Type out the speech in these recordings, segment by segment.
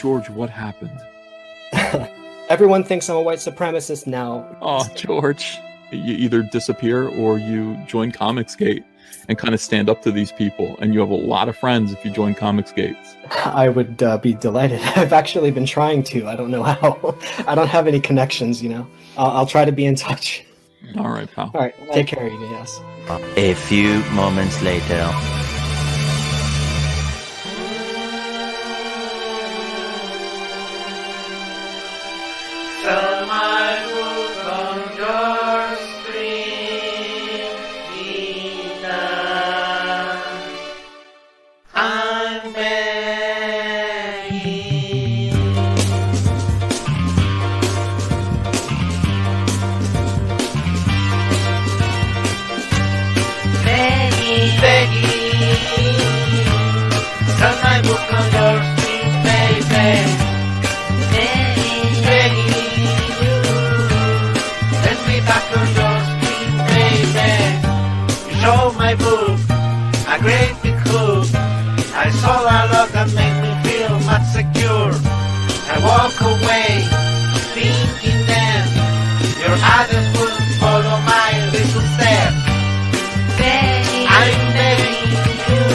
George, what happened? Everyone thinks I'm a white supremacist now. Oh, George. You either disappear or you join Comicsgate and kind of stand up to these people. And you have a lot of friends if you join Comicsgate. I would be delighted. I've actually been trying to. I don't know how. I don't have any connections, you know. I'll try to be in touch. All right, pal. All right. Take care of you, yes. A few moments later. Sell my book on your screen, Ethan. I'm begging. Begging. Sell my book on your screen, baby. Show my book, a great big hook. I saw a lot that made me feel much secure. I walk away, thinking then your others will follow my little step. I'm begging you,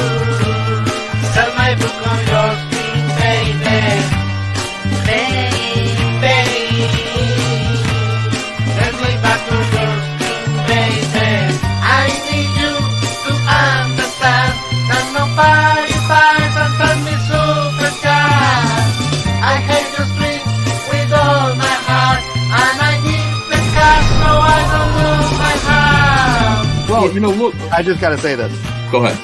sell my book on your screen, baby. Baby, let me back to your screen, baby. I need you to understand that nobody buys and tells me Superchats. I hate your screen with all my heart, and I need the cash so I don't lose my heart. Well, you know, look. I just gotta say this. Go ahead.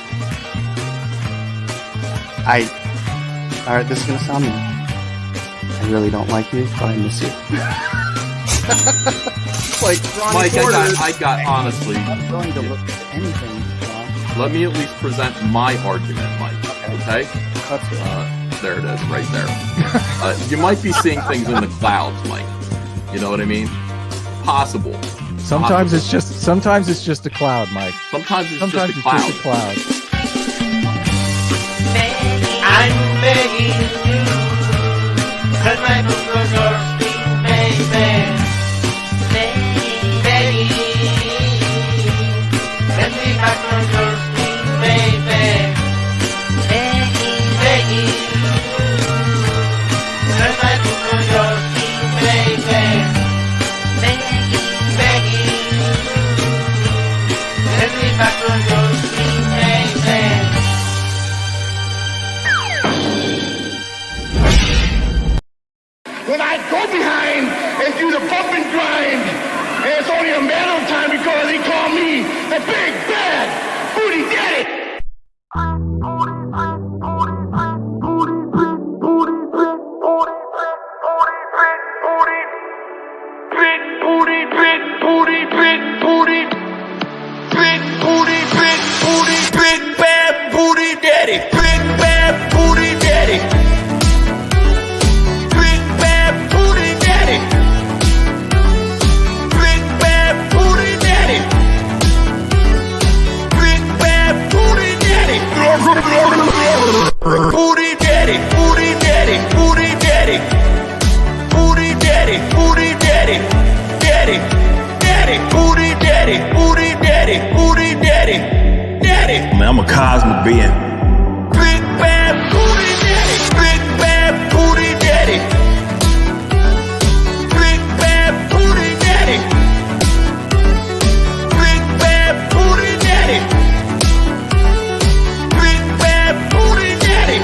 Alright, this is gonna sound mean. I really don't like you, but I miss you. Like, Mike, I got honestly. I'm willing to look at anything. Let me at least present my argument, Mike. Okay? There it is, right there. You might be seeing things in the clouds, Mike. You know what I mean? Possible. Sometimes it's just a cloud, Mike. Sometimes it's just a cloud. I'm begging you, let my book on your feet, baby. Let me back on your feet, baby. Begging, let my book on your feet, baby. Begging, let me back on your feet, baby. When I go behind and do the bump and grind, and it's only a matter of time because they call me the Big Bad Booty Daddy. Big Bad Booty Daddy. Big Bad Booty Daddy. Big Bad Booty Daddy. Big Bad Booty Daddy. Big Bad Booty Daddy. Booty Daddy. Booty Daddy. Booty Daddy. Booty Daddy. Booty Daddy. Daddy. Daddy. Booty Daddy. Booty Daddy. Booty Daddy. Daddy. Man, I'm a cosmic being. Big Bad Booty Daddy. Big Bad Booty Daddy. Big Bad Booty Daddy. Big Bad Booty Daddy. Big Bad Booty Daddy.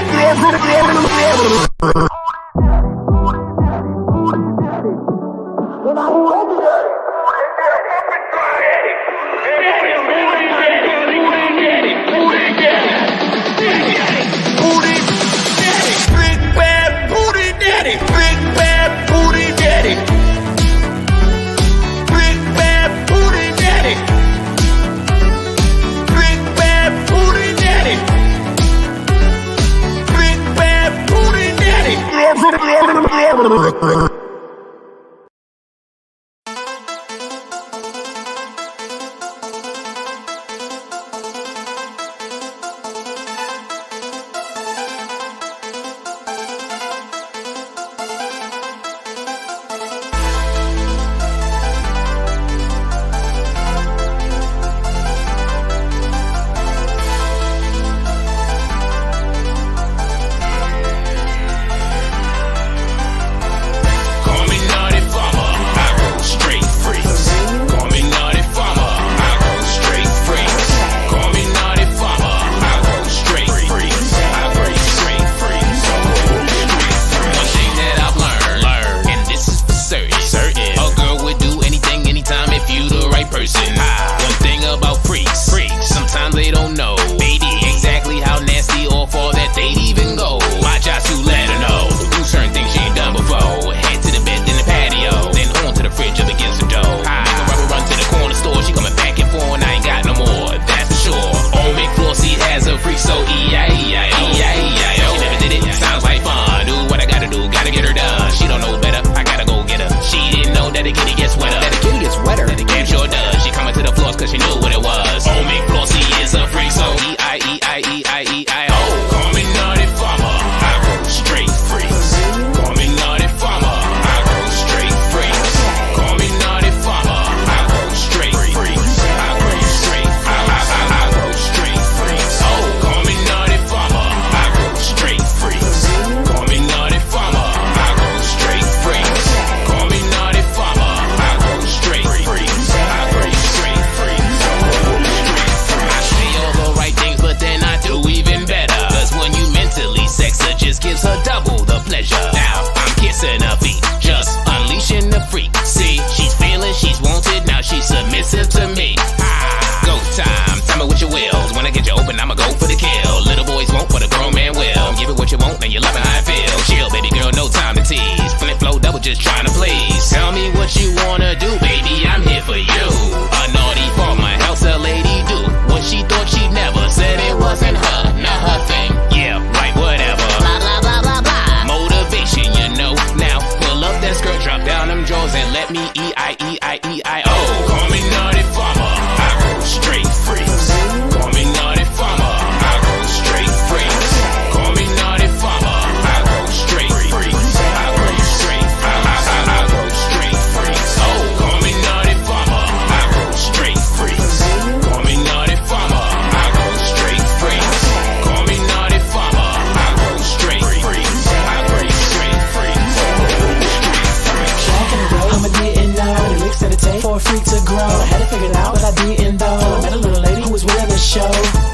beating though. I met a little lady who was willing to show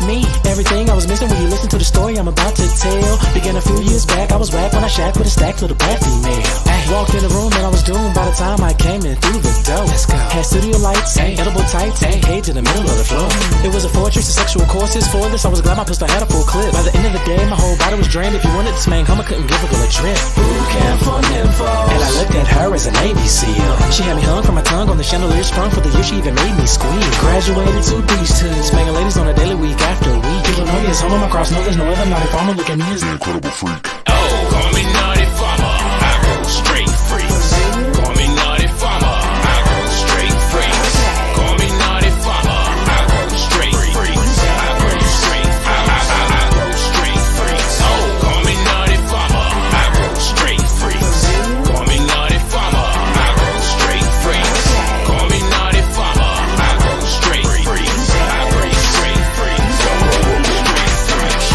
me everything I was missing when you listen to the story I'm about to tell. Began a few years back, I was whack when I shacked with a stacked little bad female. Ay, walked in the room and I was doomed by the time I came in through the door. Let's go. Had studio lights, edible tights, head to the middle of the floor. It was a fortress of sexual courses. For this, I was glad my pistol had a full clip. By the end of the day, my whole body was drained. If you wanted this man, come, I couldn't give a girl a trip. Boot camp for nymphos. And I looked at her as a Navy SEAL. She had me hung from my tongue on the chandelier sprung for the year. She even made me squeal. Graduated to beasthood, smanging ladies on a daily, week after week. Illinois is home of my cross. No, there's no other naughty farmer. Look at me as the incredible freak. Oh, call me naughty farmer. I roll straight freaks. Call me naughty farmer. I roll straight freaks. Call me naughty farmer. I roll straight freaks. I roll straight. I roll straight freaks. Oh, call me naughty farmer. I roll straight freaks. Call me naughty farmer. I roll straight freaks. Call me naughty farmer. I roll straight freaks. I roll straight freaks. I roll straight freaks.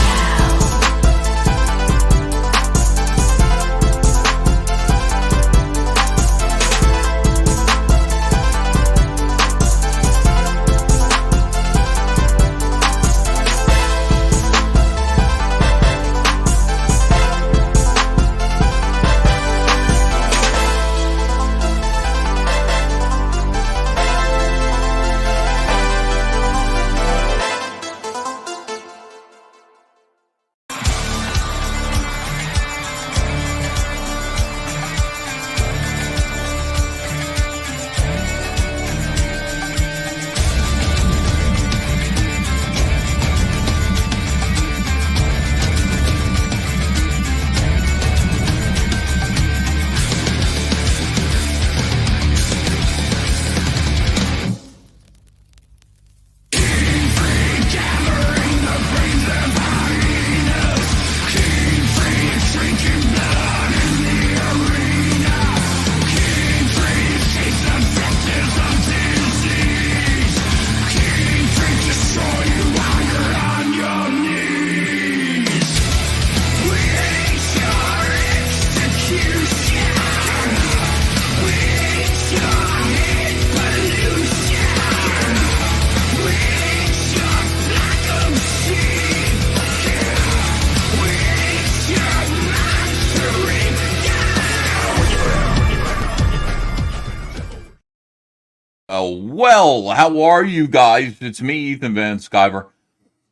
Well, how are you guys? It's me, Ethan Van Sciver.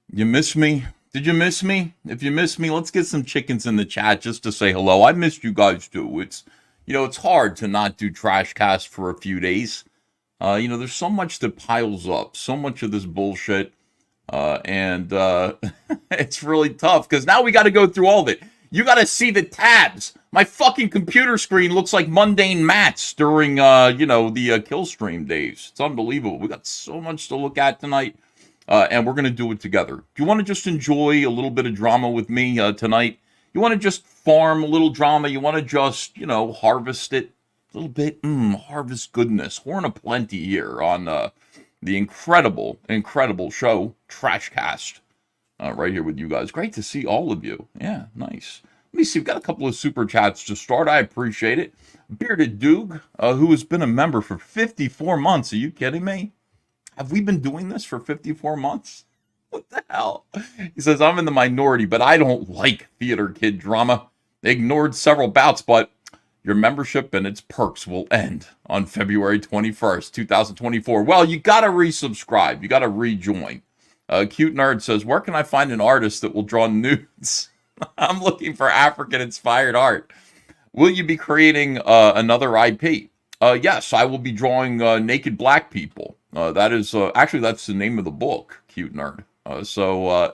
You miss me? Did you miss me? If you miss me, let's get some chickens in the chat just to say hello. I missed you guys too. It's hard to not do Trashcast for a few days. There's so much that piles up, so much of this bullshit, and it's really tough because now we got to go through all of it. You got to see the tabs. My fucking computer screen looks like mundane mats during, the kill stream days. It's unbelievable. We got so much to look at tonight, and we're going to do it together. Do you want to just enjoy a little bit of drama with me tonight? You want to just farm a little drama? You want to just, harvest it a little bit? Harvest goodness. Horn of plenty here on the incredible, incredible show, Trashcast. Right here with you guys. Great to see all of you. Yeah, nice. Let me see. We've got a couple of super chats to start. I appreciate it. Bearded Doog, who has been a member for 54 months. Are you kidding me? Have we been doing this for 54 months? What the hell? He says, I'm in the minority, but I don't like theater kid drama. They ignored several bouts, but your membership and its perks will end on February 21st, 2024. Well, you got to resubscribe. You got to rejoin. Cute Nerd says, where can I find an artist that will draw nudes? I'm looking for African-inspired art. Will you be creating another IP? Yes, I will be drawing naked black people. That is, actually, that's the name of the book, Cute Nerd. So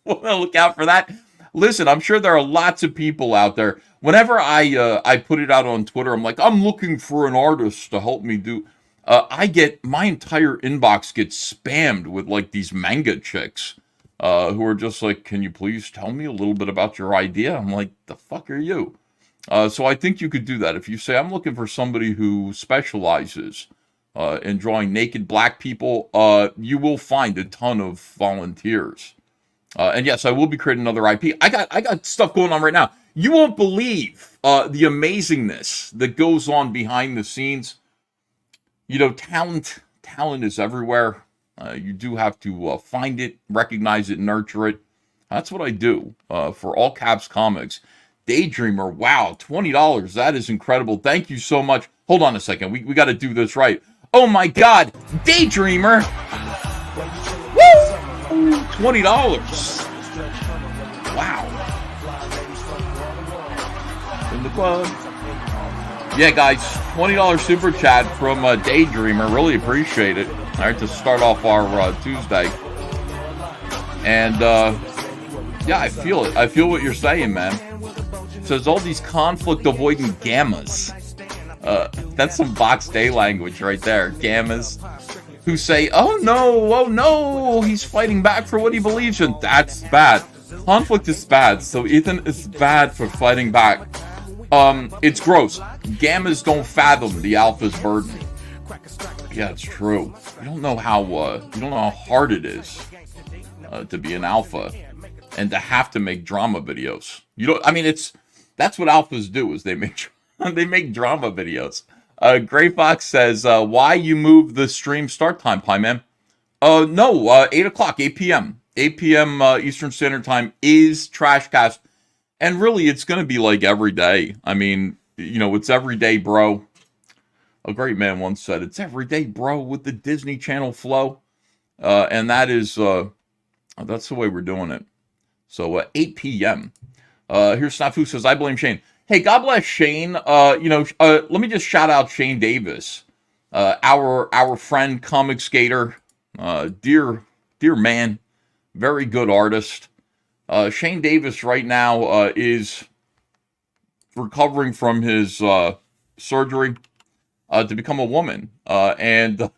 look out for that. Listen, I'm sure there are lots of people out there. Whenever I put it out on Twitter, I'm like, I'm looking for an artist to help me do... my entire inbox gets spammed with like these manga chicks who are just like, can you please tell me a little bit about your idea? I'm like, the fuck are you? So I think you could do that. If you say, I'm looking for somebody who specializes in drawing naked black people, you will find a ton of volunteers. And yes, I will be creating another IP. I got stuff going on right now. You won't believe the amazingness that goes on behind the scenes. Talent is everywhere. You do have to find it, recognize it, nurture it. That's what I do for All Caps Comics. Daydreamer, wow, $20. That is incredible. Thank you so much. Hold on a second. We got to do this right. Oh my God, Daydreamer. Woo! $20. Wow. In the club. Yeah, guys, $20 super chat from Daydreamer. Really appreciate it. All right, to start off our Tuesday. And yeah, I feel it. I feel what you're saying, man. It says all these conflict-avoiding gammas. That's some Box Day language right there. Gammas who say, oh no, he's fighting back for what he believes in. That's bad. Conflict is bad, so Ethan is bad for fighting back. It's gross. Gammas don't fathom the alpha's burden. Yeah, it's true. You don't know how hard it is to be an alpha and to have to make drama videos. That's what alphas do, is they make drama videos. Gray Fox says, why you move the stream start time, Pie Man? No, 8 o'clock, 8 p.m. 8 p.m. Eastern Standard Time is Trashcast. And really, it's going to be like every day. I mean, it's every day, bro. A great man once said, it's every day, bro, with the Disney Channel flow. And that is, that's the way we're doing it. So, 8 p.m. Here's Snafu says, I blame Shane. Hey, God bless Shane. Let me just shout out Shane Davis, our friend, comic skater, dear man, very good artist. Shane Davis right now is recovering from his surgery to become a woman, and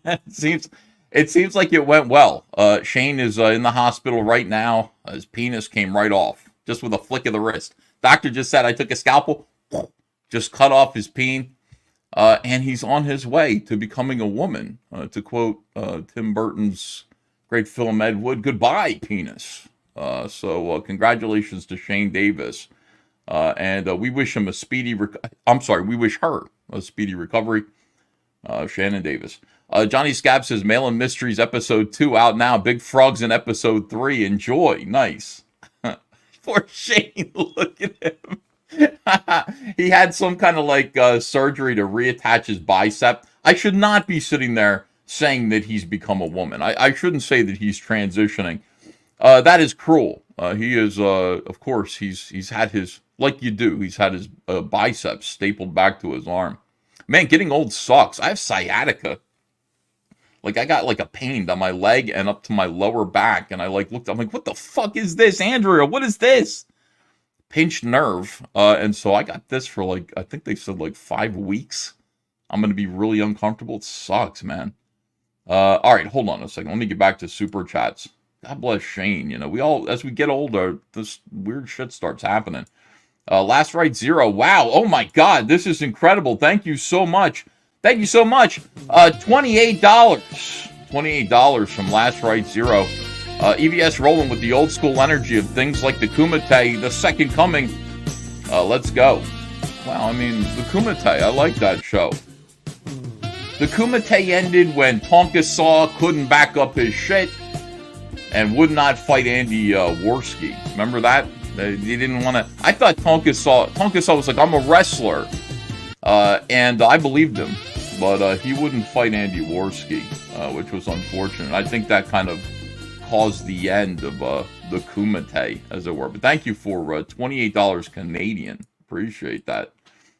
it seems like it went well. Shane is in the hospital right now. His penis came right off just with a flick of the wrist. Doctor just said, I took a scalpel, just cut off his peen, and he's on his way to becoming a woman. To quote Tim Burton's great film Ed Wood, goodbye, penis. So congratulations to Shane Davis. And we wish him a speedy we wish her a speedy recovery. Shannon Davis. Johnny Scab says, Mail-in Mysteries episode 2 out now. Big Frogs in episode 3. Enjoy. Nice. Poor Shane. Look at him. He had some kind of surgery to reattach his bicep. I should not be sitting there saying that he's become a woman. I shouldn't say that he's transitioning. That is cruel. He is, of course, he's had his, like you do, he's had his biceps stapled back to his arm. Man, getting old sucks. I have sciatica. I got a pain down my leg and up to my lower back, and I looked, I'm like, what the fuck is this, Andrea? What is this? Pinched nerve. And so I got this for I think they said 5 weeks. I'm going to be really uncomfortable. It sucks, man. All right, hold on a second. Let me get back to Super Chats. God bless Shane. We all, as we get older, this weird shit starts happening. Last Right Zero. Wow. Oh my God. This is incredible. Thank you so much. Thank you so much. $28. $28 from Last Right Zero. EVS rolling with the old school energy of things like the Kumite, the Second Coming. Let's go. Wow. I mean, the Kumite. I like that show. The Kumite ended when Tonka Saw couldn't back up his shit and would not fight Andy Worski. Remember that? He didn't want to. I thought Tonka Saw was like, I'm a wrestler. And I believed him. But he wouldn't fight Andy Worski, which was unfortunate. I think that kind of caused the end of the Kumite, as it were. But thank you for $28 Canadian. Appreciate that.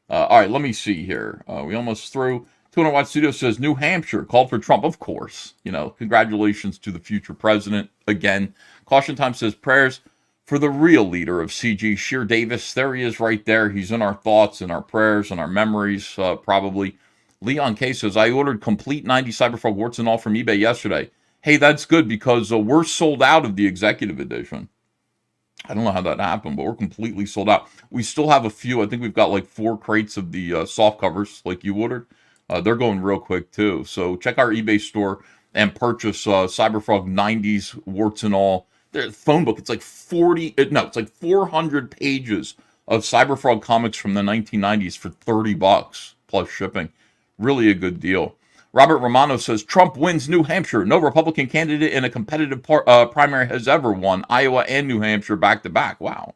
All right, let me see here. We almost through. 200 Watt Studio says, New Hampshire called for Trump. Of course. Congratulations to the future president. Again, Caution Time says, prayers for the real leader of CG, Sheer Davis. There he is right there. He's in our thoughts and our prayers and our memories, probably. Leon K says, I ordered complete 90 Cyberfrog warts and all from eBay yesterday. Hey, that's good because we're sold out of the executive edition. I don't know how that happened, but we're completely sold out. We still have a few. I think we've got 4 crates of the soft covers like you ordered. They're going real quick too. So check our eBay store and purchase Cyberfrog 90s warts and all. Their phone book, it's 400 pages of Cyberfrog comics from the 1990s for $30 plus shipping. Really a good deal. Robert Romano says, Trump wins New Hampshire. No Republican candidate in a competitive primary has ever won Iowa and New Hampshire back-to-back. Wow.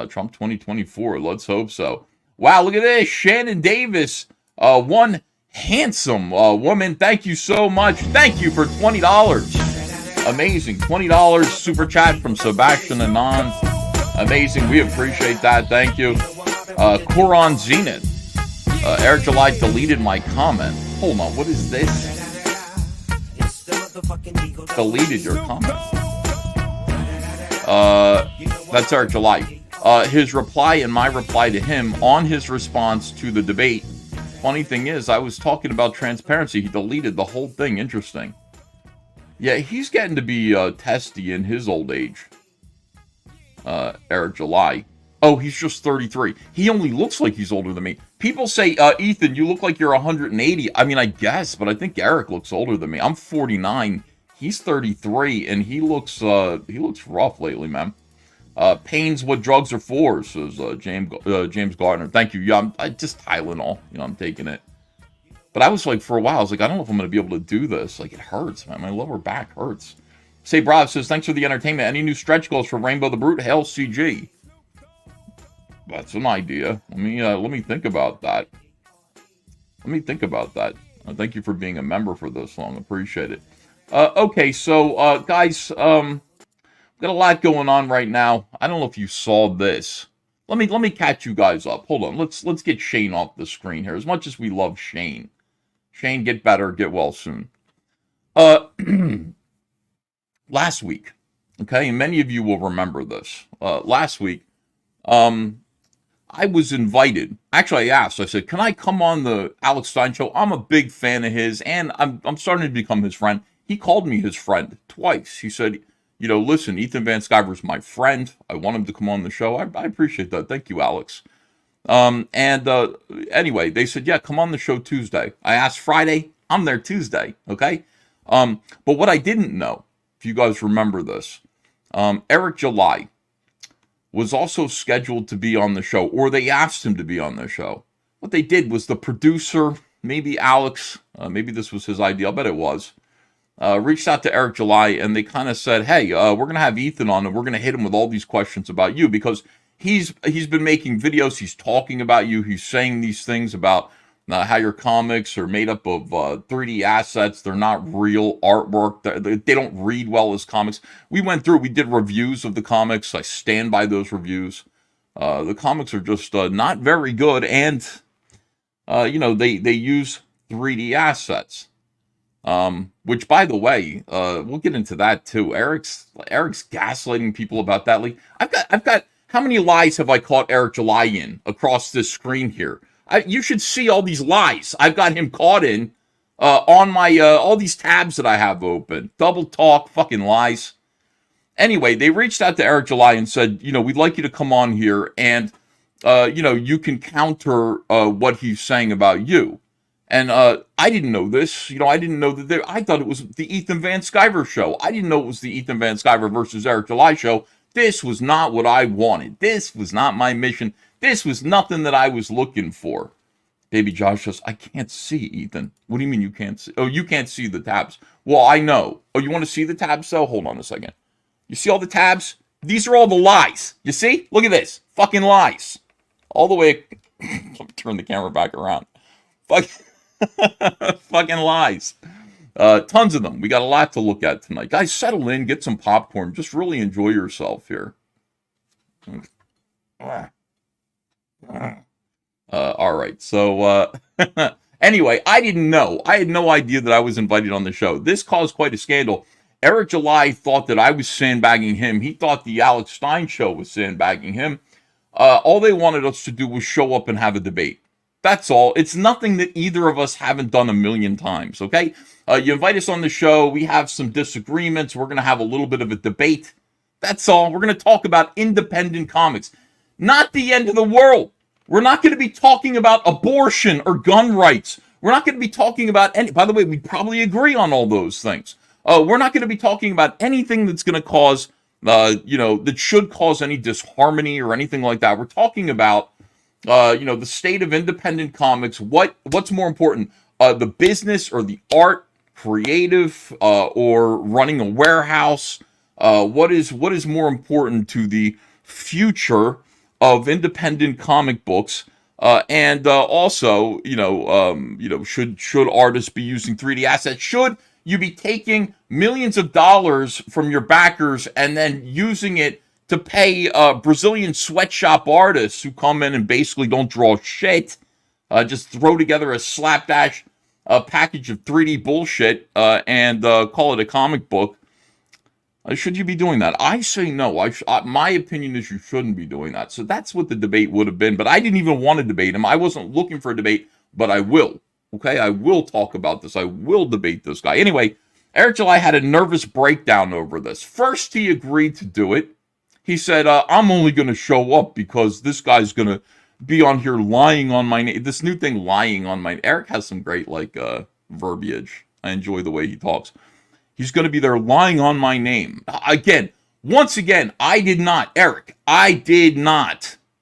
Trump 2024. Let's hope so. Wow, look at this. Shannon Davis, one handsome woman. Thank you so much. Thank you for $20. Amazing. $20 super chat from Sebastian Anand. Amazing. We appreciate that. Thank you. Koran Zenith. Eric July deleted my comment. Hold on. What is this? Deleted your comment. That's Eric July. His reply and my reply to him on his response to the debate. Funny thing is, I was talking about transparency. He deleted the whole thing. Interesting. Yeah, he's getting to be testy in his old age. Eric July. Oh, he's just 33. He only looks like he's older than me. People say, Ethan, you look like you're 180. I mean, I guess, but I think Eric looks older than me. I'm 49. He's 33, and he looks rough lately, man. Pain's what drugs are for, says James Gardner. Thank you. Yeah, I just Tylenol. I'm taking it. But I was like, for a while, I was like, I don't know if I'm going to be able to do this. Like, it hurts, man. My lower back hurts. Say Brav says, thanks for the entertainment. Any new stretch goals for Rainbow the Brute? Hail CG. That's an idea. Let me think about that. Thank you for being a member for this long. Appreciate it. Okay, so guys, got a lot going on right now. I don't know if you saw this. Let me catch you guys up. Hold on. Let's get Shane off the screen here. As much as we love Shane. Shane, get better, get well soon. Last week, okay, and many of you will remember this. Last week, I was invited. Actually, I asked. I said, "Can I come on the Alex Stein show?" I'm a big fan of his, and I'm starting to become his friend. He called me his friend twice. He said, listen, Ethan Van Sciver's my friend. I want him to come on the show. I appreciate that. Thank you, Alex. Anyway, they said, yeah, come on the show Tuesday. I asked Friday. I'm there Tuesday. Okay. But what I didn't know, if you guys remember this, Eric July was also scheduled to be on the show, or they asked him to be on the show. What they did was the producer, maybe Alex, maybe this was his idea, I'll bet it was, reached out to Eric July, and they kind of said, hey, we're going to have Ethan on, and we're going to hit him with all these questions about you, because he's been making videos, he's talking about you, he's saying these things about how your comics are made up of 3D assets, they're not real artwork, they don't read well as comics. We did reviews of the comics, I stand by those reviews. The comics are just not very good, and, they use 3D assets. Which, by the way, we'll get into that too. Eric's gaslighting people about that. Like, I've got, how many lies have I caught Eric July in across this screen here? You should see all these lies I've got him caught in on my all these tabs that I have open. Double talk, fucking lies. Anyway, they reached out to Eric July and said, we'd like you to come on here and, you can counter what he's saying about you. And I didn't know this. I didn't know that I thought it was the Ethan Van Sciver show. I didn't know it was the Ethan Van Sciver versus Eric July show. This was not what I wanted. This was not my mission. This was nothing that I was looking for. Baby Josh says, I can't see, Ethan. What do you mean you can't see? Oh, you can't see the tabs. Well, I know. Oh, you want to see the tabs, though? Hold on a second. You see all the tabs? These are all the lies. You see? Look at this. Fucking lies. All the way. Let me turn the camera back around. Fucking lies. Tons of them. We got a lot to look at tonight. Guys, settle in. Get some popcorn. Just really enjoy yourself here. All right. So, anyway, I didn't know. I had no idea that I was invited on the show. This caused quite a scandal. Eric July thought that I was sandbagging him. He thought the Alex Stein show was sandbagging him. All they wanted us to do was show up and have a debate. That's all. It's nothing that either of us haven't done a million times, okay? You invite us on the show. We have some disagreements. We're going to have a little bit of a debate. That's all. We're going to talk about independent comics. Not the end of the world. We're not going to be talking about abortion or gun rights. We're not going to be talking about any... By the way, we probably agree on all those things. We're not going to be talking about anything that's going to cause, that should cause any disharmony or anything like that. We're talking about, the state of independent comics. What's more important, the business or the art, creative, or running a warehouse? What is more important to the future of independent comic books? And also, should artists be using 3D assets? Should you be taking millions of dollars from your backers and then using it to pay Brazilian sweatshop artists who come in and basically don't draw shit, just throw together a slapdash package of 3D bullshit and call it a comic book? Should you be doing that? I say no. My opinion is you shouldn't be doing that. So that's what the debate would have been. But I didn't even want to debate him. I wasn't looking for a debate, but I will. Okay, I will talk about this. I will debate this guy. Anyway, Eric July had a nervous breakdown over this. First, he agreed to do it. He said, I'm only going to show up because this guy's going to be on here lying on my name. This new thing, lying on my... Eric has some great, verbiage. I enjoy the way he talks. He's going to be there lying on my name. Once again, I did not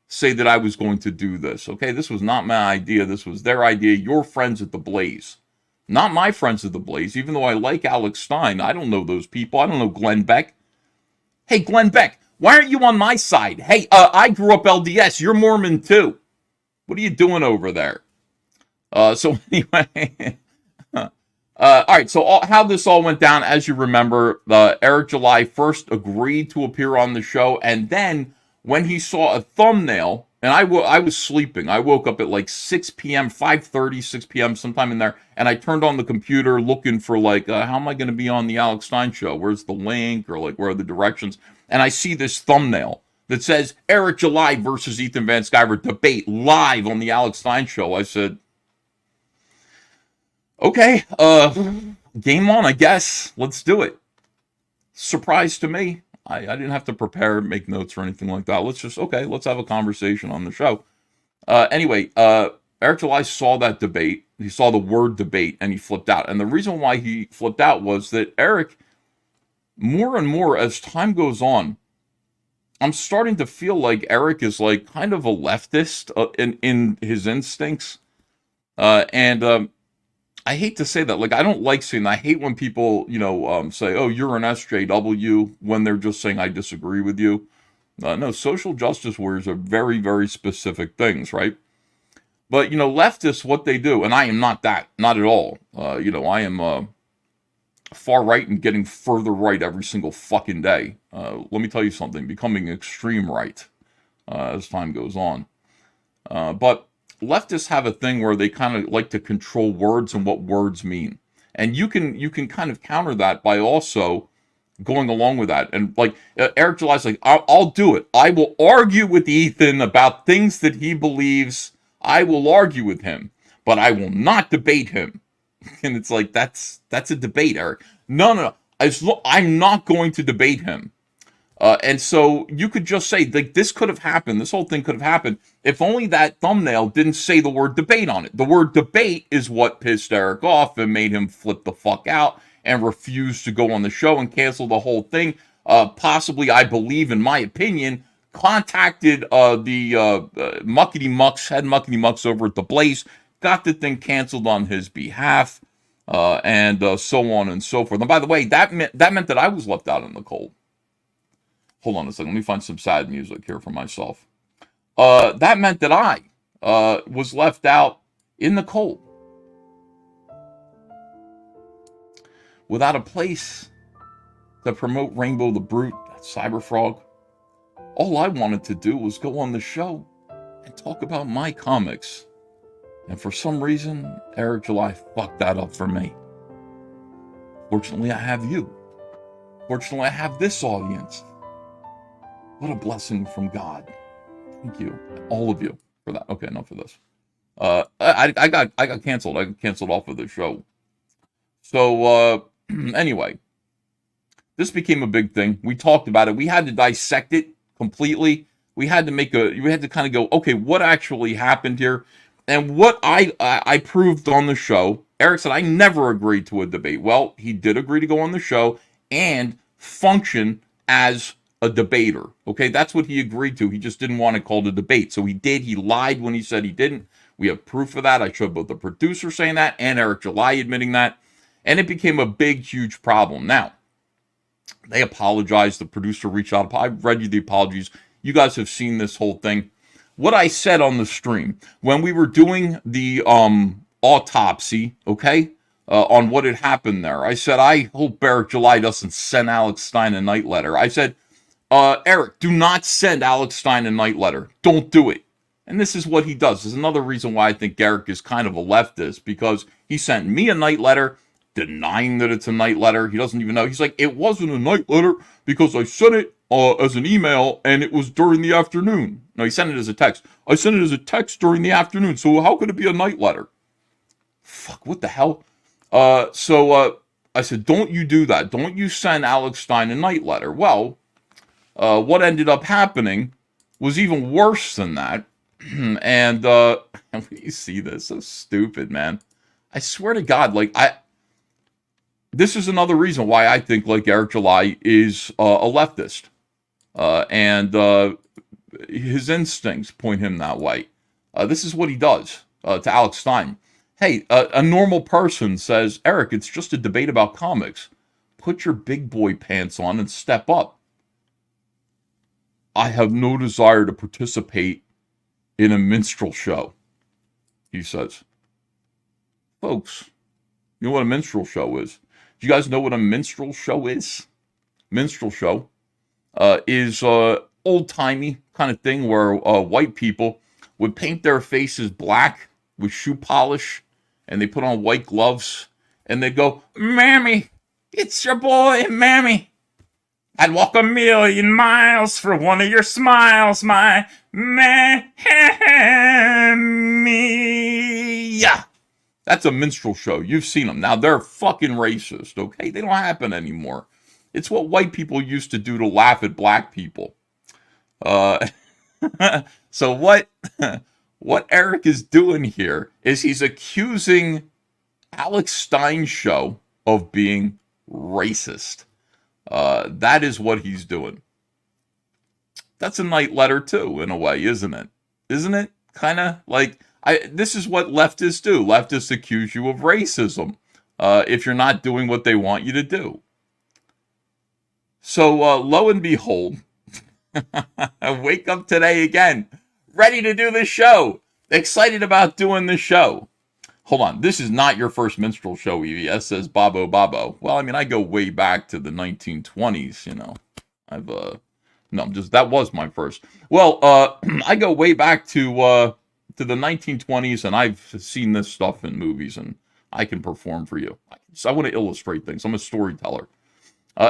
say that I was going to do this. Okay, this was not my idea. This was their idea. Your friends at the Blaze. Not my friends at the Blaze, even though I like Alex Stein. I don't know those people. I don't know Glenn Beck. Hey, Glenn Beck, why aren't you on my side? Hey, I grew up LDS. You're Mormon too. What are you doing over there? So anyway... all right, so how this all went down, as you remember, Eric July first agreed to appear on the show, and then when he saw a thumbnail, and I was sleeping. I woke up at like 6 p.m., 5:30, 6 p.m., sometime in there, and I turned on the computer looking for, how am I going to be on the Alex Stein show? Where's the link, or, where are the directions? And I see this thumbnail that says, Eric July versus Ethan Van Sciver debate live on the Alex Stein show. I said... okay, game on, I guess. Let's do it. Surprise to me. I didn't have to prepare, make notes or anything like that. Let's have a conversation on the show. Anyway, Eric July saw that debate. He saw the word debate, and he flipped out. And the reason why he flipped out was that Eric, more and more as time goes on, I'm starting to feel like Eric is kind of a leftist in his instincts. I hate to say that. I don't like saying that. I hate when people, say, oh, you're an SJW, when they're just saying, I disagree with you. No, social justice warriors are very, very specific things, right? But, leftists, what they do, and I am not that, not at all. I am far right and getting further right every single fucking day. Let me tell you something, becoming extreme right as time goes on. But leftists have a thing where they kind of like to control words and what words mean. And you can kind of counter that by also going along with that. And Eric July's I'll do it. I will argue with Ethan about things that he believes. I will argue with him, but I will not debate him. And it's that's a debate, Eric. No. I'm not going to debate him. And so you could just say, this could have happened, this whole thing could have happened, if only that thumbnail didn't say the word debate on it. The word debate is what pissed Eric off and made him flip the fuck out and refuse to go on the show and cancel the whole thing. Possibly, I believe, in my opinion, contacted the Muckety Mucks over at the Blaze, got the thing canceled on his behalf, and so on and so forth. And by the way, that meant that I was left out in the cold. Hold on a second. Let me find some sad music here for myself. That meant that I was left out in the cold. Without a place to promote Rainbow the Brute, Cyberfrog. All I wanted to do was go on the show and talk about my comics. And for some reason, Eric July fucked that up for me. Fortunately, I have you. Fortunately, I have this audience. What a blessing from God. Thank you, all of you, for that. Okay, enough of this. I got canceled. I got canceled off of the show. So anyway, this became a big thing. We talked about it. We had to dissect it completely. We had to kind of go, okay, what actually happened here? And what I proved on the show, Eric said I never agreed to a debate. Well, he did agree to go on the show and function as a debater. Okay, that's what he agreed to. He just didn't want to call it a debate. So he did. He lied when he said he didn't. We have proof of that. I showed both the producer saying that and Eric July admitting that. And it became a big, huge problem. Now, they apologized. The producer reached out. I've read you the apologies. You guys have seen this whole thing. What I said on the stream, when we were doing the autopsy, okay, on what had happened there, I said, I hope Eric July doesn't send Alex Stein a night letter. I said, Eric, do not send Alex Stein a night letter. Don't do it. And this is what he does. This is another reason why I think Eric is kind of a leftist, because he sent me a night letter denying that it's a night letter. He doesn't even know. He's like, it wasn't a night letter because I sent it as an email and it was during the afternoon. No, he sent it as a text. I sent it as a text during the afternoon. So how could it be a night letter? Fuck, what the hell? So I said, don't you do that. Don't you send Alex Stein a night letter. Well, what ended up happening was even worse than that. And you see this, so stupid, man. I swear to God, like, this is another reason why I think, like, Eric July is a leftist. And his instincts point him that way. This is what he does to Alex Stein. Hey, a normal person says, Eric, it's just a debate about comics. Put your big boy pants on and step up. I have no desire to participate in a minstrel show, he says. Folks, you know what a minstrel show is? Do you guys know what a minstrel show is? Minstrel show is old-timey kind of thing where white people would paint their faces black with shoe polish, and they put on white gloves, and they go, Mammy, it's your boy, Mammy. I'd walk 1,000,000 miles for one of your smiles, my Mammy. Yeah. That's a minstrel show. You've seen them. Now, they're fucking racist, okay? They don't happen anymore. It's what white people used to do to laugh at black people. So what Eric is doing here is he's accusing Alex Stein's show of being racist. That is what he's doing. That's a night letter too, in a way, isn't it? Isn't it? Kind of like, this is what leftists do. Leftists accuse you of racism if you're not doing what they want you to do. So lo and behold, I wake up today again, ready to do this show, excited about doing this show. Hold on, this is not your first minstrel show, EVS, says Bobo Bobo. Well, I mean, I go way back to the 1920s, you know. That was my first. Well, I go way back to the 1920s, and I've seen this stuff in movies, and I can perform for you. So I want to illustrate things. I'm a storyteller.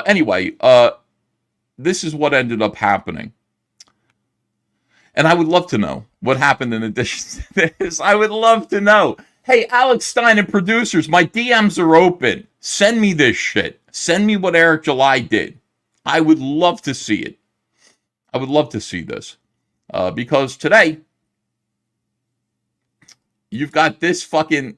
Anyway, this is what ended up happening. And I would love to know what happened in addition to this. I would love to know. Hey, Alex Stein and producers, my DMs are open. Send me this shit. Send me what Eric July did. I would love to see it. I would love to see this. Because today, you've got this fucking...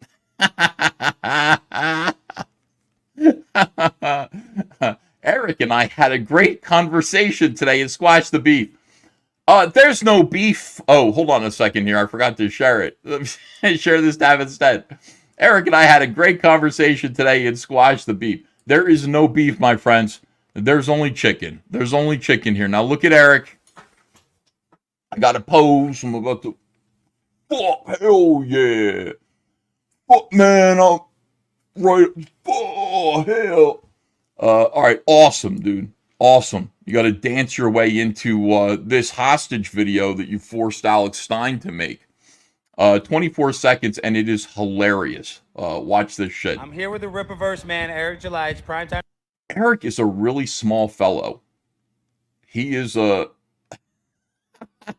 Eric and I had a great conversation today in Squash the Beef. There's no beef. Oh, hold on a second here. I forgot to share it. Share this tab instead. Eric and I had a great conversation today in Squash the Beef. There is no beef, my friends. There's only chicken. There's only chicken here. Now look at Eric. I got a pose. I'm about to... Fuck, hell yeah. Fuck, man, I'm right. Oh, hell. All right, awesome, dude. Awesome. You got to dance your way into this hostage video that you forced Alex Stein to make. 24 seconds, and it is hilarious. Watch this shit. I'm here with the Rippaverse man, Eric July. It's primetime. Eric is a really small fellow. He is a...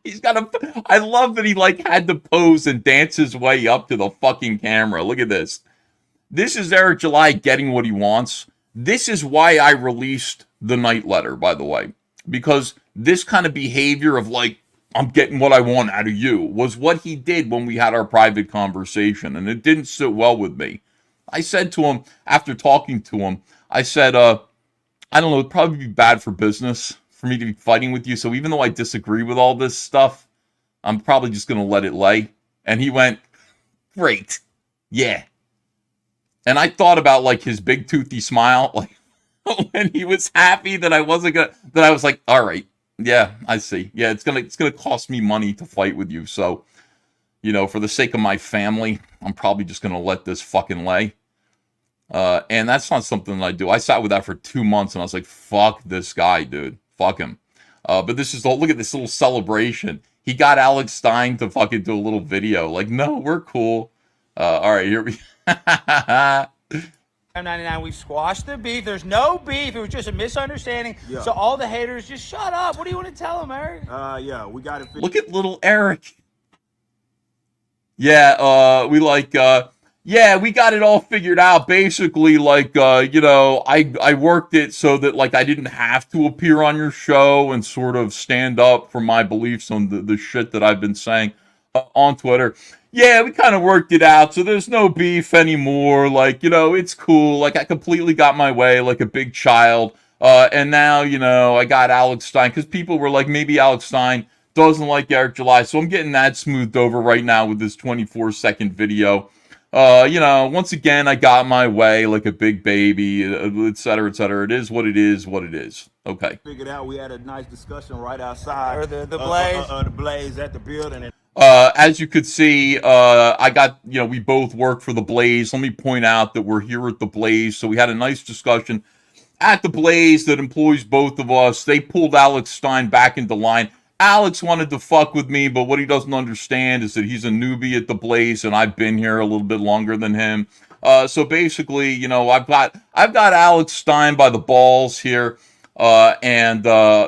He's got a... I love that he, like, had to pose and dance his way up to the fucking camera. Look at this. This is Eric July getting what he wants. This is why I released the night letter, by the way. Because this kind of behavior of, like, I'm getting what I want out of you, was what he did when we had our private conversation. And it didn't sit well with me. I said to him, after talking to him, I said, I don't know, it'd probably be bad for business for me to be fighting with you. So even though I disagree with all this stuff, I'm probably just going to let it lay. And he went, Great. Yeah. And I thought about like his big toothy smile, like when he was happy that I wasn't gonna, that I was like, all right, yeah, I see. Yeah, it's gonna cost me money to fight with you. So, you know, for the sake of my family, I'm probably just gonna let this fucking lay. And that's not something that I do. I sat with that for 2 months and I was like, fuck this guy, dude. Fuck him. But this is look at this little celebration. He got Alex Stein to fucking do a little video. Like, no, we're cool. All right, here we 99, we squashed the beef. There's no beef. It was just a misunderstanding. Yeah. So all the haters, just shut up. What do you want to tell them, Eric? Yeah, we got it. Look at little Eric. Yeah, we like, yeah, we got it all figured out. Basically, like, you know, I worked it so that, like, I didn't have to appear on your show and sort of stand up for my beliefs on the shit that I've been saying on Twitter. Yeah, we kind of worked it out, so there's no beef anymore. Like, you know, it's cool. Like, I completely got my way like a big child. And now, you know, I got Alex Stein, because people were like, maybe Alex Stein doesn't like Eric July. So I'm getting that smoothed over right now with this 24-second video. You know, once again, I got my way like a big baby, et cetera, et cetera. It is what it is, what it is. Okay. Figured out we had a nice discussion right outside. Or the Blaze. The Blaze at the building. And as you could see, I got, you know, we both work for the Blaze. Let me point out that we're here at the Blaze. So we had a nice discussion at the Blaze that employs both of us. They pulled Alex Stein back into line. Alex wanted to fuck with me, but what he doesn't understand is that he's a newbie at the Blaze, and I've been here a little bit longer than him. So basically, you know, I've got Alex Stein by the balls here, and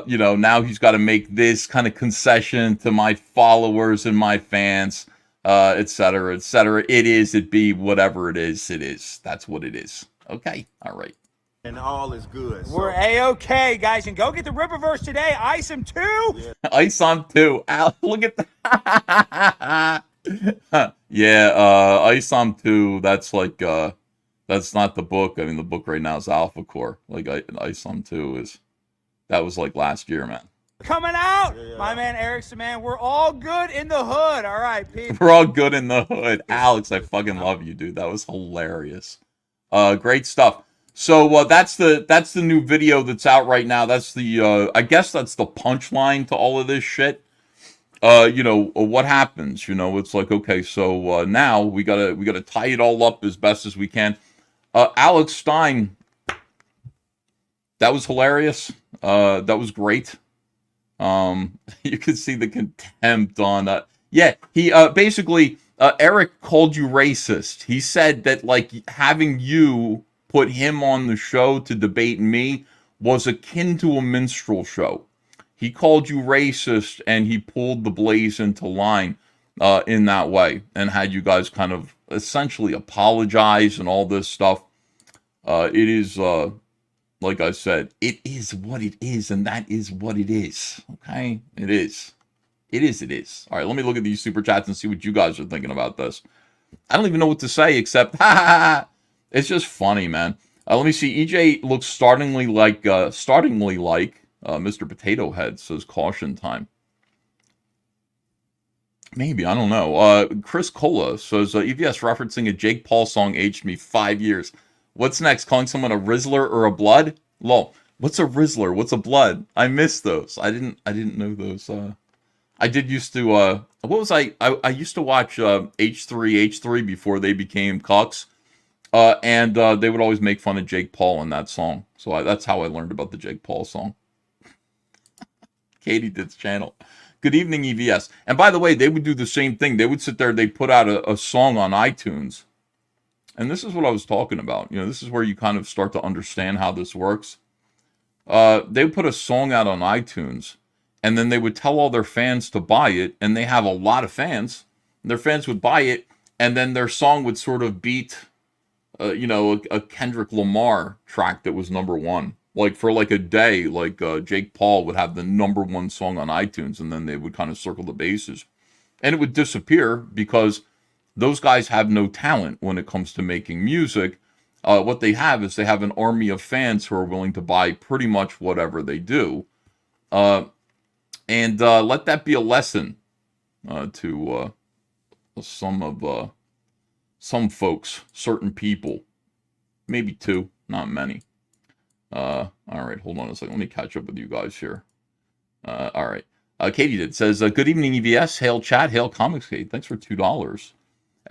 you know, now he's got to make this kind of concession to my followers and my fans, et cetera, et cetera. It be whatever it is. It is. That's what it is. Okay. All right. and all is good. So, We're A-okay, guys. And go get the Ripperverse today. Ice him too. yeah. Ice on 2. Al, look at that. Yeah, Ice on 2. That's like, that's not the book. I mean, the book right now is Alpha Core. Like, Ice on 2 is, that was like last year, man. Coming out. Yeah. My man Eric's the man. We're all good in the hood. All right, people. We're all good in the hood. Alex, I fucking love you, dude. That was hilarious. Great stuff. So that's the new video that's out right now. That's the I guess that's the punchline to all of this shit. You know, what happens? You know, it's like, okay, so now we gotta tie it all up as best as we can. Alex Stein, that was hilarious. That was great. You can see the contempt on yeah, he basically Eric called you racist. He said that, like, having you put him on the show to debate me was akin to a minstrel show. He called you racist, and he pulled the Blaze into line in that way, and had you guys kind of essentially apologize and all this stuff. It is, like I said, it is what it is, and that is what it is. Okay? It is. It is, it is. All right, let me look at these super chats and see what you guys are thinking about this. I don't even know what to say except, ha ha ha. It's just funny, man. Let me see. EJ looks startlingly like Mr. Potato Head, says caution time. Maybe, I don't know. Chris Cola says, EVS referencing a Jake Paul song aged me 5 years. What's next? Calling someone a Rizzler or a Blood? Lol. What's a Rizzler? What's a Blood? I missed those. I didn't know those. I did used to, what was I used to watch H3 before they became cucks. And they would always make fun of Jake Paul in that song. So that's how I learned about the Jake Paul song. Katie Did's channel. Good evening, EVS. And by the way, they would do the same thing. They would sit there, they'd put out a song on iTunes. And this is what I was talking about. You know, this is where you kind of start to understand how this works. They would put a song out on iTunes, and then they would tell all their fans to buy it, and they have a lot of fans. Their fans would buy it, and then their song would sort of beat, you know, a Kendrick Lamar track that was #1. Like, for like a day, like Jake Paul would have the #1 song on iTunes, and then they would kind of circle the bases. And it would disappear because those guys have no talent when it comes to making music. What they have is they have an army of fans who are willing to buy pretty much whatever they do. And let that be a lesson to some of some folks, certain people, maybe two, not many. All right, hold on a second. Let me catch up with you guys here. All right. Katie did says, good evening, EVS. Hail chat, hail Comicsgate. Thanks for $2.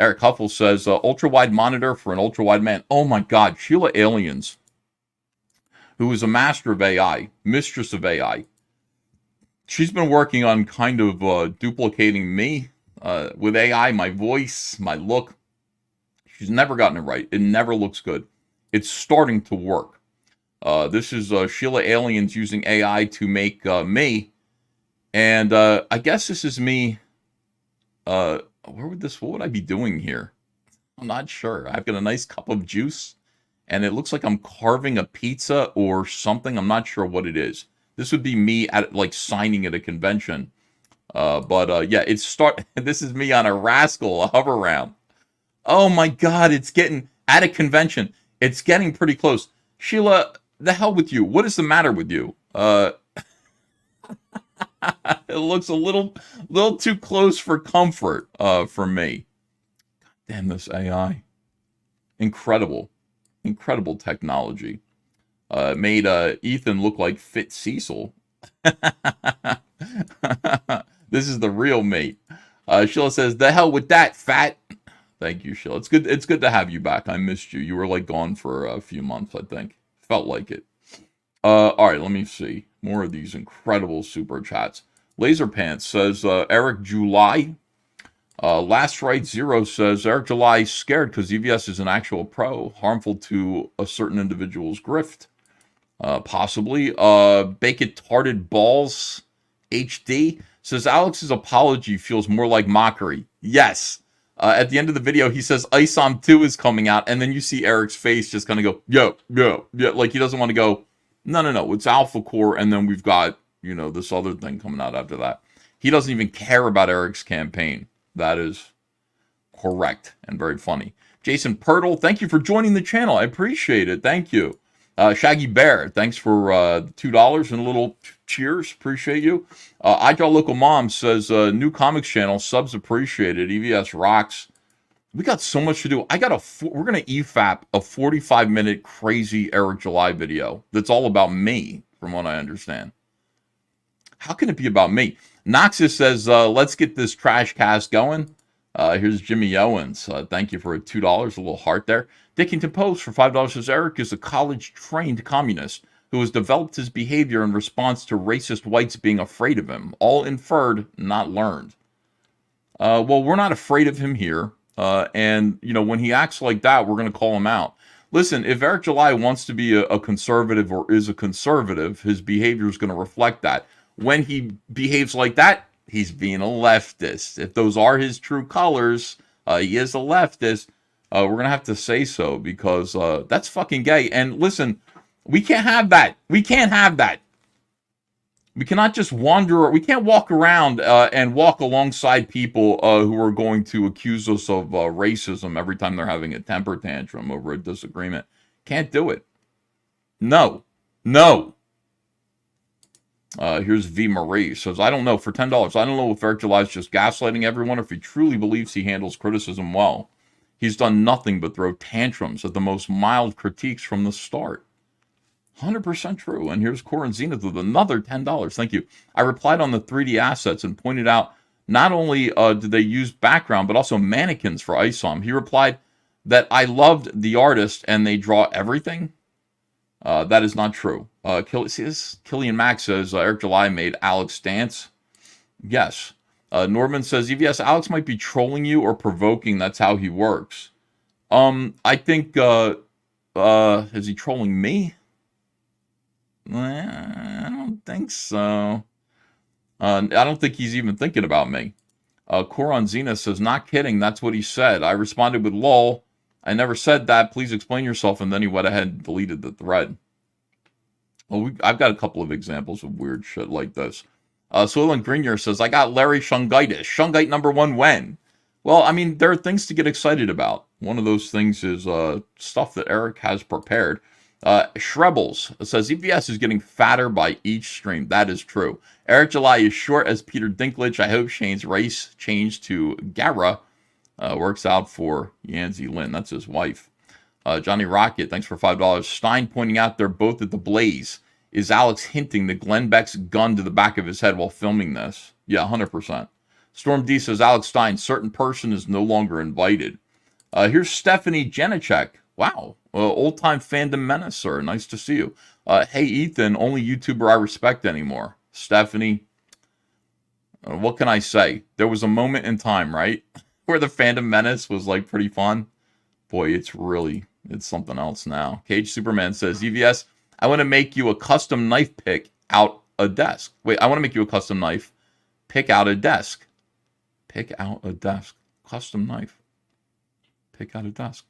Eric Huffle says, ultra wide monitor for an ultra wide man. Oh my God, Sheila Aliens, who is a master of AI, mistress of AI. She's been working on kind of duplicating me with AI, my voice, my look. She's never gotten it right. It never looks good. It's starting to work. This is Sheila Aliens using AI to make me. And I guess this is me. What would I be doing here? I'm not sure. I've got a nice cup of juice, and it looks like I'm carving a pizza or something. I'm not sure what it is. This would be me at like signing at a convention. Yeah, this is me on a Rascal, a hover round. Oh my God, it's getting at a convention. It's getting pretty close. Sheila, the hell with you. What is the matter with you? It looks a little too close for comfort for me. Damn this AI. Incredible technology. Made Ethan look like Fit Cecil. This is the real mate. Sheila says, the hell with that, fat. Thank you, Sheila. It's good to have you back. I missed you. You were like gone for a few months, I think. Felt like it. All right, let me see. More of these incredible super chats. Laser Pants says, Eric July. Last Right Zero says, Eric July scared because EVS is an actual pro. Harmful to a certain individual's grift. Possibly. Bake It Tarted Balls HD says, Alex's apology feels more like mockery. Yes. At the end of the video, he says ISOM 2 is coming out, and then you see Eric's face just kind of go, yo, like he doesn't want to go, no, it's Alpha Core, and then we've got, this other thing coming out after that. He doesn't even care about Eric's campaign. That is correct and very funny. Jason Pirtle, thank you for joining the channel. I appreciate it. Thank you. Shaggy Bear, thanks for $2 and a little cheers. Appreciate you. I Draw Local Mom says, new comics channel, subs appreciated. EVS rocks. We got so much to do. We're going to EFAP a 45-minute crazy Eric July video that's all about me, from what I understand. How can it be about me? Noxus says, let's get this Trashcast going. Here's Jimmy Owens. Thank you for a $2, a little heart there. Dickington Post for $5 says, Eric is a college-trained communist who has developed his behavior in response to racist whites being afraid of him. All inferred, not learned. Well, we're not afraid of him here. And, when he acts like that, we're going to call him out. Listen, if Eric July wants to be a conservative or is a conservative, his behavior is going to reflect that. When he behaves like that, he's being a leftist. If those are his true colors, he is a leftist. We're going to have to say so because that's fucking gay. And listen, we can't have that. We can't have that. We cannot just wander. We can't walk around and walk alongside people who are going to accuse us of racism every time they're having a temper tantrum over a disagreement. Can't do it. No. Here's V. Marie. Says, I don't know. For $10, I don't know if Eric July is just gaslighting everyone or if he truly believes he handles criticism well. He's done nothing but throw tantrums at the most mild critiques from the start. 100% true. And here's Corin Zenith with another $10. Thank you. I replied on the 3D assets and pointed out not only did they use background, but also mannequins for ISOM. He replied that I loved the artist and they draw everything. That is not true. Killian Max says Eric July made Alex dance. Yes. Norman says, EVS, Alex might be trolling you or provoking. That's how he works. I think, is he trolling me? I don't think so. I don't think he's even thinking about me. Coron Zena says, not kidding. That's what he said. I responded with lol. I never said that. Please explain yourself. And then he went ahead and deleted the thread. Well, I've got a couple of examples of weird shit like this. Soylent Grenier says, I got Larry Shungitis. Shungite #1 when? Well, I mean, there are things to get excited about. One of those things is stuff that Eric has prepared. Shrebbles says, EVS is getting fatter by each stream. That is true. Eric July is short as Peter Dinklage. I hope Shane's race changed to Gara Works out for Yanzi Lynn. That's his wife. Johnny Rocket, thanks for $5. Stein pointing out they're both at the blaze. Is Alex hinting that Glenn Beck's gun to the back of his head while filming this? Yeah, 100%. Storm D says, Alex Stein, certain person is no longer invited. Here's Stephanie Janacek. Wow. Old-time fandom menace, sir. Nice to see you. Hey, Ethan, only YouTuber I respect anymore. Stephanie, what can I say? There was a moment in time, right, where the fandom menace was, like, pretty fun. Boy, it's something else now. Cage Superman says, EVS, I want to make you a custom knife pick out a desk. Wait, I want to make you a custom knife. Pick out a desk. Pick out a desk. Custom knife. Pick out a desk.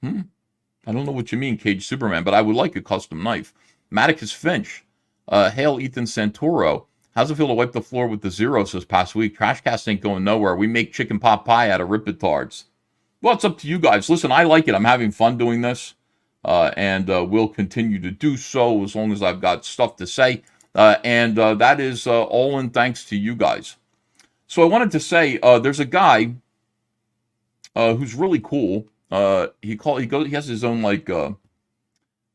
I don't know what you mean, Cage Superman, but I would like a custom knife. Maticus Finch. Hail Ethan Santoro. How's it feel to wipe the floor with the zeros this past week? Trashcast ain't going nowhere. We make chicken pot pie out of Ripitards. Well, it's up to you guys. Listen, I like it. I'm having fun doing this. And we'll continue to do so as long as I've got stuff to say. And that is all in thanks to you guys. So I wanted to say, there's a guy who's really cool. He has his own like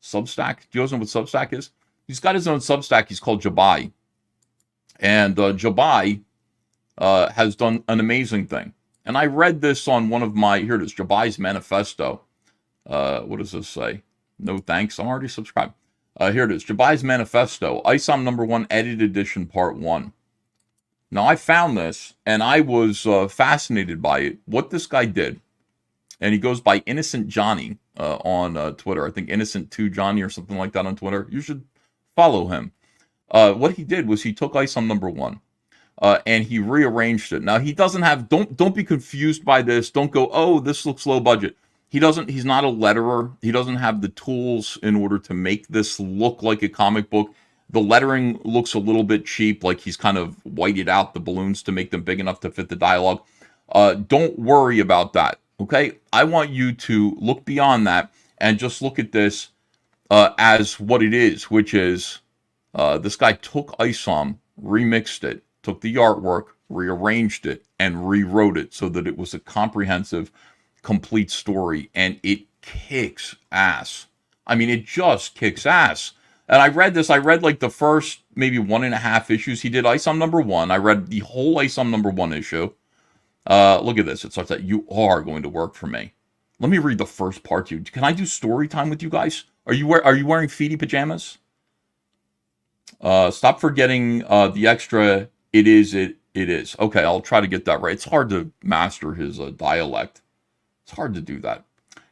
Substack. Do you guys know what Substack is? He's got his own Substack. He's called Jabai, and Jabai has done an amazing thing. And I read this on one of my, here it is, Jabai's Manifesto. What does this say? No thanks. I'm already subscribed. Here it is, Jabai's Manifesto, ISOM number 1, edited edition, part 1. Now, I found this, and I was fascinated by it, what this guy did. And he goes by Innocent Johnny on Twitter. I think Innocent2 Johnny or something like that on Twitter. You should follow him. What he did was he took ISOM number 1. And he rearranged it. Now, he doesn't have, don't be confused by this. Don't go, oh, this looks low budget. He's not a letterer. He doesn't have the tools in order to make this look like a comic book. The lettering looks a little bit cheap, like he's kind of whited out the balloons to make them big enough to fit the dialogue. Don't worry about that, okay? I want you to look beyond that and just look at this as what it is, which is this guy took ISOM, remixed it, took the artwork, rearranged it, and rewrote it so that it was a comprehensive, complete story, and it kicks ass. I mean, it just kicks ass. And I read like the first maybe 1.5 issues. He did ISOM number 1. I read the whole ISOM number 1 issue. Look at this. It starts out, you are going to work for me. Let me read the first part to you. Can I do story time with you guys? Are you wearing feety pajamas? Stop forgetting the extra, it is. Okay, I'll try to get that right. It's hard to master his dialect. It's hard to do that.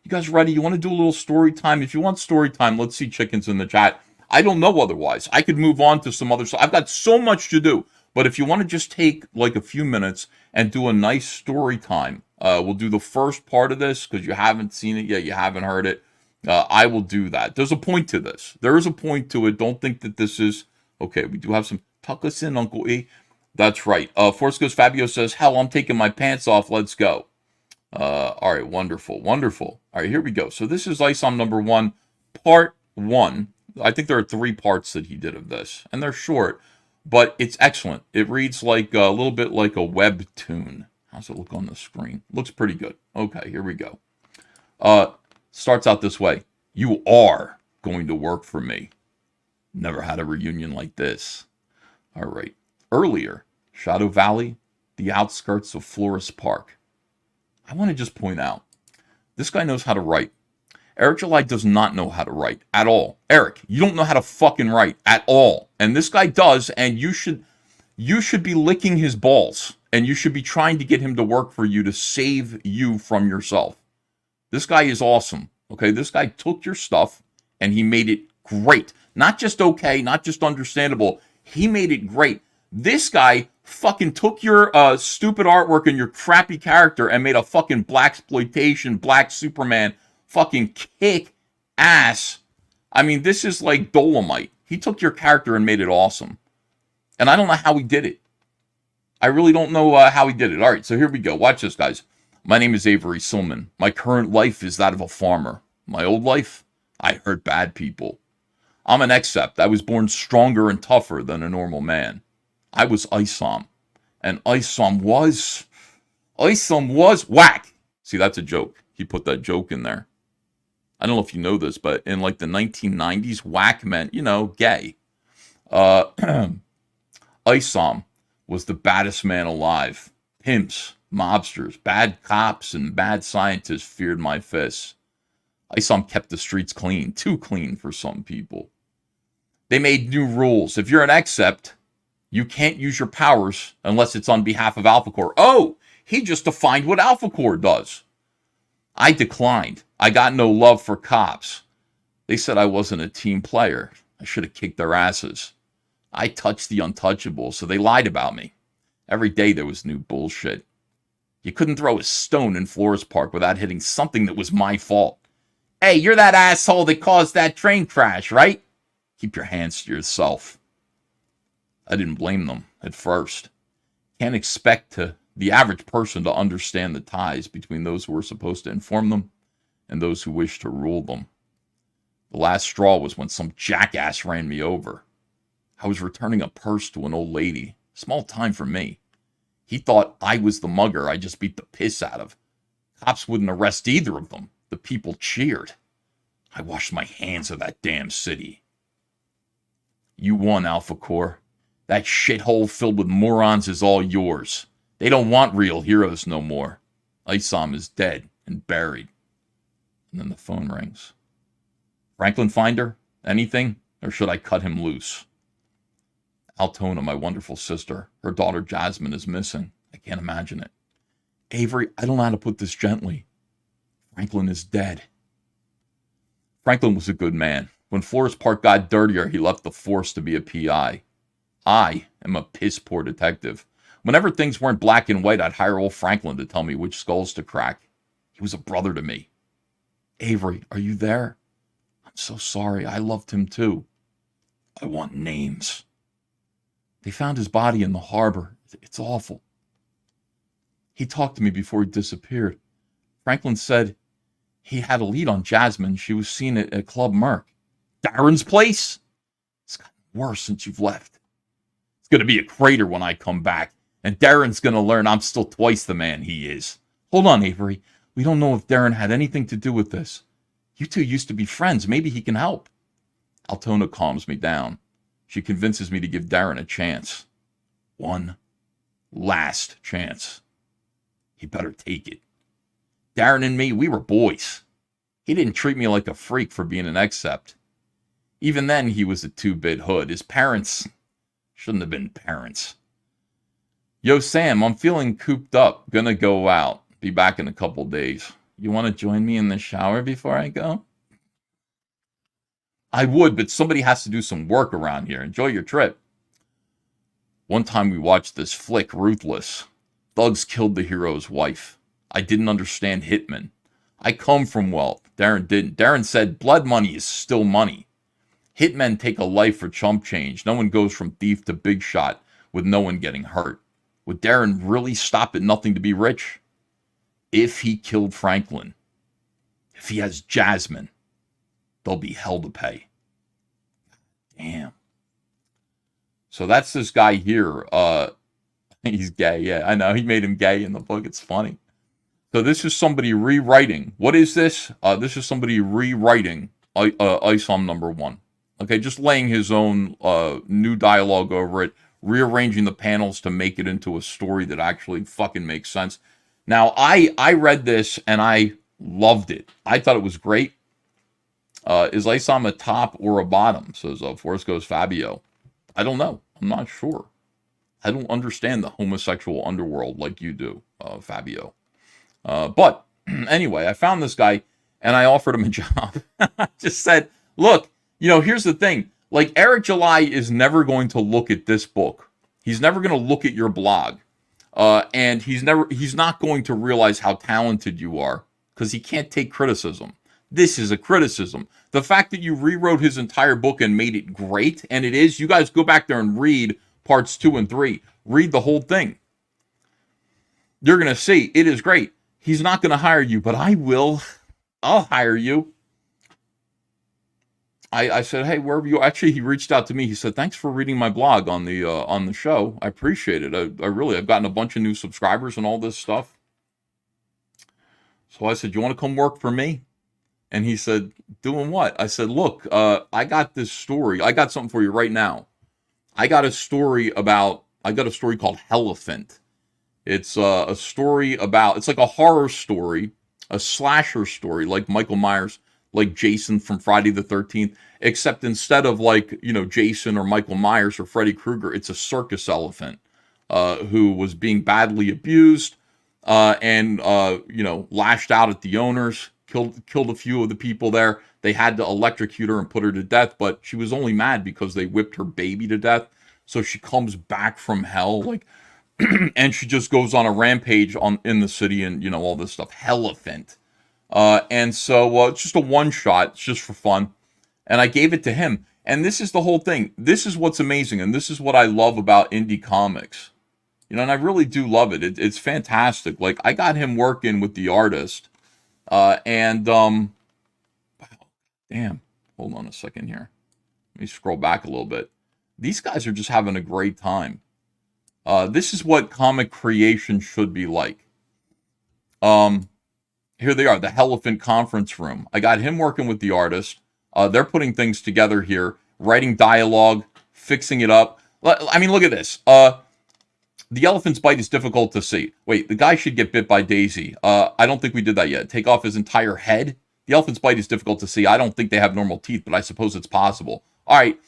You guys ready? You want to do a little story time? If you want story time, let's see chickens in the chat. I don't know otherwise. I could move on to some other stuff. I've got so much to do. But if you want to just take like a few minutes and do a nice story time, we'll do the first part of this because you haven't seen it yet. You haven't heard it. I will do that. There's a point to this. There is a point to it. Don't think that this is... Okay, we do have some... Tuck us in, Uncle E. That's right. Force Goes Fabio says, hell, I'm taking my pants off. Let's go. All right, wonderful, wonderful. All right, here we go. So this is ISOM number 1, part 1. I think there are 3 parts that he did of this, and they're short, but it's excellent. It reads like a little bit like a webtoon. How's it look on the screen? Looks pretty good. Okay, here we go. Starts out this way. You are going to work for me. Never had a reunion like this. All right. Earlier, Shadow Valley, the outskirts of Florist Park. I want to just point out, this guy knows how to write. Eric July does not know how to write at all. Eric, you don't know how to fucking write at all. And this guy does, and you should be licking his balls. And you should be trying to get him to work for you to save you from yourself. This guy is awesome. Okay, this guy took your stuff and he made it great. Not just okay, not just understandable. He made it great. This guy fucking took your stupid artwork and your crappy character and made a fucking blaxploitation, Black Superman, fucking kick ass. I mean, this is like Dolomite. He took your character and made it awesome. And I don't know how he did it. I really don't know how he did it. All right, so here we go. Watch this, guys. My name is Avery Silman. My current life is that of a farmer. My old life, I hurt bad people. I'm an except. I was born stronger and tougher than a normal man. I was ISOM. And ISOM was Isom was whack. See, that's a joke. He put that joke in there. I don't know if you know this, but in like the 1990s, whack meant, gay. Isom was the baddest man alive. Pimps, mobsters, bad cops, and bad scientists feared my fists. Isom kept the streets clean, too clean for some people. They made new rules. If you're an accept, you can't use your powers unless it's on behalf of Alpha Corps. Oh, he just defined what Alpha Corps does. I declined. I got no love for cops. They said I wasn't a team player. I should have kicked their asses. I touched the untouchable, so they lied about me. Every day there was new bullshit. You couldn't throw a stone in Flores Park without hitting something that was my fault. Hey, you're that asshole that caused that train crash, right? Keep your hands to yourself. I didn't blame them at first. Can't expect the average person to understand the ties between those who were supposed to inform them and those who wished to rule them. The last straw was when some jackass ran me over. I was returning a purse to an old lady. Small time for me. He thought I was the mugger I just beat the piss out of. Cops wouldn't arrest either of them. The people cheered. I washed my hands of that damn city. You won, Alpha Corps. That shithole filled with morons is all yours. They don't want real heroes no more. Isom is dead and buried. And then the phone rings. Franklin Finder? Anything? Or should I cut him loose? Altona, my wonderful sister. Her daughter Jasmine is missing. I can't imagine it. Avery, I don't know how to put this gently. Franklin is dead. Franklin was a good man. When Flores Park got dirtier, he left the force to be a PI. I am a piss-poor detective. Whenever things weren't black and white, I'd hire old Franklin to tell me which skulls to crack. He was a brother to me. Avery, are you there? I'm so sorry. I loved him too. I want names. They found his body in the harbor. It's awful. He talked to me before he disappeared. Franklin said he had a lead on Jasmine. She was seen at Club Merc. Darren's place? It's gotten worse since you've left. It's going to be a crater when I come back, and Darren's going to learn I'm still twice the man he is. Hold on, Avery. We don't know if Darren had anything to do with this. You two used to be friends. Maybe he can help. Altona calms me down. She convinces me to give Darren a chance. One last chance. He better take it. Darren and me, we were boys. He didn't treat me like a freak for being an accept. Even then, he was a two-bit hood. His parents shouldn't have been parents. Yo, Sam, I'm feeling cooped up. Gonna go out. Be back in a couple days. You want to join me in the shower before I go? I would, but somebody has to do some work around here. Enjoy your trip. One time we watched this flick, Ruthless. Thugs killed the hero's wife. I didn't understand hitmen. I come from wealth. Darren didn't. Darren said blood money is still money. Hitmen take a life for chump change. No one goes from thief to big shot with no one getting hurt. Would Darren really stop at nothing to be rich? If he killed Franklin, if he has Jasmine, there'll be hell to pay. Damn. So that's this guy here. He's gay. Yeah, I know. He made him gay in the book. It's funny. So this is somebody rewriting. What is this? This is somebody rewriting Isom number 1. Okay, just laying his own new dialogue over it, rearranging the panels to make it into a story that actually fucking makes sense. Now, I read this and I loved it. I thought it was great. Is Isom a top or a bottom? Says Forrest Goes Fabio. I don't know. I'm not sure. I don't understand the homosexual underworld like you do, Fabio. But anyway, I found this guy and I offered him a job. I just said, look, here's the thing. Like, Eric July is never going to look at this book. He's never going to look at your blog. And he's not going to realize how talented you are because he can't take criticism. This is a criticism. The fact that you rewrote his entire book and made it great, and it is, you guys go back there and read parts 2 and 3. Read the whole thing. You're going to see it is great. He's not going to hire you, but I will. I'll hire you. I said, hey, wherever you... Actually, he reached out to me. He said, thanks for reading my blog on the show. I appreciate it. I've gotten a bunch of new subscribers and all this stuff. So I said, you want to come work for me? And he said, doing what? I said, look, I got this story. I got something for you right now. I got a story called Hellephant. It's a story about, it's like a horror story, a slasher story, like Michael Myers, like Jason from Friday the 13th, except instead of like, Jason or Michael Myers or Freddy Krueger, it's a circus elephant who was being badly abused and lashed out at the owners, killed a few of the people there. They had to electrocute her and put her to death, but she was only mad because they whipped her baby to death. So she comes back from hell, like, and she just goes on a rampage in the city and, all this stuff. Hellephant. And so it's just a one shot. It's just for fun. And I gave it to him. And this is the whole thing. This is what's amazing. And this is what I love about indie comics. And I really do love it. It's fantastic. Like, I got him working with the artist. Wow, damn. Hold on a second here. Let me scroll back a little bit. These guys are just having a great time. This is what comic creation should be like. Here they are, the Hellephant Conference Room. I got him working with the artist. They're putting things together here, writing dialogue, fixing it up. I mean, look at this. The elephant's bite is difficult to see. Wait, the guy should get bit by Daisy. I don't think we did that yet. Take off his entire head. The elephant's bite is difficult to see. I don't think they have normal teeth, but I suppose it's possible. All right,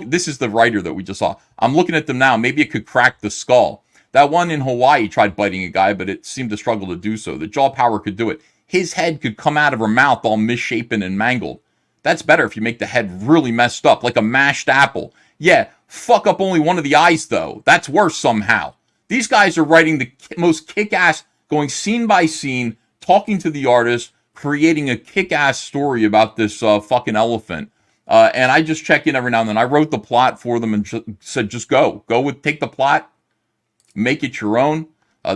this is the writer that we just saw. I'm looking at them now. Maybe it could crack the skull. That one in Hawaii tried biting a guy, but it seemed to struggle to do so. The jaw power could do it. His head could come out of her mouth all misshapen and mangled. That's better if you make the head really messed up, like a mashed apple. Yeah, fuck up only one of the eyes, though. That's worse somehow. These guys are writing the most kick-ass, going scene by scene, talking to the artist, creating a kick-ass story about this fucking elephant. And I just check in every now and then. I wrote the plot for them and said, just take the plot, make it your own.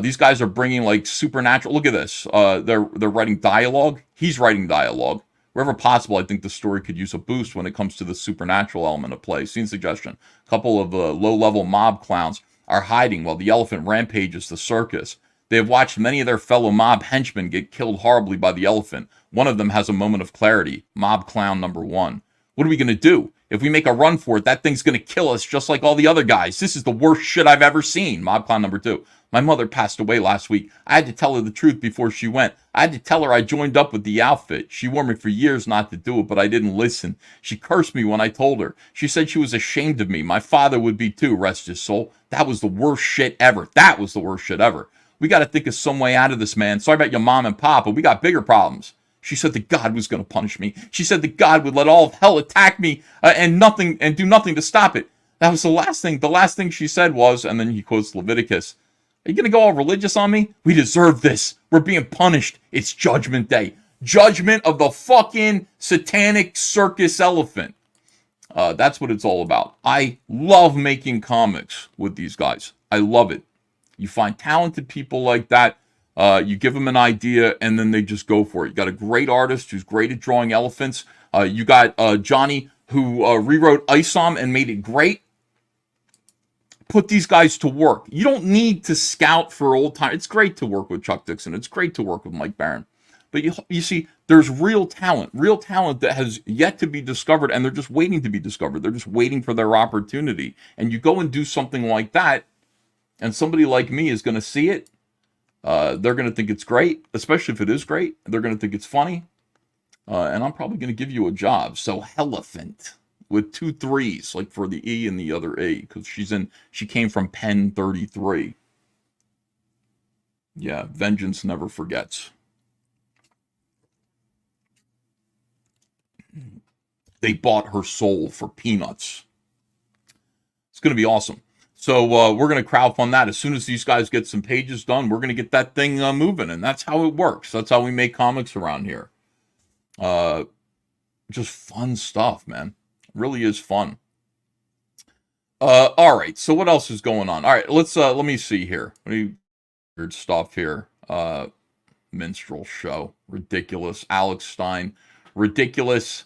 These guys are bringing like supernatural. Look at this. They're writing dialogue. He's writing dialogue. Wherever possible, I think the story could use a boost when it comes to the supernatural element of play. Scene suggestion. A couple of low-level mob clowns are hiding while the elephant rampages the circus. They have watched many of their fellow mob henchmen get killed horribly by the elephant. One of them has a moment of clarity. Mob clown number 1. What are we going to do? If we make a run for it, that thing's going to kill us just like all the other guys. This is the worst shit I've ever seen. Mob clown number 2. My mother passed away last week. I had to tell her the truth before she went. I had to tell her I joined up with the outfit. She warned me for years not to do it, but I didn't listen. She cursed me when I told her. She said she was ashamed of me. My father would be too, rest his soul. That was the worst shit ever. That was the worst shit ever. We got to think of some way out of this, man. Sorry about your mom and pop, but we got bigger problems. She said that God was going to punish me. She said that God would let all of hell attack me and do nothing to stop it. That was the last thing. The last thing she said was, and then he quotes Leviticus, are you going to go all religious on me? We deserve this. We're being punished. It's Judgment Day. Judgment of the fucking satanic circus elephant. That's what it's all about. I love making comics with these guys. I love it. You find talented people like that. You give them an idea, and then they just go for it. You got a great artist who's great at drawing elephants. You got Johnny, who rewrote Isom and made it great. Put these guys to work. You don't need to scout for old time. It's great to work with Chuck Dixon. It's great to work with Mike Barron. But you see, there's real talent that has yet to be discovered, and they're just waiting to be discovered. They're just waiting for their opportunity. And you go and do something like that, and somebody like me is going to see it. They're going to think it's great, especially if it is great. They're going to think it's funny. And I'm probably going to give you a job. So Hellephant with 2 3s, like for the E and the other A, because she came from Pen 33. Yeah, vengeance never forgets. They bought her soul for peanuts. It's going to be awesome. So we're going to crowdfund that. As soon as these guys get some pages done, we're going to get that thing moving. And that's how it works. That's how we make comics around here. Just fun stuff, man. It really is fun. All right. So what else is going on? All right. Let me see here. Weird stuff here. Minstrel show. Ridiculous. Alex Stein. Ridiculous.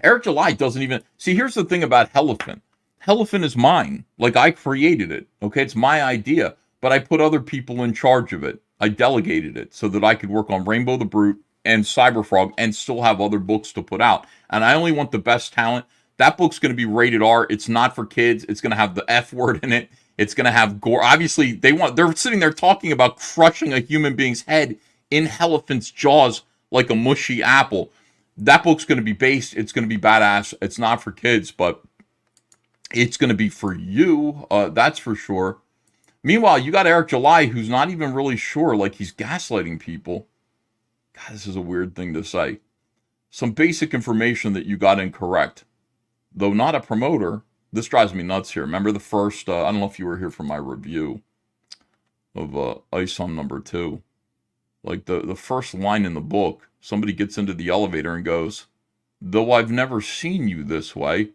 Eric July doesn't even... See, here's the thing about Hellephant. Hellephant is mine. Like, I created it. Okay, it's my idea. But I put other people in charge of it. I delegated it so that I could work on Rainbow the Brute and Cyberfrog and still have other books to put out. And I only want the best talent. That book's going to be rated R. It's not for kids. It's going to have the F word in it. It's going to have gore. Obviously, they're sitting there talking about crushing a human being's head in Elephant's jaws like a mushy apple. That book's going to be based. It's going to be badass. It's not for kids, but it's going to be for you. That's for sure. Meanwhile, you got Eric July, who's not even really sure. Like, he's gaslighting people. God, this is a weird thing to say. Some basic information that you got incorrect. Though not a promoter, this drives me nuts here. Remember the first, I don't know if you were here for my review of Ice on number 2. Like, the first line in the book, somebody gets into the elevator and goes, "Though I've never seen you this way,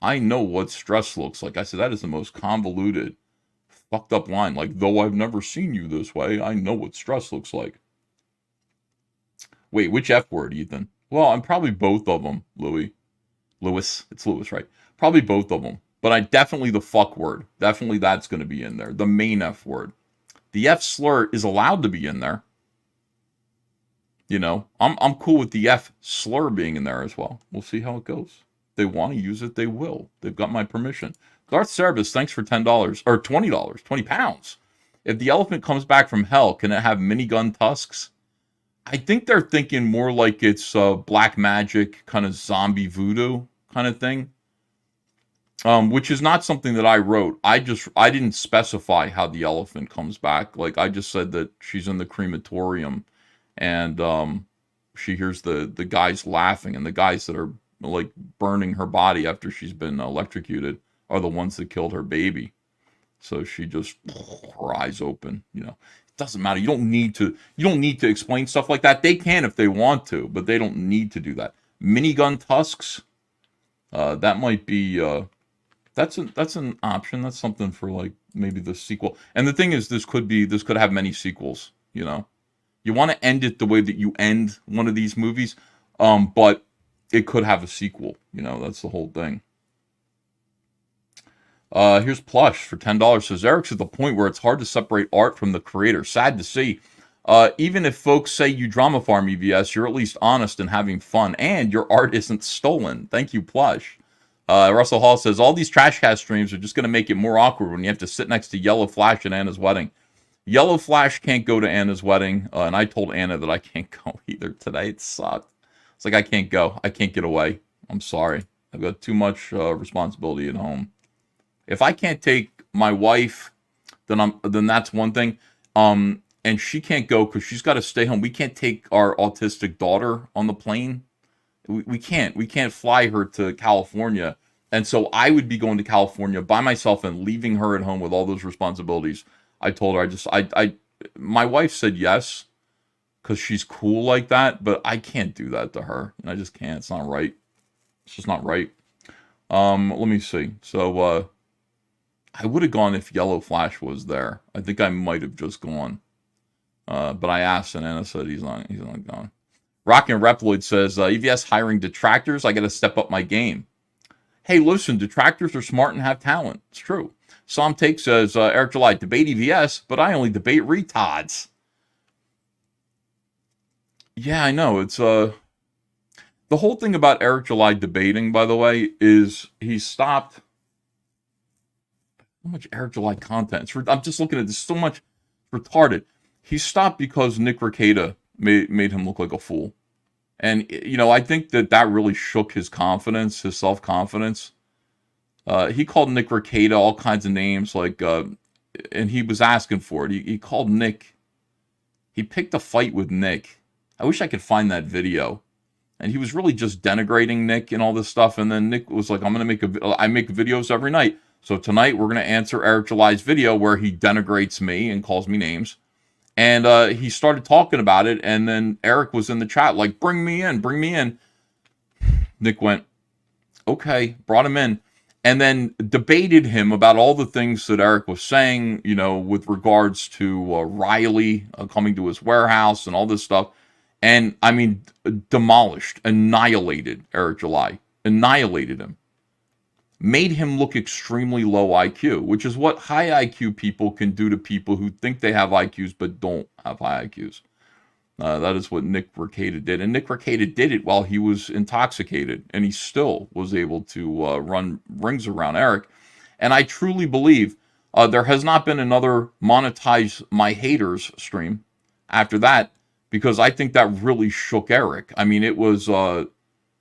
I know what stress looks like." I said, that is the most convoluted, fucked up line. Like, "Though I've never seen you this way, I know what stress looks like." Wait, which F word, Ethan? Well, I'm probably both of them, Louis. Lewis. It's Lewis, right? Probably both of them. But I definitely the fuck word. Definitely that's going to be in there. The main F word. The F slur is allowed to be in there. You know, I'm cool with the F slur being in there as well. We'll see how it goes. If they want to use it, they will. They've got my permission. Darth Service, thanks for $10 or $20, 20 pounds. If the elephant comes back from hell, can it have minigun tusks? I think they're thinking more like it's black magic, kind of zombie voodoo kind of thing. Which is not something that I wrote. I didn't specify how the elephant comes back. Like, I just said that she's in the crematorium and she hears the guys laughing, and the guys that are like burning her body after she's been electrocuted are the ones that killed her baby. So she just, her eyes open, you know. It doesn't matter. You don't need to explain stuff like that. They can if they want to, but they don't need to do that. Minigun tusks, that might be that's an option. That's something for like maybe the sequel. And the thing is, this could have many sequels, you know. You want to end it the way that you end one of these movies, but it could have a sequel, you know. That's the whole thing. Here's Plush for $10. Says, Eric's at the point where it's hard to separate art from the creator. Sad to see. Even if folks say you drama farm EVS, you're at least honest and having fun, and your art isn't stolen. Thank you, Plush. Russell Hall says, all these Trashcast streams are just going to make it more awkward when you have to sit next to Yellow Flash at Anna's wedding. Yellow Flash can't go to Anna's wedding, and I told Anna that I can't go either today. It sucked. It's like, I can't go. I can't get away. I'm sorry. I've got too much responsibility at home. If I can't take my wife, then that's one thing. And she can't go because she's got to stay home. We can't take our autistic daughter on the plane. We can't fly her to California. And so I would be going to California by myself and leaving her at home with all those responsibilities. I told her, my wife said yes, because she's cool like that, but I can't do that to her. I just can't. It's not right. It's just not right. Let me see. So, I would have gone if Yellow Flash was there. I think I might have just gone. But I asked, and Anna said he's not gone. Rockin' Reploid says, EVS hiring detractors. I got to step up my game. Hey, listen, detractors are smart and have talent. It's true. Psalm Take says, Eric July, debate EVS, but I only debate retards. Yeah, I know. It's the whole thing about Eric July debating, by the way, is he stopped. So much Eric July content. I'm just looking at this, so much retarded. He stopped because Nick Rekieta made him look like a fool. And, you know, I think that really shook his confidence, his self-confidence. He called Nick Rekieta all kinds of names, like, and he was asking for it. He called Nick. He picked a fight with Nick. I wish I could find that video. And he was really just denigrating Nick and all this stuff. And then Nick was like, I make videos every night. So tonight we're going to answer Eric July's video where he denigrates me and calls me names. And he started talking about it. And then Eric was in the chat like, bring me in. Nick went, okay, brought him in. And then debated him about all the things that Eric was saying, you know, with regards to Riley coming to his warehouse and all this stuff. And, I mean, demolished, annihilated Eric July. Annihilated him. made him look extremely low IQ, which is what high IQ people can do to people who think they have IQs but don't have high IQs. That is what Nick Rekieta did. And Nick Rekieta did it while he was intoxicated, and he still was able to run rings around Eric. And I truly believe there has not been another Monetize My Haters stream after that, because I think that really shook Eric. I mean, it was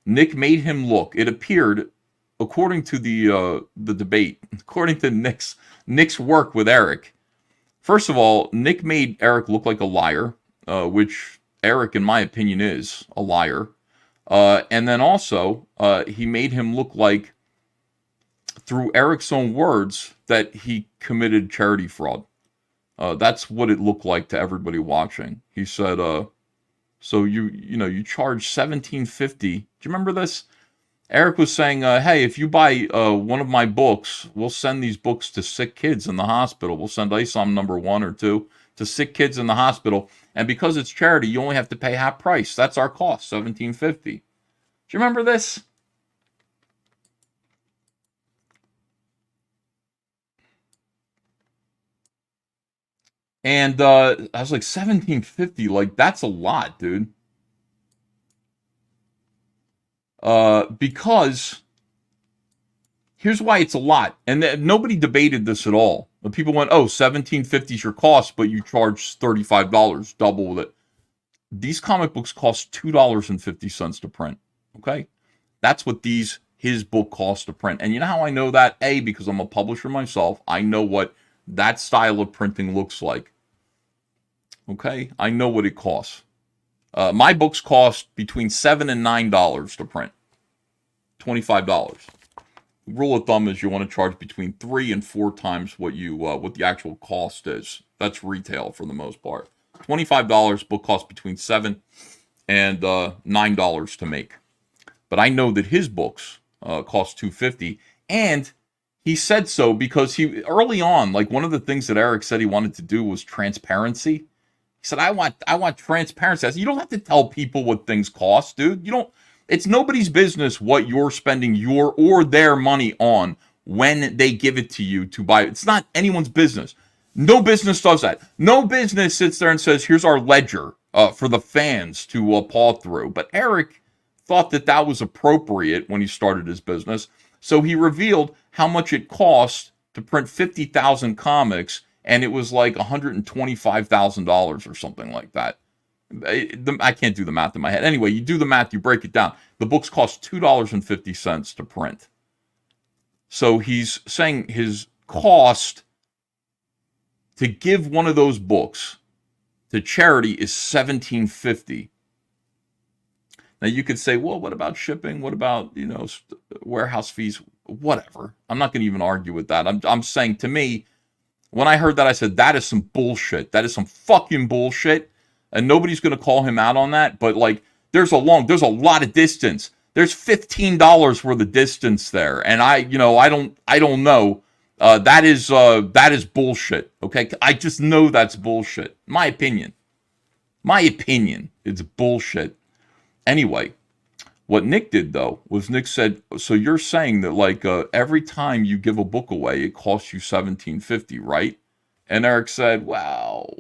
Nick made him look. It appeared, according to the debate, according to Nick's work with Eric. First of all, Nick made Eric look like a liar, which Eric, in my opinion, is a liar. And then also, he made him look like, through Eric's own words, that he committed charity fraud. That's what it looked like to everybody watching. He said, so you charge $17.50. Do you remember this? Eric was saying, hey, if you buy one of my books, we'll send these books to sick kids in the hospital. We'll send ISOM number 1 or 2 to sick kids in the hospital. And because it's charity, you only have to pay half price. That's our cost, $17.50. Do you remember this? And I was like, $17.50, like, that's a lot, dude. Because here's why it's a lot. And nobody debated this at all. But people went, oh, $17.50 is your cost, but you charge $35, double with it. These comic books cost $2.50 to print. Okay? That's what his book cost to print. And you know how I know that? A, because I'm a publisher myself. I know what that style of printing looks like. Okay? I know what it costs. My books cost between $7 and $9 to print. $25. Rule of thumb is you want to charge between 3 and 4 times what the actual cost is. That's retail for the most part. $25 book costs between $7 and $9 to make. But I know that his books cost $2.50, and he said so because he early on, like, one of the things that Eric said he wanted to do was transparency. He said, I want transparency. I said, you don't have to tell people what things cost, dude. You don't. It's nobody's business what you're spending your or their money on when they give it to you to buy. It's not anyone's business. No business does that. No business sits there and says, here's our ledger for the fans to paw through. But Eric thought that was appropriate when he started his business. So he revealed how much it cost to print 50,000 comics, and it was like $125,000 or something like that. I can't do the math in my head. Anyway, you do the math, you break it down. The books cost $2.50 to print. So he's saying his cost to give one of those books to charity is $17.50. Now you could say, well, what about shipping? What about, warehouse fees? Whatever. I'm not going to even argue with that. I'm saying, to me, when I heard that, I said, that is some bullshit. That is some fucking bullshit. And nobody's going to call him out on that. But, like, there's a lot of distance. There's $15 worth of distance there. And I don't know. That is bullshit. Okay. I just know that's bullshit. My opinion. It's bullshit. Anyway, what Nick did, though, was Nick said, so you're saying that, like, every time you give a book away, it costs you $17.50, right? And Eric said, wow.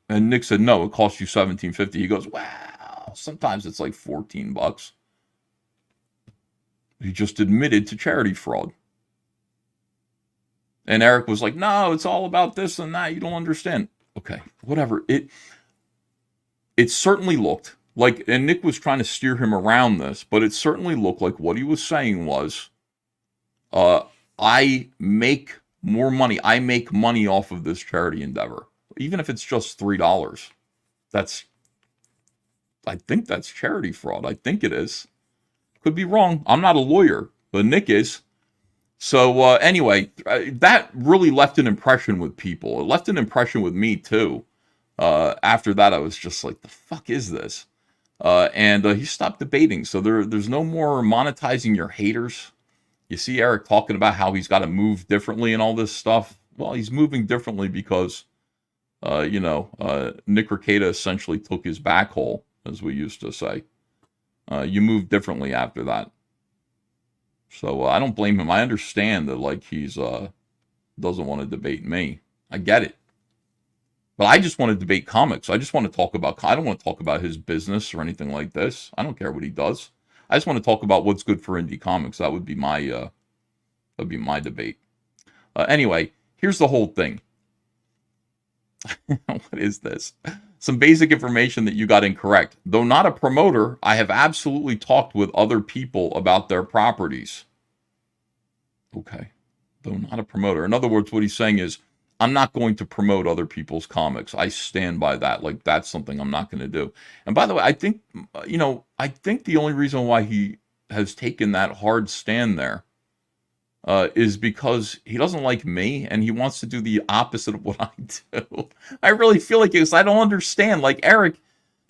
And Nick said, no, it costs you $17.50. He goes, wow, sometimes it's like $14. He just admitted to charity fraud. And Eric was like, no, it's all about this and that. You don't understand. Okay, whatever. It certainly looked like, and Nick was trying to steer him around this, but it certainly looked like what he was saying was, I make more money. I make money off of this charity endeavor. Even if it's just $3. I think that's charity fraud. I think it is. Could be wrong. I'm not a lawyer, but Nick is. So anyway, that really left an impression with people. It left an impression with me too. After that, I was just like, the fuck is this? And he stopped debating. So there's no more monetizing your haters. You see Eric talking about how he's got to move differently and all this stuff. Well, he's moving differently because, Nick Rekieta essentially took his back hole, as we used to say. You move differently after that. So I don't blame him. I understand that like he's doesn't want to debate me. I get it. But I just want to debate comics. I just want to talk about. I don't want to talk about his business or anything like this. I don't care what he does. I just want to talk about what's good for indie comics. That would be my debate. Anyway, here's the whole thing. What is this? Some basic information that you got incorrect. Though not a promoter, I have absolutely talked with other people about their properties. Okay. Though not a promoter. In other words, what he's saying is, I'm not going to promote other people's comics. I stand by that. Like, that's something I'm not going to do. And by the way, I think, I think the only reason why he has taken that hard stand there is because he doesn't like me and he wants to do the opposite of what I do. I really feel like I don't understand. Like, Eric,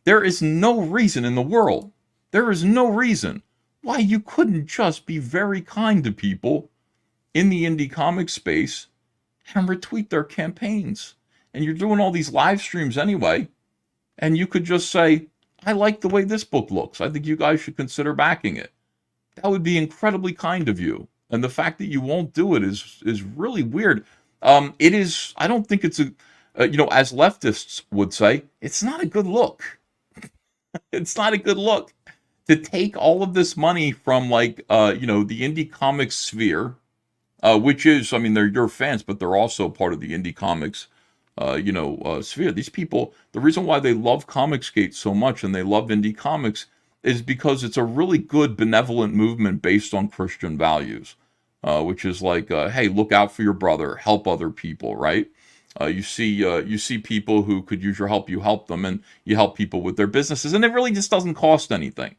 there is no reason in the world, there is no reason why you couldn't just be very kind to people in the indie comic space and retweet their campaigns. And you're doing all these live streams anyway, and you could just say, I like the way this book looks. I think you guys should consider backing it. That would be incredibly kind of you. And the fact that you won't do it is really weird. It is, I don't think it's as leftists would say, it's not a good look. It's not a good look to take all of this money from the indie comics sphere, which is, I mean, they're your fans, but they're also part of the indie comics, sphere. These people, the reason why they love Comicsgate so much and they love indie comics is because it's a really good benevolent movement based on Christian values, which is like, hey, look out for your brother, help other people, right? You see people who could use your help, you help them, and you help people with their businesses, and it really just doesn't cost anything.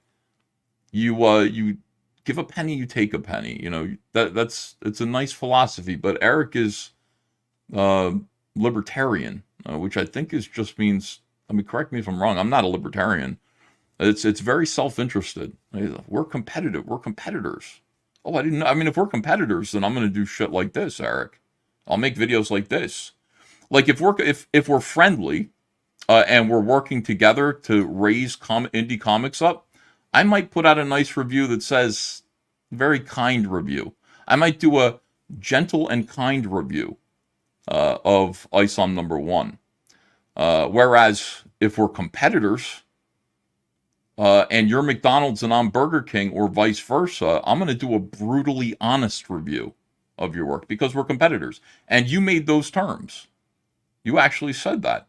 You give a penny, you take a penny. It's a nice philosophy. But Eric is libertarian, which I think just means. I mean, correct me if I'm wrong. I'm not a libertarian. It's very self-interested. We're competitive. We're competitors. Oh, I didn't know. I mean, if we're competitors, then I'm going to do shit like this, Eric. I'll make videos like this. Like if we're friendly and we're working together to raise indie comics up, I might put out a nice review that says very kind review. I might do a gentle and kind review of ISOM #1. Whereas if we're competitors, and you're McDonald's and I'm Burger King, or vice versa, I'm going to do a brutally honest review of your work because we're competitors. And you made those terms. You actually said that.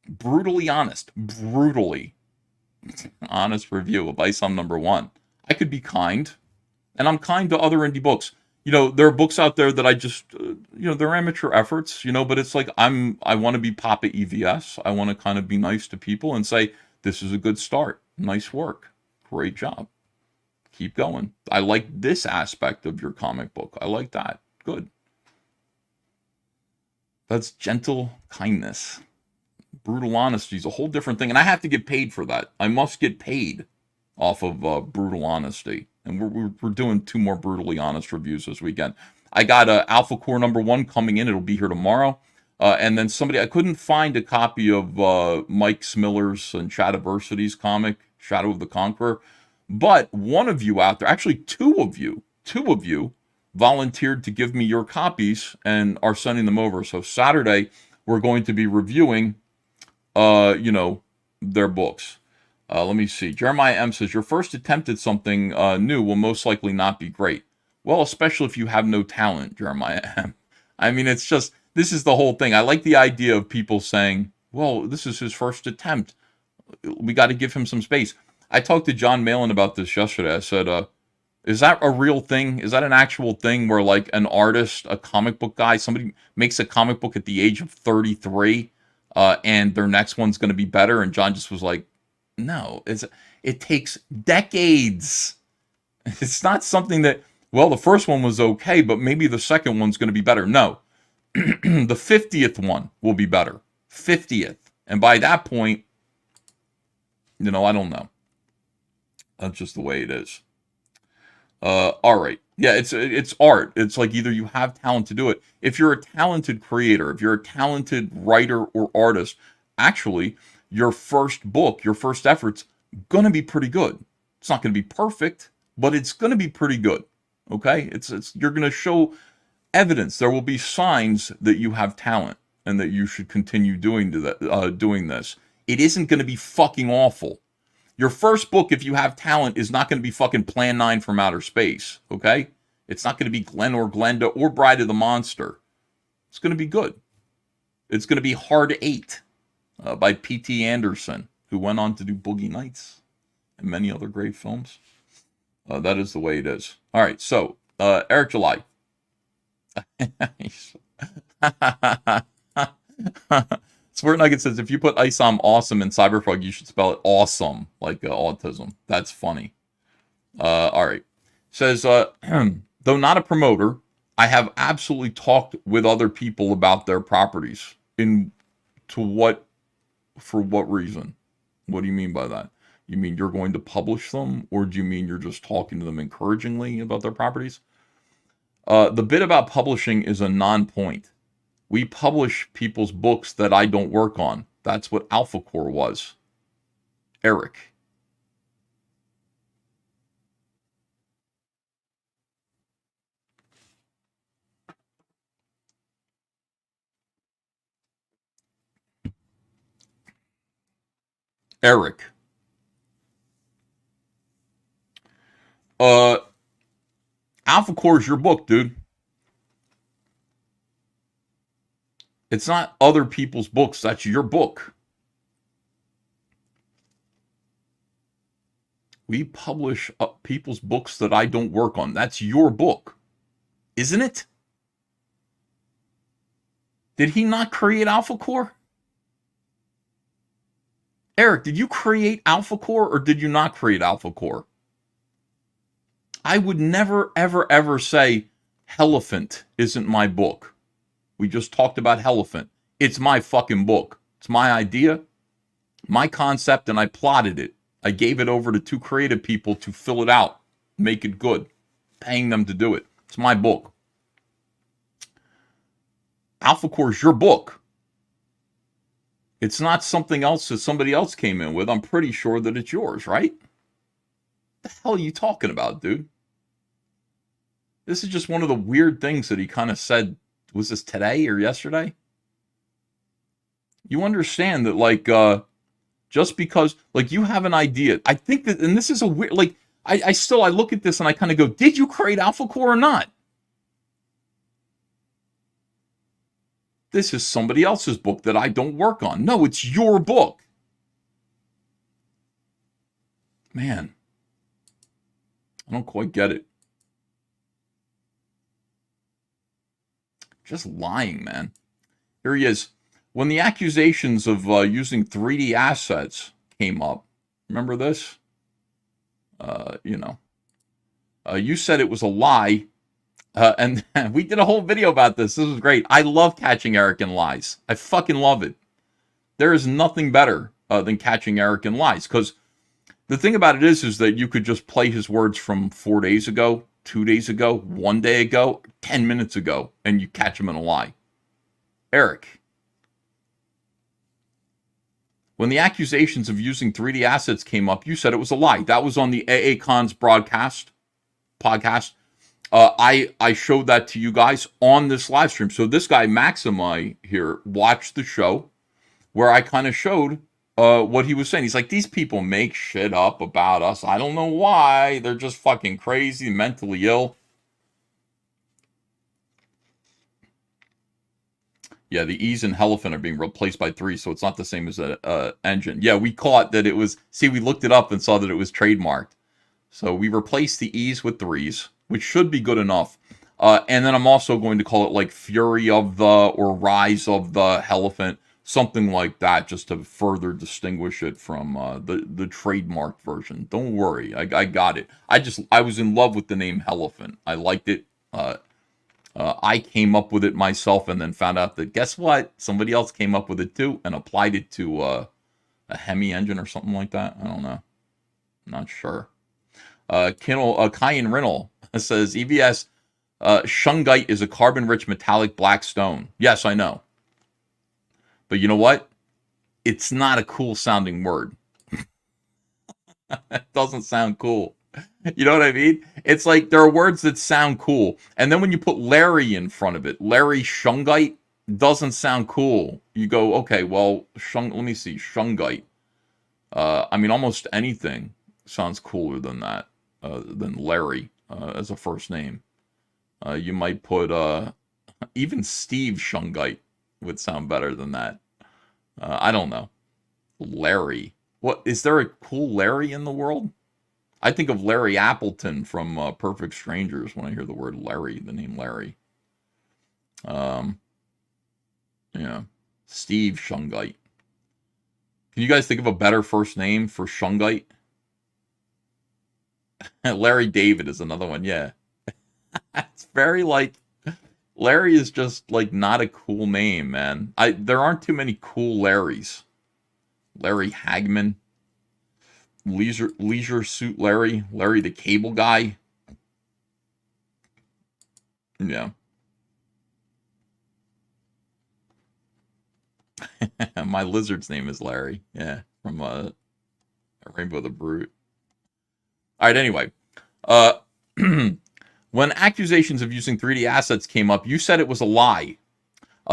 Brutally honest. Brutally honest review of ISOM #1. I could be kind, and I'm kind to other indie books. There are books out there that I just, they're amateur efforts, but it's like I want to be Papa EVS. I want to kind of be nice to people and say, this is a good start. Nice work. Great job. Keep going. I like this aspect of your comic book. I like that. Good. That's gentle kindness. Brutal honesty is a whole different thing. And I have to get paid for that. I must get paid off of brutal honesty. And we're doing 2 more brutally honest reviews this weekend. I got Alpha Core #1 coming in. It'll be here tomorrow. And then I couldn't find a copy of Mike Smiller's and Shadiversity's comic, Shadow of the Conqueror. But one of you out there, actually two of you volunteered to give me your copies and are sending them over. So Saturday, we're going to be reviewing, their books. Let me see. Jeremiah M. says, your first attempt at something new will most likely not be great. Well, especially if you have no talent, Jeremiah M. I mean, this is the whole thing. I like the idea of people saying, well, this is his first attempt. We got to give him some space. I talked to John Malin about this yesterday. I said, is that a real thing? Is that an actual thing where like an artist, a comic book guy, somebody makes a comic book at the age of 33 and their next one's going to be better? And John just was like, no, it takes decades. It's not something that, well, the first one was okay, but maybe the second one's going to be better. No, the 50th one will be better. 50th. And by that point, I don't know. That's just the way it is. All right. Yeah, it's art. It's like either you have talent to do it. If you're a talented creator, if you're a talented writer or artist, actually, your first book, your first effort's going to be pretty good. It's not going to be perfect, but it's going to be pretty good. Okay? It's you're going to show evidence. There will be signs that you have talent and that you should continue doing this. It isn't going to be fucking awful. Your first book, if you have talent, is not going to be fucking Plan 9 from Outer Space. Okay? It's not going to be Glenn or Glenda or Bride of the Monster. It's going to be good. It's going to be Hard 8 by P.T. Anderson, who went on to do Boogie Nights and many other great films. That is the way it is. All right, so Eric July. Swear Nugget says, if you put Isom awesome in Cyberpunk, you should spell it awesome, like autism. That's funny. All right. Says, though not a promoter, I have absolutely talked with other people about their properties. For what reason? What do you mean by that? You mean you're going to publish them, or do you mean you're just talking to them encouragingly about their properties? The bit about publishing is a non-point. We publish people's books that I don't work on. That's what Alpha Core was. Eric. Eric. Alpha Core is your book, dude. It's not other people's books. That's your book. We publish people's books that I don't work on. That's your book. Isn't it? Did he not create Alpha Core? Eric, did you create Alpha Core or did you not create Alpha Core? I would never, ever, ever say Hellephant isn't my book. We just talked about Hellephant. It's my fucking book. It's my idea, my concept, and I plotted it. I gave it over to 2 creative people to fill it out, make it good, paying them to do it. It's my book. Alpha Core is your book. It's not something else that somebody else came in with. I'm pretty sure that it's yours, right? What the hell are you talking about, dude? This is just one of the weird things that he kind of said. Was this today or yesterday? You understand that, like, just because, like, you have an idea. I think that, and this is a weird, like, I look at this and I kind of go, did you create Alpha Core or not? This is somebody else's book that I don't work on. No, it's your book. Man, I don't quite get it. Just lying, man. Here he is. When the accusations of using 3D assets came up, remember this? You said it was a lie. And we did a whole video about this. This was great. I love catching Eric in lies. I fucking love it. There is nothing better than catching Eric in lies. Because the thing about it is that you could just play his words from 4 days ago, 2 days ago, 1 day ago, 10 minutes ago, and you catch him in a lie. Eric. When the accusations of using 3D assets came up, you said it was a lie. That was on the AA Cons podcast. I showed that to you guys on this live stream. So this guy, Maximi here, watched the show where I kind of showed what he was saying. He's like, these people make shit up about us. I don't know why. They're just fucking crazy, mentally ill. Yeah, the E's in Hellephant are being replaced by 3, so it's not the same as an engine. Yeah, we caught that it was... See, we looked it up and saw that it was trademarked. So we replaced the E's with 3's, which should be good enough. And then I'm also going to call it like Fury of the, or Rise of the Hellephant, something like that, just to further distinguish it from the trademarked version. Don't worry, I got it. I was in love with the name Hellephant. I liked it. I came up with it myself and then found out that, guess what? Somebody else came up with it too and applied it to a Hemi engine or something like that. I don't know. I'm not sure. Kyan Rinnell says, EVS, shungite is a carbon-rich metallic black stone. Yes, I know. But you know what? It's not a cool-sounding word. It doesn't sound cool. You know what I mean? It's like there are words that sound cool, and then when you put Larry in front of it, Larry Shungite doesn't sound cool. You go, okay, well, let me see, Shungite. I mean, almost anything sounds cooler than that, than Larry as a first name. You might put even Steve Shungite would sound better than that. I don't know. Larry. What is there a cool Larry in the world? I think of Larry Appleton from Perfect Strangers when I hear the word Larry, the name Larry. Yeah. Steve Shungite. Can you guys think of a better first name for Shungite? Larry David is another one, yeah. It's very like, Larry is just like not a cool name, man. There aren't too many cool Larrys. Larry Hagman. Leisure Suit Larry. Larry the Cable Guy. Yeah. My lizard's name is Larry. Yeah, from Rainbow the Brute. All right, anyway. When accusations of using 3D assets came up, you said it was a lie.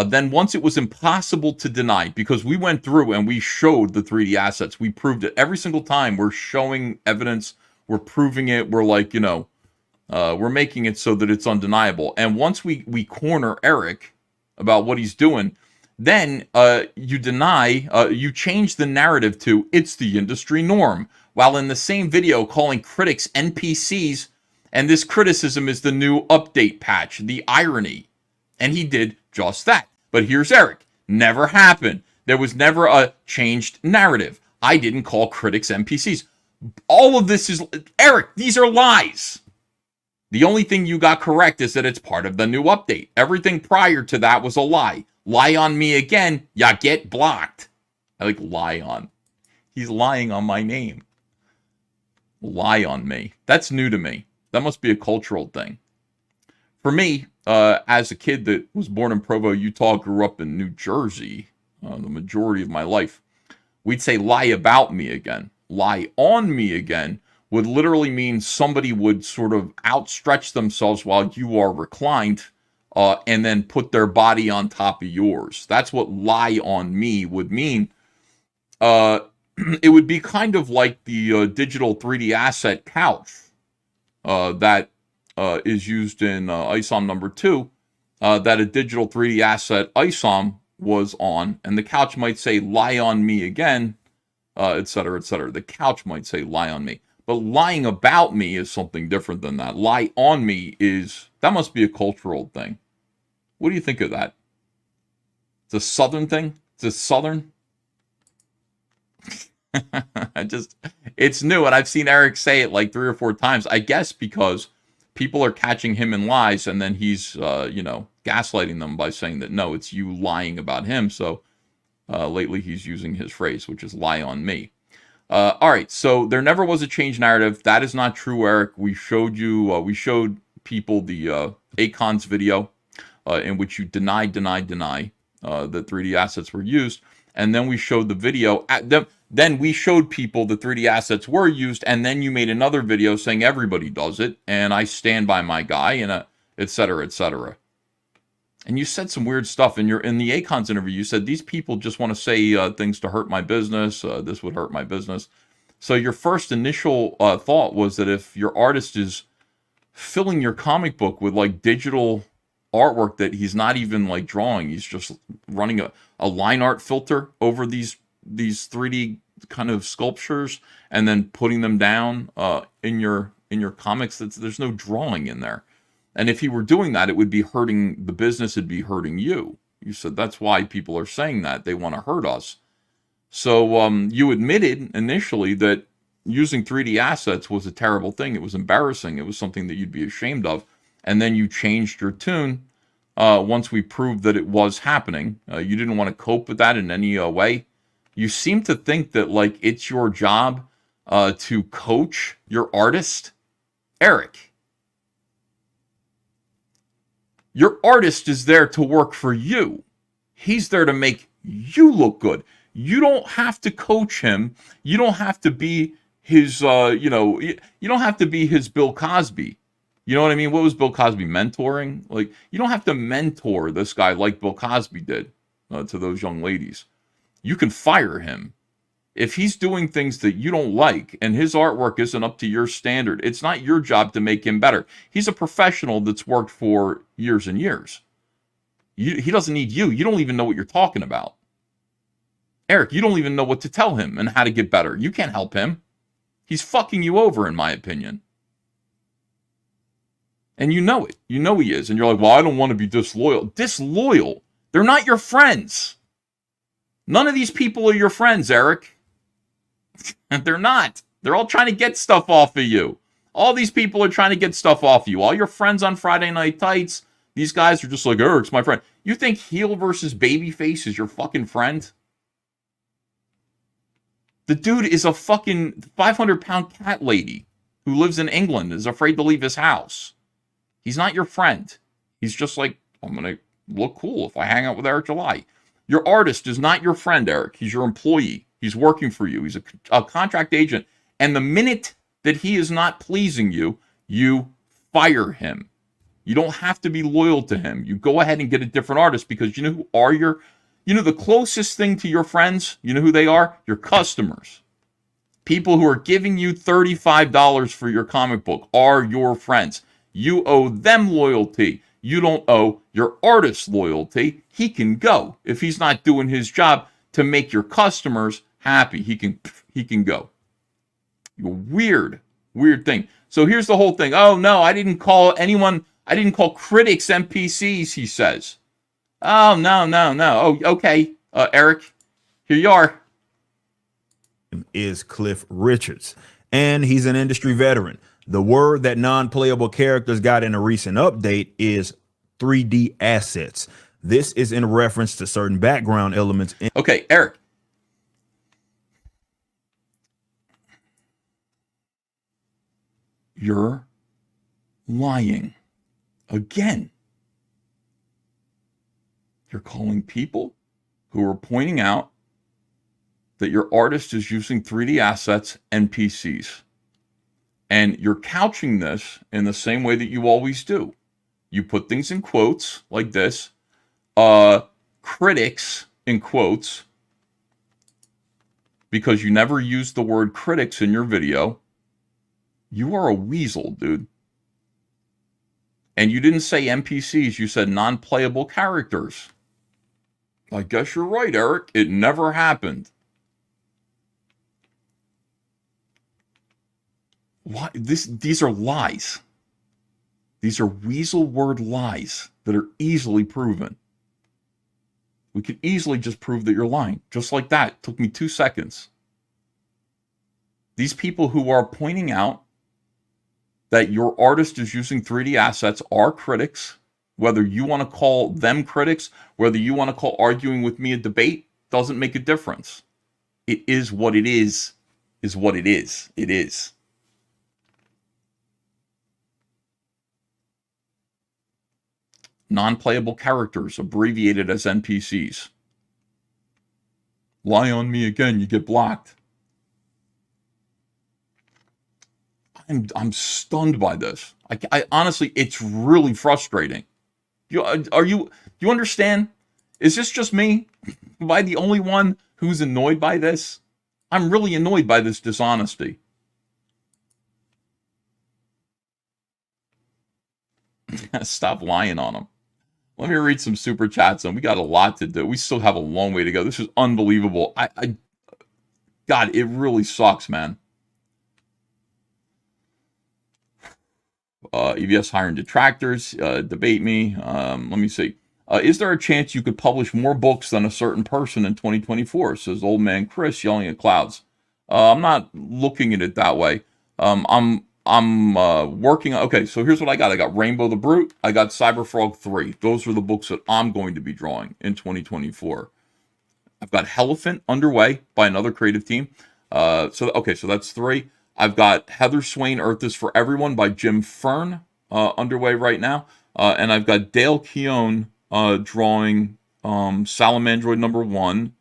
Then once it was impossible to deny, because we went through and we showed the 3D assets. We proved it. Every single time we're showing evidence. We're proving it. We're like, we're making it so that it's undeniable. And once we corner Eric about what he's doing, then you deny, you change the narrative to it's the industry norm, while in the same video calling critics NPCs, and this criticism is the new update patch, the irony. And he did just that. But here's Eric. Never happened. There was never a changed narrative. I didn't call critics NPCs. All of this is, Eric, these are lies. The only thing you got correct is that it's part of the new update. Everything prior to that was a lie. Lie on me again, ya get blocked. I like lie on. He's lying on my name. Lie on me. That's new to me. That must be a cultural thing. For me, as a kid that was born in Provo, Utah, grew up in New Jersey, the majority of my life, we'd say lie about me again. Lie on me again would literally mean somebody would sort of outstretch themselves while you are reclined and then put their body on top of yours. That's what lie on me would mean. It would be kind of like the digital 3D asset couch that is used in ISOM number 2, that a digital 3D asset ISOM was on, and the couch might say lie on me again, etc., etc. The couch might say lie on me. But lying about me is something different than that. Lie on me that must be a cultural thing. What do you think of that? It's a Southern thing? It's a Southern? It's new, and I've seen Eric say it like 3 or 4 times. I guess because people are catching him in lies, and then he's, gaslighting them by saying that, no, it's you lying about him. So lately he's using his phrase, which is lie on me. All right, so there never was a change narrative. That is not true, Eric. We showed people the Akon's video in which you deny that 3D assets were used. And then we showed the video. Then we showed people the 3D assets were used, and then you made another video saying everybody does it, and I stand by my guy, and et cetera, et cetera. And you said some weird stuff in the Akon's interview. You said these people just want to say things to hurt my business. This would hurt my business. So your first initial thought was that if your artist is filling your comic book with like digital artwork that he's not even like drawing, he's just running a line art filter over these 3D kind of sculptures and then putting them down in your comics. There's no drawing in there. And if he were doing that, it would be hurting the business. It'd be hurting you. You said that's why people are saying that. They want to hurt us. So you admitted initially that using 3D assets was a terrible thing. It was embarrassing. It was something that you'd be ashamed of. And then you changed your tune once we proved that it was happening. You didn't want to cope with that in any way. You seem to think that like it's your job to coach your artist. Eric, your artist is there to work for you. He's there to make you look good. You don't have to coach him. You don't have to be his, you don't have to be his Bill Cosby. You know what I mean? What was Bill Cosby mentoring? Like, you don't have to mentor this guy like Bill Cosby did to those young ladies. You can fire him. If he's doing things that you don't like and his artwork isn't up to your standard, it's not your job to make him better. He's a professional that's worked for years and years. He doesn't need you. You don't even know what you're talking about. Eric, you don't even know what to tell him and how to get better. You can't help him. He's fucking you over, in my opinion. And you know it. You know he is. And you're like, well, I don't want to be disloyal. Disloyal? They're not your friends. None of these people are your friends, Eric. They're not. They're all trying to get stuff off of you. All these people are trying to get stuff off of you. All your friends on Friday Night Tights, these guys are just like, Eric's my friend. You think heel versus babyface is your fucking friend? The dude is a fucking 500-pound cat lady who lives in England, is afraid to leave his house. He's not your friend. He's just like, I'm going to look cool if I hang out with Eric July. Your artist is not your friend, Eric. He's your employee. He's working for you. He's a contract agent. And the minute that he is not pleasing you, you fire him. You don't have to be loyal to him. You go ahead and get a different artist because you know who are the closest thing to your friends, you know who they are? Your customers. People who are giving you $35 for your comic book are your friends. You owe them loyalty. You don't owe your artist loyalty. He can go. If he's not doing his job to make your customers happy, he can go. Weird thing. So here's the whole thing. Oh, no, I didn't call critics NPCs, he says. Oh, no. Oh, okay, Eric, here you are. Is Cliff Richards, and he's an industry veteran. The word that non-playable characters got in a recent update is 3D assets. This is in reference to certain background elements. Okay, Eric. You're lying. Again. You're calling people who are pointing out that your artist is using 3D assets NPCs. And you're couching this in the same way that you always do. You put things in quotes like this. Critics in quotes. Because you never used the word critics in your video. You are a weasel, dude. And you didn't say NPCs, you said non-playable characters. I guess you're right, Eric. It never happened. Why? These are lies. These are weasel word lies that are easily proven. We could easily just prove that you're lying. Just like that. It took me 2 seconds. These people who are pointing out that your artist is using 3D assets are critics. Whether you want to call them critics, whether you want to call arguing with me a debate, doesn't make a difference. It is what it is what it is. It is. Non-playable characters, abbreviated as NPCs. Lie on me again, you get blocked. I'm stunned by this. I honestly, it's really frustrating. You understand? Is this just me? Am I the only one who's annoyed by this? I'm really annoyed by this dishonesty. Stop lying on them. Let me read some super chats, and we got a lot to do. We still have a long way to go. This is unbelievable. God, it really sucks, man. EVS hiring detractors, debate me. Let me see. Is there a chance you could publish more books than a certain person in 2024? Says old man Chris yelling at clouds. I'm not looking at it that way. I'm working. Okay, so here's what I got. I got Rainbow the Brute. I got Cyberfrog 3. Those are the books that I'm going to be drawing in 2024. I've got Elephant underway by another creative team. So that's 3. I've got Heather Swain, Earth is for Everyone by Jim Fern underway right now. And I've got Dale Keown drawing Salamandroid #1.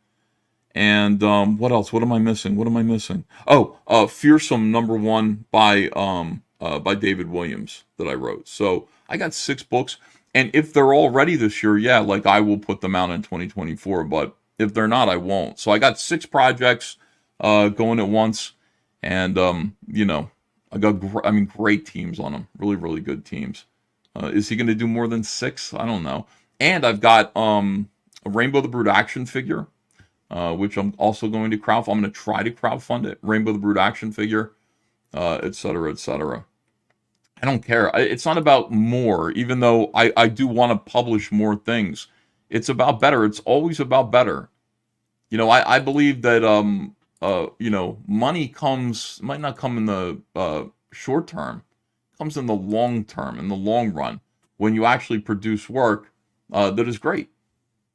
And what else? What am I missing? What am I missing? Oh, Fearsome #1 by David Williams that I wrote. So I got 6 books, and if they're all ready this year, yeah, like I will put them out in 2024. But if they're not, I won't. So I got 6 projects going at once, and you know, I got great teams on them, really, really good teams. Is he going to do more than 6? I don't know. And I've got a Rainbow the Brood action figure, which I'm also going to crowdfund. I'm going to try to crowdfund it. Rainbow the Brood action figure, etc., etc. I don't care. It's not about more, even though I do want to publish more things. It's about better. It's always about better. You know, I believe that you know, money might not come in the short term, it comes in the long term, in the long run, when you actually produce work that is great.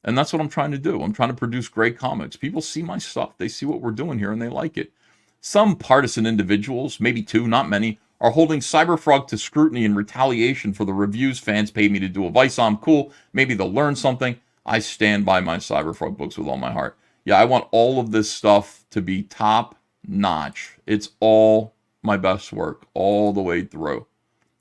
And that's what I'm trying to do. I'm trying to produce great comics. People see my stuff. They see what we're doing here and they like it. Some partisan individuals, maybe 2, not many, are holding Cyberfrog to scrutiny in retaliation for the reviews fans paid me to do a Vice. I'm cool. Maybe they'll learn something. I stand by my Cyberfrog books with all my heart. Yeah, I want all of this stuff to be top notch. It's all my best work all the way through.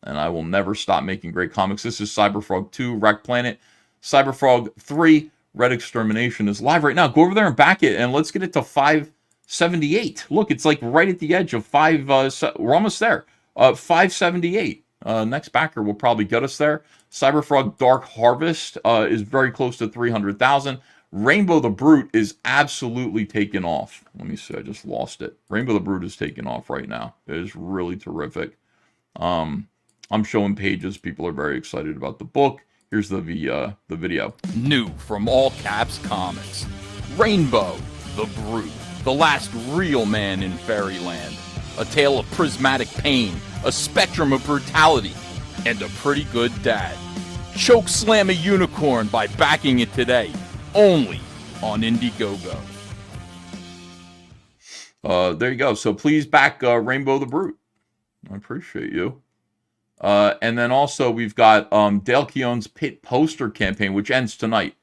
And I will never stop making great comics. This is Cyberfrog 2, Wreck Planet. Cyberfrog 3, Red Extermination is live right now. Go over there and back it, and let's get it to 578. Look, it's like right at the edge of 5. We're almost there. 578. Next backer will probably get us there. Cyberfrog Dark Harvest is very close to 300,000. Rainbow the Brute is absolutely taken off. Let me see. I just lost it. Rainbow the Brute is taking off right now. It is really terrific. I'm showing pages. People are very excited about the book. Here's the video. New from All Caps Comics. Rainbow the Brute, the last real man in fairyland. A tale of prismatic pain, a spectrum of brutality, and a pretty good dad. Choke slam a unicorn by backing it today, only on Indiegogo. There you go. So please back Rainbow the Brute. I appreciate you. And then also we've got Dale Keown's Pit poster campaign, which ends tonight.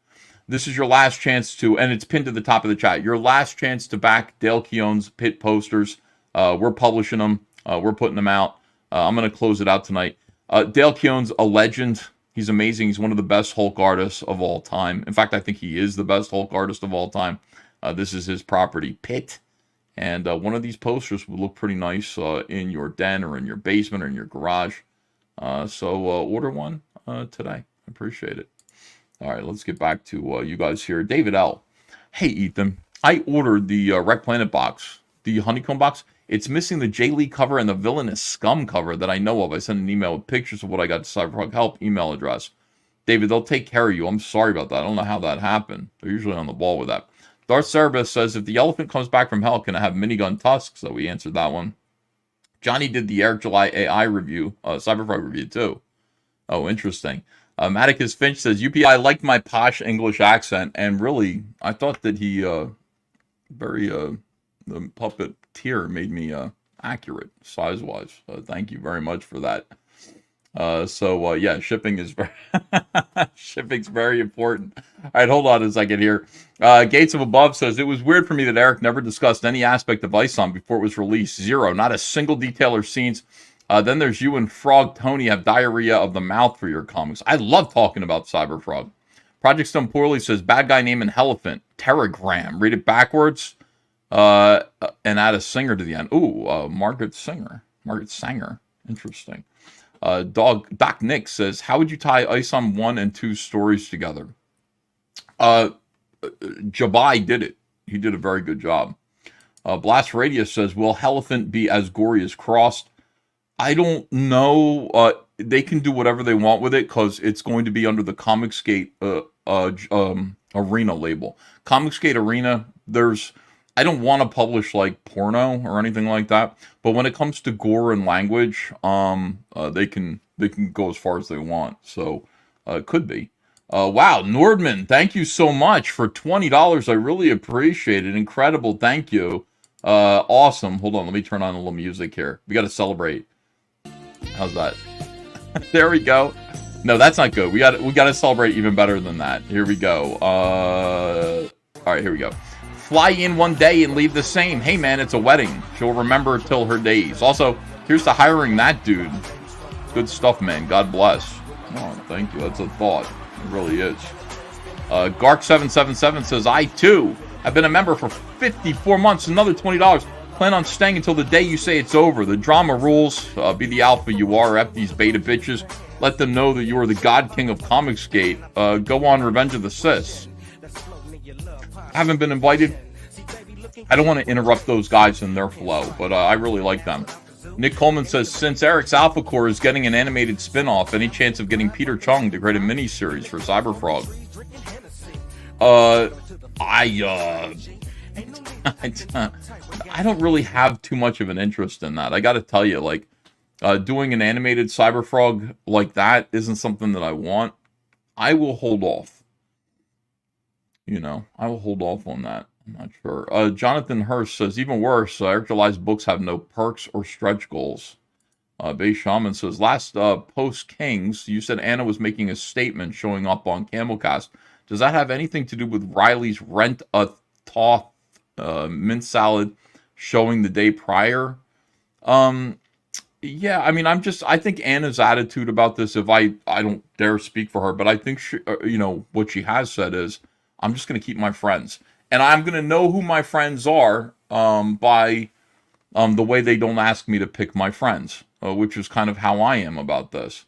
This is your last chance to, and it's pinned to the top of the chat, your last chance to back Dale Keown's Pit posters. We're publishing them. We're putting them out. I'm going to close it out tonight. Dale Keown's a legend. He's amazing. He's one of the best Hulk artists of all time. In fact, I think he is the best Hulk artist of all time. This is his property, Pit. And one of these posters would look pretty nice in your den or in your basement or in your garage. So order one today. I appreciate it. All right, let's get back to you guys here. David L. Hey, Ethan. I ordered the Wreck Planet box, the Honeycomb box. It's missing the J. Lee cover and the Villainous Scum cover that I know of. I sent an email with pictures of what I got to Cyberpunk Help email address. David, they'll take care of you. I'm sorry about that. I don't know how that happened. They're usually on the ball with that. Darth Cerebus says, if the elephant comes back from hell, can it have minigun tusks? So we answered that one. Johnny did the Eric July AI review, Cyberpunk review too. Oh, interesting. Atticus Finch says, UPI, I liked my posh English accent, and really, I thought that he the puppeteer made me accurate size-wise. Thank you very much for that. Yeah, shipping is shipping's very important. All right, hold on a second here. Gates of Above says, it was weird for me that Eric never discussed any aspect of Ice On before it was released. Zero, not a single detail or scenes. Then there's you and Frog Tony have diarrhea of the mouth for your comics. I love talking about Cyberfrog. Project Stone Poorly says, bad guy named an elephant. Telegram. Read it backwards and add a singer to the end. Ooh, Margaret Sanger. Interesting. Doc Nick says, how would you tie Ice On 1 and 2 stories together? Jabai did it. He did a very good job. Blast Radius says, will Elephant be as gory as Crossed? I don't know. They can do whatever they want with it because it's going to be under the Comicsgate Arena label. Comicsgate Arena, I don't want to publish like porno or anything like that, but when it comes to gore and language, they can go as far as they want. So it could be. Wow, Nordman, thank you so much for $20. I really appreciate it. Incredible, thank you. Awesome. Hold on, let me turn on a little music here. We got to celebrate. How's that? There we go. No, that's not good. We got to celebrate even better than that. Here we go. All right, here we go. fly in one day and leave the same. Hey man, it's a wedding. She'll remember till her days. Also, here's to hiring that dude. Good stuff, man. God bless. Oh, thank you. That's a thought. It really is. Gark777 says, I too have been a member for 54 months. Another $20. Plan on staying until the day you say it's over. The drama rules. Be the alpha you are. F these beta bitches. Let them know that you are the God King of Comicsgate. Go on Revenge of the Sis. Haven't been invited. I don't want to interrupt those guys in their flow, but I really like them. Nick Coleman says, since Eric's Alpha Core is getting an animated spin-off, any chance of getting Peter Chung to create a mini-series for Cyberfrog? I don't really have too much of an interest in that. I got to tell you, like, doing an animated Cyberfrog like that isn't something that I want. I will hold off. You know, I will hold off on that. I'm not sure. Jonathan Hurst says, even worse, Eric July's books have no perks or stretch goals. Bay Shaman says, last post Kings, you said Anna was making a statement showing up on Camelcast. Does that have anything to do with Riley's Rent a Toth mint salad showing the day prior? Yeah, I mean, I think Anna's attitude about this, if I don't dare speak for her, but I think she, you know, what she has said is, I'm just going to keep my friends. And I'm going to know who my friends are by the way they don't ask me to pick my friends, which is kind of how I am about this.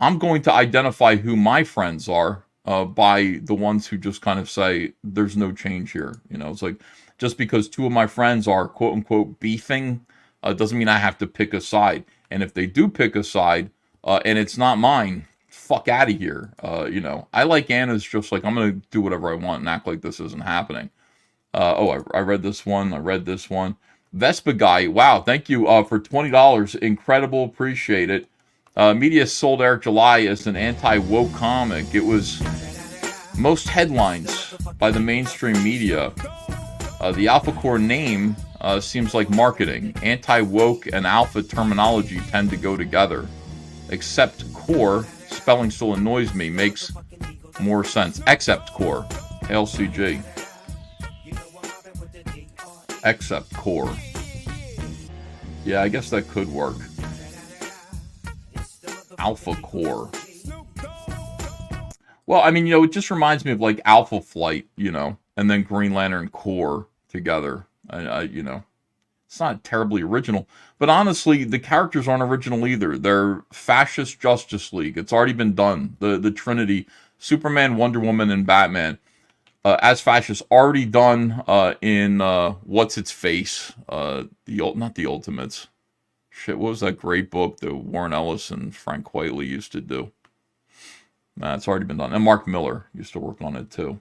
I'm going to identify who my friends are by the ones who just kind of say, there's no change here. You know, it's like, just because two of my friends are quote unquote beefing, doesn't mean I have to pick a side. And if they do pick a side and it's not mine, fuck out of here. You know, I like Anna's just like, I'm going to do whatever I want and act like this isn't happening. I read this one. I read this one. Vespa Guy. Wow. Thank you for $20. Incredible. Appreciate it. Media sold Eric July as an anti-woke comic. It was most headlines by the mainstream media. The Alpha Core name seems like marketing. Anti-woke and alpha terminology tend to go together. Except core, spelling still annoys me, makes more sense. Except core. LCG. Except core. Yeah, I guess that could work. Alpha Core. Well, I mean, you know, it just reminds me of like Alpha Flight, you know, and then Green Lantern Corps together. You know, it's not terribly original, but honestly, the characters aren't original either. They're fascist Justice League. It's already been done. The Trinity, Superman, Wonder Woman, and Batman, as fascists, already done in what's its face? Not the Ultimates. Shit, what was that great book that Warren Ellis and Frank Whiteley used to do? Nah, it's already been done. And Mark Miller used to work on it too.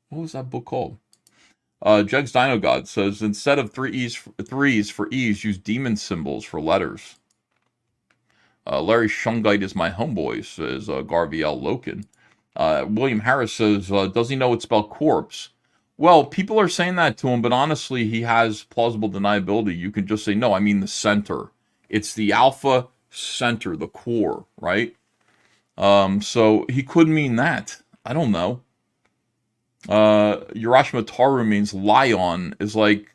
What was that book called? Jegs Dino God says, instead of threes for E's, use demon symbols for letters. Larry Shungite is my homeboy, says Garvey L. Loken. William Harris says, does he know it's spelled corpse? Well, people are saying that to him, but honestly, he has plausible deniability. You can just say, no, I mean the center. It's the alpha center, the core, right? So he could mean that. I don't know. Urashima Taru means lie on, is like,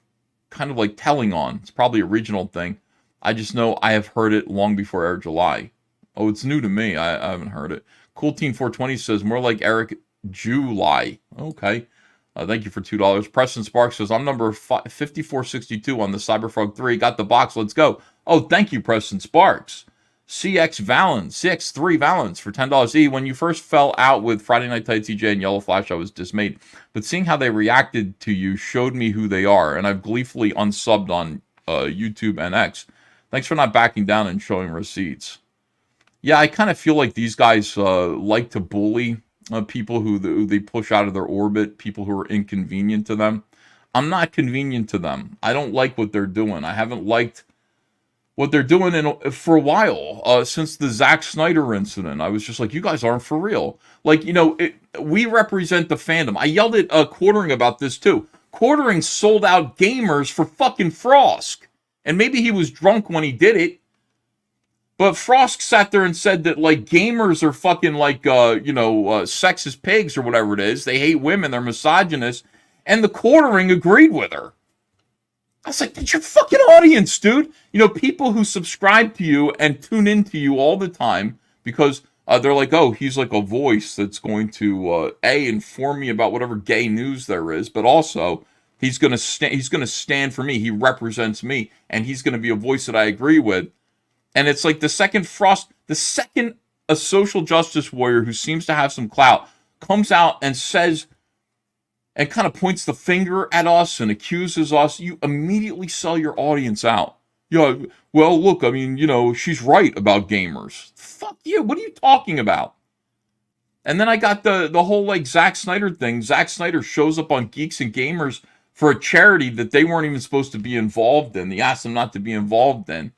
kind of like telling on. It's probably a regional thing. I just know I have heard it long before Eric July. Oh, it's new to me. I haven't heard it. Cool Teen 420 says, more like Eric July. Okay. Thank you for $2. Preston Sparks says, I'm number 5462 on the Cyberfrog 3. Got the box. Let's go. Oh, thank you, Preston Sparks. CX3 Valence for $10. E, when you first fell out with Friday Night Tights EJ and Yellow Flash, I was dismayed. But seeing how they reacted to you showed me who they are, and I've gleefully unsubbed on YouTube and X. Thanks for not backing down and showing receipts. Yeah, I kind of feel like these guys like to bully people who they push out of their orbit, people who are inconvenient to them. I'm not convenient to them. I don't like what they're doing. I haven't liked what they're doing for a while, since the Zack Snyder incident. I was just like, you guys aren't for real. Like, you know, we represent the fandom. I yelled at Quartering about this too. Quartering sold out gamers for fucking Frost. And maybe he was drunk when he did it. But Frost sat there and said that, like, gamers are fucking, like, sexist pigs or whatever it is. They hate women. They're misogynists. And the quartering agreed with her. I was like, that's your fucking audience, dude. You know, people who subscribe to you and tune into you all the time because they're like, oh, he's like a voice that's going to inform me about whatever gay news there is, but also he's gonna stand for me. He represents me, and he's gonna be a voice that I agree with. And it's like the second a social justice warrior who seems to have some clout comes out and says and kind of points the finger at us and accuses us, you immediately sell your audience out. Yeah, well, look, I mean, you know, she's right about gamers. Fuck you. What are you talking about? And then I got the whole, like, Zack Snyder thing. Zack Snyder shows up on Geeks and Gamers for a charity that they weren't even supposed to be involved in. They asked him not to be involved in.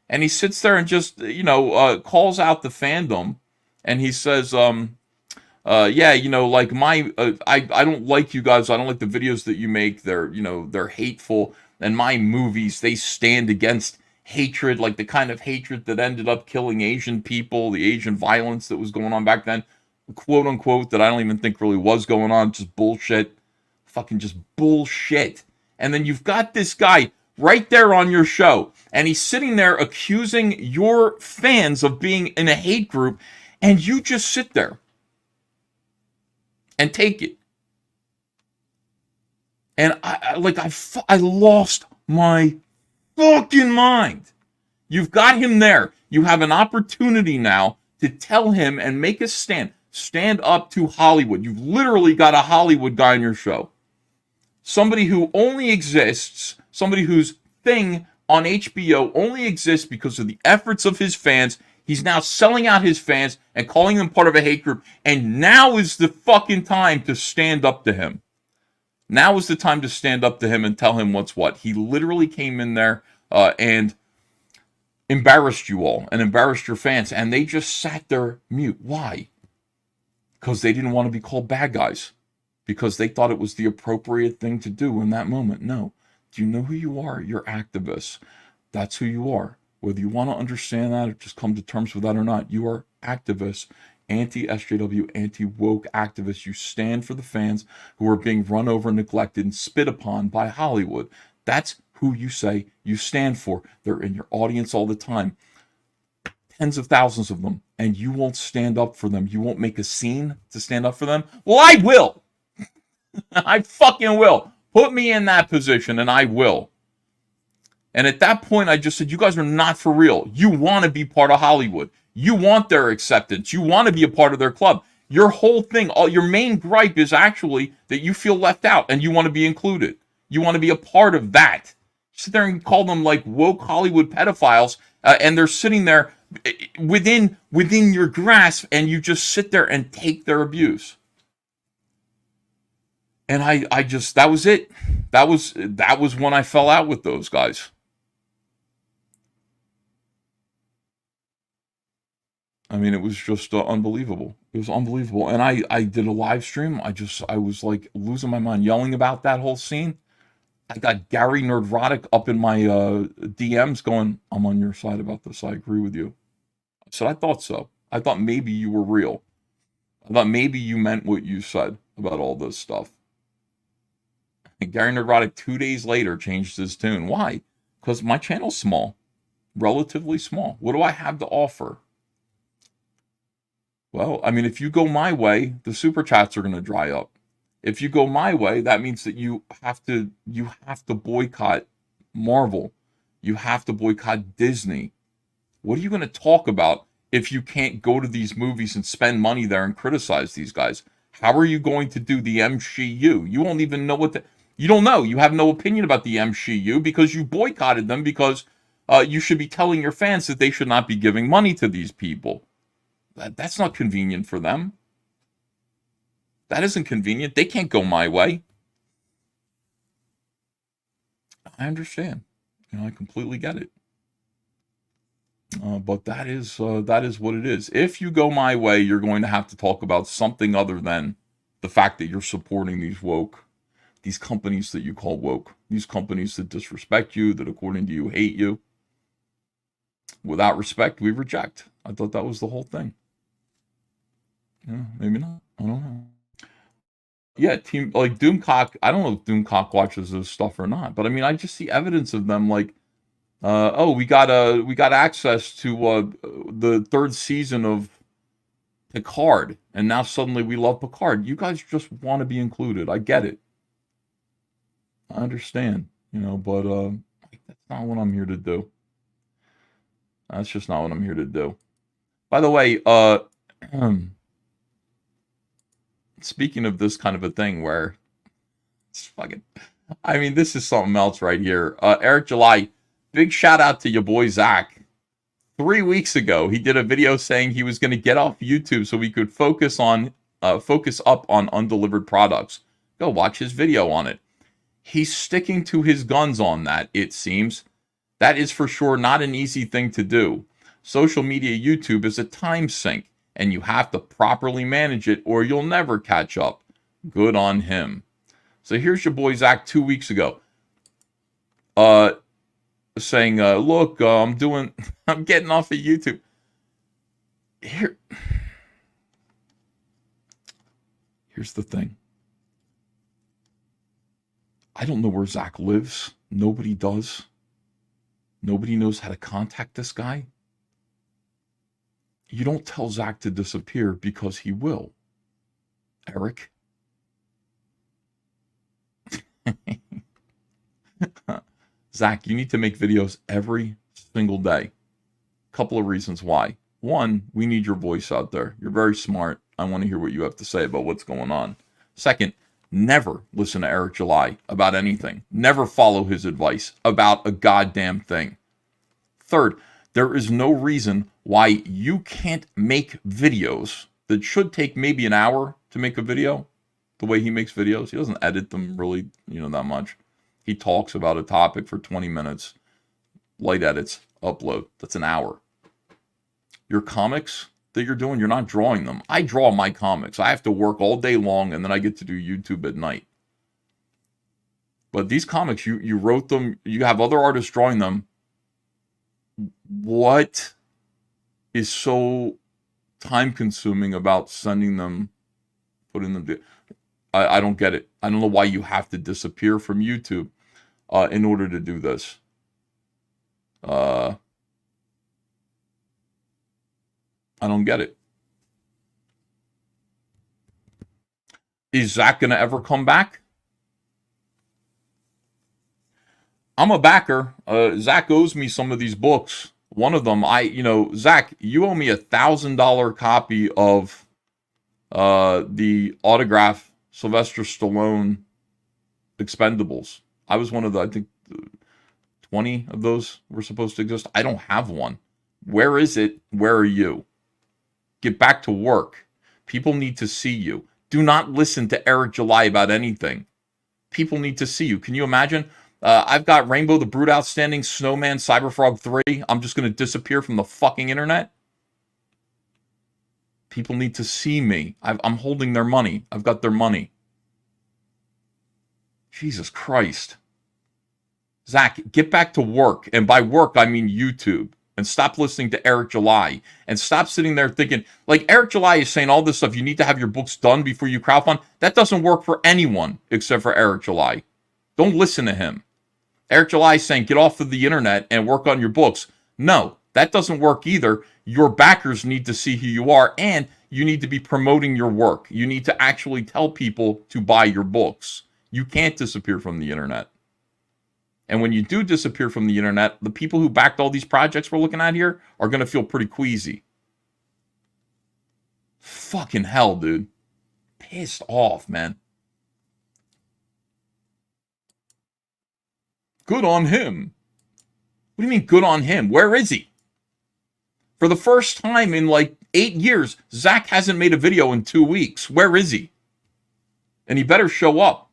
And he sits there and just, calls out the fandom. And he says, yeah, you know, like I don't like you guys. I don't like the videos that you make. They're hateful. And my movies, they stand against hatred, like the kind of hatred that ended up killing Asian people, the Asian violence that was going on back then, quote unquote, that I don't even think really was going on. Just bullshit. Fucking just bullshit. And then you've got this guy right there on your show, and he's sitting there accusing your fans of being in a hate group, and you just sit there and take it. And I lost my fucking mind. You've got him there. You have an opportunity now to tell him and make a stand. Stand up to Hollywood. You've literally got a Hollywood guy on your show. Somebody who only exists, somebody whose thing on HBO only exists because of the efforts of his fans. He's now selling out his fans and calling them part of a hate group. And now is the fucking time to stand up to him. Now is the time to stand up to him and tell him what's what. He literally came in there and embarrassed you all and embarrassed your fans. And they just sat there mute. Why? Because they didn't want to be called bad guys. Because they thought it was the appropriate thing to do in that moment. No. Do you know who you are? You're activists. That's who you are. Whether you want to understand that or just come to terms with that or not, you are activists, anti-SJW, anti-woke activists. You stand for the fans who are being run over, neglected, and spit upon by Hollywood. That's who you say you stand for. They're in your audience all the time. Tens of thousands of them. And you won't stand up for them. You won't make a scene to stand up for them. Well, I will. I fucking will. Put me in that position and I will. And at that point, I just said, you guys are not for real. You want to be part of Hollywood. You want their acceptance. You want to be a part of their club. Your whole thing, your main gripe is actually that you feel left out and you want to be included. You want to be a part of that. Sit there and call them like woke Hollywood pedophiles, and they're sitting there within your grasp, and you just sit there and take their abuse. And I just, that was it. That was when I fell out with those guys. I mean, it was just unbelievable. It was unbelievable. And I did a live stream. I was like losing my mind, yelling about that whole scene. I got Gary Nerdrotic up in my DMs going, I'm on your side about this. I agree with you. I said, I thought so. I thought maybe you were real. I thought maybe you meant what you said about all this stuff. And Gary Nerdrotic 2 days later changed his tune. Why? Because my channel's small. Relatively small. What do I have to offer? Well, I mean, if you go my way, the Superchats are going to dry up. If you go my way, that means that you have to boycott Marvel. You have to boycott Disney. What are you going to talk about if you can't go to these movies and spend money there and criticize these guys? How are you going to do the MCU? You won't even know you don't know. You have no opinion about the MCU because you boycotted them because you should be telling your fans that they should not be giving money to these people. That's not convenient for them. That isn't convenient. They can't go my way. I understand. I completely get it. But that is what it is. If you go my way, you're going to have to talk about something other than the fact that you're supporting these companies that you call woke, these companies that disrespect you, that according to you hate you. Without respect, we reject. I thought that was the whole thing. Yeah, maybe not. I don't know. Yeah, team like Doomcock. I don't know if Doomcock watches this stuff or not, but I mean, I just see evidence of them like, oh, we got access to the third season of Picard, and now suddenly we love Picard. You guys just want to be included. I get it. I understand, but that's not what I'm here to do. That's just not what I'm here to do. By the way, speaking of this kind of a thing where it's fucking, I mean, this is something else right here. Eric July, big shout out to your boy Zach. 3 weeks ago, he did a video saying he was going to get off YouTube so we could focus up on undelivered products. Go watch his video on it. He's sticking to his guns on that, it seems. That is for sure not an easy thing to do. Social media YouTube is a time sink, and you have to properly manage it or you'll never catch up. Good on him. So here's your boy Zach 2 weeks ago. Saying, look, I'm getting off of YouTube. Here's the thing. I don't know where Zach lives. Nobody does. Nobody knows how to contact this guy. You don't tell Zach to disappear because he will. Eric. Zach, you need to make videos every single day. Couple of reasons why. One, we need your voice out there. You're very smart. I want to hear what you have to say about what's going on. Second, never listen to Eric July about anything. Never follow his advice about a goddamn thing. Third, there is no reason why you can't make videos that should take maybe an hour to make a video. The way he makes videos, he doesn't edit them really, that much. He talks about a topic for 20 minutes, light edits, upload. That's an hour. Your comics that you're doing, you're not drawing them. I draw my comics. I have to work all day long, and then I get to do YouTube at night. But these comics, you wrote them. You have other artists drawing them. What is so time-consuming about sending them, putting them... I don't get it. I don't know why you have to disappear from YouTube in order to do this. I don't get it. Is Zach going to ever come back? I'm a backer. Zach owes me some of these books. One of them, Zach, you owe me $1,000 copy of the autograph Sylvester Stallone Expendables. I was one of I think 20 of those were supposed to exist. I don't have one. Where is it? Where are you? Get back to work. People need to see you. Do not listen to Eric July about anything. People need to see you. Can you imagine? I've got Rainbow the Brood Outstanding, Snowman, Cyberfrog 3. I'm just going to disappear from the fucking internet? People need to see me. I'm holding their money. I've got their money. Jesus Christ. Zach, get back to work. And by work, I mean YouTube. And stop listening to Eric July. And stop sitting there thinking, like Eric July is saying all this stuff, you need to have your books done before you crowdfund. That doesn't work for anyone except for Eric July. Don't listen to him. Eric July is saying, get off of the internet and work on your books. No, that doesn't work either. Your backers need to see who you are, and you need to be promoting your work. You need to actually tell people to buy your books. You can't disappear from the internet. And when you do disappear from the internet, the people who backed all these projects we're looking at here are going to feel pretty queasy. Fucking hell, dude. Pissed off, man. Good on him. What do you mean, good on him? Where is he? For the first time in like 8 years, Zach hasn't made a video in 2 weeks. Where is he? And he better show up.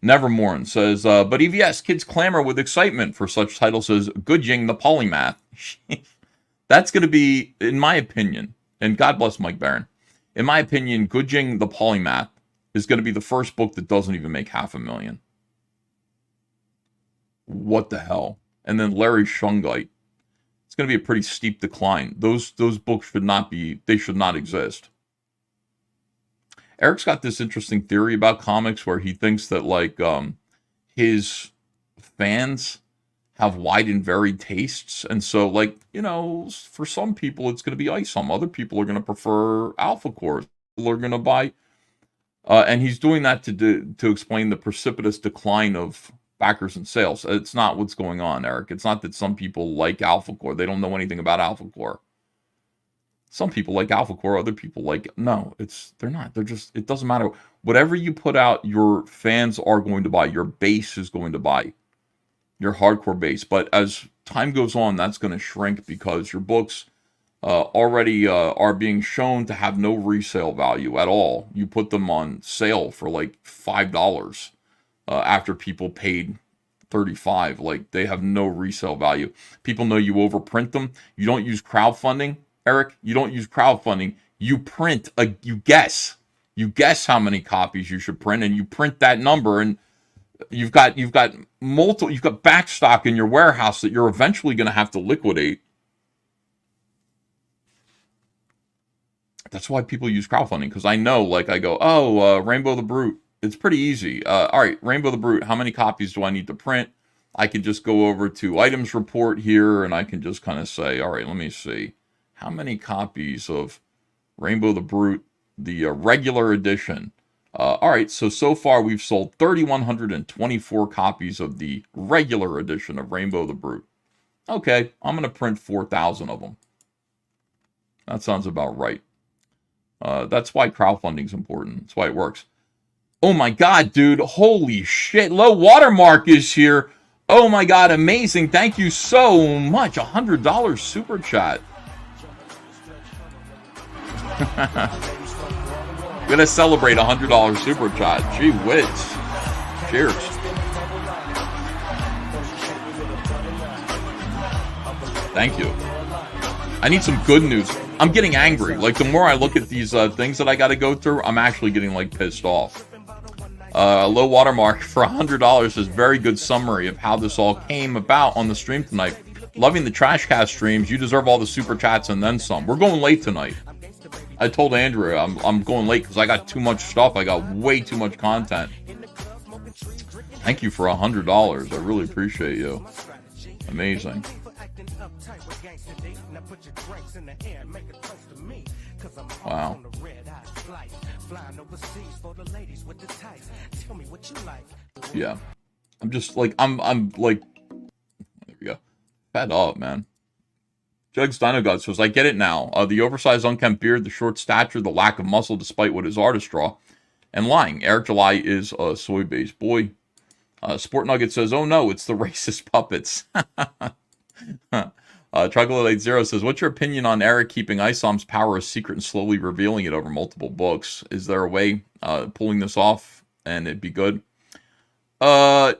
Nevermorn says, but EVS kids clamor with excitement for such titles as Goodjing the Polymath. That's going to be, in my opinion, and God bless Mike Barron, in my opinion, Goodjing the Polymath is going to be the first book that doesn't even make $500,000. what the hell? And then Larry Shungite. It's going to be a pretty steep decline. Those books should not exist. Eric's got this interesting theory about comics where he thinks that like his fans have wide and varied tastes, and so like, you know, for some people it's going to be Isom, other people are going to prefer Alpha Core, people are going to buy, and he's doing that to explain the precipitous decline of backers and sales. It's not what's going on, Eric. It's not that some people like Alpha Core, they don't know anything about Alpha Core. Some people like Alpha Core, other people like, no, they're not. They're just, it doesn't matter. Whatever you put out, your fans are going to buy. Your base is going to buy. Your hardcore base. But as time goes on, that's going to shrink because your books already are being shown to have no resale value at all. You put them on sale for like $5 after people paid $35. Like, they have no resale value. People know you overprint them. You don't use crowdfunding, Eric. You don't use crowdfunding. You print you guess how many copies you should print, and you print that number, and you've got back stock in your warehouse that you're eventually going to have to liquidate. That's why people use crowdfunding, because I know, like, I go, Rainbow the Brute, it's pretty easy. All right, Rainbow the Brute, how many copies do I need to print? I can just go over to items report here, and I can just kind of say, all right, let me see. How many copies of Rainbow the Brute, the regular edition? All right, so far we've sold 3,124 copies of the regular edition of Rainbow the Brute. Okay, I'm going to print 4,000 of them. That sounds about right. That's why crowdfunding is important. That's why it works. Oh my God, dude. Holy shit. Low Watermark is here. Oh my God, amazing. Thank you so much. $100 super chat. Gonna celebrate $100 super chat. Gee whiz. Cheers. Thank you. I need some good news. I'm getting angry. Like, the more I look at these things that I got to go through, I'm actually getting, like, pissed off. Low Watermark for $100 is very good summary of how this all came about on the stream tonight. Loving the Trashcast streams. You deserve all the super chats and then some. We're going late tonight. I told Andrew I'm going late because I got too much stuff. I got way too much content. Thank you for $100. I really appreciate you. Amazing. Wow. Yeah. I'm just like, I'm like, there we go. Fed up, man. Jugs Dino God says, I get it now. The oversized unkempt beard, the short stature, the lack of muscle despite what his artist draw, and lying. Eric July is a soy-based boy. Sport Nugget says, oh no, it's the racist puppets. Troglodyte Zero says, what's your opinion on Eric keeping Isom's power a secret and slowly revealing it over multiple books? Is there a way pulling this off and it'd be good? I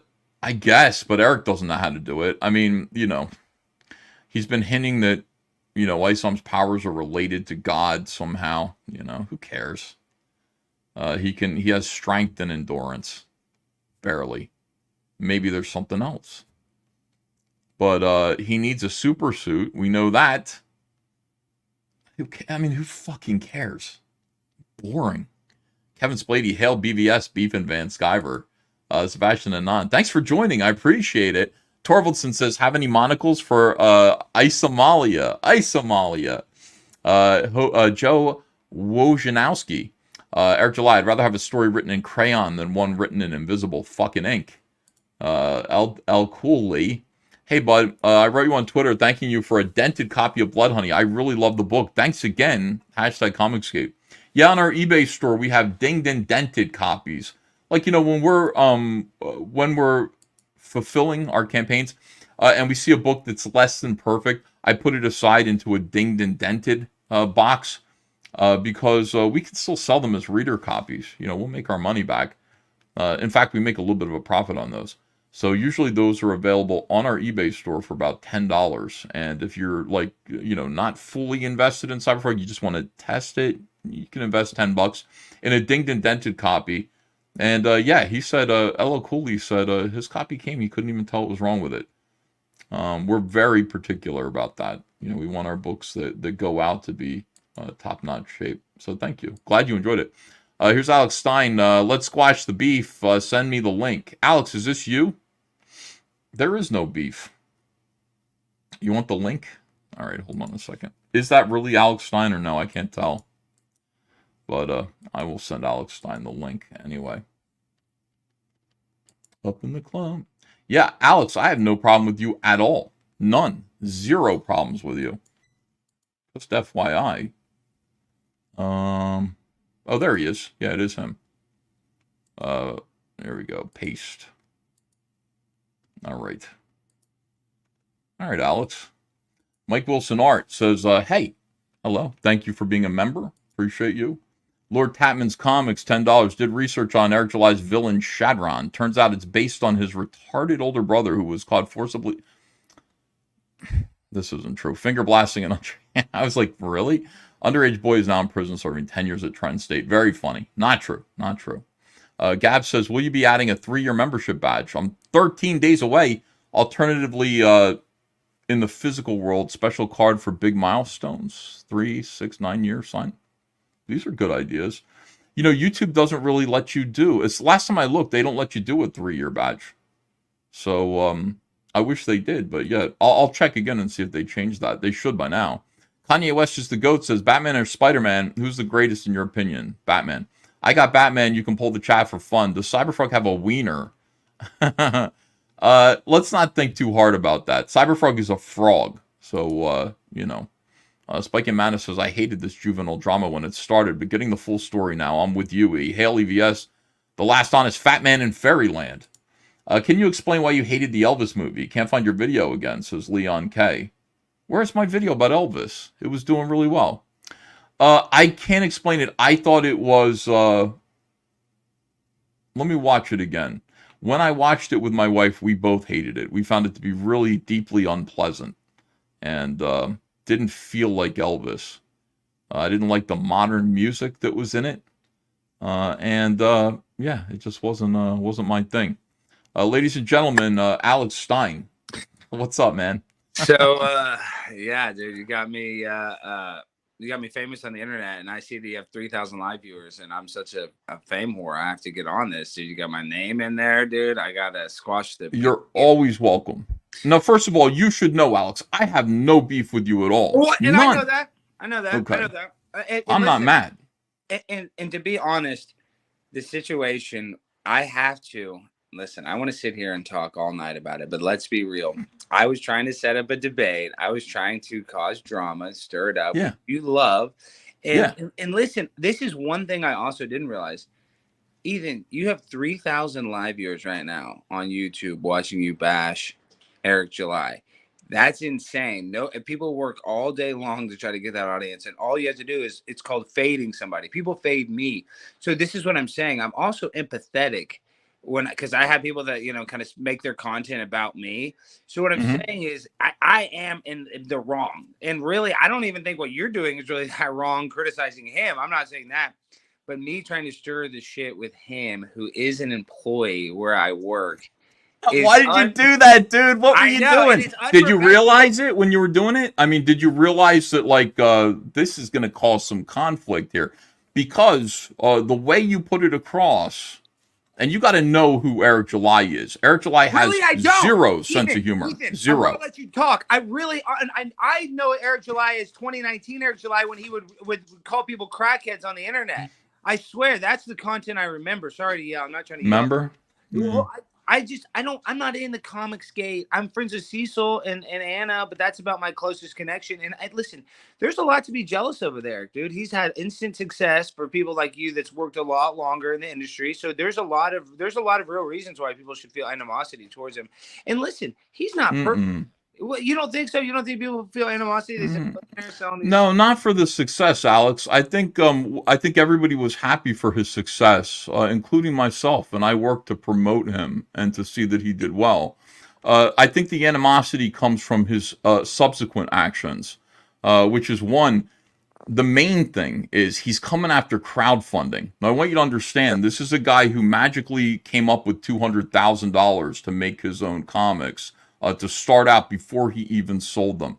guess, but Eric doesn't know how to do it. I mean, you know, he's been hinting that, you know, Isom's powers are related to God somehow. You know, who cares? He has strength and endurance. Barely. Maybe there's something else. But he needs a super suit. We know that. I mean, who fucking cares? Boring. Kevin Splady, hail BVS, Beef and Van Skyver. Sebastian Anand, thanks for joining. I appreciate it. Torvaldson says, have any monocles for Isomalia? Isomalia. Joe Wojnowski. Eric July, I'd rather have a story written in crayon than one written in invisible fucking ink. El Cooley. Hey, bud, I wrote you on Twitter thanking you for a dented copy of Blood Honey. I really love the book. Thanks again. Hashtag Comicscape. Yeah, on our eBay store, we have dinged and dented copies. Like, you know, when we're fulfilling our campaigns and we see a book that's less than perfect, I put it aside into a dinged and dented box because we can still sell them as reader copies. You know, we'll make our money back. In fact, we make a little bit of a profit on those. So usually those are available on our eBay store for about $10. And if you're like, you know, not fully invested in Cyberpunk, you just want to test it, you can invest $10 in a dinged and dented copy. And yeah, he said, LL Cooley said his copy came, he couldn't even tell what was wrong with it. We're very particular about that. You know, we want our books that go out to be top-notch shape. So thank you. Glad you enjoyed it. Here's Alex Stein. Let's squash the beef. Send me the link. Alex, is this you? There is no beef. You want the link? All right, hold on a second. Is that really Alex Stein or no? I can't tell. But I will send Alex Stein the link anyway. Up in the club. Yeah, Alex, I have no problem with you at all. None. Zero problems with you. Just FYI. Oh, there he is. Yeah, it is him. There we go. Paste. All right. All right, Alex. Mike Wilson Art says, hey, hello. Thank you for being a member. Appreciate you. Lord Tatman's Comics, $10. Did research on Eric July's villain, Shadron. Turns out it's based on his retarded older brother who was caught forcibly... This isn't true. Finger blasting and I was like, really? Underage boy is now in prison serving 10 years at Trent State. Very funny. Not true. Not true. Gab says, will you be adding a 3-year membership badge? I'm 13 days away. Alternatively, in the physical world, special card for big milestones. 3, 6, 9 years sign. These are good ideas. You know, YouTube doesn't really let you do. It's last time I looked, they don't let you do a 3-year badge. So I wish they did, but yeah, I'll check again and see if they changed that. They should by now. Kanye West is the GOAT says, Batman or Spider-Man, who's the greatest in your opinion? Batman. I got Batman, you can pull the chat for fun. Does Cyberfrog have a wiener? Let's not think too hard about that. Cyberfrog is a frog, so, you know. Spike and Manus says, I hated this juvenile drama when it started, but getting the full story now. I'm with you, E. Hail EVS, the last honest fat man in Fairyland. Can you explain why you hated the Elvis movie? Can't find your video again, says Leon K. Where's my video about Elvis? It was doing really well. I can't explain it. I thought it was... let me watch it again. When I watched it with my wife, we both hated it. We found it to be really deeply unpleasant. And... didn't feel like Elvis. I didn't like the modern music that was in it. Yeah, it just wasn't my thing. Ladies and gentlemen, Alex Stein. What's up, man? So, yeah, dude, you got me famous on the internet, and I see that you have 3,000 live viewers, and I'm such a fame whore. I have to get on this. Dude, you got my name in there, dude. I gotta squash the... You're always welcome. Now, first of all, you should know, Alex, I have no beef with you at all. Well, and none. I know that. Okay. I know that. And I'm not mad. And to be honest, the situation, I have to... Listen, I want to sit here and talk all night about it, but let's be real. I was trying to set up a debate. I was trying to cause drama, stir it up. Yeah. You love. And listen, this is one thing I also didn't realize. Ethan, you have 3,000 live viewers right now on YouTube watching you bash Eric July. That's insane. No, people work all day long to try to get that audience, and all you have to do is, it's called fading somebody. People fade me. So this is what I'm saying. I'm also empathetic because I have people that, you know, kind of make their content about me. So what I'm saying is I am in the wrong. And really, I don't even think what you're doing is really that wrong, criticizing him. I'm not saying that. But me trying to stir the shit with him, who is an employee where I work. Why did you do that, dude? What were you doing? Did you realize it when you were doing it? I mean, did you realize that, like, this is going to cause some conflict here? Because the way you put it across... And you got to know who Eric July is. Eric July has zero sense of humor. Ethan, Zero. I won't let you talk. I know Eric July is 2019 Eric July when he would call people crackheads on the internet. I swear that's the content I remember. Sorry to yell. I'm not trying to yell. Remember? Well, I'm not in the comics gate. I'm friends with Cecil and Anna, but that's about my closest connection. And listen, there's a lot to be jealous of with Eric, dude. He's had instant success for people like you that's worked a lot longer in the industry. So there's a lot of real reasons why people should feel animosity towards him. And listen, he's not perfect. You don't think so? You don't think people feel animosity? No, not for the success, Alex. I think everybody was happy for his success, including myself, and I worked to promote him and to see that he did well. I think the animosity comes from his subsequent actions, which is one, the main thing is he's coming after crowdfunding. Now, I want you to understand, this is a guy who magically came up with $200,000 to make his own comics, to start out before he even sold them.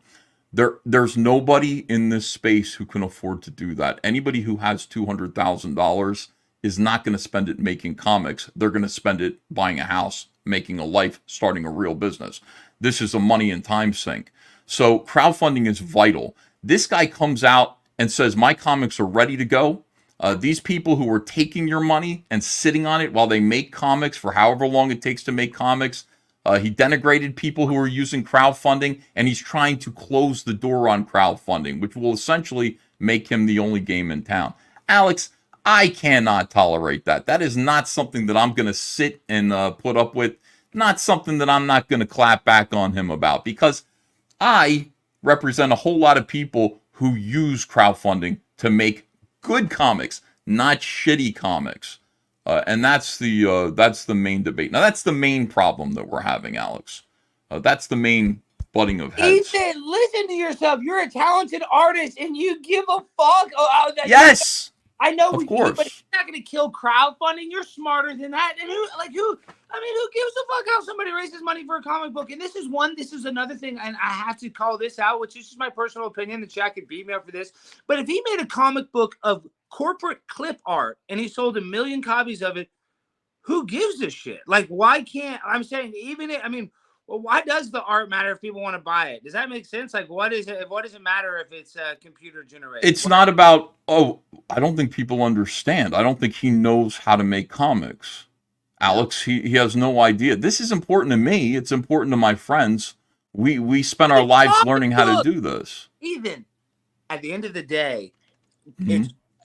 There's nobody in this space who can afford to do that. Anybody who has $200,000 is not going to spend it making comics. They're going to spend it buying a house, making a life, starting a real business. This is a money and time sink. So crowdfunding is vital. This guy comes out and says, my comics are ready to go. These people who are taking your money and sitting on it while they make comics for however long it takes to make comics, he denigrated people who are using crowdfunding, and he's trying to close the door on crowdfunding, which will essentially make him the only game in town. Alex, I cannot tolerate that. That is not something that I'm going to sit and put up with. Not something that I'm not going to clap back on him about, because I represent a whole lot of people who use crowdfunding to make good comics, not shitty comics. And that's the main debate. Now, that's the main problem that we're having, Alex. That's the main butting of heads. Ethan, listen to yourself. You're a talented artist, and you give a fuck. Yes, I know, of course. But it's not going to kill crowdfunding. You're smarter than that. And who gives a fuck how somebody raises money for a comic book? And this is another thing, and I have to call this out, which is just my personal opinion. The chat could beat me up for this. But if he made a comic book of corporate clip art and he sold 1 million copies of it, who gives a shit? Like, why can't, I'm saying, why does the art matter if people want to buy it? Does that make sense? Like, what does it matter if it's computer generated? It's not about, I don't think people understand. I don't think he knows how to make comics. Alex, he has no idea. This is important to me. It's important to my friends. We spend our lives learning how to do this. Ethan, at the end of the day,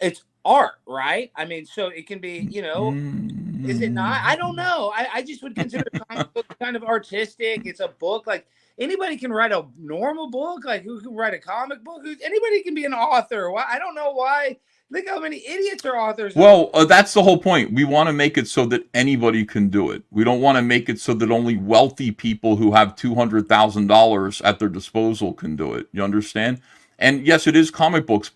it's art, right? I mean, so it can be, is it not? I don't know. I just would consider comic book kind of artistic. It's a book. Like, anybody can write a normal book. Like, who can write a comic book? Anybody can be an author. Why? I don't know why. Look how many idiots are authors. Well, that's the whole point. We want to make it so that anybody can do it. We don't want to make it so that only wealthy people who have $200,000 at their disposal can do it. You understand? And yes, it is comic books,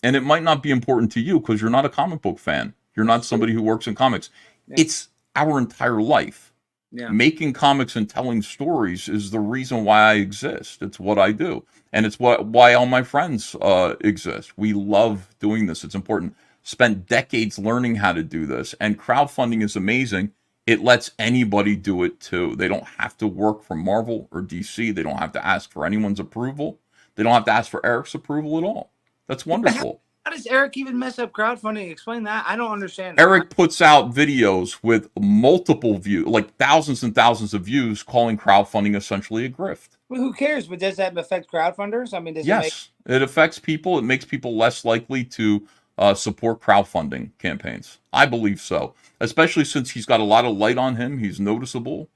and it might not be important to you because you're not a comic book fan. You're not somebody who works in comics. Yeah. It's our entire life. Yeah. Making comics and telling stories is the reason why I exist. It's what I do. And it's why all my friends exist. We love doing this. It's important. Spent decades learning how to do this. And crowdfunding is amazing. It lets anybody do it too. They don't have to work for Marvel or DC. They don't have to ask for anyone's approval. They don't have to ask for Eric's approval at all. That's wonderful. How does Eric even mess up crowdfunding? Explain that. I don't understand. Eric puts out videos with multiple views, like thousands and thousands of views, calling crowdfunding essentially a grift. Well, who cares? But does that affect crowdfunders? I mean, it affects people. It makes people less likely to support crowdfunding campaigns. I believe so, especially since he's got a lot of light on him. He's noticeable.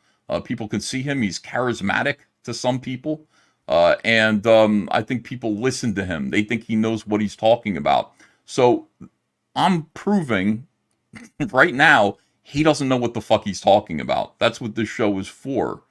People can see him. He's charismatic to some people. And I think people listen to him. They think he knows what he's talking about. So I'm proving right now he doesn't know what the fuck he's talking about. That's what this show is for.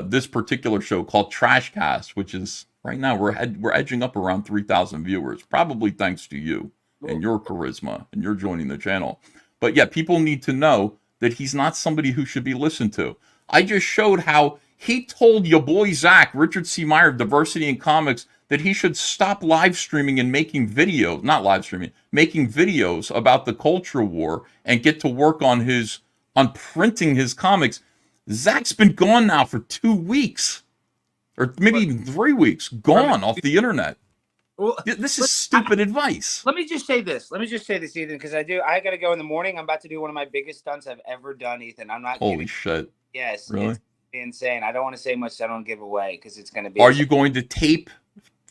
This particular show called Trashcast, which is right now we're edging up around 3,000 viewers, probably thanks to you and your charisma and you're joining the channel. But yeah, people need to know that he's not somebody who should be listened to. I just showed how he told your boy Zach, Richard C. Meyer of Diversity in Comics, that he should stop live streaming and making videos, making videos about the culture war and get to work on printing his comics. Zach's been gone now for 2 weeks, or maybe even 3 weeks, gone off the internet. Well, this is stupid advice. Let me just say this, Ethan, because I got to go in the morning. I'm about to do one of my biggest stunts I've ever done, Ethan. I'm not. Holy shit. Yes. Really? It's insane. I don't want to say much so I don't give away because it's going to be. Are you going to tape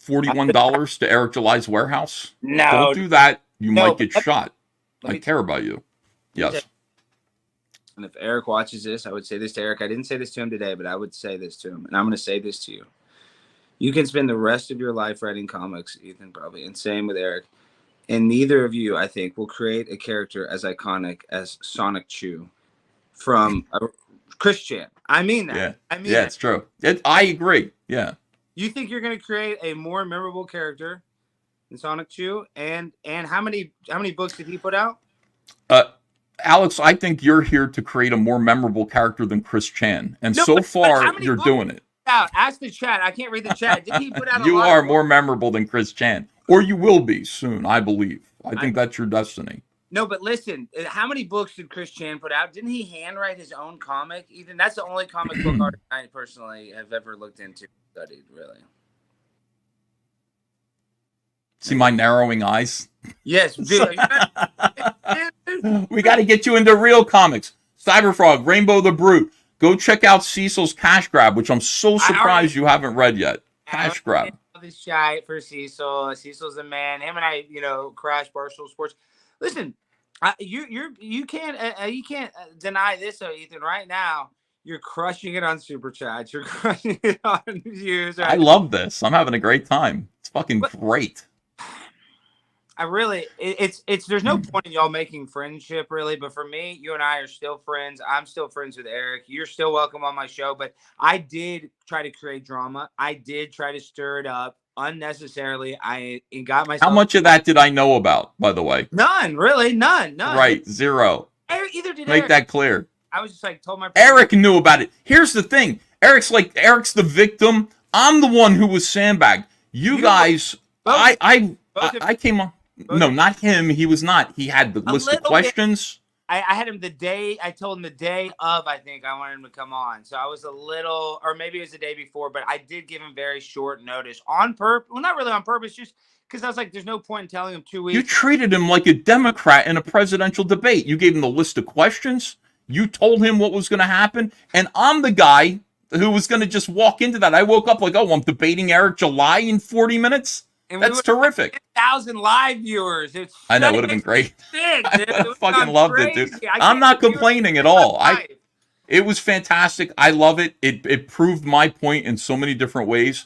$41 to Eric July's warehouse? No. Don't do that. You might get shot. I care about you. Yes. And if Eric watches this, I would say this to Eric. I didn't say this to him today, but I would say this to him. And I'm going to say this to you. You can spend the rest of your life writing comics, Ethan, probably, and same with Eric. And neither of you, I think, will create a character as iconic as Sonic Chew from Christian. I mean that. Yeah. It's true. I agree. Yeah. You think you're going to create a more memorable character and Sonic Chew, and how many books did he put out? Alex, I think you're here to create a more memorable character than Chris Chan, and so far you're doing it. Ask the chat. I can't read the chat. Did he put out? You are more memorable than Chris Chan, or you will be soon. I believe. I think that's your destiny. No, but listen, how many books did Chris Chan put out? Didn't he handwrite his own comic? Ethan, that's the only comic book artist I personally have ever looked into, studied, really. See my narrowing eyes? Yes, dude. We got to get you into real comics. Cyberfrog, Rainbow the Brute. Go check out Cecil's Cash Grab, which I'm so surprised you haven't read yet. Cash Grab. The shite for Cecil. Cecil's the man. Him and I, crash Barstool Sports. Listen, you can't deny this, though, Ethan. Right now, you're crushing it on Superchats. You're crushing it on views. I love this. I'm having a great time. It's fucking great. I really, there's no point in y'all making friendship, really. But for me, you and I are still friends. I'm still friends with Eric. You're still welcome on my show. But I did try to create drama. I did try to stir it up unnecessarily. I got myself. How much of that did I know about, by the way? None, really. None. Right. Zero. Either did Make Eric. that clear. I was just told my. Eric knew about it. Here's the thing. Eric's the victim. I'm the one who was sandbagged. You guys, I came on. No, not him. He was not. He had the list of questions. I had him the day. I told him the day of. I think I wanted him to come on. So I was a little, or maybe it was the day before. But I did give him very short notice on purpose. Well, not really on purpose, just because I was like, "There's no point in telling him 2 weeks." You treated him like a Democrat in a presidential debate. You gave him the list of questions. You told him what was going to happen, and I'm the guy who was going to just walk into that. I woke up like, "Oh, I'm debating Eric July in 40 minutes." And that's terrific. 10,000 live viewers. I know, it would have been great. Sick, I fucking loved it, dude. I'm not complaining at all. It was fantastic. I love it. It proved my point in so many different ways.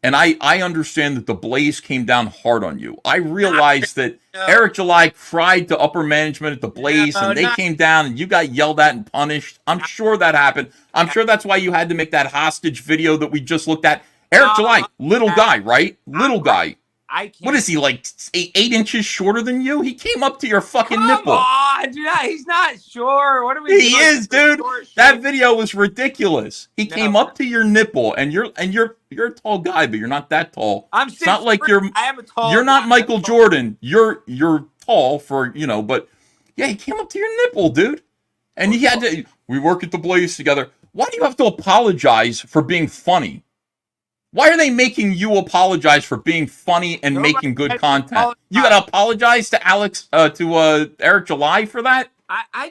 And I understand that the Blaze came down hard on you. I realized that Eric July cried to upper management at the Blaze, and they came down, and you got yelled at and punished. I'm sure that happened. I'm sure that's why you had to make that hostage video that we just looked at. Eric July, little guy, right? Little guy. What is he, like 8 inches shorter than you? He came up to your fucking nipple. Dude, he's not sure. What are we doing? He is, dude. That video was ridiculous. He came up to your nipple, and you're a tall guy, but you're not that tall. It's not like I am a tall. You're not Michael Jordan. You're tall for but yeah, he came up to your nipple, dude. And he had to. We work at the Blaze together. Why do you have to apologize for being funny? Why are they making you apologize for being funny and making good content? You gotta apologize to Eric July for that?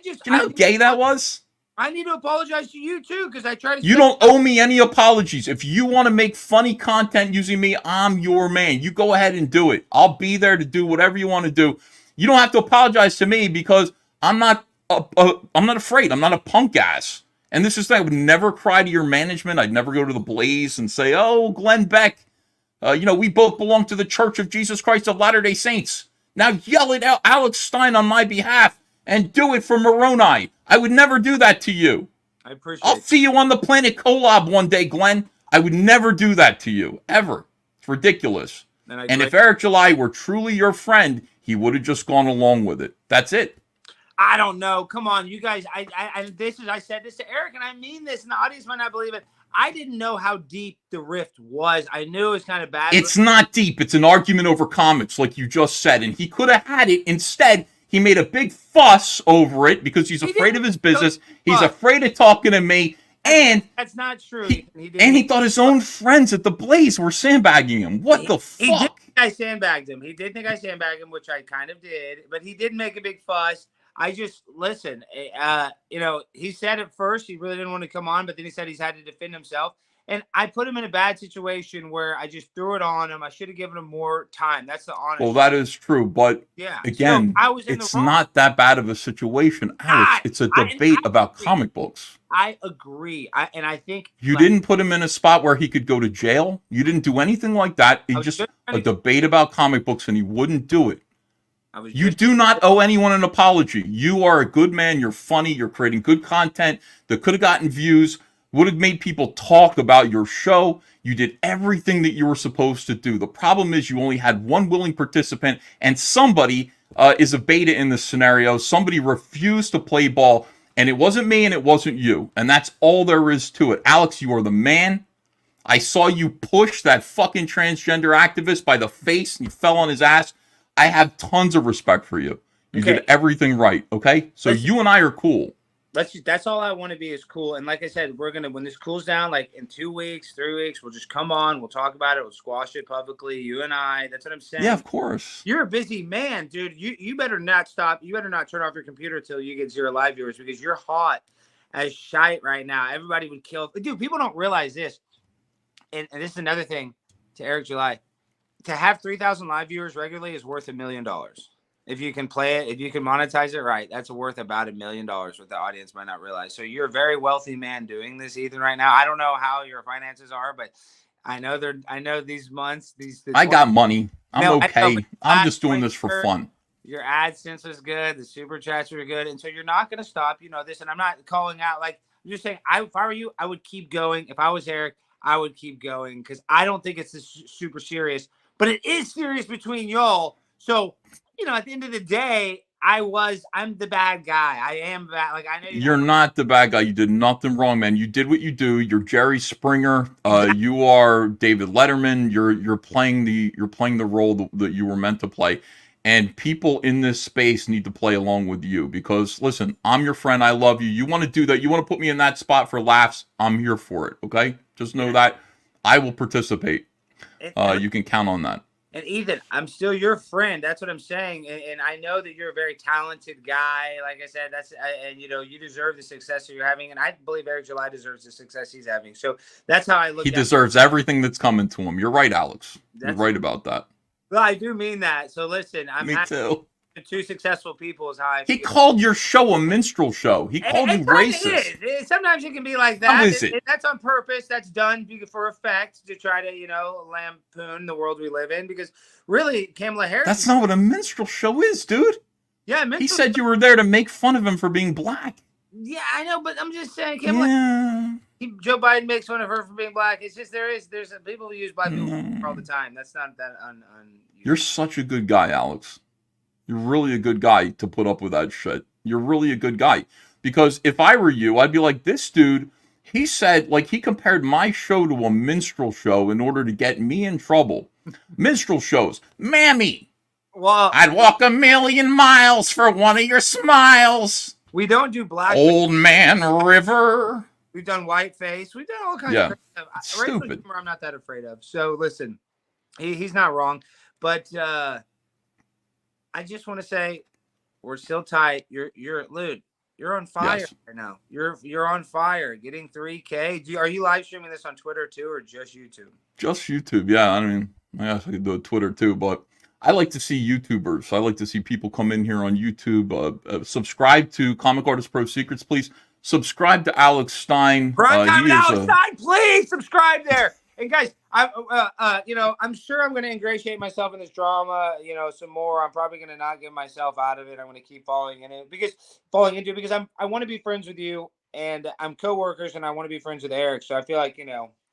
You know how gay that was? I need to apologize to you too, because I tried to. You don't owe me any apologies. If you want to make funny content using me, I'm your man. You go ahead and do it. I'll be there to do whatever you want to do. You don't have to apologize to me because I'm not afraid. I'm not a punk ass. And this is that I would never cry to your management. I'd never go to the Blaze and say, "Oh, Glenn Beck, we both belong to the Church of Jesus Christ of Latter-day Saints. Now yell at Alex Stein on my behalf and do it for Moroni." I would never do that to you. I'll see you on the Planet Collab one day, Glenn. I would never do that to you, ever. It's ridiculous. And if Eric July were truly your friend, he would have just gone along with it. That's it. I don't know. Come on, you guys. I said this to Eric, and I mean this, and the audience might not believe it. I didn't know how deep the rift was. I knew it was kind of bad. It's not deep. It's an argument over comics, like you just said, and he could have had it. Instead, he made a big fuss over it because he's afraid of his business. He's afraid of talking to me, and that's not true. He thought his own friends at the Blaze were sandbagging him. What the fuck? He did think I sandbagged him. He did think I sandbagged him, which I kind of did, but he did make a big fuss. I just listen. He said at first he really didn't want to come on, but then he said he's had to defend himself. And I put him in a bad situation where I just threw it on him. I should have given him more time. That's the honest. Well, that is true, but again, it's not that bad of a situation, Alex. It's a debate about comic books. I agree, and I think you didn't put him in a spot where he could go to jail. You didn't do anything like that. It's just a debate about comic books, and he wouldn't do it. You do not owe anyone an apology. You are a good man. You're funny. You're creating good content that could have gotten views. would have made people talk about your show. You did everything that you were supposed to do. The problem is you only had one willing participant, and somebody is a beta in this scenario. Somebody refused to play ball, and it wasn't me and it wasn't you. And that's all there is to it. Alex, you are the man. I saw you push that fucking transgender activist by the face, and you fell on his ass. I have tons of respect for you. You did everything right, okay? So you and I are cool. That's all I want to be is cool. And like I said, we're going to, when this cools down, like in 2 weeks, 3 weeks, we'll just come on. We'll talk about it. We'll squash it publicly. You and I, that's what I'm saying. Yeah, of course. You're a busy man, dude. You better not stop. You better not turn off your computer till you get 0 live viewers, because you're hot as shite right now. Everybody would kill. Dude, people don't realize this. And this is another thing to Eric July. To have 3,000 live viewers regularly is worth $1 million. If you can play it, if you can monetize it right, that's worth about $1 million, what the audience might not realize. So you're a very wealthy man doing this, Ethan, right now. I don't know how your finances are, but I know these months, I got money. I'm okay. I'm just doing this for fun. Your AdSense is good. The super chats are good. And so you're not going to stop, this. And I'm not calling out, like, I'm just saying, if I were you, I would keep going. If I was Eric, I would keep going, because I don't think it's this super serious, but it is serious between y'all. So, at the end of the day, I'm the bad guy. I am bad. Like, I know you're not the bad guy. You did nothing wrong, man. You did what you do. You're Jerry Springer. You are David Letterman. You're playing the role that you were meant to play. And people in this space need to play along with you, because listen, I'm your friend. I love you. You want to do that. You want to put me in that spot for laughs. I'm here for it. Okay. Just know that I will participate. You can count on that. And Ethan, I'm still your friend. That's what I'm saying. And I know that you're a very talented guy. Like I said, you deserve the success that you're having. And I believe Eric July deserves the success he's having. So that's how I look at it. He deserves everything that's coming to him. You're right, Alex. You're right about that. Well, I do mean that. So listen, Me too. Two successful people is how I feel. He called your show a minstrel show. He called you racist. Sometimes it can be like that. How is it? That's on purpose. That's done for effect to try to, lampoon the world we live in. Because really, Kamala Harris. That's not what a minstrel show is, dude. Yeah, he said you were there to make fun of him for being black. Yeah, I know, but I'm just saying, Kamala. Joe Biden makes fun of her for being black. It's just there's people who use black people all the time. That's not that You're such a good guy, Alex. You're really a good guy to put up with that shit. You're really a good guy. Because if I were you, I'd be like, this dude, he said, like, he compared my show to a minstrel show in order to get me in trouble. Minstrel shows. Mammy, well, I'd walk 1,000,000 miles for one of your smiles. We don't do black. Old Man River. We've done whiteface. We've done all kinds of stuff. Stupid. Humor I'm not that afraid of. So listen, he's not wrong. But I just want to say we're still tight. You're Lude. You're on fire right now. You're on fire. Getting 3K. Are you live streaming this on Twitter too, or just YouTube? Just YouTube. Yeah, I mean, I guess I could do a Twitter too, but I like to see YouTubers. I like to see people come in here on YouTube. Subscribe to Comic Artist Pro Secrets, please. Subscribe to Alex Stein. Alex Stein, please subscribe there. And guys, I'm sure I'm going to ingratiate myself in this drama, some more. I'm probably going to not get myself out of it. I'm going to keep falling into it because I want to be friends with you, and I'm coworkers, and I want to be friends with Eric. So I feel like,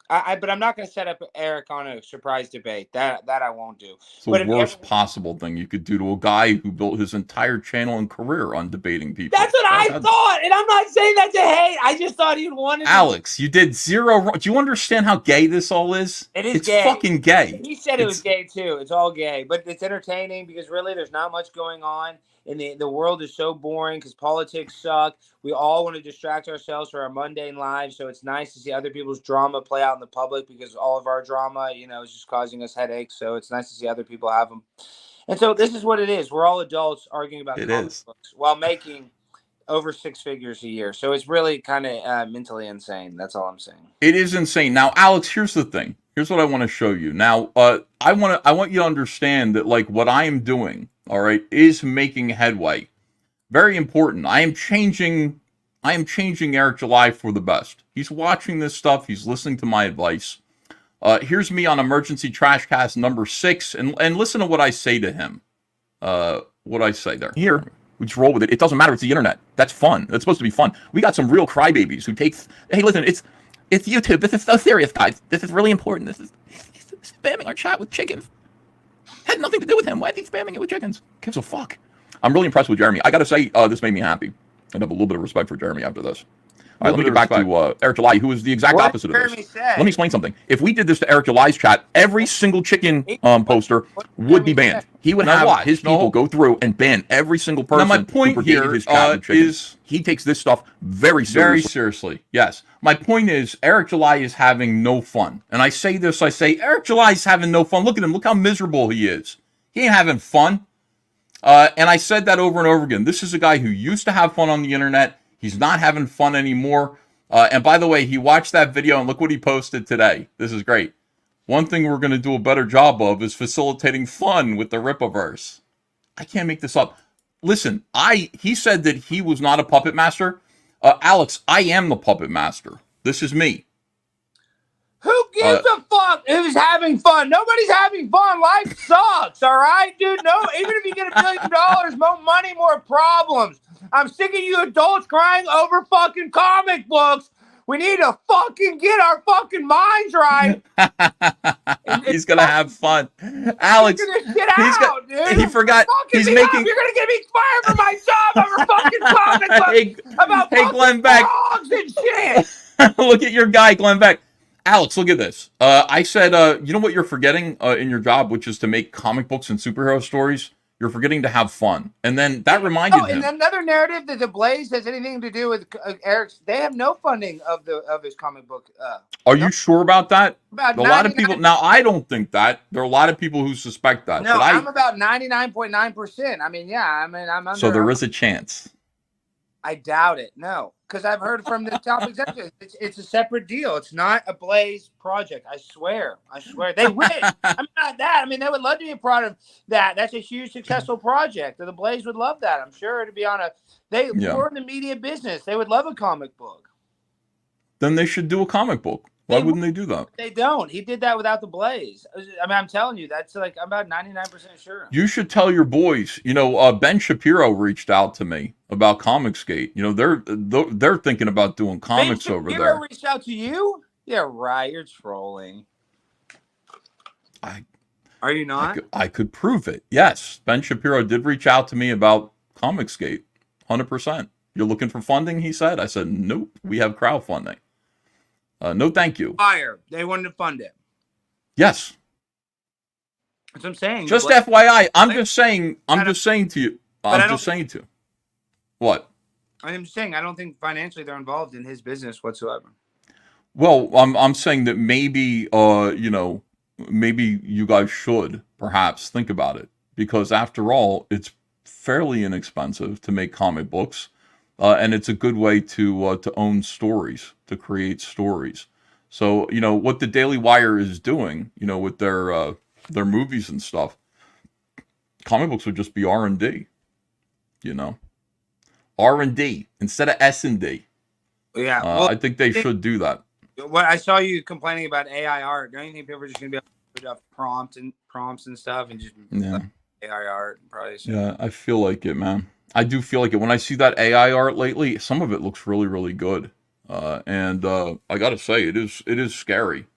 but I'm not going to set up Eric on a surprise debate. That I won't do. It's the worst possible thing you could do to a guy who built his entire channel and career on debating people. That's what I thought, and I'm not saying that to hate. I just thought you'd want to. Alex, you did zero wrong. Do you understand how gay this all is? It's gay. Fucking gay. He said it was gay too. It's all gay, but it's entertaining because really there's not much going on. And the world is so boring because politics suck. We all want to distract ourselves from our mundane lives. So it's nice to see other people's drama play out in the public because all of our drama, is just causing us headaches. So it's nice to see other people have them. And so this is what it is. We're all adults arguing about comic books while making over 6 figures a year. So it's really kind of mentally insane. That's all I'm saying. It is insane. Now, Alex, here's the thing. Here's what I want to show you. Now, I want you to understand that, like, what I am doing, all right, is making headway. Very important. I am changing Eric July for the best. He's watching this stuff. He's listening to my advice. Here's me on Emergency Trashcast number 6, and listen to what I say to him. What I say there. Here, we just roll with it. It doesn't matter. It's the internet. That's fun. That's supposed to be fun. We got some real crybabies who take. Hey, listen. It's YouTube. This is so serious, guys. This is really important. He's spamming our chat with chickens. Had nothing to do with him. Why is he spamming it with chickens? Gives a fuck. I'm really impressed with Jeremy. I gotta say, this made me happy. I have a little bit of respect for Jeremy after this. All right, let me get back to Eric July, who is the exact opposite of this. Let me explain something. If we did this to Eric July's chat, every single chicken poster would be banned. He would have his people go through and ban every single person. Now, my point here is he takes this stuff very seriously. Very seriously, yes. My point is, Eric July is having no fun. And I say this, Eric July is having no fun. Look at him. Look how miserable he is. He ain't having fun. And I said that over and over again. This is a guy who used to have fun on the internet. He's not having fun anymore. And by the way, he watched that video and look what he posted today. This is great. One thing we're going to do a better job of is facilitating fun with the Rippaverse. I can't make this up. Listen, he said that he was not a puppet master. Alex, I am the puppet master. This is me. Who gives a fuck who's having fun? Nobody's having fun. Life sucks, all right, dude? No, even if you get $1 billion, more money, more problems. I'm sick of you adults crying over fucking comic books. We need to fucking get our fucking minds right. He's gonna have fun, Alex. Dude. He forgot. He's making. You're gonna get me fired from my job over fucking comic books about hey, Glenn Beck. dogs and shit. Look at your guy, Glenn Beck. Alex, look at this. I said, you know what you're forgetting in your job, which is to make comic books and superhero stories. You're forgetting to have fun. And then that reminded him. And another narrative that the Blaze has anything to do with Eric's. They have no funding of his comic book. Are you sure about that? About a lot of people. Now, I don't think that. There are a lot of people who suspect that. No, but I'm about 99.9%. I mean, yeah. I mean, I'm under. So there is a chance. I doubt it. No, because I've heard from the top executives, it's a separate deal. It's not a Blaze project. I swear. They win. I'm not that. I mean, they would love to be a part of that. That's a huge, successful project. The Blaze would love that. I'm sure to be on a. We're in the media business. They would love a comic book. Then they should do a comic book. Why wouldn't they do that? They don't. He did that without the Blaze. I mean, I'm telling you, that's like, I'm about 99% sure. You should tell your boys. You know, Ben Shapiro reached out to me about Comicsgate. You know, they're thinking about doing comics over there. Ben Shapiro reached out to you? Yeah, right. You're trolling. Are you not? I could prove it. Yes, Ben Shapiro did reach out to me about Comicsgate. 100%. You're looking for funding, he said. I said, nope, we have crowdfunding. No, thank you. Fire. They wanted to fund it. Yes. That's what I'm saying. Just FYI, I'm just saying to you. I'm just saying to you. What? I'm saying I don't think financially they're involved in his business whatsoever. Well, I'm saying that maybe maybe you guys should perhaps think about it, because after all, it's fairly inexpensive to make comic books. And it's a good way to own stories, to create stories. So, you know, what the Daily Wire is doing, you know, with their movies and stuff, comic books would just be R&D, you know. R&D instead of S&D. Yeah. I think they should do that. What I saw you complaining about AI art. Don't you think people are just going to be able to put up prompts and stuff and just AI art? Probably. Yeah, I feel like it, man. I do feel like it. When I see that AI art lately, some of it looks really, really good. And I got to say, it is scary,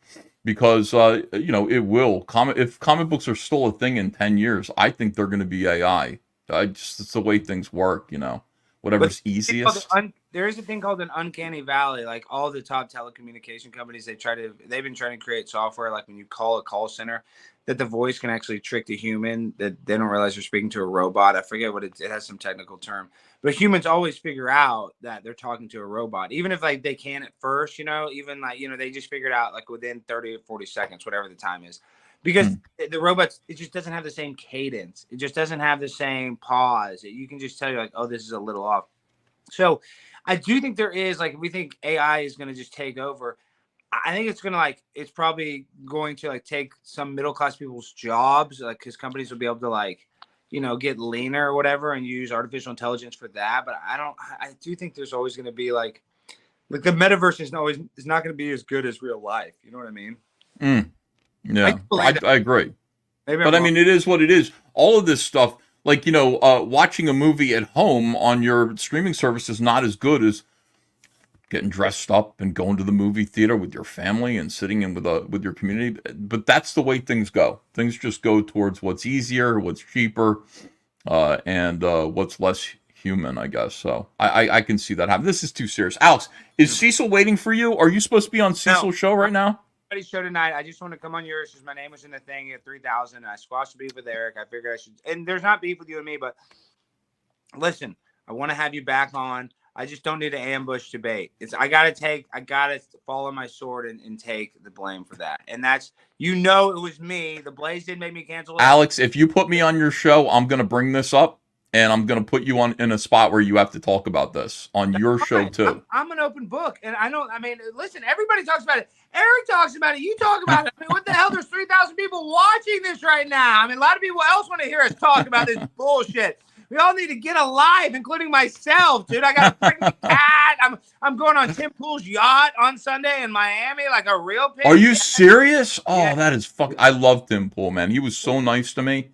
because, you know, it will. If comic books are still a thing in 10 years, I think they're going to be AI. It's the way things work, you know. Whatever's easiest. There is a thing called an uncanny valley. Like all the top telecommunication companies, they've been trying to create software, like when you call a call center, that the voice can actually trick the human, that they don't realize they're speaking to a robot. I forget what it has some technical term, but humans always figure out that they're talking to a robot, even if like they can at first, you know, even like, you know, they just figured out like within 30 or 40 seconds, whatever the time is, because the robots, it just doesn't have the same cadence. It just doesn't have the same pause. You can just tell you like, oh, this is a little off. So I do think there is, like, if we think AI is going to just take over, I think it's going to it's probably going to take some middle-class people's jobs, like, because companies will be able to get leaner or whatever and use artificial intelligence for that. But I do think there's always going to be like the metaverse is not going to be as good as real life. You know what I mean? Yeah, I agree. But I mean, it is what it is. All of this stuff, like, you know, watching a movie at home on your streaming service is not as good as getting dressed up and going to the movie theater with your family and sitting in with your community. But that's the way things go. Things just go towards what's easier, what's cheaper, and what's less human, I guess. So I can see that happen. This is too serious. Alex, is Cecil waiting for you? Are you supposed to be on Cecil's show right now? Show tonight. I just want to come on yours because my name was in the thing at 3,000. I squashed the beef with Eric. I figured I should, and there's not beef with you and me, but listen, I want to have you back on. I just don't need an ambush debate. I gotta follow my sword and take the blame for that. And that's, it was me. The Blaze didn't make me cancel it. Alex, if you put me on your show, I'm gonna bring this up. And I'm going to put you in a spot where you have to talk about this on your show, too. I'm an open book. And listen, everybody talks about it. Eric talks about it. You talk about it. I mean, what the hell? There's 3,000 people watching this right now. I mean, a lot of people else want to hear us talk about this bullshit. We all need to get alive, including myself, dude. I got a pregnant cat. I'm going on Tim Pool's yacht on Sunday in Miami like a real pig. Are you serious? Oh, yeah. That is fucking... I love Tim Pool, man. He was so nice to me.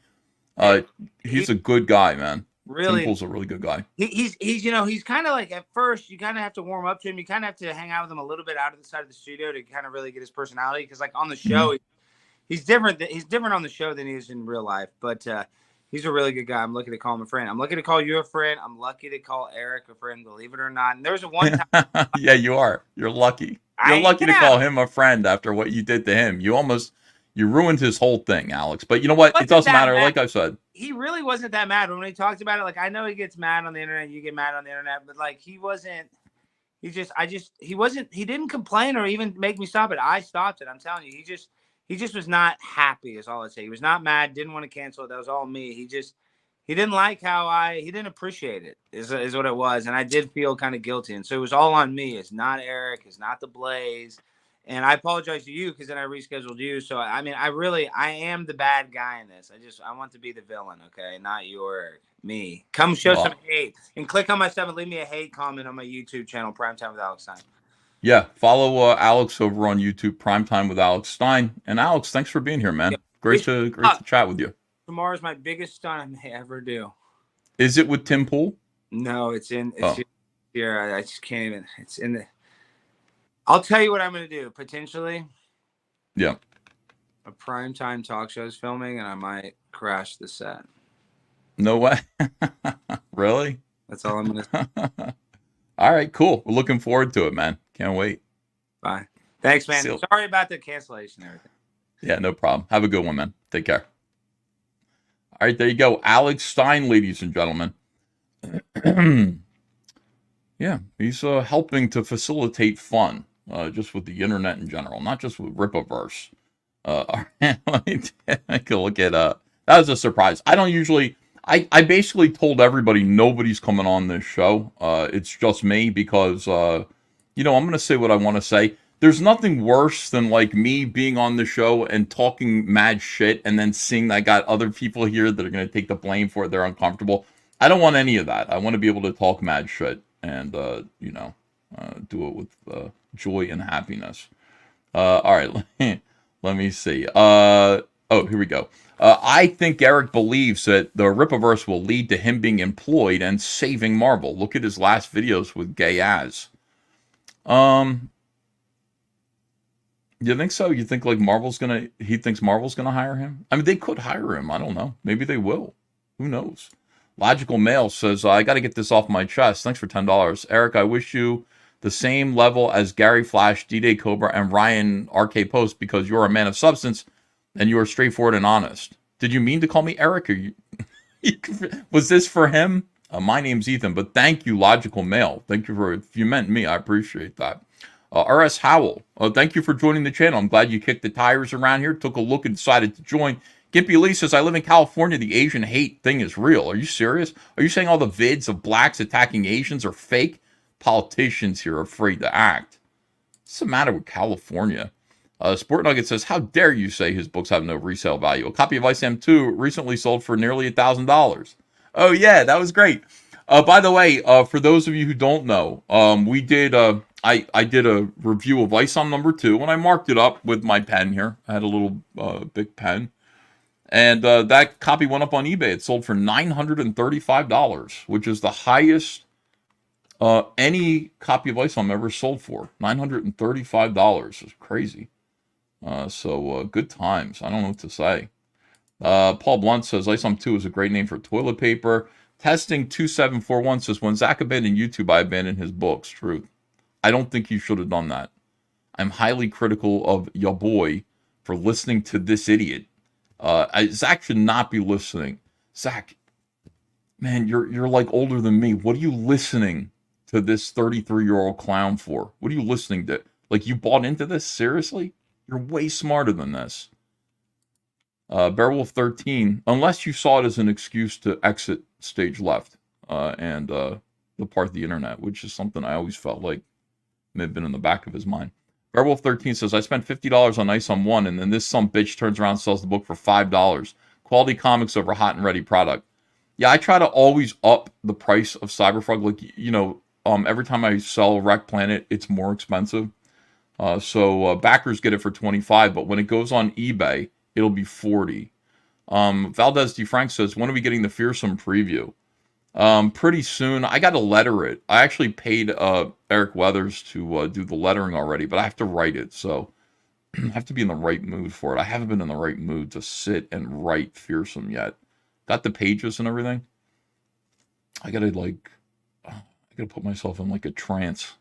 He's a good guy, man. Really, Tim Pool's a really good guy. He's he's kind of like, at first you kind of have to warm up to him. You kind of have to hang out with him a little bit out of the side of the studio to kind of really get his personality. Because like on the show, he's different. He's different on the show than he is in real life. But he's a really good guy. I'm lucky to call him a friend. I'm lucky to call you a friend. I'm lucky to call Eric a friend. Believe it or not. And there was a one time. Yeah, you are. You're lucky. You're lucky to call him a friend after what you did to him. You ruined his whole thing, Alex. But you know what? It doesn't matter. Like I said, he really wasn't that mad when he talked about it. Like, I know he gets mad on the internet. You get mad on the internet, but like he wasn't. He didn't complain or even make me stop it. I stopped it. I'm telling you, he just was not happy. Is all I'd say. He was not mad. Didn't want to cancel it. That was all me. He didn't like he didn't appreciate it. Is what it was, and I did feel kind of guilty. And so it was all on me. It's not Eric. It's not the Blaze. And I apologize to you because then I rescheduled you. So, I mean, I am the bad guy in this. I want to be the villain, okay? Not me. Come show some hate. And click on my stuff and leave me a hate comment on my YouTube channel, Primetime with Alex Stein. Yeah, follow Alex over on YouTube, Primetime with Alex Stein. And Alex, thanks for being here, man. Yeah. Great to chat with you. Tomorrow's my biggest stunt I may ever do. Is it with Tim Pool? No, it's here. I just can't even. It's in the... I'll tell you what I'm going to do, potentially. Yeah. A primetime talk show is filming, and I might crash the set. No way. Really? That's all I'm going to say. All right, cool. We're looking forward to it, man. Can't wait. Bye. Thanks, man. Sorry about the cancellation and everything. Yeah, no problem. Have a good one, man. Take care. All right, there you go. Alex Stein, ladies and gentlemen. Yeah, he's helping to facilitate fun. Just with the internet in general, not just with Rippaverse. Let me take a look at that was a surprise. I don't usually. I basically told everybody nobody's coming on this show. It's just me because I'm gonna say what I want to say. There's nothing worse than like me being on the show and talking mad shit and then seeing that I got other people here that are gonna take the blame for it. They're uncomfortable. I don't want any of that. I want to be able to talk mad shit and do it with joy and happiness. All right, let me see. Here we go. I think Eric believes that the Rippaverse will lead to him being employed and saving Marvel. Look at his last videos with Gay Az. You think so? You think like he thinks Marvel's gonna hire him? I mean, they could hire him. I don't know. Maybe they will. Who knows? Logical Mail says, I got to get this off my chest. Thanks for $10. Eric, I wish you the same level as Gary Flash, D-Day Cobra, and Ryan RK Post because you're a man of substance and you are straightforward and honest. Did you mean to call me Eric? Or was this for him? My name's Ethan, but thank you, Logical Mail. Thank you if you meant me, I appreciate that. RS Howell, thank you for joining the channel. I'm glad you kicked the tires around here, took a look and decided to join. Gimpy Lee says, I live in California. The Asian hate thing is real. Are you serious? Are you saying all the vids of blacks attacking Asians are fake? Politicians here are afraid to act. What's the matter with California? Sport Nugget says, how dare you say his books have no resale value? A copy of ICM 2 recently sold for nearly $1,000. Oh, yeah, that was great. By the way, for those of you who don't know, we did... I did a review of ISOM number 2, and I marked it up with my pen here. I had a little big pen. And that copy went up on eBay. It sold for $935, which is the highest Any copy of Isom ever sold for $935 is crazy. So good times. I don't know what to say. Paul Blunt says Isom 2 is a great name for toilet paper. Testing 2741 says when Zach abandoned YouTube, I abandoned his books. Truth. I don't think you should have done that. I'm highly critical of your boy for listening to this idiot. Zach should not be listening. Zach, man, you're like older than me. What are you listening to this 33-year-old clown for? What are you listening to? Like, you bought into this? Seriously? You're way smarter than this. Bearwolf 13, unless you saw it as an excuse to exit stage left and depart the internet, which is something I always felt like may have been in the back of his mind. Bearwolf 13 says, I spent $50 on Isom 1, and then this some bitch turns around and sells the book for $5. Quality comics over hot and ready product. Yeah, I try to always up the price of Cyberfrog. Like, you know, every time I sell Wreck Planet, it's more expensive. So backers get it for $25, but when it goes on eBay, it'll be $40. Valdez DeFrank says, when are we getting the Fearsome preview? Pretty soon. I got to letter it. I actually paid Eric Weathers to do the lettering already, but I have to write it, so I have to be in the right mood for it. I haven't been in the right mood to sit and write Fearsome yet. Got the pages and everything. I gotta put myself in like a trance.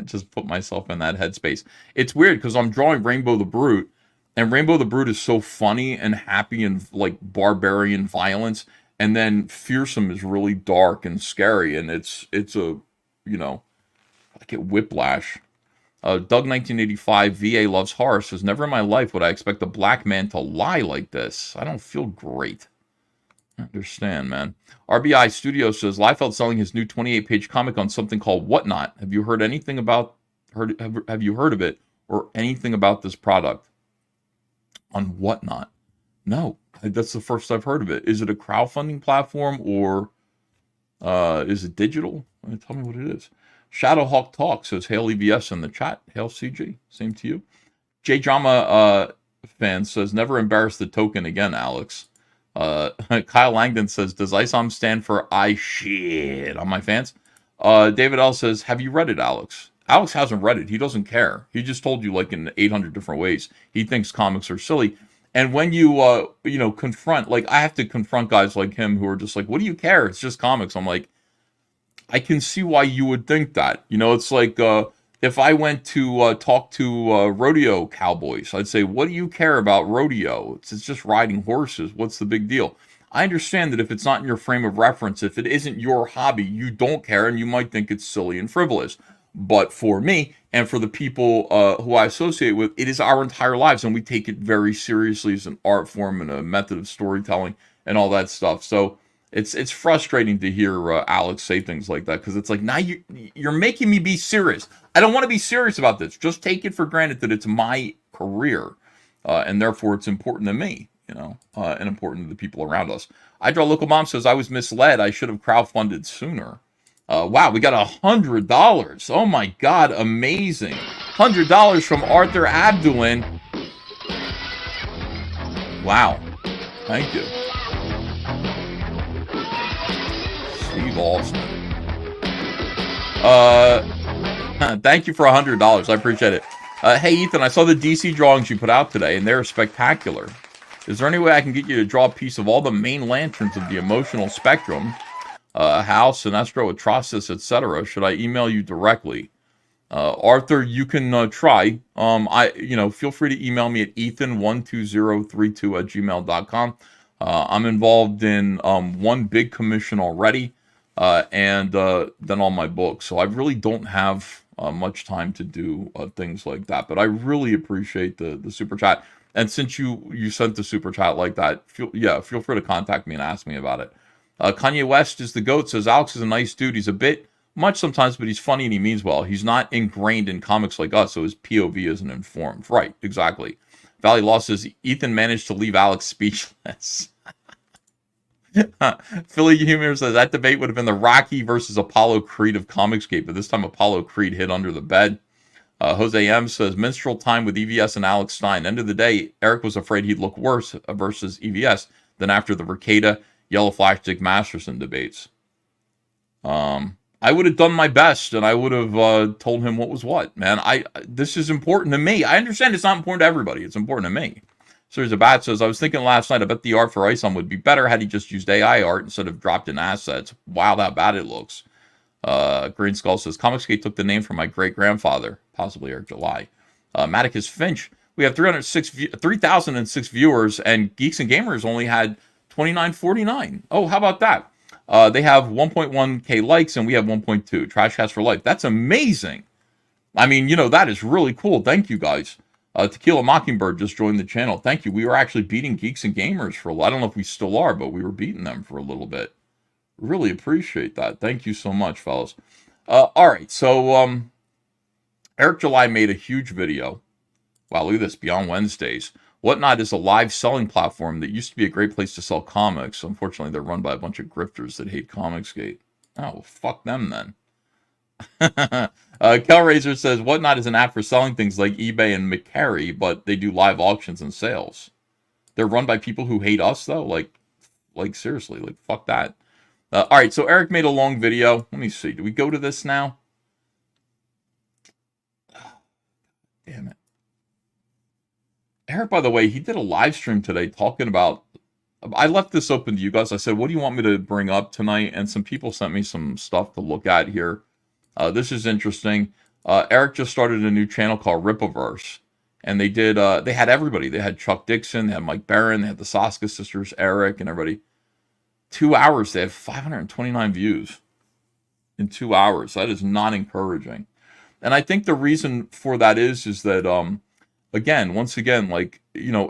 Just put myself in that headspace. It's weird because I'm drawing Rainbow the Brute, and Rainbow the Brute is so funny and happy and like barbarian violence, and then Fearsome is really dark and scary, and it's a, you know, I get whiplash. Doug 1985 VA loves horror says, never in my life would I expect a black man to lie like this. I don't feel great. I understand, man. RBI Studio says, Liefeld selling his new 28-page comic on something called Whatnot. Have you heard anything about, have you heard of it or anything about this product? On Whatnot? No, that's the first I've heard of it. Is it a crowdfunding platform or is it digital? Tell me what it is. Shadowhawk Talk says, hail EVS in the chat. Hail CG. Same to you. J Drama fan says, never embarrass the token again, Alex. Kyle Langdon says, does ISOM stand for I shit on my fans? David L says, have you read it, Alex? Alex hasn't read it. He doesn't care. He just told you like in 800 different ways. He thinks comics are silly. And when you, you know, confront, like I have to confront guys like him who are just like, what do you care? It's just comics. I'm like, I can see why you would think that. You know, it's like if I went to talk to rodeo cowboys, I'd say, what do you care about rodeo? It's just riding horses. What's the big deal? I understand that if it's not in your frame of reference, if it isn't your hobby, you don't care and you might think it's silly and frivolous. But for me and for the people who I associate with, it is our entire lives, and we take it very seriously as an art form and a method of storytelling and all that stuff. So it's frustrating to hear Alex say things like that, because it's like, now you're making me be serious. I don't want to be serious about this. Just take it for granted that it's my career, and therefore it's important to me, you know, and important to the people around us. I Draw Local Mom says, I was misled. I should have crowdfunded sooner. Wow, we got $100. Oh my God, amazing. $100 from Arthur Abdulin. Wow, thank you. Steve Austin. Thank you for $100. I appreciate it. Hey, Ethan, I saw the DC drawings you put out today, and they're spectacular. Is there any way I can get you to draw a piece of all the main lanterns of the emotional spectrum? House, Sinestro, Atrocitus, etc. Should I email you directly? Arthur, you can try. Feel free to email me at ethan12032@gmail.com. I'm involved in one big commission already, and then all my books. So I really don't have much time to do things like that. But I really appreciate the super chat. And since you sent the super chat like that, feel free to contact me and ask me about it. Kanye West is the GOAT, says Alex is a nice dude. He's a bit much sometimes, but he's funny and he means well. He's not ingrained in comics like us, so his POV isn't informed. Right, exactly. Valley Law says Ethan managed to leave Alex speechless. Philly Humor says that debate would have been the Rocky versus Apollo Creed of Comicsgate, but this time Apollo Creed hid under the bed. Jose M says Minstrel Time with EVS and Alex Stein. End of the day, Eric was afraid he'd look worse versus EVS than after the Ricada Yellow Flash Dick Masterson debates. I would have done my best, and I would have told him what was what, man. This is important to me. I understand it's not important to everybody. It's important to me. Series of Bat says, I was thinking last night, I bet the art for Isom would be better had he just used AI art instead of dropped in assets. Wow, how bad it looks. Green Skull says, Comicsgate took the name from my great-grandfather, possibly Eric July. Maticus Finch, we have 3,006 viewers, and Geeks and Gamers only had 2949. Oh, how about that? They have 1.1k likes, and we have 1.2. Trashcast for life. That's amazing. I mean, that is really cool. Thank you, guys. Tequila Mockingbird just joined the channel. Thank you. We were actually beating Geeks and Gamers for a while. I don't know if we still are, but we were beating them for a little bit. Really appreciate that. Thank you so much, fellas. All right, so Eric July made a huge video. Wow, look at this, Beyond Wednesdays. Whatnot is a live selling platform that used to be a great place to sell comics. Unfortunately, they're run by a bunch of grifters that hate Comicsgate. Oh, well, fuck them then. Kelraiser says, Whatnot is an app for selling things like eBay and McCarry, but they do live auctions and sales. They're run by people who hate us, though? Like seriously, fuck that. All right, so Eric made a long video. Let me see. Do we go to this now? Damn it. Eric, by the way, he did a live stream today talking about... I left this open to you guys. I said, what do you want me to bring up tonight? And some people sent me some stuff to look at here. This is interesting. Eric just started a new channel called Ripaverse. And they had everybody. They had Chuck Dixon, they had Mike Barron, they had the Saska sisters, Eric, and everybody. 2 hours, they have 529 views in 2 hours. That is not encouraging. And I think the reason for that is that, once again,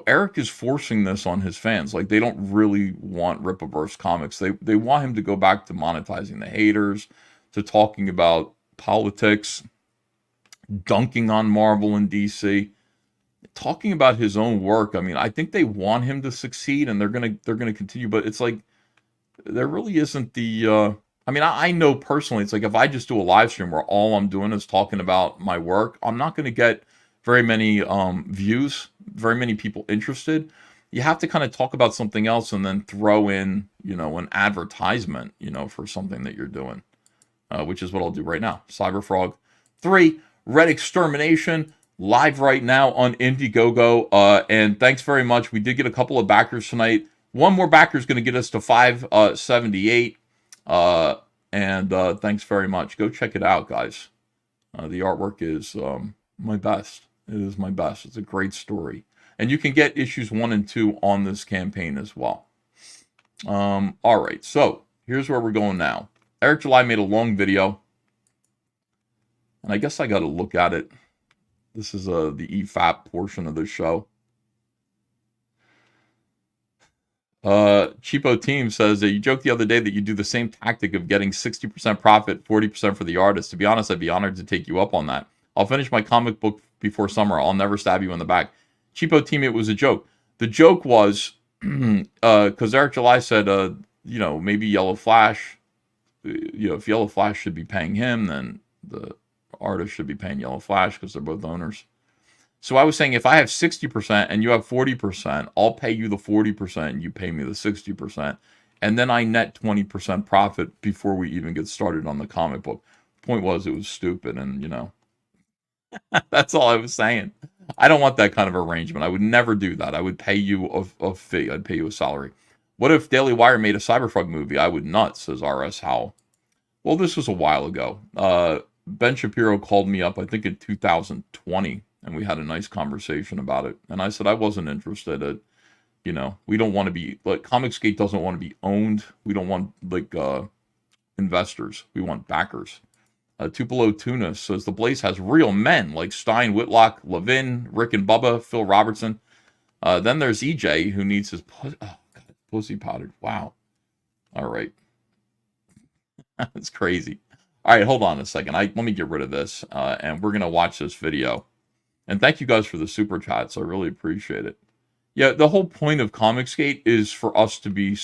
Eric is forcing this on his fans. They don't really want Ripaverse comics. They want him to go back to monetizing the haters, to talking about politics, dunking on Marvel and DC, talking about his own work. I mean, I think they want him to succeed, and they're gonna continue. But it's there really isn't the. I know personally, it's if I just do a live stream where all I'm doing is talking about my work, I'm not going to get very many views, very many people interested. You have to kind of talk about something else and then throw in, an advertisement, for something that you're doing, which is what I'll do right now. Cyberfrog 3, Red Extermination, live right now on Indiegogo. And thanks very much. We did get a couple of backers tonight. One more backer is going to get us to 578. And thanks very much. Go check it out, guys. The artwork is my best. It is my best. It's a great story. And you can get issues 1 and 2 on this campaign as well. All right, so here's where we're going now. Eric July made a long video. And I guess I got to look at it. This is the EFAP portion of the show. Cheapo Team says that you joked the other day that you do the same tactic of getting 60% profit, 40% for the artist. To be honest, I'd be honored to take you up on that. I'll finish my comic book before summer. I'll never stab you in the back. Cheapo Team, it was a joke. The joke was, because Eric July said, maybe Yellow Flash, if Yellow Flash should be paying him, then the artist should be paying Yellow Flash because they're both owners. So I was saying, if I have 60% and you have 40%, I'll pay you the 40% and you pay me the 60%. And then I net 20% profit before we even get started on the comic book. The point was, it was stupid. And, that's all I was saying. I don't want that kind of arrangement. I would never do that. I would pay you a fee. I'd pay you a salary. What if Daily Wire made a Cyberfrog movie? I would not, says R.S. Howell. Well, this was a while ago. Ben Shapiro called me up, I think in 2020. And we had a nice conversation about it. And I said I wasn't interested. We don't want to be, Comicsgate doesn't want to be owned. We don't want, investors. We want backers. Tupelo Tunis says, the Blaze has real men like Stein, Whitlock, Levin, Rick and Bubba, Phil Robertson. Then there's EJ, who needs his pussy powdered. Wow. All right. That's crazy. All right, hold on a second. Let me get rid of this, and we're going to watch this video. And thank you guys for the super chats. I really appreciate it. Yeah, the whole point of Comicsgate is for us to be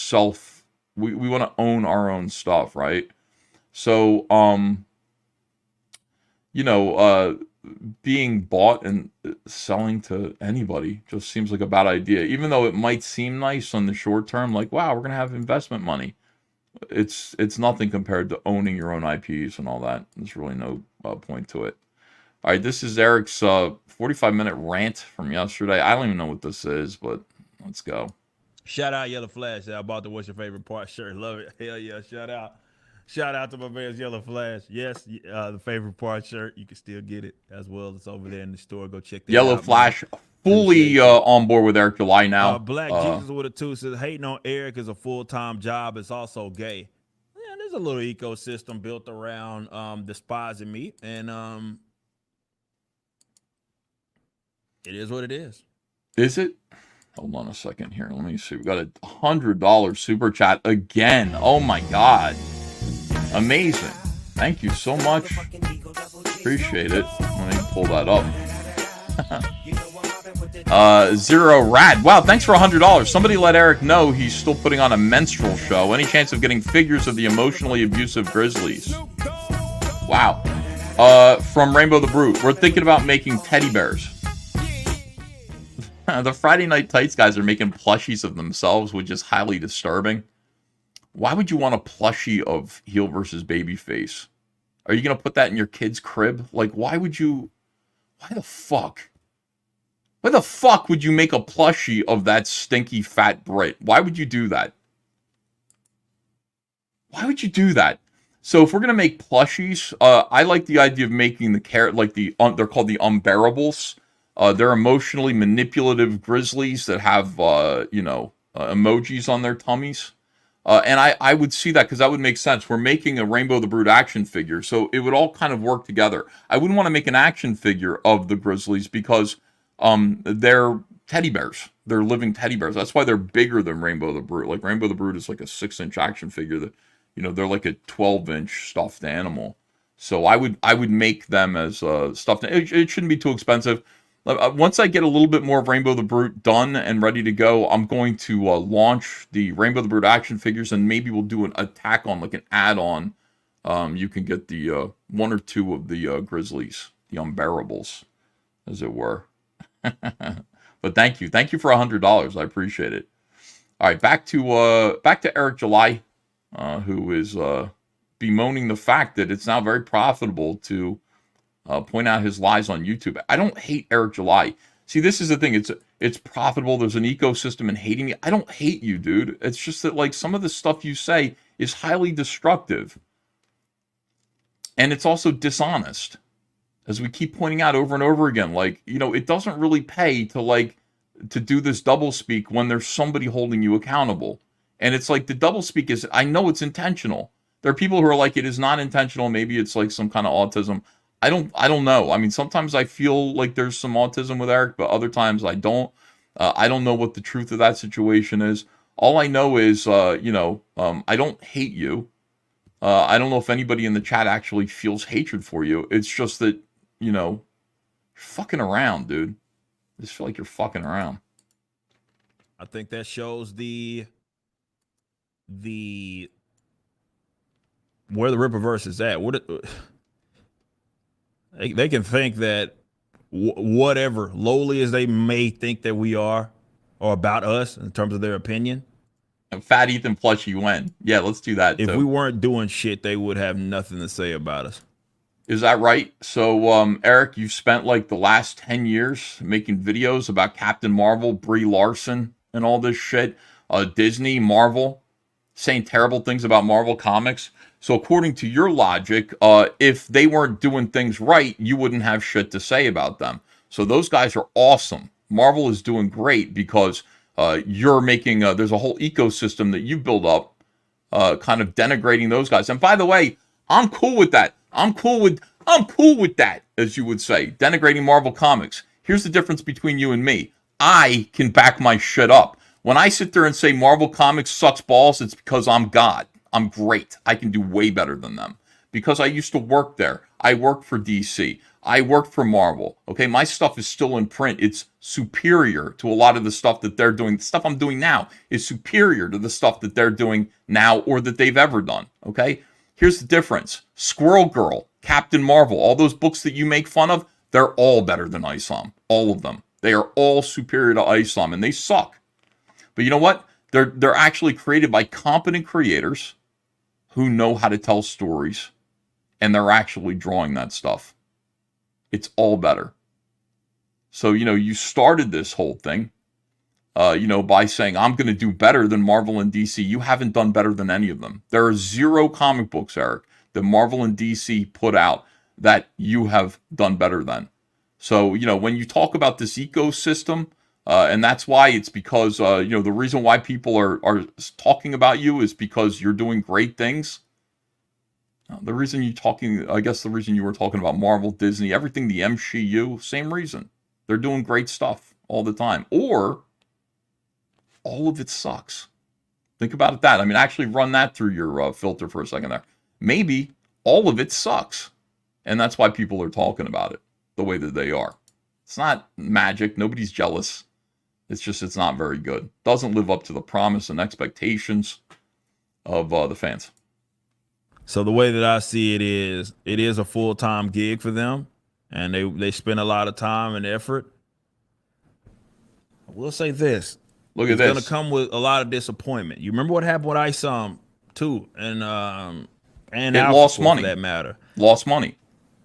we want to own our own stuff, right? So, being bought and selling to anybody just seems like a bad idea. Even though it might seem nice on the short term, wow, we're going to have investment money. it's nothing compared to owning your own IPs and all that. There's really no point to it. All right, this is Eric's 45-minute rant from yesterday. I don't even know what this is, but let's go. Shout out Yellow Flash. I bought the What's Your Favorite Part shirt. Love it. Hell yeah. Shout out to my man's Yellow Flash. Yes, the favorite part shirt. You can still get it as well. It's over there in the store. Go check that out. Yellow Flash, fully on board with Eric July now. Black Jesus with a 2 says, hating on Eric is a full-time job. It's also gay. Yeah, there's a little ecosystem built around despising me. And it is what it is. Is it? Hold on a second here. Let me see. We got a $100 super chat again. Oh my God. Amazing. Thank you so much. Appreciate it. Let me pull that up. Zero Rad. Wow, thanks for $100. Somebody let Eric know he's still putting on a menstrual show. Any chance of getting figures of the emotionally abusive Grizzlies? Wow. From Rainbow the Brute. We're thinking about making teddy bears. The Friday Night Tights guys are making plushies of themselves, which is highly disturbing. Why would you want a plushie of heel versus babyface? Are you going to put that in your kid's crib? Like, why would you... Why the fuck? Why the fuck would you make a plushie of that stinky fat Brit? Why would you do that? Why would you do that? So if we're going to make plushies, I like the idea of making they're called the unbearables. They're emotionally manipulative grizzlies that have, emojis on their tummies. And I would see that because that would make sense. We're making a Rainbow the Brute action figure, so it would all kind of work together. I wouldn't want to make an action figure of the grizzlies because they're teddy bears. They're living teddy bears. That's why they're bigger than Rainbow the Brute. Like Rainbow the Brute is like a 6-inch action figure that, they're like a 12-inch stuffed animal. So I would make them as stuffed. It shouldn't be too expensive. Once I get a little bit more of Rainbow the Brute done and ready to go, I'm going to launch the Rainbow the Brute action figures, and maybe we'll do an attack on, like an add-on. You can get the 1 or 2 of the Grizzlies, the unbearables, as it were. But thank you for $100. I appreciate it. All right, back to Eric July, who is bemoaning the fact that it's now very profitable to point out his lies on YouTube. I don't hate Eric July. See, this is the thing. It's profitable. There's an ecosystem in hating me. I don't hate you, dude. It's just that, like, some of the stuff you say is highly destructive. And it's also dishonest. As we keep pointing out over and over again, like, it doesn't really pay to do this doublespeak when there's somebody holding you accountable. And it's like the doublespeak is, I know it's intentional. There are people who are like, it is not intentional. Maybe it's like some kind of autism. I don't know. I mean, sometimes I feel like there's some autism with Eric, but other times I don't. I don't know what the truth of that situation is. All I know is, I don't hate you. I don't know if anybody in the chat actually feels hatred for you. It's just that, you're fucking around, dude. I just feel like you're fucking around. I think that shows the where the Rippaverse is at. They can think that whatever lowly as they may think that we are or about us in terms of their opinion. And Fat Ethan plushie when? Yeah, let's do that. If we weren't doing shit, they would have nothing to say about us. Is that right? So, Eric, you've spent like the last 10 years making videos about Captain Marvel, Brie Larson, and all this shit. Disney, Marvel, saying terrible things about Marvel Comics. So according to your logic, if they weren't doing things right, you wouldn't have shit to say about them. So those guys are awesome. Marvel is doing great because you're making, there's a whole ecosystem that you build up, kind of denigrating those guys. And by the way, I'm cool with that. I'm cool with that, as you would say, denigrating Marvel Comics. Here's the difference between you and me. I can back my shit up. When I sit there and say Marvel Comics sucks balls, it's because I'm God. I'm great. I can do way better than them because I used to work there. I worked for DC. I worked for Marvel. Okay, my stuff is still in print. It's superior to a lot of the stuff that they're doing. The stuff I'm doing now is superior to the stuff that they're doing now or that they've ever done. Okay, here's the difference. Squirrel Girl, Captain Marvel, all those books that you make fun of, they're all better than ISOM. All of them. They are all superior to ISOM, and they suck. But you know what? They're actually created by competent creators. who know how to tell stories, and they're actually drawing that stuff. It's all better. So, you started this whole thing, by saying, I'm going to do better than Marvel and DC. You haven't done better than any of them. There are 0 comic books, Eric, that Marvel and DC put out that you have done better than. So, when you talk about this ecosystem, and that's why it's because, the reason why people are talking about you is because you're doing great things. The reason the reason you were talking about Marvel, Disney, everything, the MCU, same reason. They're doing great stuff all the time. Or all of it sucks. Think about that. I mean, actually run that through your filter for a second there. Maybe all of it sucks. And that's why people are talking about it the way that they are. It's not magic. Nobody's jealous. It's just it's not very good. Doesn't live up to the promise and expectations of the fans. So the way that I see it is a full-time gig for them, and they spend a lot of time and effort. I will say this. Look at this. It's going to come with a lot of disappointment. You remember what happened with ISOM too, and it lost money. For that matter. Lost money.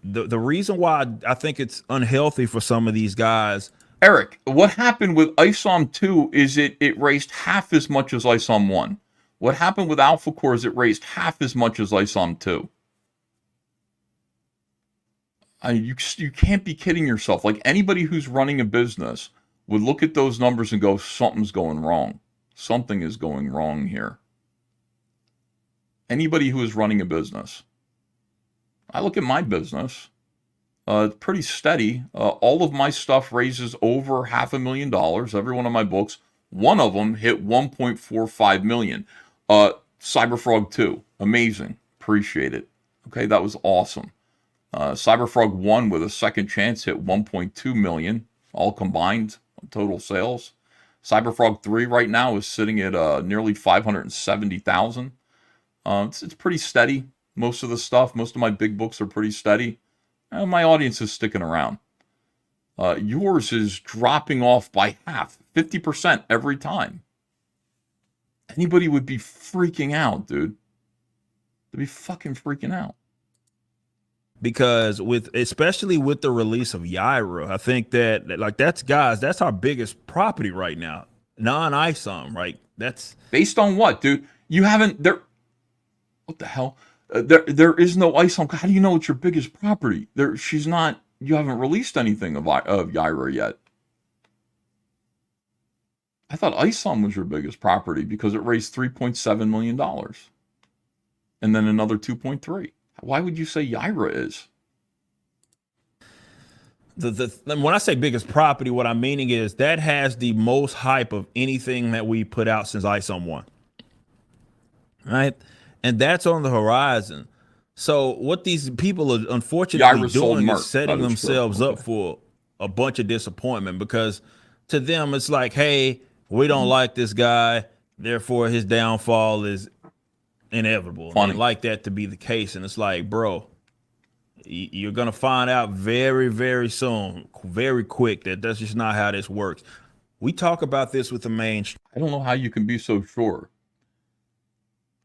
The reason why I think it's unhealthy for some of these guys. Eric, what happened with ISOM 2 is it raised half as much as ISOM 1. What happened with Alpha Core is it raised half as much as ISOM 2. You can't be kidding yourself. Like, anybody who's running a business would look at those numbers and go, something's going wrong. Something is going wrong here. Anybody who is running a business. I look at my business. It's pretty steady. All of my stuff raises over $500,000. Every one of my books. One of them hit 1.45 million. Cyberfrog 2. Amazing. Appreciate it. Okay, that was awesome. Cyberfrog 1 with a second chance hit 1.2 million. All combined total sales. Cyberfrog 3 right now is sitting at nearly 570,000. It's pretty steady. Most of the stuff, most of my big books are pretty steady. And my audience is sticking around. Yours is dropping off by half, 50% every time. Anybody would be freaking out, dude. They'd be fucking freaking out. Because especially with the release of Yaira, I think that's our biggest property right now. Non-ISOM, right? That's based on what, dude? You haven't there. What the hell? There is no ISOM. How do you know it's your biggest property? She's not. You haven't released anything of Yaira yet. I thought ISOM was your biggest property because it raised $3.7 million, and then another 2.3. Why would you say Yaira is? When I say biggest property, what I'm meaning is that has the most hype of anything that we put out since ISOM 1. Right? And that's on the horizon. So what these people are unfortunately doing is setting themselves up for a bunch of disappointment, because to them it's like, hey, we don't like this guy, therefore his downfall is inevitable. They like that to be the case, and it's like, bro, you're gonna find out very, very soon, very quick, that that's just not how this works. We talk about this with the mainstream. I don't know how you can be so sure.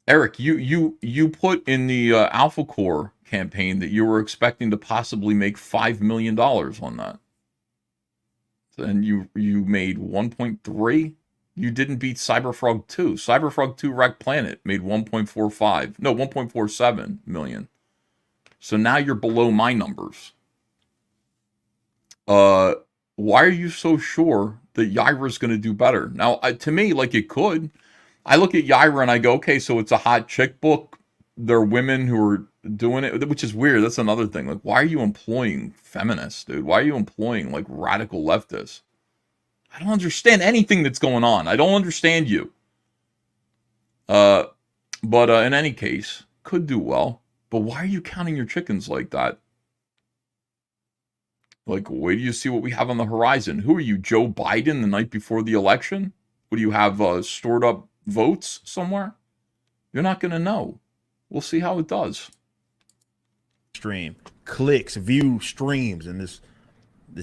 Eric, you put in the Alpha Core campaign that you were expecting to possibly make $5 million on that. And you made 1.3. You didn't beat Cyberfrog 2. Cyberfrog 2 Wrecked Planet made 1.47 million. So now you're below my numbers. Why are you so sure that Yaira's going to do better? Now, to me, like, it could. I look at Yaira and I go, okay, so it's a hot chick book. There are women who are doing it, which is weird. That's another thing. Like, why are you employing feminists, dude? Why are you employing, like, radical leftists? I don't understand anything that's going on. I don't understand you. But in any case, could do well. But why are you counting your chickens like that? Like, wait till you see what we have on the horizon. Who are you, Joe Biden, the night before the election? What do you have stored up votes somewhere? You're not going to know. We'll see how it does. Stream, clicks, views, streams, and this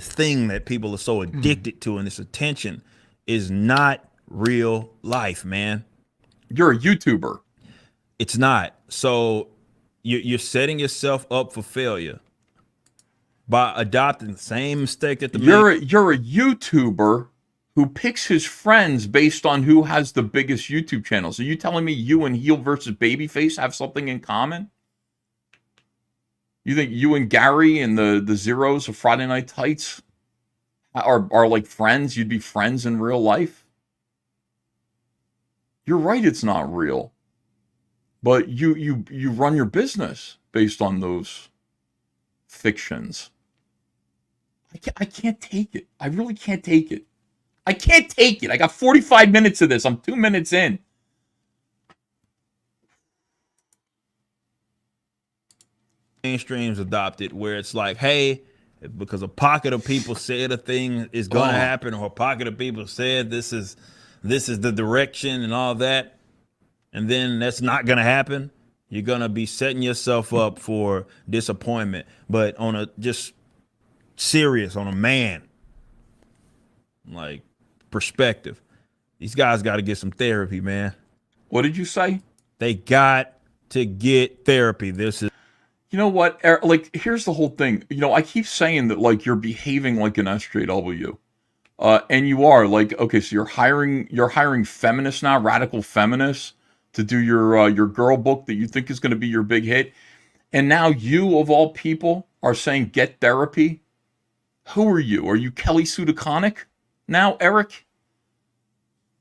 thing that people are so addicted to, and this attention is not real life, man. You're a YouTuber. It's not. So you're setting yourself up for failure by adopting the same mistake that you're a YouTuber who picks his friends based on who has the biggest YouTube channels. Are you telling me you and Heel versus Babyface have something in common? You think you and Gary and the Zeros of Friday Night Tights are like friends? You'd be friends in real life? You're right, it's not real. But you run your business based on those fictions. I can't take it. I really can't take it. I can't take it. I got 45 minutes of this. I'm 2 minutes in. Mainstream's adopted where it's like, hey, because a pocket of people said a thing is going to happen, or a pocket of people said this is the direction and all that, and then that's not going to happen, you're going to be setting yourself up for disappointment. But on a just serious, on a man like perspective, these guys got to get some therapy, man. What did you say? They got to get therapy. This is, you know what, Eric, like, here's the whole thing. You know, I keep saying that, like, you're behaving like an SJW. And you are, like, okay, so you're hiring feminists now, radical feminists, to do your girl book that you think is going to be your big hit. And now you, of all people, are saying get therapy. Who are you? Are you Kelly Sue DeConnick now, Eric?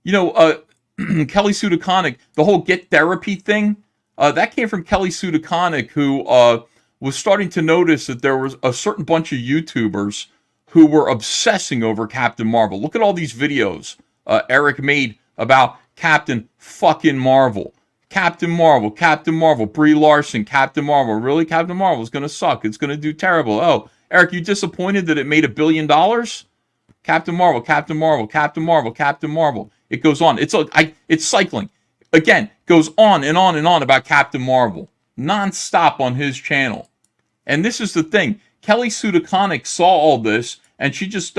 You know, Kelly Sue DeConnick, the whole get therapy thing, that came from Kelly Sue DeConnick, who was starting to notice that there was a certain bunch of YouTubers who were obsessing over Captain Marvel. Look at all these videos Eric made about Captain fucking Marvel. Captain Marvel, Brie Larson, Captain Marvel. Really? Captain Marvel is going to suck. It's going to do terrible. Oh, Eric, you disappointed that it made $1 billion? Captain Marvel. It goes on. It's cycling. Again, goes on and on and on about Captain Marvel. Non-stop on his channel. And this is the thing. Kelly Sue DeConnick saw all this, and she just,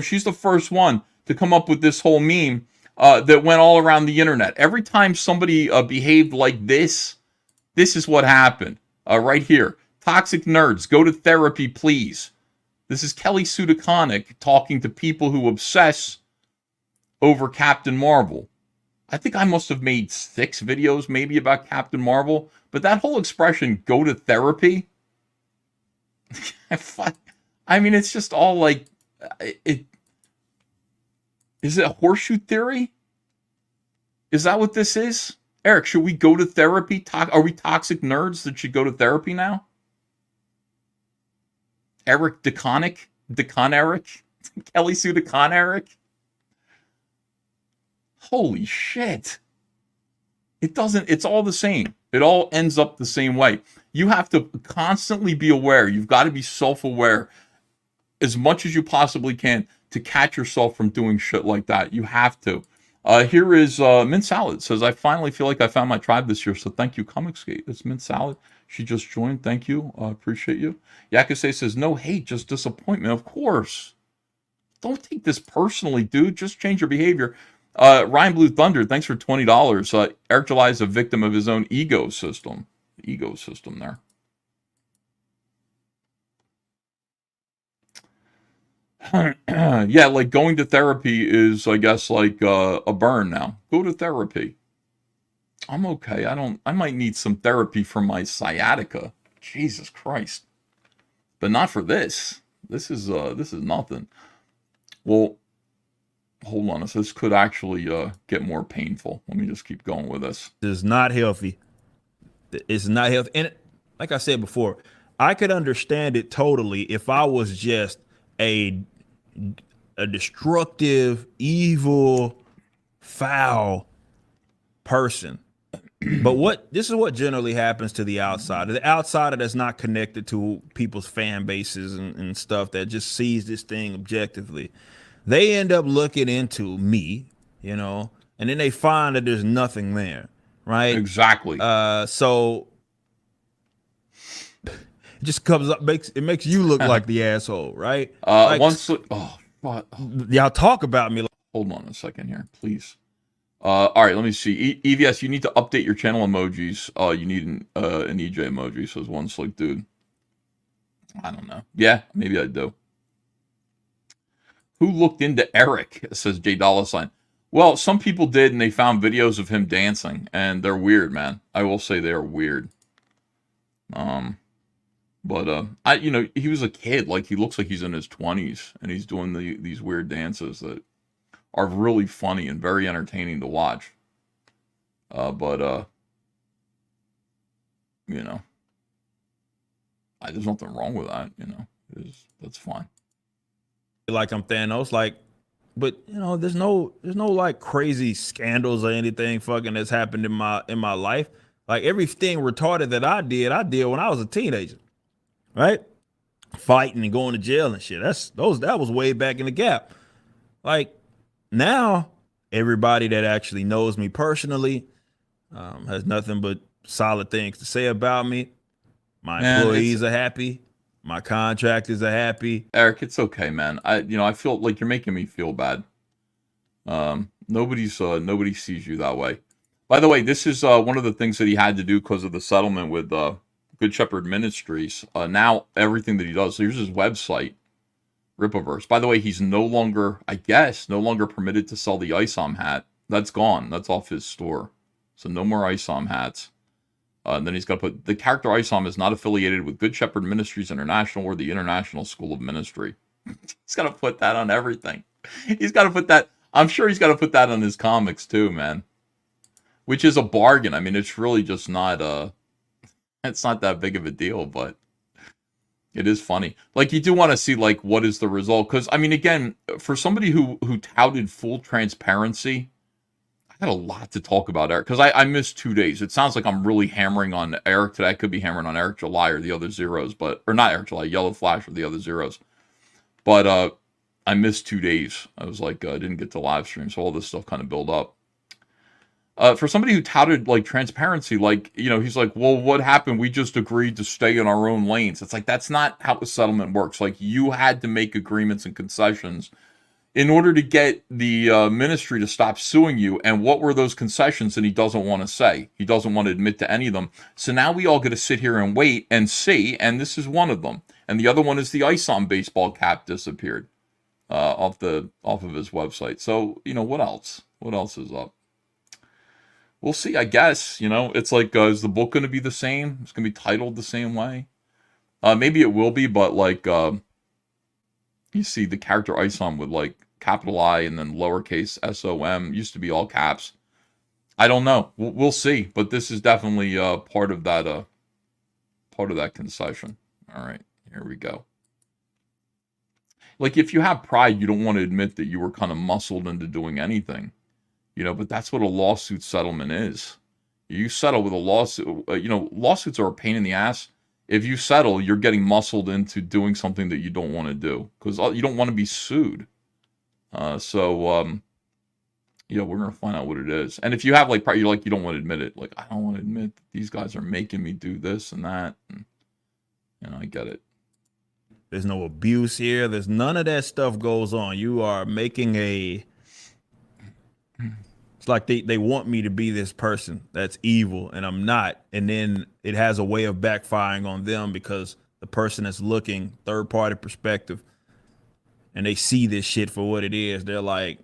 she's the first one to come up with this whole meme that went all around the internet. Every time somebody behaved like this is what happened. Right here. Toxic nerds, go to therapy, please. This is Kelly Sue DeConnick talking to people who obsess over Captain Marvel. I think I must have made 6 videos maybe about Captain Marvel, but that whole expression, go to therapy, I mean, it's just all like, is it a horseshoe theory? Is that what this is? Eric, should we go to therapy? Are we toxic nerds that should go to therapy now? Eric DeConnick? DeCon Eric? Kelly Sue DeCon Eric? Holy shit. It's all the same. It all ends up the same way. You have to constantly be aware. You've got to be self-aware as much as you possibly can to catch yourself from doing shit like that. You have to. Here is Mint Salad. Says, I finally feel like I found my tribe this year, so thank you, Comicsgate. It's Mint Salad. She just joined. Thank you. Appreciate you. Yakase says, no hate, just disappointment. Of course. Don't take this personally, dude. Just change your behavior. Ryan Blue Thunder, thanks for $20. Eric July is a victim of his own ego system. Ego system there. Yeah, like going to therapy is, I guess, like a burn now. Go to therapy. I'm okay. I might need some therapy for my sciatica. Jesus Christ. But not for this. This is nothing. Well, hold on. This could actually get more painful. Let me just keep going with this. It's not healthy. It's not healthy. And like I said before, I could understand it totally if I was just a destructive, evil, foul person. But this is what generally happens to the outsider. The outsider that's not connected to people's fan bases and stuff, that just sees this thing objectively. They end up looking into me, and then they find that there's nothing there, right? Exactly. So it just comes up, makes you look like the asshole, right? Y'all talk about me. Hold on a second here, please. All right, let me see. EVS, you need to update your channel emojis. You need an EJ emoji, says one slick dude. I don't know. Yeah, maybe I do. Who looked into Eric, says J Dollar Sign. Well, some people did, and they found videos of him dancing, and they're weird, man. I will say they are weird. But he was a kid. Like, he looks like he's in his 20s, and he's doing these weird dances that are really funny and very entertaining to watch. There's nothing wrong with that, that's fine. Like I'm Thanos, but there's no like crazy scandals or anything fucking that's happened in my life. Like everything retarded that I did when I was a teenager, right? Fighting and going to jail and shit. That was way back in the gap. Like now, everybody that actually knows me personally has nothing but solid things to say about me. My employees are happy. My contractors are happy. Eric, it's okay, man. I feel like you're making me feel bad. Nobody sees you that way. By the way, this is one of the things that he had to do because of the settlement with Good Shepherd Ministries. Now everything that he does, so here's his website, Ripaverse. By the way, he's no longer permitted to sell the ISOM hat. That's gone. That's off his store. So no more ISOM hats. And then he's got to put, the character ISOM is not affiliated with Good Shepherd Ministries International or the International School of Ministry. He's got to put that on everything. He's got to put that, I'm sure he's got to put that on his comics too, man. Which is a bargain. I mean, it's really just not, it's not that big of a deal, but it is funny. Like, you do want to see, like, what is the result? Because, I mean, again, for somebody who touted full transparency, I had a lot to talk about Eric, because I missed 2 days. It sounds like I'm really hammering on Eric today. I could be hammering on Eric July or the other zeros, or not Eric July, Yellow Flash or the other zeros. But I missed 2 days. I was like, I didn't get to live stream, so all this stuff kind of built up. For somebody who touted, like, transparency, like, he's like, well, what happened? We just agreed to stay in our own lanes. It's like, that's not how the settlement works. Like, you had to make agreements and concessions in order to get the ministry to stop suing you. And what were those concessions? And he doesn't want to say. He doesn't want to admit to any of them. So now we all get to sit here and wait and see, and this is one of them. And the other one is the ISOM baseball cap disappeared off of his website. So, what else? What else is up? We'll see, I guess. It's like, is the book going to be the same? It's going to be titled the same way? Maybe it will be, but, like, you see the character ISOM with, like, capital I and then lowercase SOM. Used to be all caps. I don't know. We'll see. But this is definitely part of that concession. All right, here we go. Like, if you have pride, you don't want to admit that you were kind of muscled into doing anything. But that's what a lawsuit settlement is. You settle with a lawsuit. Lawsuits are a pain in the ass. If you settle, you're getting muscled into doing something that you don't want to do because you don't want to be sued. We're going to find out what it is. And if you have, like, you're like, you don't want to admit it. Like, I don't want to admit that these guys are making me do this and that. And, I get it. There's no abuse here. There's none of that stuff goes on. You are making it's like they want me to be this person that's evil, and I'm not. And then it has a way of backfiring on them because the person that's looking third-party perspective, and they see this shit for what it is. They're like,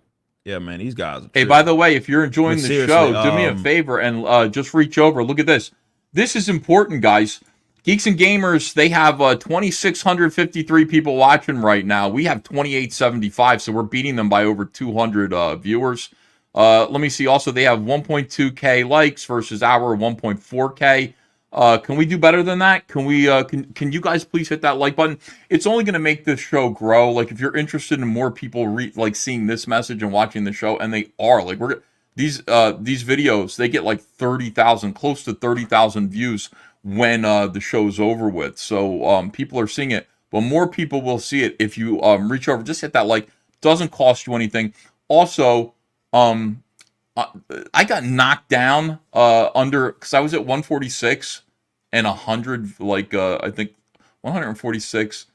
yeah, man, these guys are Hey, by the way, if you're enjoying the show, do me a favor and just reach over. Look at this. This is important, guys. Geeks and Gamers, they have 2,653 people watching right now. We have 2,875, so we're beating them by over 200 viewers. Let me see. Also, they have 1.2K likes versus our 1.4K. Can we do better than that? Can we? Can you guys please hit that like button? It's only going to make this show grow. Like, if you're interested in more people seeing this message and watching the show, and they are, like, these videos, they get like 30,000, close to 30,000 views when the show's over with. So people are seeing it, but more people will see it if you reach over. Just hit that like. Doesn't cost you anything. Also, I got knocked down because I was at 146 and 100, like I think 146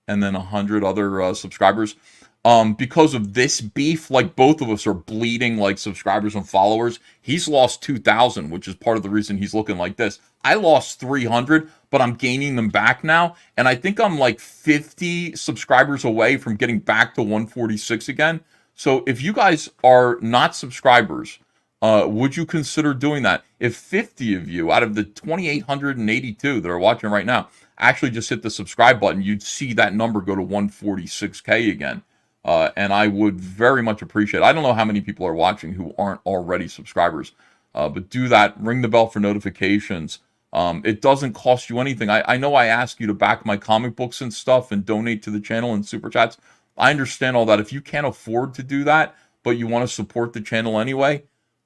and then 100 other subscribers. because of this beef, like both of us are bleeding like subscribers and followers. He's lost 2,000, which is part of the reason he's looking like this. I lost 300, but I'm gaining them back now. And I think I'm like 50 subscribers away from getting back to 146 again. So if you guys are not subscribers, would you consider doing that? If 50 of you out of the 2,882 that are watching right now actually just hit the subscribe button, you'd see that number go to 146K again. And I would very much appreciate it. I don't know how many people are watching who aren't already subscribers, but do that. Ring the bell for notifications. It doesn't cost you anything. I know I ask you to back my comic books and stuff and donate to the channel and super chats. I understand all that. If you can't afford to do that, but you want to support the channel anyway,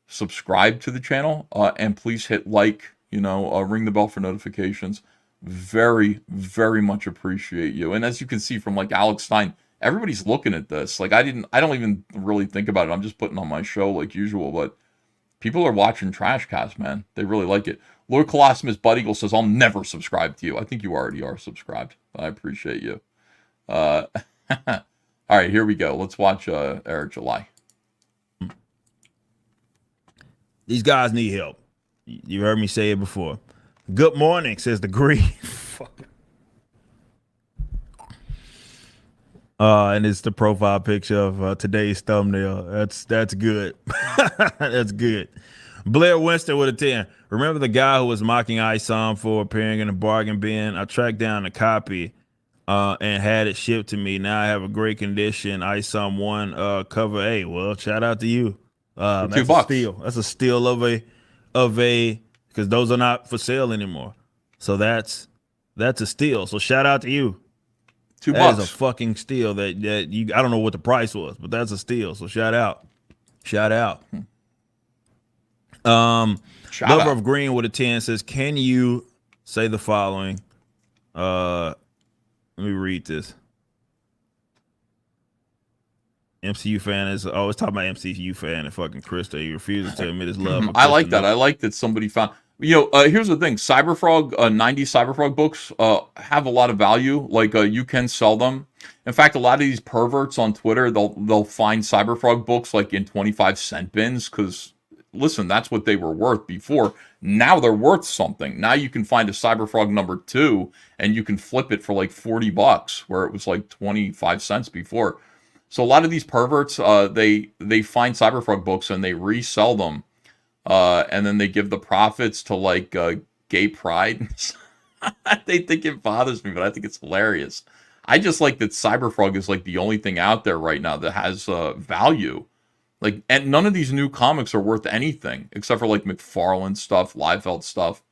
subscribe to the channel and please hit like, ring the bell for notifications. Very, very much appreciate you. And as you can see from like Alex Stein, everybody's looking at this. Like I don't even really think about it. I'm just putting on my show like usual, but people are watching Trashcast, man. They really like it. Lord Colossus Bud Eagle says, I'll never subscribe to you. I think you already are subscribed. I appreciate you. All right, here we go. Let's watch Eric July. These guys need help. You heard me say it before. Good morning, says the Green. And it's the profile picture of today's thumbnail. That's good. That's good. Blair Winston with a 10. Remember the guy who was mocking ISOM for appearing in a bargain bin? I tracked down a copy and had it shipped to me. Now I have a great condition ISOM 1 cover A. Well, shout out to you. That's $2. A steal. That's a steal of a because those are not for sale anymore. So that's a steal. So shout out to you. $2. That is a fucking steal that you, I don't know what the price was, but that's a steal. So shout out. Lover of Green with a 10 says, can you say the following? Let me read this. MCU fan is always talking about MCU fan and fucking Krista. He refuses to admit his love. I like that. I like that somebody found. Here's the thing. Cyberfrog, 90s Cyberfrog books have a lot of value. Like you can sell them. In fact, a lot of these perverts on Twitter, they'll find Cyberfrog books like in 25-cent bins because, listen, that's what they were worth before. Now they're worth something. Now you can find a Cyberfrog number 2 and you can flip it for like $40 where it was like 25 cents before. So a lot of these perverts, they find Cyberfrog books and they resell them. And then they give the profits to like gay pride. They think it bothers me, but I think it's hilarious. I just like that Cyberfrog is like the only thing out there right now that has value. Like, and none of these new comics are worth anything except for like McFarlane stuff, Liefeld stuff.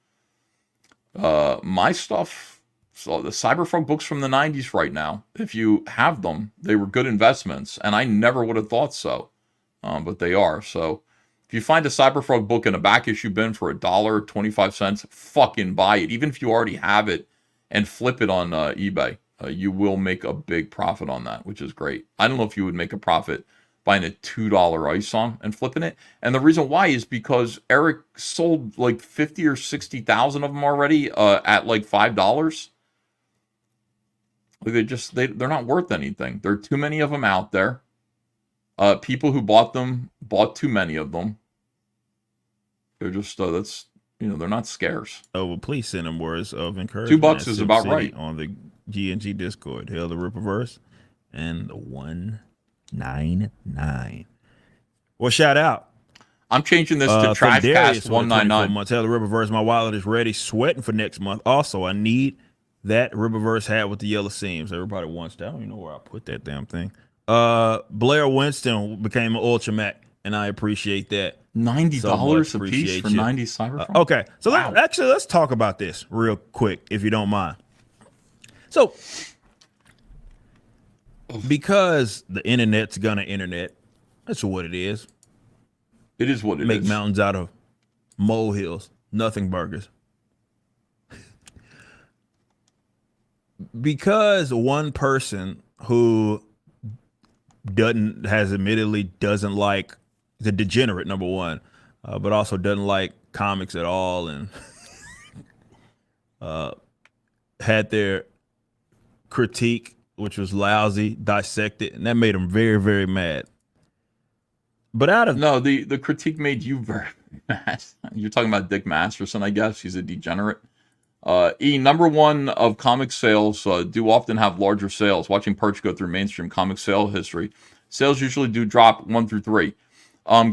My stuff, so the Cyberfrog books from the 90s right now, if you have them, they were good investments, and I never would have thought so, but they are. So if you find a Cyberfrog book in a back issue bin for $1, 25 cents, fucking buy it. Even if you already have it, and flip it on eBay. You will make a big profit on that, which is great. I don't know if you would make a profit buying a $2 ice song and flipping it. And the reason why is because Eric sold like 50 or 60,000 of them already at like $5. They're not worth anything. There are too many of them out there. People who bought them bought too many of them. They're just they're not scarce. Oh, well, please send them words of encouragement. $2 is about right on the G&G Discord. Hail the Rippaverse and the 199. Well, shout out. I'm changing this to Trashcast 199. Months. Hail the Rippaverse. My wallet is ready, sweating for next month. Also, I need that Rippaverse hat with the yellow seams. Everybody wants that. I don't even know where I put that damn thing. Blair Winston became an Ultra Mac, and I appreciate that. $90 a piece for 90 Cyberfrog? Okay, so let's talk about this real quick, if you don't mind. So, because the internet's gonna internet, that's what it is. It is what it is. Make mountains out of molehills, nothing burgers. Because one person who admittedly doesn't like the degenerate, number one, but also doesn't like comics at all, and had their critique which was lousy, dissected, and that made him very, very mad. But out of no, the critique made you very mad. You're talking about Dick Masterson, I guess. He's a degenerate. Number one of comic sales do often have larger sales. Watching Perch go through mainstream comic sale history, sales usually do drop 1 through 3.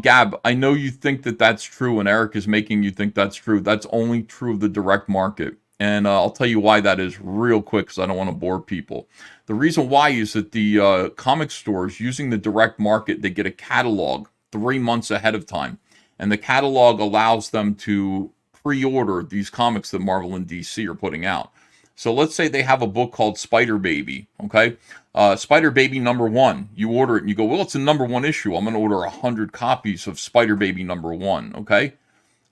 Gab, I know you think that that's true, and Eric is making you think that's true. That's only true of the direct market. And I'll tell you why that is real quick, because I don't want to bore people. The reason why is that the comic stores, using the direct market, they get a catalog 3 months ahead of time. And the catalog allows them to pre-order these comics that Marvel and DC are putting out. So let's say they have a book called Spider Baby, okay? Spider Baby #1. You order it and you go, well, it's a #1 issue. I'm going to order 100 copies of Spider Baby #1, okay?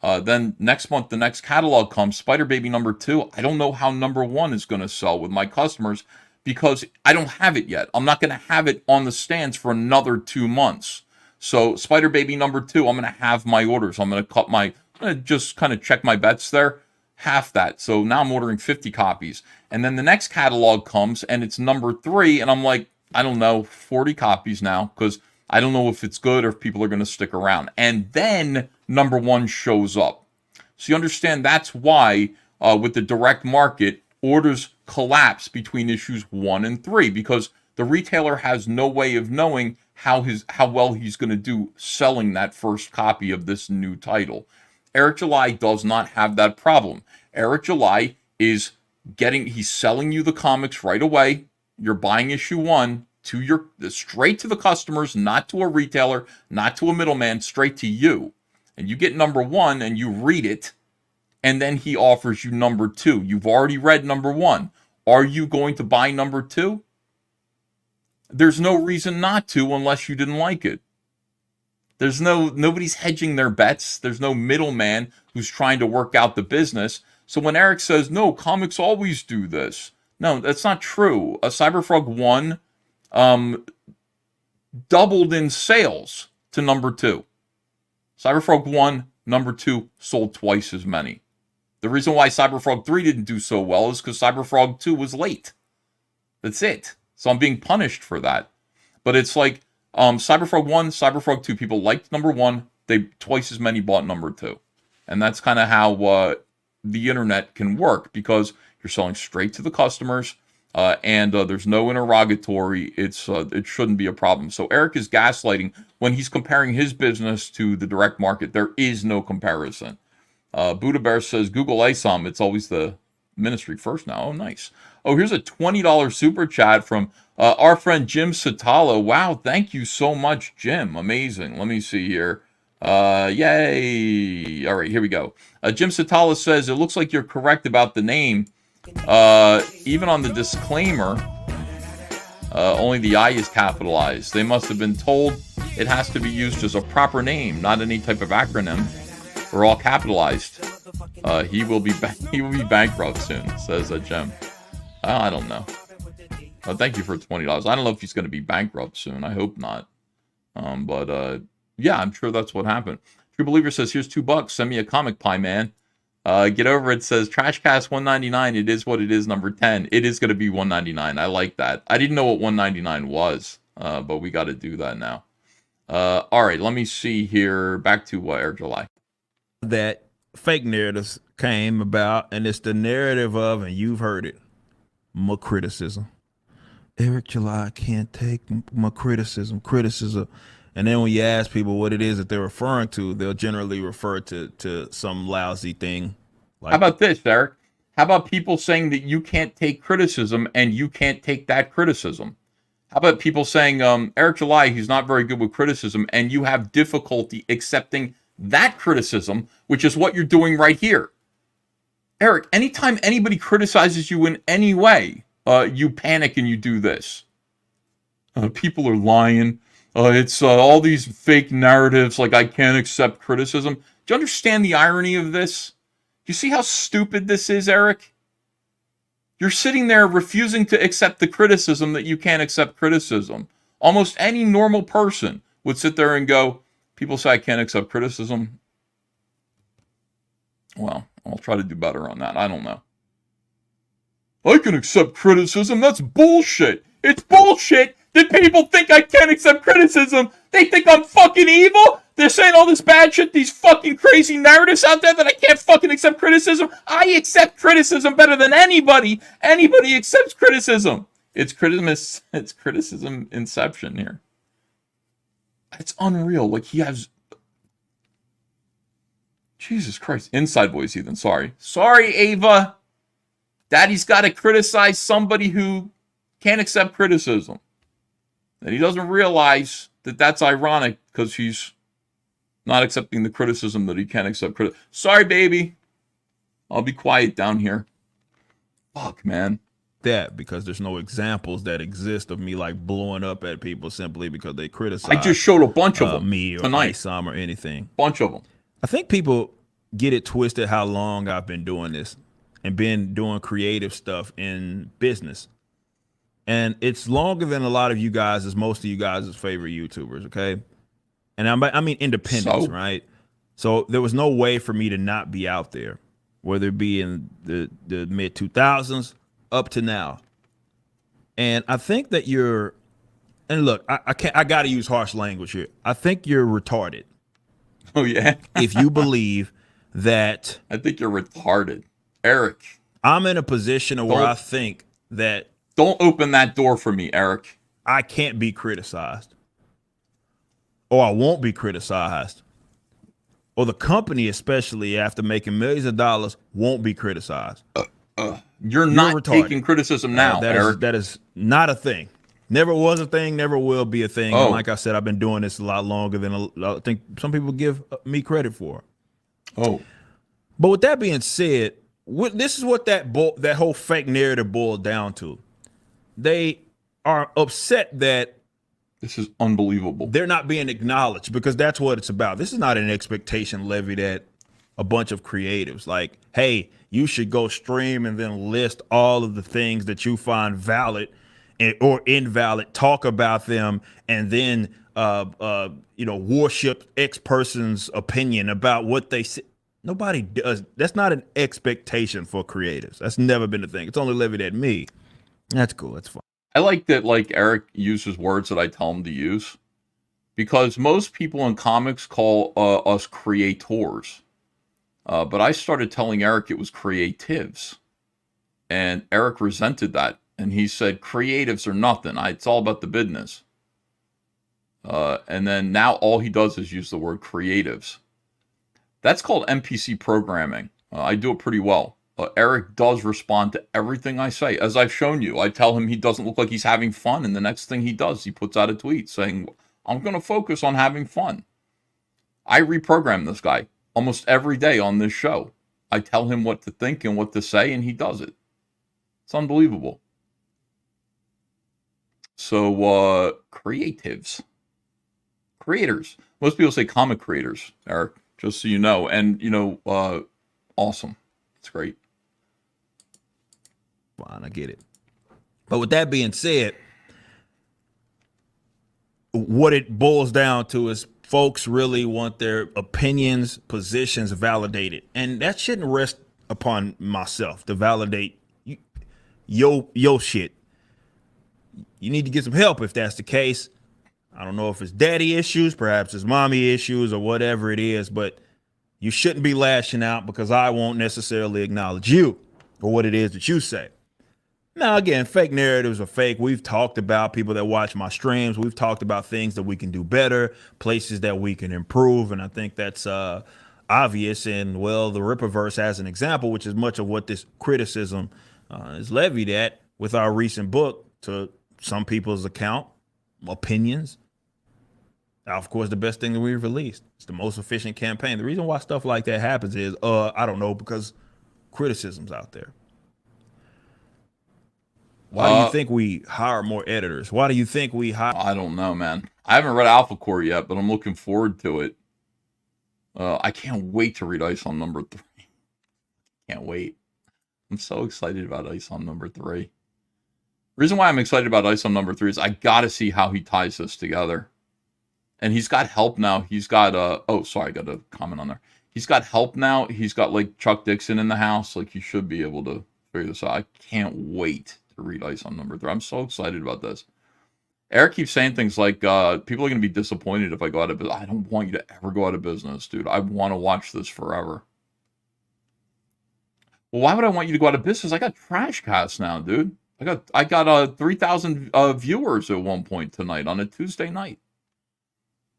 Then next month, the next catalog comes, Spider Baby #2. I don't know how #1 is going to sell with my customers because I don't have it yet. I'm not going to have it on the stands for another 2 months. So Spider Baby #2, I'm going to have my orders. I'm going to just kind of check my bets there. Half that. So now I'm ordering 50 copies. And then the next catalog comes and it's #3. And I'm like, I don't know, 40 copies now because I don't know if it's good or if people are going to stick around. And then #1 shows up. So you understand that's why with the direct market, orders collapse between issues 1 and 3 because the retailer has no way of knowing how well he's going to do selling that first copy of this new title. Eric July does not have that problem. Eric July is he's selling you the comics right away. You're buying issue 1 straight to the customers, not to a retailer, not to a middleman, straight to you. And you get #1 and you read it, and then he offers you #2. You've already read #1. Are you going to buy #2? There's no reason not to unless you didn't like it. Nobody's hedging their bets. There's no middleman who's trying to work out the business. So when Eric says, no, comics always do this. No, that's not true. Cyberfrog 1 doubled in sales to #2. Cyberfrog 1, #2 sold twice as many. The reason why Cyberfrog 3 didn't do so well is because Cyberfrog 2 was late. That's it. So I'm being punished for that. But it's like Cyberfrog 1, Cyberfrog 2, people liked #1. Twice as many bought #2. And that's kind of how the internet can work because you're selling straight to the customers and there's no interrogatory. It shouldn't be a problem. So Eric is gaslighting when he's comparing his business to the direct market. There is no comparison. Buddha Bear says, Google ISOM. It's always the ministry first now. Oh, nice. Oh, here's a $20 super chat from our friend Jim Satalo. Wow, thank you so much, Jim. Amazing. Let me see here. Yay. All right, here we go. Jim Satalo says, it looks like you're correct about the name. Even on the disclaimer, only the I is capitalized. They must have been told it has to be used as a proper name, not any type of acronym. We're all capitalized. He will be bankrupt soon, says Jim. I don't know. Thank you for $20. I don't know if he's going to be bankrupt soon. I hope not. But yeah, I'm sure that's what happened. True Believer says, here's $2. Send me a comic pie, man. Get over it. Says Trashcast $1.99. It is what it is. Number 10. It is going to be $1.99. I like that. I didn't know what $1.99 was, but we got to do that now. All right, let me see here. Back to Eric July. That fake narratives came about, and it's the narrative of, and you've heard it, my criticism. Eric July can't take my criticism. And then when you ask people what it is that they're referring to, they'll generally refer to some lousy thing. How about this, Eric? How about people saying that you can't take criticism and you can't take that criticism? How about people saying, Eric July, he's not very good with criticism, and you have difficulty accepting that criticism, which is what you're doing right here. Eric, anytime anybody criticizes you in any way, you panic and you do this. People are lying. It's all these fake narratives, like I can't accept criticism. Do you understand the irony of this? You see how stupid this is, Eric? You're sitting there refusing to accept the criticism that you can't accept criticism. Almost any normal person would sit there and go, people say I can't accept criticism. Well, I'll try to do better on that. I don't know. I can accept criticism. That's bullshit. It's bullshit that people think I can't accept criticism. They think I'm fucking evil. They're saying all this bad shit, these fucking crazy narratives out there that I can't fucking accept criticism. I accept criticism better than anybody. Anybody accepts criticism. It's criticism inception here. It's unreal. Like, he has... Jesus Christ. Inside voice, Ethan. Sorry, Ava. Daddy's got to criticize somebody who can't accept criticism. And he doesn't realize that that's ironic because he's not accepting the criticism that he can't accept. Sorry, baby. I'll be quiet down here. Fuck, man. That because there's no examples that exist of me like blowing up at people simply because they criticize. I just showed a bunch of them me or tonight. Isam or anything. Bunch of them. I think people get it twisted how long I've been doing this and been doing creative stuff in business. And it's longer than a lot of you guys, as most of you guys' favorite YouTubers, okay? And I mean independents, right? So there was no way for me to not be out there, whether it be in the mid 2000s up to now. And I think that you're, and look, I got to use harsh language here. I think you're retarded. Oh yeah. If you believe that, I think you're retarded, Eric. I'm in a position where I think that. Don't open that door for me, Eric. I can't be criticized, or I won't be criticized, or the company, especially after making millions of dollars, won't be criticized. You're not taking criticism now, Eric. That is not a thing. Never was a thing, never will be a thing. And like I said, I've been doing this a lot longer than I think some people give me credit for. Oh. But with that being said, this is what that whole fake narrative boiled down to. They are upset that this is unbelievable. They're not being acknowledged because that's what it's about. This is not an expectation levied at a bunch of creatives. Like, hey, you should go stream and then list all of the things that you find valid or invalid, talk about them, and then worship X person's opinion about what they say. Nobody does. That's not an expectation for creatives. That's never been a thing. It's only levied at me. That's cool. That's fine. I like that, like, Eric uses words that I tell him to use, because most people in comics call us creators. But I started telling Eric it was creatives. And Eric resented that. And he said, creatives are nothing. It's all about the business. And then now all he does is use the word creatives. That's called NPC programming. I do it pretty well. Eric does respond to everything I say. As I've shown you, I tell him he doesn't look like he's having fun. And the next thing he does, he puts out a tweet saying, I'm going to focus on having fun. I reprogram this guy almost every day on this show. I tell him what to think and what to say, and he does it. It's unbelievable. So, creatives. Creators. Most people say comic creators, Eric, just so you know. And, awesome. It's great. Fine, I get it. But with that being said, what it boils down to is folks really want their opinions, positions validated. And that shouldn't rest upon myself to validate your shit. You need to get some help if that's the case. I don't know if it's daddy issues, perhaps it's mommy issues or whatever it is, but you shouldn't be lashing out because I won't necessarily acknowledge you or what it is that you say. Now, again, fake narratives are fake. We've talked about people that watch my streams. We've talked about things that we can do better, places that we can improve. And I think that's obvious. And, well, the Rippaverse as an example, which is much of what this criticism is levied at with our recent book, to some people's account, opinions. Now, of course, the best thing that we've released. It's the most efficient campaign. The reason why stuff like that happens is, I don't know, because criticism's out there. Why do you think we hire more editors? Why do you think we hire? I don't know, man. I haven't read Alpha Core yet, but I'm looking forward to it. I can't wait to read Ice on number 3. Can't wait. I'm so excited about Ice on number 3. The reason why I'm excited about Ice on number 3 is I got to see how he ties this together. And he's got help now. He's got, oh, sorry, I got a comment on there. He's got help now. He's got, like, Chuck Dixon in the house. Like, he should be able to figure this out. I can't wait to to read Ice on number 3. I'm so excited about this. Eric keeps saying things like, people are going to be disappointed if I go out of business. I don't want you to ever go out of business, dude. I want to watch this forever. Well, why would I want you to go out of business? I got Trashcast now, dude. I got 3,000 viewers at one point tonight on a Tuesday night.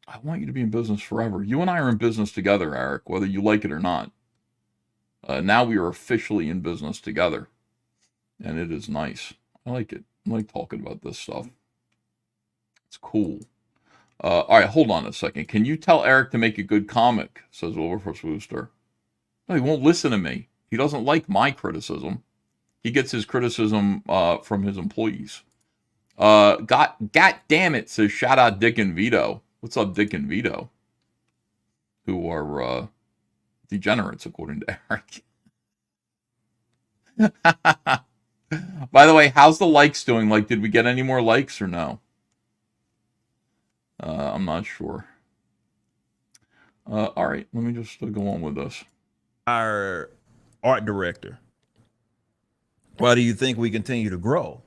I want you to be in business forever. You and I are in business together, Eric, whether you like it or not. Now we are officially in business together. And it is nice. I like it. I like talking about this stuff. It's cool. All right, hold on a second. Can you tell Eric to make a good comic? Says Wilberforce Wooster. No, he won't listen to me. He doesn't like my criticism. He gets his criticism from his employees. God damn it, says shout out Dick and Vito. What's up, Dick and Vito? Who are degenerates, according to Eric. By the way, how's the likes doing? Like, did we get any more likes or no? I'm not sure. All right, let me just go on with this. Our art director. Why do you think we continue to grow?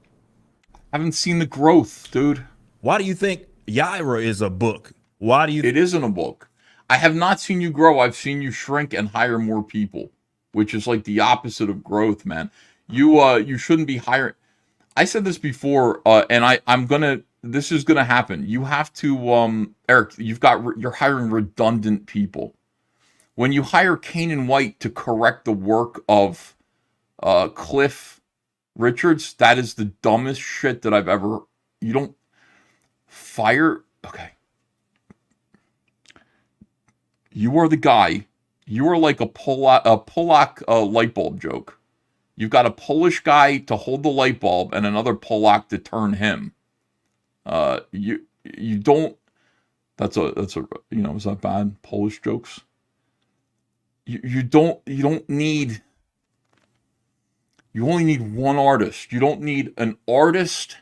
I haven't seen the growth, dude. Why do you think Yaira is a book? Why do you? It isn't a book. I have not seen you grow. I've seen you shrink and hire more people, which is like the opposite of growth, man. You shouldn't be hiring. I said this before, and I'm gonna. This is gonna happen. You have to, Eric. You're hiring redundant people. When you hire Kane White to correct the work of Cliff Richards, that is the dumbest shit that I've ever. You don't fire. Okay. You are the guy. You are like a Polak light bulb joke. You've got a Polish guy to hold the light bulb and another Polak to turn him. You don't. That's a is that bad? Polish jokes. You don't need. You only need one artist. You don't need an artist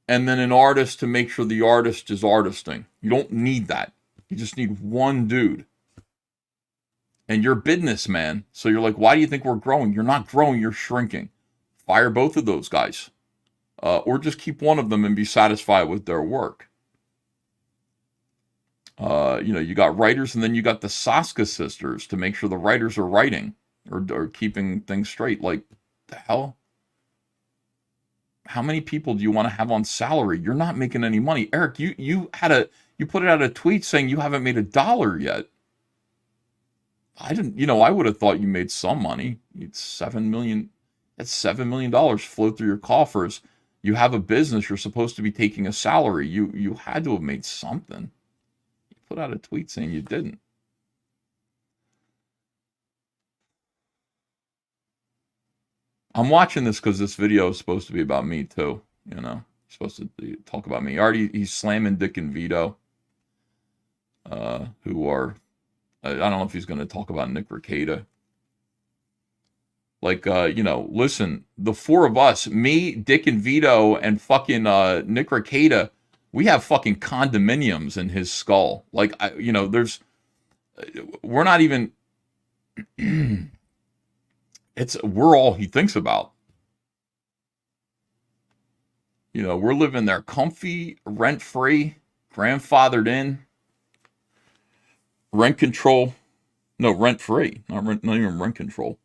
and then an artist to make sure the artist is artisting. You don't need that. You just need one dude. And you're a businessman, so you're like, why do you think we're growing? You're not growing, you're shrinking. Fire both of those guys. Or just keep one of them and be satisfied with their work. You got writers, and then you got the Saska sisters to make sure the writers are writing or keeping things straight. Like, the hell? How many people do you want to have on salary? You're not making any money. Eric, you put it out a tweet saying you haven't made $1 yet. I didn't, I would have thought you made some money. It's $7 million. That's $7 million flow through your coffers. You have a business. You're supposed to be taking a salary. You had to have made something. You put out a tweet saying you didn't. I'm watching this because this video is supposed to be about me too. Supposed to talk about me. He's slamming Dick and Vito, who are. I don't know if he's going to talk about Nick Rekieta. Like, listen, the four of us, me, Dick and Vito, and fucking Nick Rekieta, we have fucking condominiums in his skull. Like, we're not even, we're all he thinks about. We're living there comfy, rent-free, grandfathered in. Rent control. No, rent-free. Not even rent control.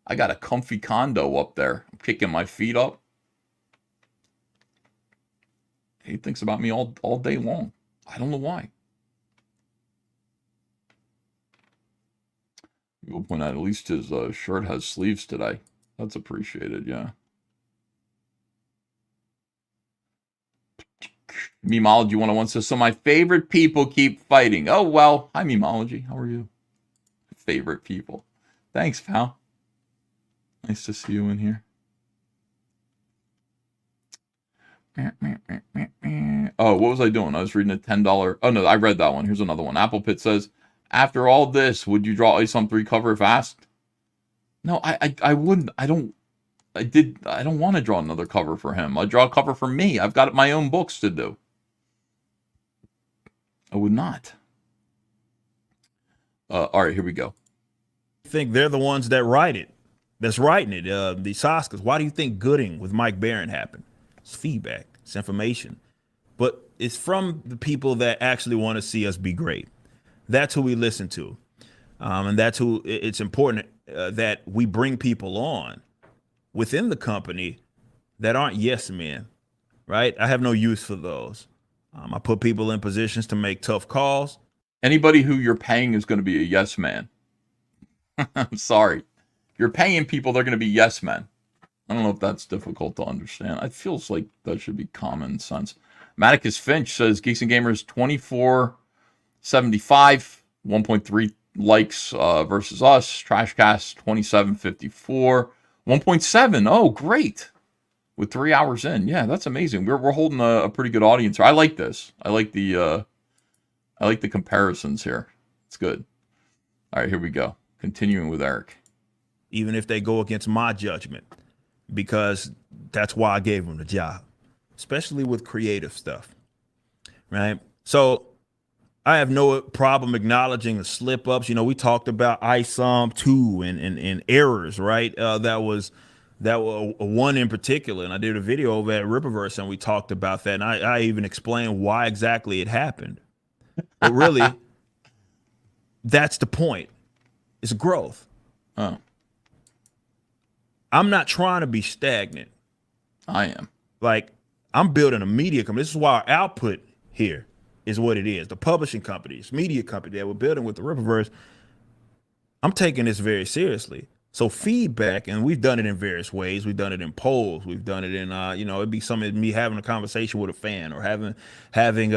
I got a comfy condo up there. I'm kicking my feet up. He thinks about me all day long. I don't know why. You'll point out at least his shirt has sleeves today. That's appreciated, yeah. Memology 101 says, so my favorite people keep fighting. Oh, well. Hi, Memology. How are you? Favorite people. Thanks, pal. Nice to see you in here. Oh, what was I doing? I was reading a $10. Oh, no, I read that one. Here's another one. Apple Pit says, after all this, would you draw Ice on 3 cover if asked? No, I wouldn't. I don't want to draw another cover for him. I'd draw a cover for me. I've got my own books to do. I would not. All right, here we go. I think they're the ones that write it. that's writing it. The Oscars. Why do you think Gooding with Mike Barron happened? It's feedback. It's information. But it's from the people that actually want to see us be great. That's who we listen to. And that's who it's important that we bring people on within the company that aren't yes men, right? I have no use for those. I put people in positions to make tough calls. Anybody who you're paying is going to be a yes man. I'm sorry. You're paying people, they're going to be yes men. I don't know if that's difficult to understand. It feels like that should be common sense. Maticus Finch says Geeks and Gamers 2475, 1.3 likes versus us. Trashcast 2754, 1.7. Oh, great. With 3 hours in. Yeah, that's amazing. We're holding a pretty good audience here. I like this. I like the comparisons here. It's good. All right, here we go. Continuing with Eric. Even if they go against my judgment, because that's why I gave them the job, especially with creative stuff, right? So I have no problem acknowledging the slip ups. You know, we talked about ISOM 2 and errors, right? That was one in particular, and I did a video over at Rippaverse, and we talked about that, and I even explained why exactly it happened. But really, that's the point. It's growth. Oh. I'm not trying to be stagnant. I am. Like, I'm building a media company. This is why our output here is what it is. The publishing companies, media company that we're building with the Rippaverse, I'm taking this very seriously. So feedback, and we've done it in various ways. We've done it in polls. We've done it in, it'd be something me having a conversation with a fan or having being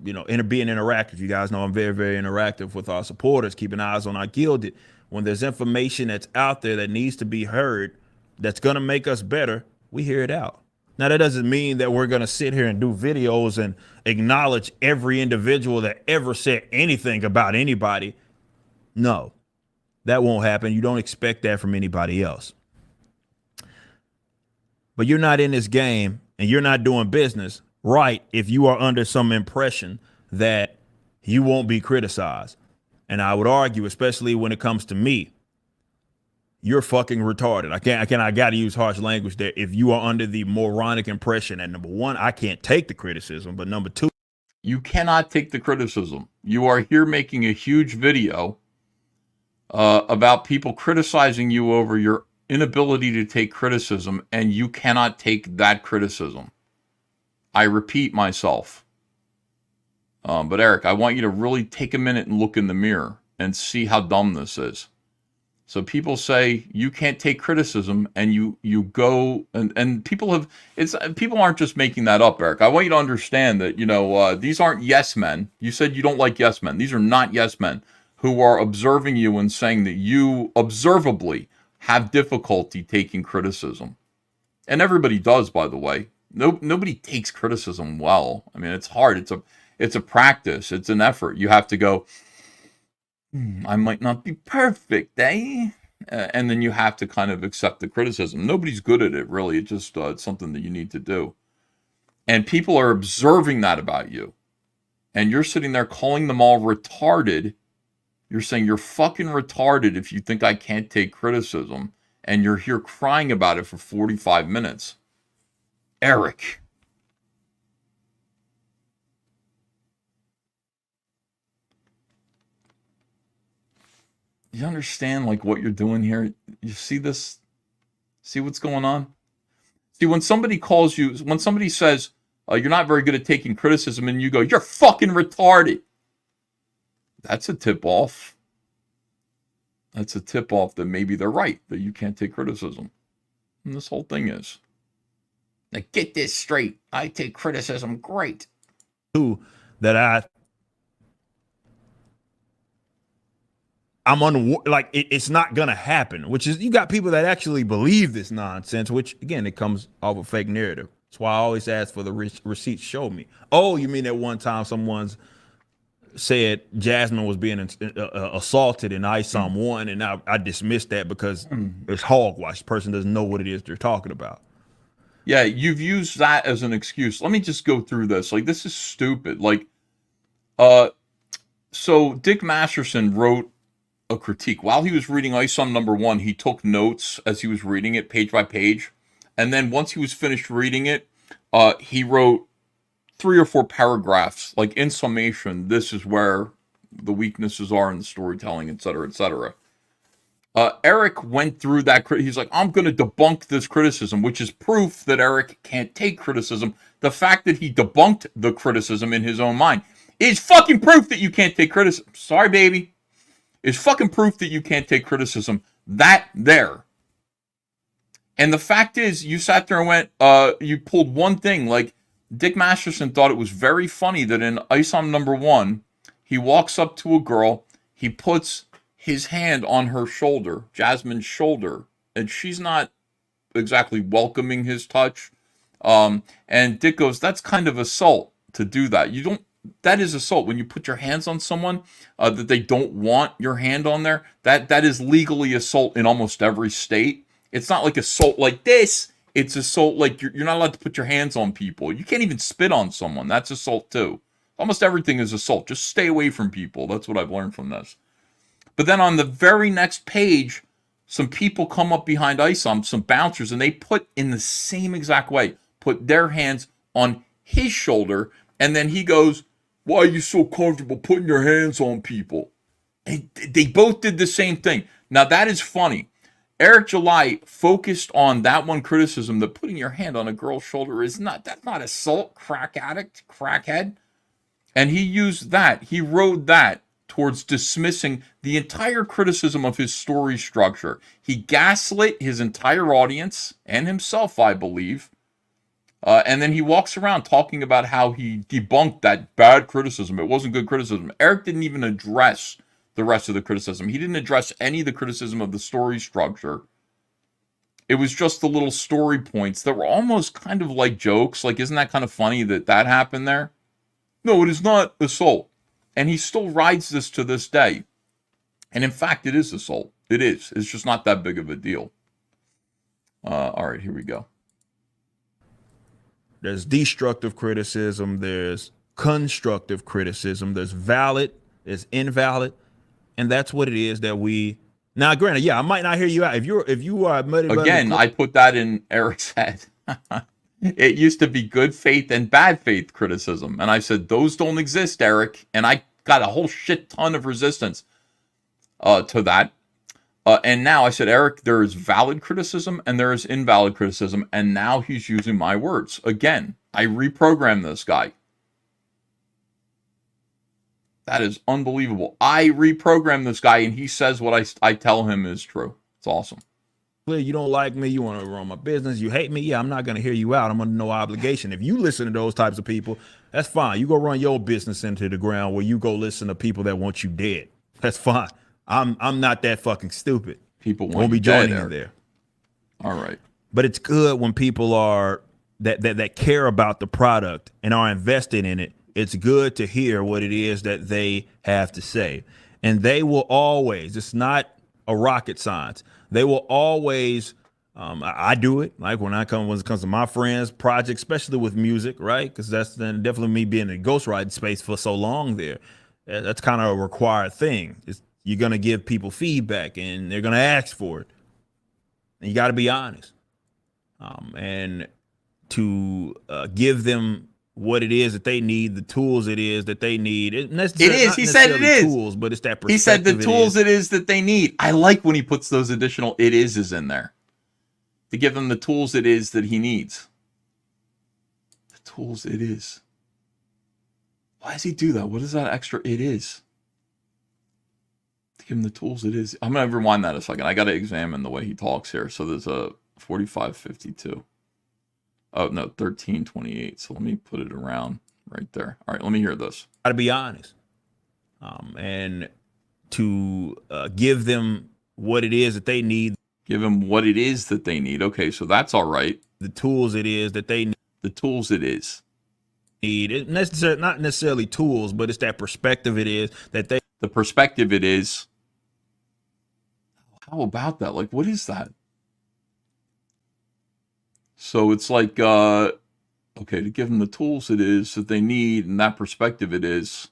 interactive. You guys know I'm very, very interactive with our supporters, keeping eyes on our gilded. When there's information that's out there that needs to be heard, that's going to make us better, we hear it out. Now, that doesn't mean that we're going to sit here and do videos and acknowledge every individual that ever said anything about anybody. No, that won't happen. You don't expect that from anybody else. But you're not in this game and you're not doing business right if you are under some impression that you won't be criticized. And I would argue, especially when it comes to me, you're fucking retarded. I got to use harsh language there. If you are under the moronic impression that, number one, I can't take the criticism, but number two, you cannot take the criticism. You are here making a huge video about people criticizing you over your inability to take criticism, and you cannot take that criticism. I repeat myself. But Eric, I want you to really take a minute and look in the mirror and see how dumb this is. So people say you can't take criticism, and you go and people aren't just making that up, Eric. I want you to understand that these aren't yes men. You said you don't like yes men. These are not yes men who are observing you and saying that you observably have difficulty taking criticism. And everybody does, by the way. Nobody takes criticism well. I mean, it's hard. It's a practice. It's an effort. You have to go, I might not be perfect, eh? And then you have to kind of accept the criticism. Nobody's good at it, really. It's just it's something that you need to do. And people are observing that about you. And you're sitting there calling them all retarded. You're saying you're fucking retarded if you think I can't take criticism. And you're here crying about it for 45 minutes. Eric. You understand what you're doing here? You see this? See what's going on? See, when somebody calls you, when somebody says, you're not very good at taking criticism, and you go, you're fucking retarded. That's a tip off. That's a tip off that maybe they're right, that you can't take criticism. And this whole thing is. Now get this straight. I take criticism great. It's not gonna happen, which is, you got people that actually believe this nonsense, which again, it comes off a fake narrative. That's why I always ask for the receipts. Show me. Oh, you mean that one time someone's said Jasmine was being assaulted in ISOM 1, and I dismissed that because it's hogwash. The person doesn't know what it is they're talking about. Yeah, you've used that as an excuse. Let me just go through this. This is stupid. So Dick Masterson wrote a critique. While he was reading ISOM #1, he took notes as he was reading it, page by page. And then once he was finished reading it, he wrote 3 or 4 paragraphs, like in summation, this is where the weaknesses are in the storytelling, etc., etc. Eric went through that. He's like, I'm going to debunk this criticism, which is proof that Eric can't take criticism. The fact that he debunked the criticism in his own mind is fucking proof that you can't take criticism. Sorry, baby. Is fucking proof that you can't take criticism. That there. And the fact is, you sat there and went, you pulled one thing. Like, Dick Masterson thought it was very funny that in ISOM #1, he walks up to a girl, he puts his hand on her shoulder, Jasmine's shoulder, and she's not exactly welcoming his touch. And Dick goes, that's kind of assault to do that. You don't, that is assault. When you put your hands on someone that they don't want your hand on there, that is legally assault in almost every state. It's not like assault like this. It's assault like you're not allowed to put your hands on people. You can't even spit on someone. That's assault too. Almost everything is assault. Just stay away from people. That's what I've learned from this. But then on the very next page, some people come up behind ISOM, some bouncers, and they put in the same exact way, put their hands on his shoulder, and then he goes, why are you so comfortable putting your hands on people? And they both did the same thing. Now that is funny. Eric July focused on that one criticism that putting your hand on a girl's shoulder is not, that's not assault, crack addict, crackhead. And he used that, he rode that towards dismissing the entire criticism of his story structure. He gaslit his entire audience and himself, I believe. And then he walks around talking about how he debunked that bad criticism. It wasn't good criticism. Eric didn't even address the rest of the criticism. He didn't address any of the criticism of the story structure. It was just the little story points that were almost kind of like jokes. Like, isn't that kind of funny that that happened there? No, it is not assault. And he still rides this to this day. And in fact, it is assault. It is. It's just not that big of a deal. All right, here we go. There's destructive criticism. There's constructive criticism. There's valid. There's invalid. And that's what it is that we... Now, granted, yeah, I might not hear you out. If you are... Again, I put that in Eric's head. It used to be good faith and bad faith criticism. And I said, those don't exist, Eric. And I got a whole shit ton of resistance to that. And now I said, Eric, there is valid criticism and there is invalid criticism. And now he's using my words. Again, I reprogrammed this guy. That is unbelievable. I reprogrammed this guy and he says what I tell him is true. It's awesome. You don't like me, you want to run my business, you hate me, yeah, I'm not going to hear you out. I'm under no obligation. If you listen to those types of people, that's fine. You go run your business into the ground where you go listen to people that want you dead. That's fine. I'm not that fucking stupid. People won't be joining in there. All right. But it's good when people are that care about the product and are invested in it. It's good to hear what it is that they have to say. And they will always, it's not a rocket science. They will always, I do it, like when it comes to my friends' projects, especially with music, right? Because that's then definitely me being in the ghostwriting space for so long there. That's kind of a required thing. You're going to give people feedback and they're going to ask for it. And you got to be honest. And to give them what it is that they need, the tools it is that they need. It is. He said it is. Tools, but it's that perspective. He said the tools it is that they need. I like when he puts those additional it is in there. To give them the tools it is that he needs. The tools it is. Why does he do that? What is that extra it is? To give him the tools it is. I'm going to rewind that a second. I got to examine the way he talks here. So there's a 4552. Oh, no, 1328. So let me put it around right there. All right, let me hear this. Got to be honest. And to give them what it is that they need. Give them what it is that they need. Okay, so that's all right. The tools it is that they need. The tools it is. Need. Not necessarily tools, but it's that perspective it is that they. The perspective it is. How about that? Like, what is that? So it's like, okay, to give them the tools it is that they need and that perspective it is.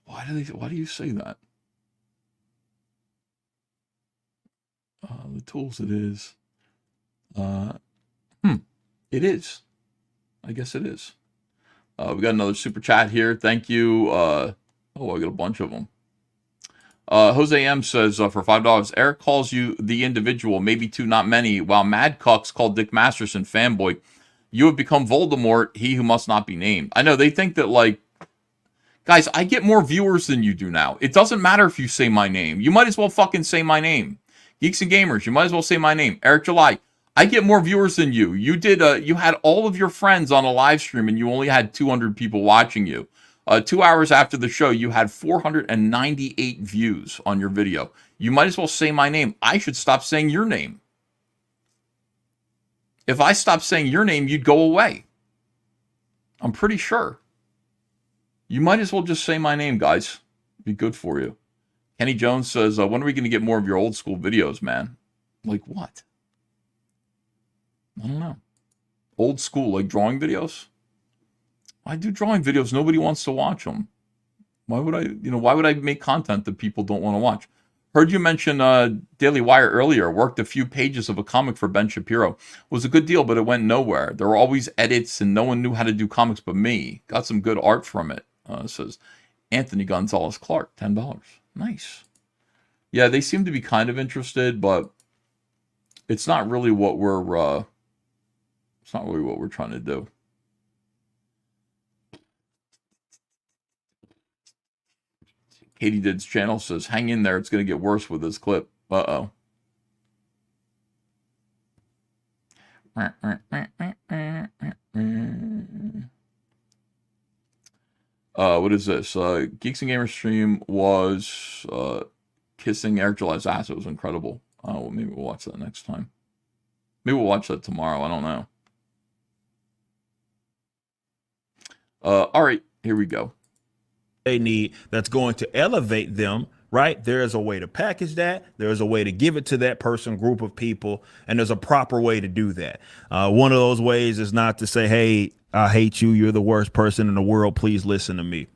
Why do you say that? The tools it is. It is. I guess it is. We got another super chat here. Thank you. I got a bunch of them. Jose M says for $5, Eric calls you the individual, maybe two, not many, while Mad Cucks called Dick Masterson fanboy. You have become Voldemort, he who must not be named. I know, they think that, like, guys, I get more viewers than you do now. It doesn't matter if you say my name. You might as well fucking say my name. Geeks and Gamers, you might as well say my name. Eric July, I get more viewers than you. You did. You had all of your friends on a live stream, and you only had 200 people watching you. 2 hours after the show, you had 498 views on your video. You might as well say my name. I should stop saying your name. If I stopped saying your name, you'd go away. I'm pretty sure. You might as well just say my name, guys. It'd be good for you. Kenny Jones says, when are we going to get more of your old school videos, man? Like what? I don't know. Old school, like drawing videos? I do drawing videos. Nobody wants to watch them. Why would I make content that people don't want to watch? Heard you mention Daily Wire earlier. Worked a few pages of a comic for Ben Shapiro. Was a good deal, but it went nowhere. There were always edits, and no one knew how to do comics but me. Got some good art from it. Says Anthony Gonzalez Clark, $10. Nice. Yeah, they seem to be kind of interested, but it's not really what we're. It's not really what we're trying to do. Katie Did's channel says, hang in there. It's going to get worse with this clip. Uh-oh. What is this? Geeks and Gamers stream was kissing Eric July's ass. It was incredible. Well, maybe we'll watch that next time. Maybe we'll watch that tomorrow. I don't know. All right, here we go. They need that's going to elevate them, right? There is a way to package that. There's a way to give it to that person, group of people, and there's a proper way to do that. One of those ways is not to say, hey, I hate you. You're the worst person in the world. Please listen to me.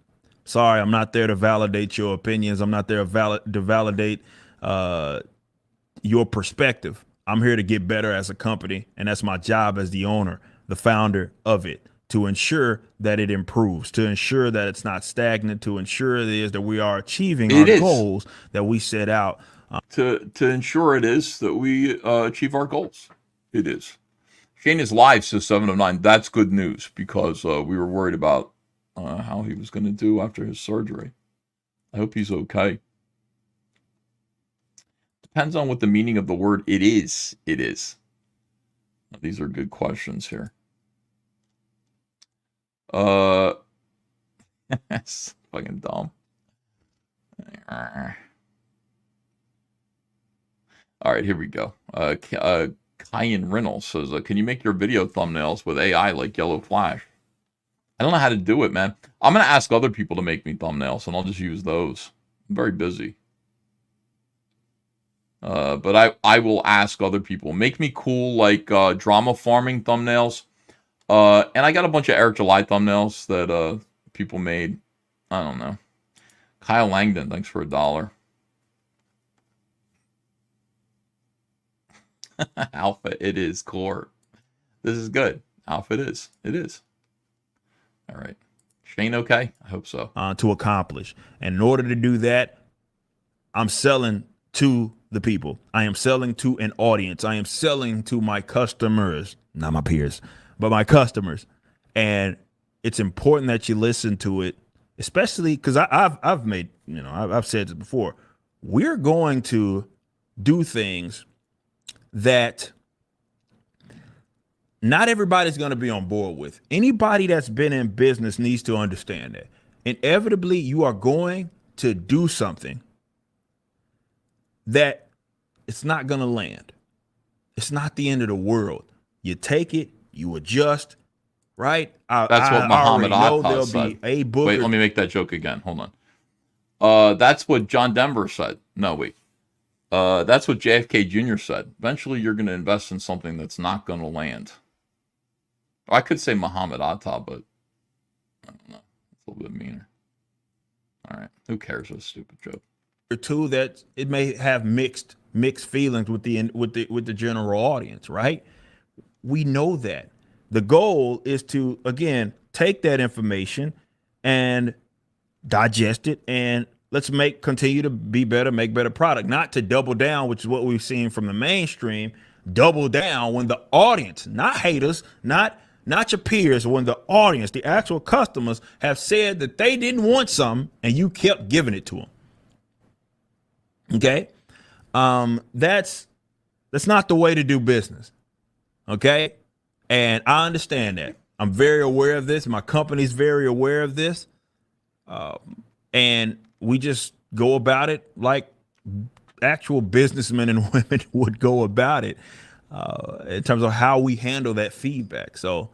Sorry, I'm not there to validate your opinions. I'm not there to validate your perspective. I'm here to get better as a company, and that's my job as the owner, the founder of it, to ensure that it improves, to ensure that it's not stagnant, to ensure it is that we are achieving our goals that we set out. To ensure it is that we achieve our goals. It is. Shane is live, says 7 of 9. That's good news, because we were worried about how he was going to do after his surgery. I hope he's okay. Depends on what the meaning of the word it is. It is. These are good questions here. It's fucking dumb. All right, here we go. Kyan Reynolds says, can you make your video thumbnails with AI like Yellow Flash? I don't know how to do it, man. I'm going to ask other people to make me thumbnails, and I'll just use those. I'm very busy. But I will ask other people. Make me cool, like, drama farming thumbnails. And I got a bunch of Eric July thumbnails that people made. I don't know. Kyle Langdon, thanks for $1. Alpha, it is core. This is good. Alpha, it is. It is. All right. Shane, okay? I hope so. To accomplish. And in order to do that, I'm selling to the people. I am selling to an audience. I am selling to my customers, not my peers, but my customers. And it's important that you listen to it, especially because I've made, I've said it before. We're going to do things that not everybody's going to be on board with. Anybody that's been in business needs to understand that. Inevitably, you are going to do something that it's not going to land. It's not the end of the world. You take it, you adjust, right? That's what Muhammad Atta said. Wait, let me make that joke again. Hold on. That's what John Denver said. No, wait. That's what JFK Jr. said. Eventually, you're going to invest in something that's not going to land. I could say Muhammad Atta, but I don't know. It's a little bit meaner. All right. Who cares? That's a stupid joke. Two, that it may have mixed mixed feelings with the general audience, right? We know that. The goal is to, again, take that information and digest it, and let's continue to be better, make better product, not to double down, which is what we've seen from the mainstream, double down when the audience, not haters, not your peers, when the audience, the actual customers have said that they didn't want something and you kept giving it to them. Okay? That's not the way to do business. Okay? And I understand that. I'm very aware of this. My company's very aware of this. And we just go about it like actual businessmen and women would go about it in terms of how we handle that feedback. So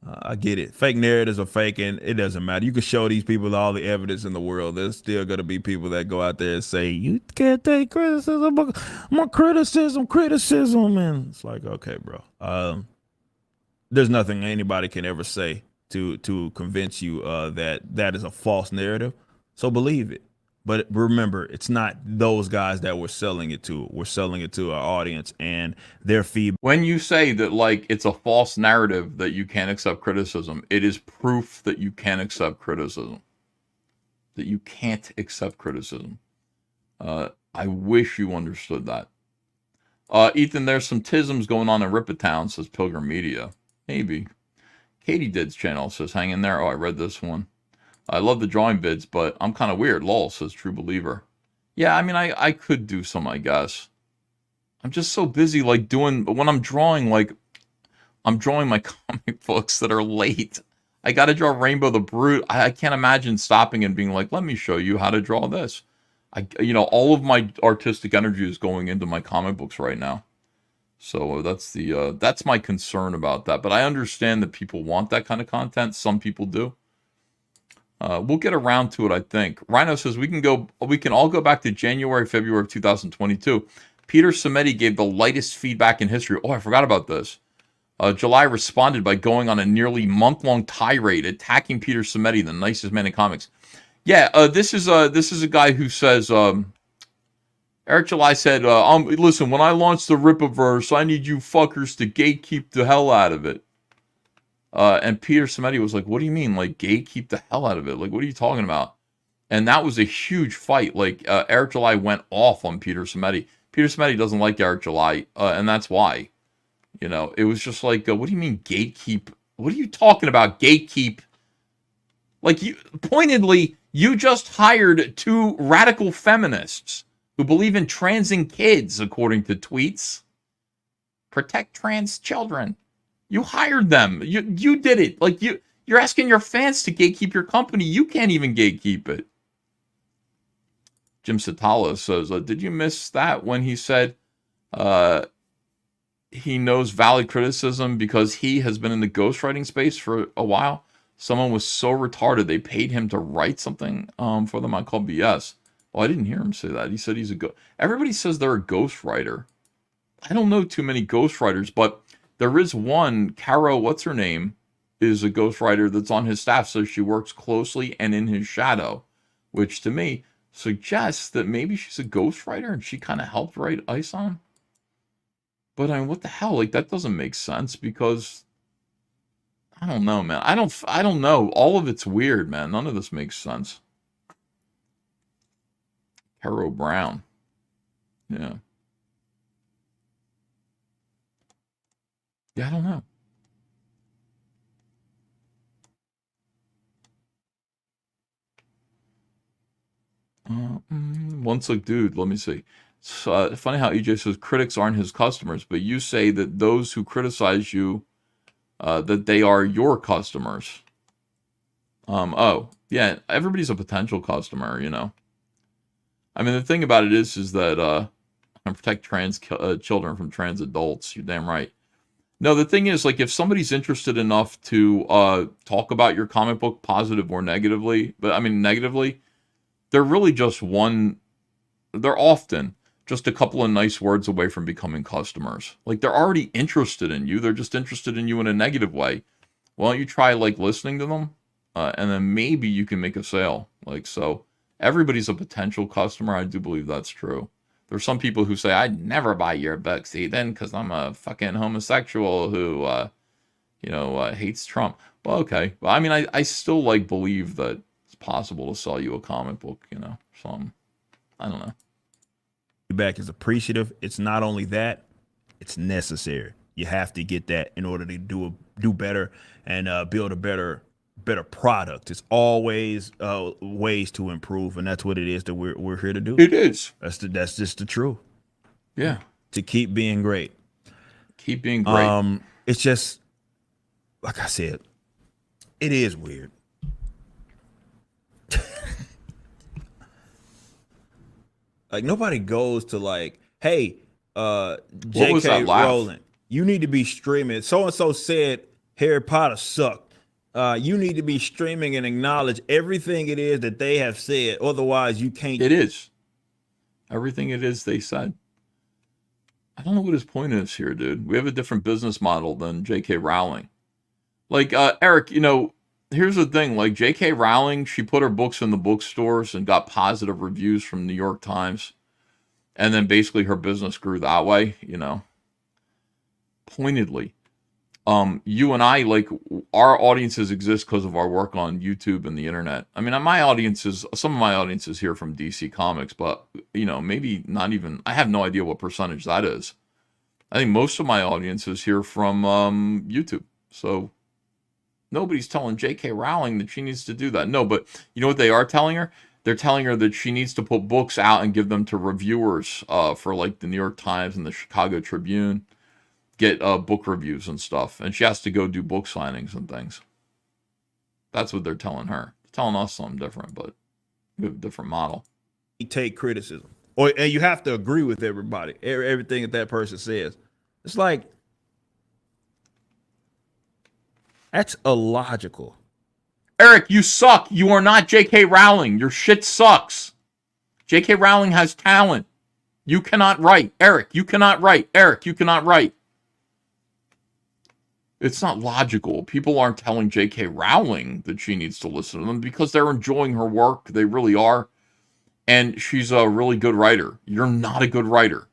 I get it. Fake narratives are fake, and it doesn't matter. You can show these people all the evidence in the world. There's still going to be people that go out there and say, you can't take criticism. My criticism. And it's like, okay, bro. There's nothing anybody can ever say to convince you that is a false narrative. So believe it. But remember, it's not those guys that we're selling it to. We're selling it to our audience and their feedback. When you say that, like, it's a false narrative that you can't accept criticism, it is proof that you can't accept criticism. That you can't accept criticism. I wish you understood that. Ethan, there's some tisms going on in Rippertown, says Pilgrim Media. Maybe. Katie Did's channel says, hang in there. Oh, I read this one. I love the drawing bids, but I'm kind of weird. Lol, says True Believer. Yeah, I mean, I could do some, I guess. I'm just so busy, like, when I'm drawing, like, I'm drawing my comic books that are late. I got to draw Rainbow the Brute. I can't imagine stopping and being like, let me show you how to draw this. All of my artistic energy is going into my comic books right now. So that's my concern about that. But I understand that people want that kind of content. Some people do. We'll get around to it, I think. Rhino says we can all go back to January, February of 2022. Peter Samedi gave the lightest feedback in history. Oh, I forgot about this. July responded by going on a nearly month-long tirade attacking Peter Samedi, the nicest man in comics. Yeah, this is a guy who says Eric July said, listen, when I launch the Rippaverse, I need you fuckers to gatekeep the hell out of it. And Peter Samedi was like, what do you mean? Like, gatekeep the hell out of it? Like, what are you talking about? And that was a huge fight. Like, Eric July went off on Peter Samedi. Peter Samedi doesn't like Eric July, and that's why. It was just like, what do you mean gatekeep? What are you talking about, gatekeep? Like, pointedly, you just hired 2 radical feminists who believe in transing kids, according to tweets. Protect trans children. You hired them. You did it. Like, you're asking your fans to gatekeep your company. You can't even gatekeep it. Jim Satala says, did you miss that when he said he knows valid criticism because he has been in the ghostwriting space for a while? Someone was so retarded they paid him to write something for them. I call BS. Well, I didn't hear him say that. He said he's everybody says they're a ghostwriter. I don't know too many ghostwriters, but there is one, Caro, what's her name, is a ghostwriter that's on his staff, so she works closely and in his shadow, which to me suggests that maybe she's a ghostwriter and she kind of helped write ISON. But I mean, what the hell? Like, that doesn't make sense because I don't know, man. I don't know. All of it's weird, man. None of this makes sense. Caro Brown. Yeah. Yeah, I don't know. Once like, dude, let me see. It's funny how EJ says critics aren't his customers, but you say that those who criticize you, that they are your customers. Oh, yeah, everybody's a potential customer, I mean, the thing about it is that I protect trans children from trans adults. You're damn right. No, the thing is, like, if somebody's interested enough to talk about your comic book positive or negatively, negatively, they're really just they're often just a couple of nice words away from becoming customers. Like, they're already interested in you. They're just interested in you in a negative way. Why don't you try, like, listening to them? And then maybe you can make a sale. Like, so everybody's a potential customer. I do believe that's true. There's some people who say, I'd never buy your books, Ethan, because I'm a fucking homosexual who, hates Trump. Well, okay. Well, I mean, I still, believe that it's possible to sell you a comic book, so I don't know. Feedback is appreciative. It's not only that, it's necessary. You have to get that in order to do better and build a better product. It's always ways to improve, and that's what it is that we're here to do. It is. That's just the truth. Yeah. To keep being great. Keep being great. It's just like I said, it is weird. Like nobody goes to hey, J.K. Rowling, you need to be streaming. So and so said Harry Potter sucked. You need to be streaming and acknowledge everything it is that they have said. Otherwise, you can't. It is. Everything it is they said. I don't know what his point is here, dude. We have a different business model than J.K. Rowling. Eric, here's the thing. J.K. Rowling, she put her books in the bookstores and got positive reviews from New York Times. And then basically her business grew that way, Pointedly. You and I, our audiences exist because of our work on YouTube and the internet. I mean, some of my audiences here from DC Comics, but, maybe not even, I have no idea what percentage that is. I think most of my audience is here from YouTube. So nobody's telling J.K. Rowling that she needs to do that. No, but you know what they are telling her? They're telling her that she needs to put books out and give them to reviewers for the New York Times and the Chicago Tribune. Get book reviews and stuff, and she has to go do book signings and things. That's what they're telling her. They're telling us something different, but we have a different model. You take criticism, and you have to agree with everybody, everything that person says. It's that's illogical. Eric, you suck. You are not J.K. Rowling. Your shit sucks. J.K. Rowling has talent. You cannot write. Eric, you cannot write. Eric, you cannot write. It's not logical. People aren't telling J.K. Rowling that she needs to listen to them because they're enjoying her work. They really are. And she's a really good writer. You're not a good writer.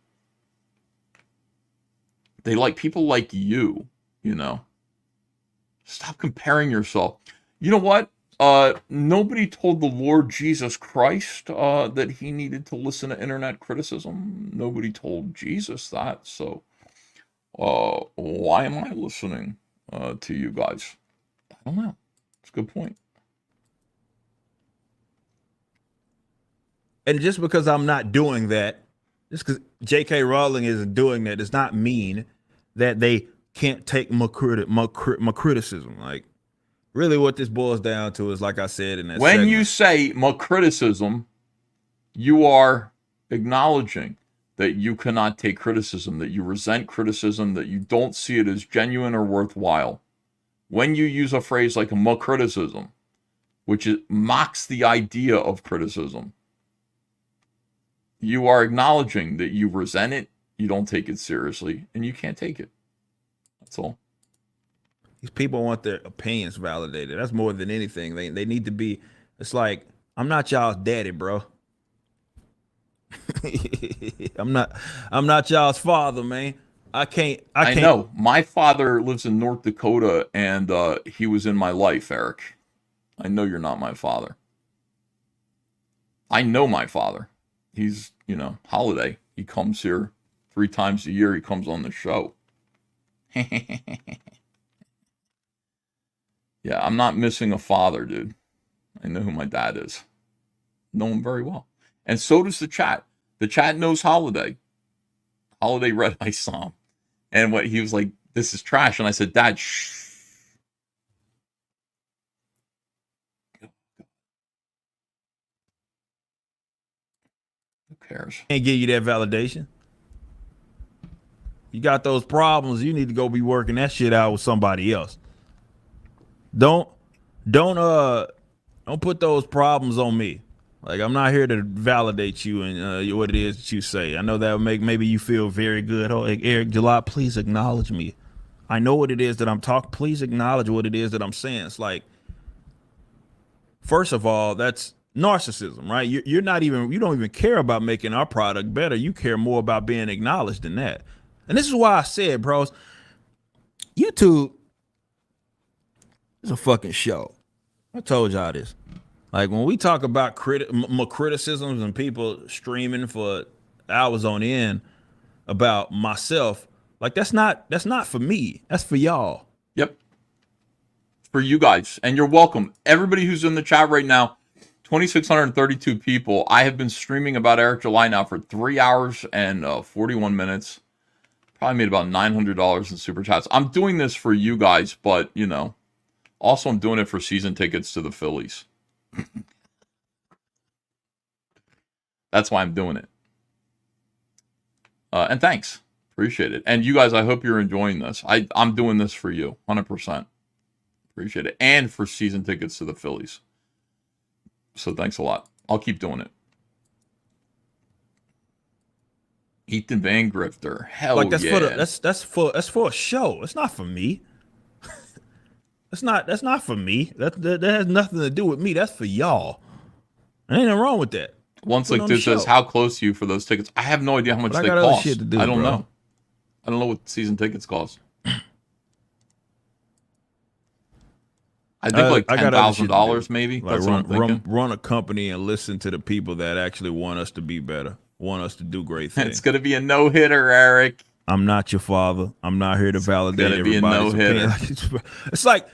They like people like you, Stop comparing yourself. You know what? Nobody told the Lord Jesus Christ that he needed to listen to internet criticism. Nobody told Jesus that. So why am I listening to you guys? I don't know. It's a good point. And just because I'm not doing that, just because J.K. Rowling isn't doing that, does not mean that they can't take my criticism. Really what this boils down to is, like I said in that when segment, you say my criticism, you are acknowledging that you cannot take criticism, that you resent criticism, that you don't see it as genuine or worthwhile. When you use a phrase like "my criticism," which mocks the idea of criticism, you are acknowledging that you resent it, you don't take it seriously, and you can't take it. That's all. These people want their opinions validated. That's more than anything. They need to be. It's like, I'm not y'all's daddy, bro. I'm not y'all's father, man. I can't. I know. My father lives in North Dakota, and he was in my life, Eric. I know you're not my father. I know my father. He's, Holiday. He comes here 3 times a year. He comes on the show. Yeah, I'm not missing a father, dude. I know who my dad is. Know him very well. And so does the chat. The chat knows Holiday. Holiday read my psalm. And what he was like, this is trash. And I said, Dad, shh. Who cares? Can't give you that validation. You got those problems, you need to go be working that shit out with somebody else. Don't put those problems on me. I'm not here to validate you and what it is that you say. I know that would make maybe you feel very good. Oh, Eric Jalot, please acknowledge me. I know what it is that I'm talking. Please acknowledge what it is that I'm saying. It's first of all, that's narcissism, right? You don't even care about making our product better. You care more about being acknowledged than that. And this is why I said, bros, YouTube is a fucking show. I told y'all this. Like when we talk about criticisms and people streaming for hours on end about myself, like that's not for me. That's for y'all. Yep. For you guys. And you're welcome. Everybody who's in the chat right now, 2,632 people. I have been streaming about Eric July now for 3 hours and 41 minutes. Probably made about $900 in super chats. I'm doing this for you guys, but you know, also I'm doing it for season tickets to the Phillies. That's why I'm doing it. And thanks. Appreciate it. And you guys, I hope you're enjoying this. I'm doing this for you, 100%. Appreciate it. And for season tickets to the Phillies. So thanks a lot. I'll keep doing it. Ethan Van Grifter. Hell like that's yeah. that's for a show. It's not for me. That's not for me. That has nothing to do with me. That's for y'all. There ain't nothing wrong with that. Once like this says, how close are you for those tickets? I have no idea how much they cost. Shit to do, I don't bro. know. I don't know what season tickets cost. I think like $10,000 maybe. Like That's what I'm thinking. run a company and listen to the people that actually want us to be better, want us to do great things. It's gonna be a no-hitter, Eric. I'm not your father. I'm not here to validate everybody's opinion. It's like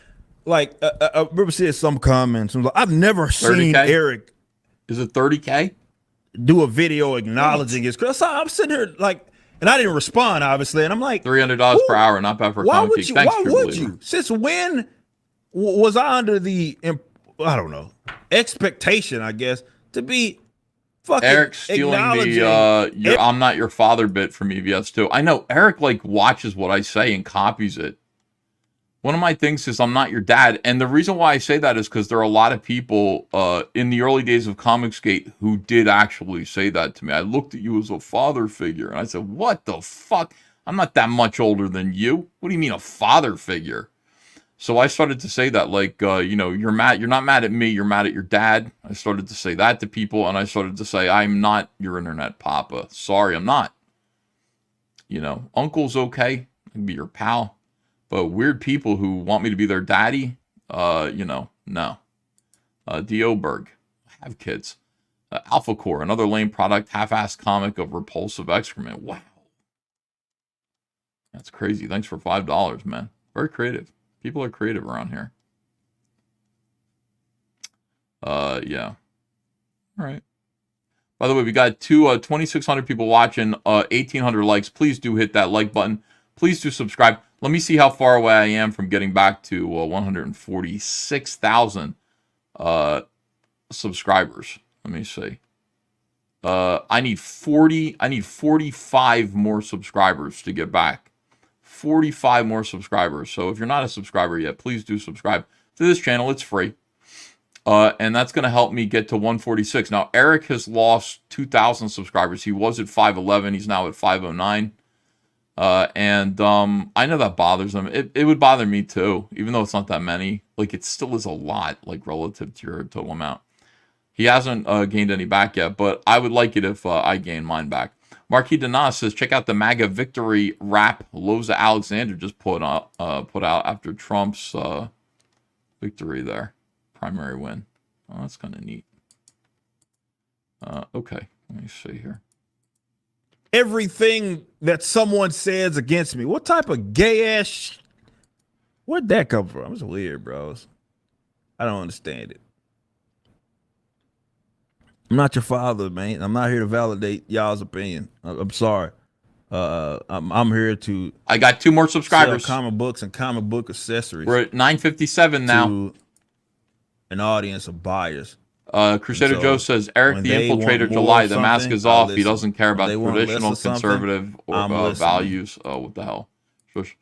I remember seeing some comments. I'm like, I've never seen Eric. Is it 30K? Do a video acknowledging his. I'm sitting here like, and I didn't respond obviously, and I'm like, $300 per hour, not bad for a comic geek. Thanks, why would you? Since when was I under the I don't know expectation, I guess, to be fucking Eric stealing the I'm not your father bit from EVS too. I know Eric like watches what I say and copies it. One of my things is I'm not your dad. And the reason why I say that is because there are a lot of people in the early days of Comicsgate who did actually say that to me. I looked at you as a father figure. And I said, what the fuck? I'm not that much older than you. What do you mean a father figure? So I started to say that like, you know, you're not mad at me. You're mad at your dad. I started to say that to people. And I started to say, I'm not your internet papa. Sorry, I'm not. You know, uncle's okay. I can be your pal. But weird people who want me to be their daddy, you know, no. Dioberg, I have kids. Alpha Core, another lame product, half-assed comic of repulsive excrement. Wow. That's crazy. Thanks for $5, man. Very creative. People are creative around here. Yeah. All right. By the way, we got 2,600 people watching, 1,800 likes. Please do hit that like button. Please do subscribe. Let me see how far away I am from getting back to 146,000 subscribers. Let me see. I need 45 more subscribers to get back. 45 more subscribers. So if you're not a subscriber yet, please do subscribe to this channel. It's free. And that's going to help me get to 146. Now, Eric has lost 2,000 subscribers. He was at 511. He's now at 509. And I know that bothers him. It would bother me too, even though it's not that many. Like it still is a lot, like relative to your total amount. He hasn't gained any back yet, but I would like it if I gain mine back. Marquis Danas says, check out the MAGA victory rap Loza Alexander just put out after Trump's victory there, primary win. Oh, that's kind of neat. Okay, let me see here. Everything that someone says against me. What type of gay ass? Where'd that come from? It's weird, bros. I don't understand it. I'm not your father, man. I'm not here to validate y'all's opinion. I'm sorry. I'm here to. I got 2 more subscribers. Sell comic books and comic book accessories. We're at 957 now. To an audience of buyers. Crusader Joe says, Eric the Infiltrator July, the mask is off. He doesn't care about traditional conservative or values. Oh, what the hell? Shush.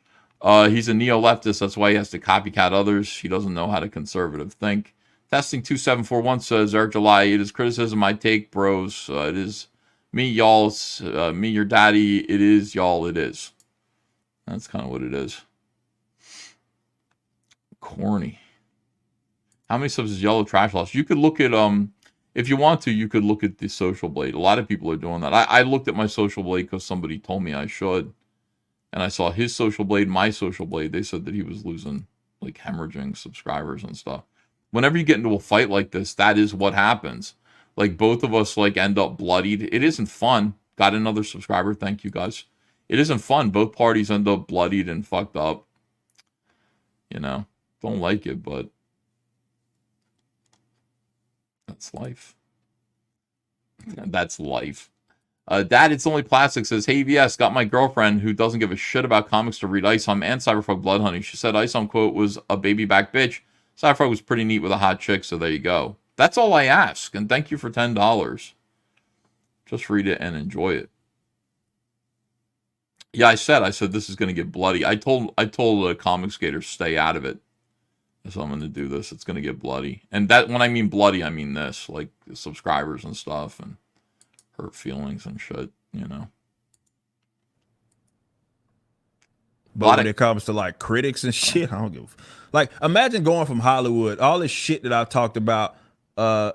He's a neo-leftist. That's why he has to copycat others. He doesn't know how to conservative think. Testing 2741 says, Eric July, it is criticism I take, bros. It is me, y'all. Me, your daddy. It is y'all. It is. That's kind of what it is. Corny. How many subs is Yellow Trash lost? You could look at If you want to, you could look at the Social Blade. A lot of people are doing that. I looked at my Social Blade because somebody told me I should. And I saw his Social Blade, my Social Blade. They said that he was losing, like, hemorrhaging subscribers and stuff. Whenever you get into a fight like this, that is what happens. Like, both of us, like, end up bloodied. It isn't fun. Got another subscriber. Thank you, guys. It isn't fun. Both parties end up bloodied and fucked up. You know, don't like it, but that's life. That's life. Dad, It's Only Plastic says, hey, VS, got my girlfriend who doesn't give a shit about comics to read Isom and Cyberfuck Blood Honey. She said Isom, quote, was a baby back bitch. Cyberfuck was pretty neat with a hot chick, so there you go. That's all I ask, and thank you for $10. Just read it and enjoy it. Yeah, I said this is going to get bloody. I told the comic skaters stay out of it. So I'm going to do this. It's going to get bloody. And that, when I mean bloody, I mean this, like subscribers and stuff and hurt feelings and shit, you know. But when it comes to like critics and shit, I don't give like, imagine going from Hollywood, all this shit that I talked about,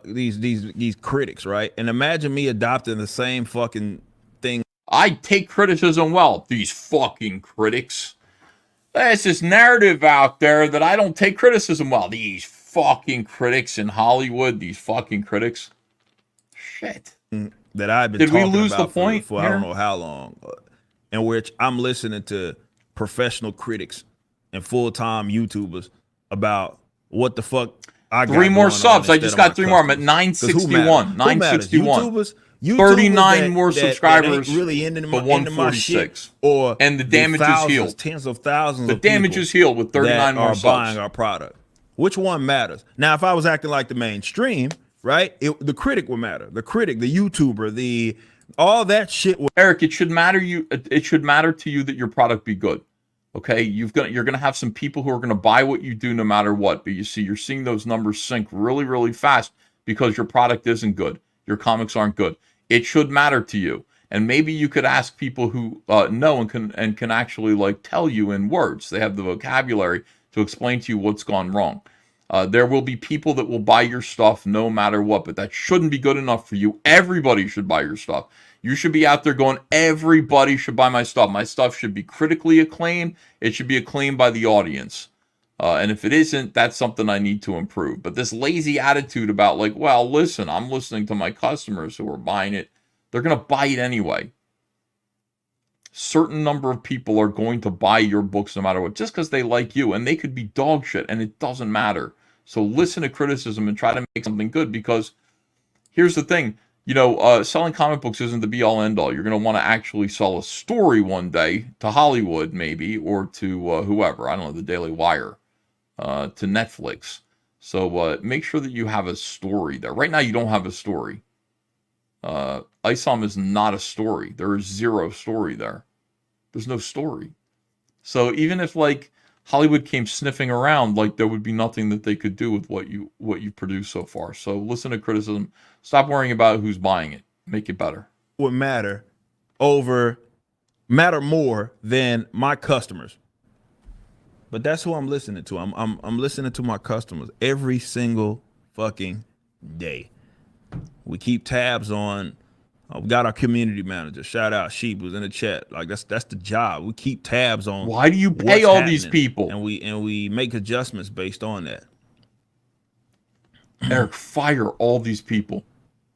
these critics, right? And imagine me adopting the same fucking thing. I take criticism well. These fucking critics. There's this narrative out there that I don't take criticism well. These fucking critics in Hollywood. These fucking critics. Shit. That I've been. Did we lose the point for I don't know how long, in which I'm listening to professional critics and full-time YouTubers about what the fuck. I got 3 more subs. I just got 3 more. I'm at 961. 961. YouTubers 39 more subscribers, really but 146. And the damage is healed. Tens of thousands. The damage is healed with 39 more subs. Buying our product. Which one matters? Now, if I was acting like the mainstream, right? The critic would matter. The critic, the YouTuber, all that shit. Eric, it should matter It should matter to you that your product be good. Okay, you're gonna have some people who are gonna buy what you do no matter what. But you're seeing those numbers sink really, really fast because your product isn't good. Your comics aren't good. It should matter to you. And maybe you could ask people who know and can actually like tell you in words. They have the vocabulary to explain to you what's gone wrong. There will be people that will buy your stuff no matter what, but that shouldn't be good enough for you. Everybody should buy your stuff. You should be out there going, everybody should buy my stuff. My stuff should be critically acclaimed. It should be acclaimed by the audience. And if it isn't, that's something I need to improve. But this lazy attitude about like, well, listen, I'm listening to my customers who are buying it. They're going to buy it anyway. Certain number of people are going to buy your books no matter what, just because they like you. And they could be dog shit, and it doesn't matter. So listen to criticism and try to make something good, because here's the thing. You know, selling comic books isn't the be-all, end-all. You're going to want to actually sell a story one day to Hollywood, maybe, or to whoever. I don't know, the Daily Wire. To Netflix. So make sure that you have a story there. Right now, you don't have a story. Isom is not a story. There is zero story there. There's no story. So even if like Hollywood came sniffing around, like there would be nothing that they could do with what you produced so far. So listen to criticism. Stop worrying about who's buying it. Make it better. Would matter more than my customers. But that's who I'm listening to. I'm listening to my customers every single fucking day. We keep tabs on. We got our community manager. Shout out Sheep, who's in the chat. Like that's the job. We keep tabs on. Why do you pay all these people? And we make adjustments based on that. Eric, fire all these people.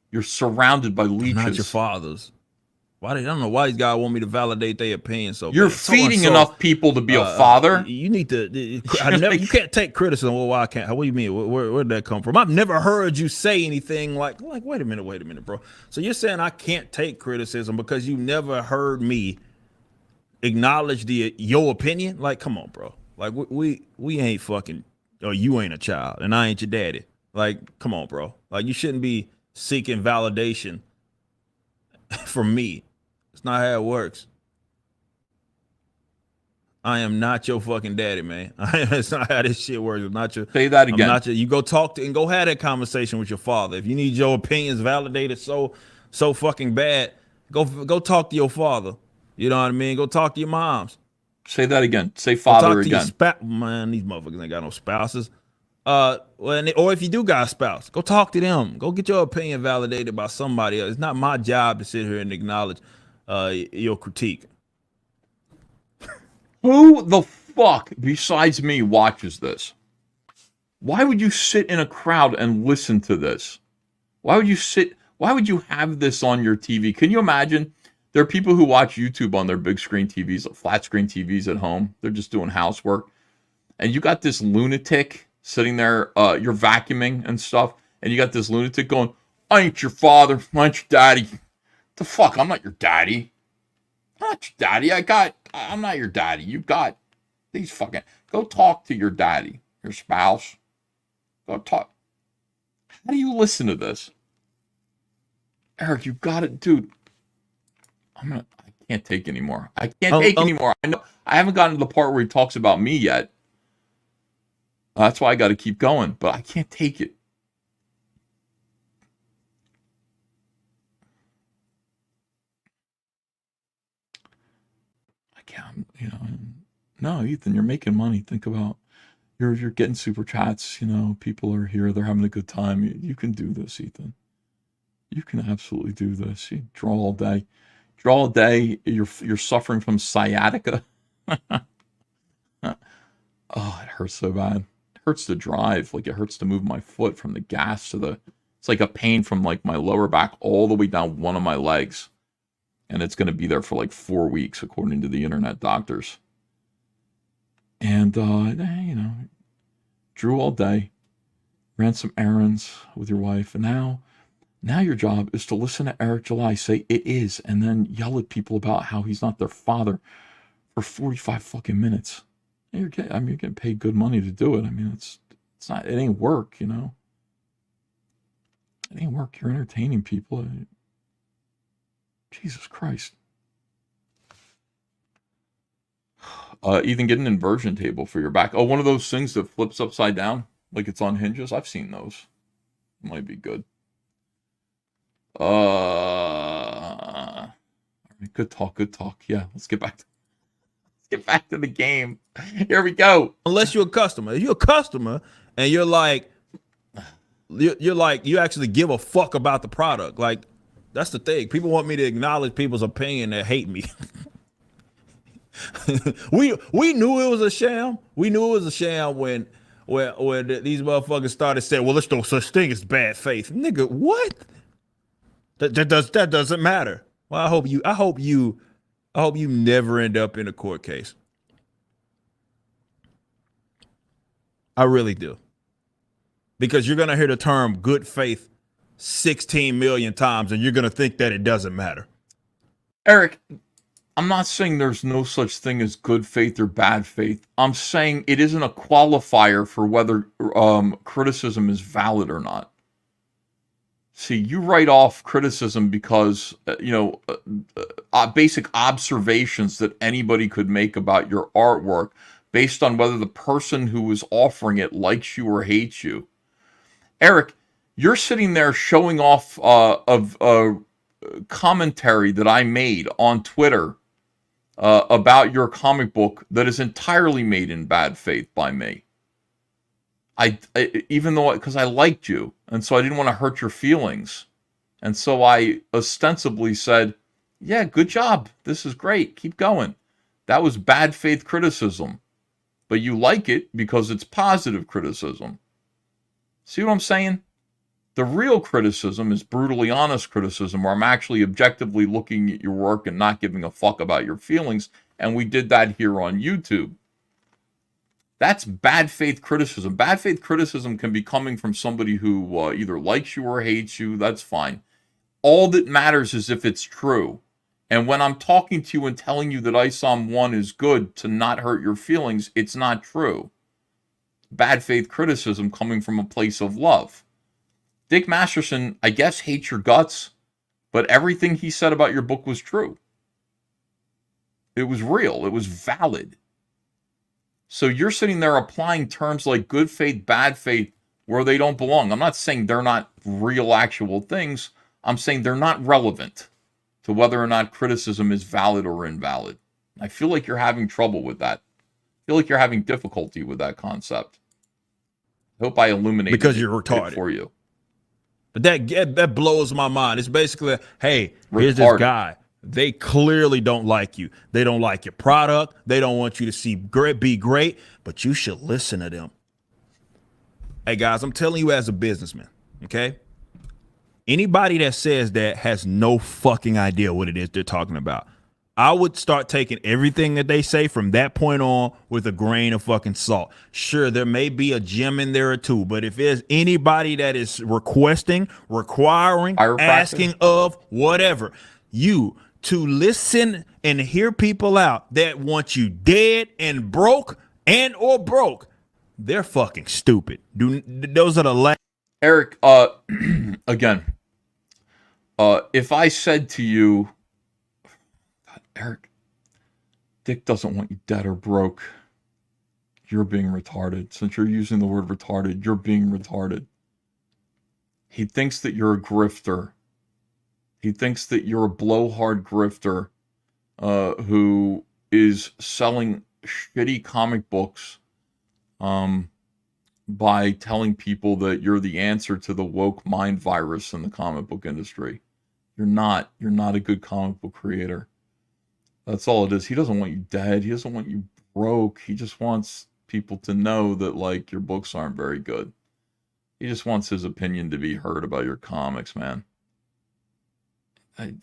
You're surrounded by leeches. Not your fathers. I don't know why these guys want me to validate their opinion. So you're feeding enough people to be a father. You need to. You can't take criticism. Well, why I can't? What do you mean? Where did that come from? I've never heard you say anything like wait a minute, bro. So you're saying I can't take criticism because you never heard me acknowledge your opinion? Like, come on, bro. Like we ain't fucking. Or you ain't a child, and I ain't your daddy. Like, come on, bro. Like you shouldn't be seeking validation from me. It's not how it works. I am not your fucking daddy, man. It's not how this shit works. I'm not your. Say that again. You go talk to and go have that conversation with your father. If you need your opinions validated so fucking bad, go talk to your father. You know what I mean? Go talk to your moms. Say that again. Say father again. Man, these motherfuckers ain't got no spouses. Or if you do got a spouse, go talk to them. Go get your opinion validated by somebody else. It's not my job to sit here and acknowledge your critique. Who the fuck besides me watches this? Why would you sit in a crowd and listen to this? Why would you have this on your TV? Can you imagine? There are people who watch YouTube on their big screen TVs, flat screen TVs at home. They're just doing housework. And you got this lunatic sitting there, you're vacuuming and stuff, and you got this lunatic going, I ain't your father, I ain't your daddy. The fuck, I'm not your daddy. I'm not your daddy. I'm not your daddy. You got these fucking, go talk to your daddy, your spouse. Go talk. How do you listen to this? Eric, you got it, dude. I can't take anymore. I can't take anymore. I know I haven't gotten to the part where he talks about me yet. That's why I got to keep going, but I can't take it. I can't, no, Ethan, you're making money. Think about, you're getting super chats, people are here, they're having a good time. You can do this, Ethan. You can absolutely do this. You draw all day. You're suffering from sciatica. Oh, it hurts so bad. Hurts to drive, like it hurts to move my foot from the gas to it's like a pain from like my lower back all the way down one of my legs. And it's going to be there for like 4 weeks, according to the internet doctors. And, drew all day, ran some errands with your wife. And now your job is to listen to Eric July say it is, and then yell at people about how he's not their father for 45 fucking minutes. You're getting paid good money to do it. I mean, it ain't work, It ain't work. You're entertaining people. Jesus Christ. Ethan, get an inversion table for your back. Oh, one of those things that flips upside down, like it's on hinges. I've seen those. Might be good. Good talk. Yeah, let's get back to the game. Here we go. Unless you're a customer. If you're a customer and you're like, you actually give a fuck about the product. Like, that's the thing. People want me to acknowledge people's opinion that hate me. we knew it was a sham. We knew it was a sham when these motherfuckers started saying, well, there's no such thing as bad faith. Nigga, what? That doesn't matter. Well, I hope you never end up in a court case. I really do. Because you're going to hear the term good faith 16 million times and you're going to think that it doesn't matter. Eric, I'm not saying there's no such thing as good faith or bad faith. I'm saying it isn't a qualifier for whether criticism is valid or not. See, you write off criticism because, basic observations that anybody could make about your artwork based on whether the person who was offering it likes you or hates you. Eric, you're sitting there showing off of commentary that I made on Twitter about your comic book that is entirely made in bad faith by me. Because I liked you, and so I didn't want to hurt your feelings. And so I ostensibly said, yeah, good job. This is great. Keep going. That was bad faith criticism. But you like it because it's positive criticism. See what I'm saying? The real criticism is brutally honest criticism, where I'm actually objectively looking at your work and not giving a fuck about your feelings. And we did that here on YouTube. That's bad faith criticism. Bad faith criticism can be coming from somebody who either likes you or hates you. That's fine. All that matters is if it's true. And when I'm talking to you and telling you that ISOM 1 is good to not hurt your feelings, it's not true. Bad faith criticism coming from a place of love. Dick Masterson, I guess, hates your guts, but everything he said about your book was true. It was real. It was valid. So you're sitting there applying terms like good faith, bad faith, where they don't belong. I'm not saying they're not real, actual things. I'm saying they're not relevant to whether or not criticism is valid or invalid. I feel like you're having trouble with that. I feel like you're having difficulty with that concept. hope I illuminated because you're it retarded for you. But that blows my mind. It's basically, hey, here's this guy. They clearly don't like you. They don't like your product. They don't want you to be great, but you should listen to them. Hey, guys, I'm telling you as a businessman, okay? Anybody that says that has no fucking idea what it is they're talking about. I would start taking everything that they say from that point on with a grain of fucking salt. Sure, there may be a gem in there or two, but if there's anybody that is requiring, asking of, whatever, you to listen and hear people out that want you dead and broke, they're fucking stupid. Those are the last. Eric, again, if I said to you, Eric, Dick doesn't want you dead or broke, you're being retarded. Since you're using the word retarded, you're being retarded. He thinks that you're a grifter. He thinks that you're a blowhard grifter who is selling shitty comic books by telling people that you're the answer to the woke mind virus in the comic book industry. You're not. You're not a good comic book creator. That's all it is. He doesn't want you dead. He doesn't want you broke. He just wants people to know that, like, your books aren't very good. He just wants his opinion to be heard about your comics, man.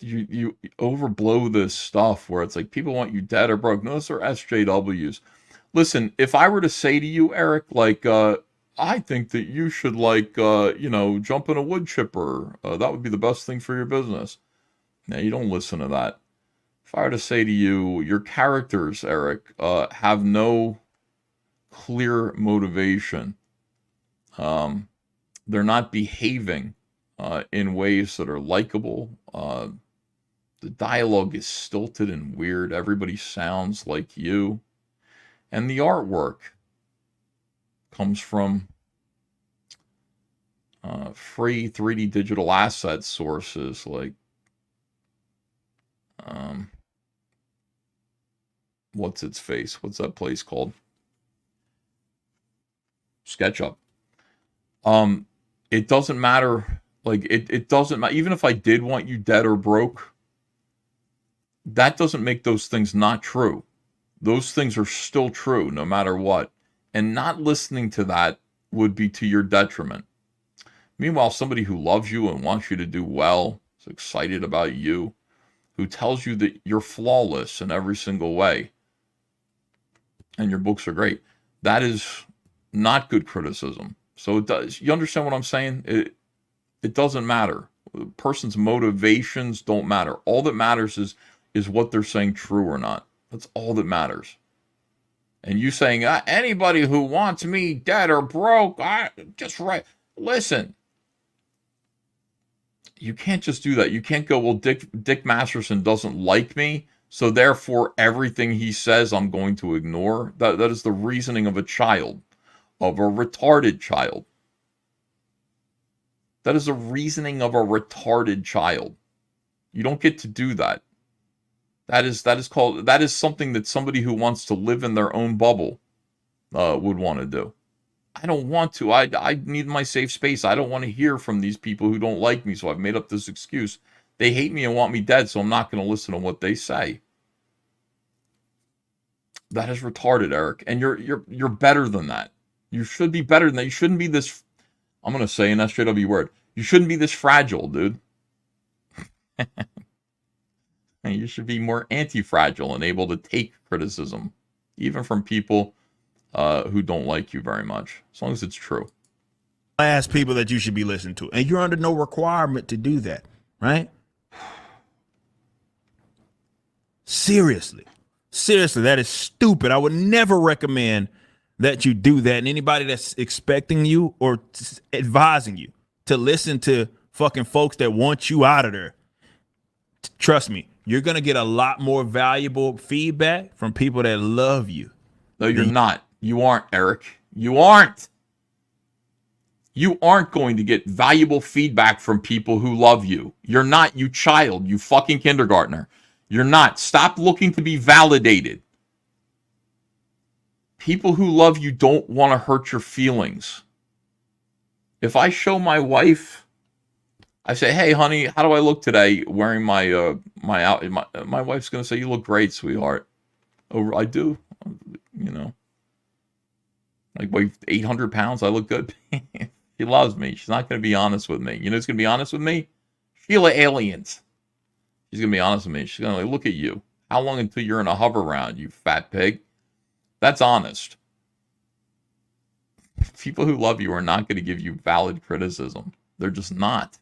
You overblow this stuff where it's like people want you dead or broke. No, those are SJWs. Listen, if I were to say to you, Eric, like, I think that you should, like, jump in a wood chipper. That would be the best thing for your business. Now, you don't listen to that. If I were to say to you, your characters, Eric, have no clear motivation. They're not behaving in ways that are likable. The dialogue is stilted and weird. Everybody sounds like you. And the artwork comes from free 3D digital asset sources like what's its face? What's that place called? SketchUp. It doesn't matter. Like, it doesn't matter. Even if I did want you dead or broke, that doesn't make those things not true. Those things are still true no matter what. And not listening to that would be to your detriment. Meanwhile, somebody who loves you and wants you to do well, is excited about you, who tells you that you're flawless in every single way, and your books are great, that is not good criticism. So it does. You understand what I'm saying? It doesn't matter. The person's motivations don't matter. All that matters is what they're saying true or not. That's all that matters. And you saying, anybody who wants me dead or broke, just right. Listen, you can't just do that. You can't go, well, Dick Masterson doesn't like me, so therefore everything he says I'm going to ignore. That is the reasoning of a child, of a retarded child. That is the reasoning of a retarded child. You don't get to do that. That is something that somebody who wants to live in their own bubble would want to do. I don't want to. I need my safe space. I don't want to hear from these people who don't like me, so I've made up this excuse. They hate me and want me dead, so I'm not going to listen to what they say. That is retarded, Eric. And you're better than that. You should be better than that. You shouldn't be this, I'm going to say an SJW word. You shouldn't be this fragile, dude. You should be more anti-fragile and able to take criticism, even from people who don't like you very much, as long as it's true. Last people that you should be listening to, and you're under no requirement to do that, right? Seriously, that is stupid. I would never recommend that you do that. And anybody that's expecting you or advising you to listen to fucking folks that want you out of there, trust me, you're going to get a lot more valuable feedback from people that love you. No, you're not. You aren't, Eric. You aren't. You aren't going to get valuable feedback from people who love you. You're not, you child, you fucking kindergartner. You're not. Stop looking to be validated. People who love you don't want to hurt your feelings. If I show my wife, I say, "Hey, honey, how do I look today wearing my my wife's gonna say, "You look great, sweetheart." Oh, I do. You know, like weigh 800 pounds. I look good. She loves me. She's not gonna be honest with me. You know who's gonna be honest with me? Sheila Aliens. She's gonna be honest with me. She's gonna like, look at you. How long until you're in a hover round, you fat pig? That's honest. People who love you are not going to give you valid criticism. They're just not.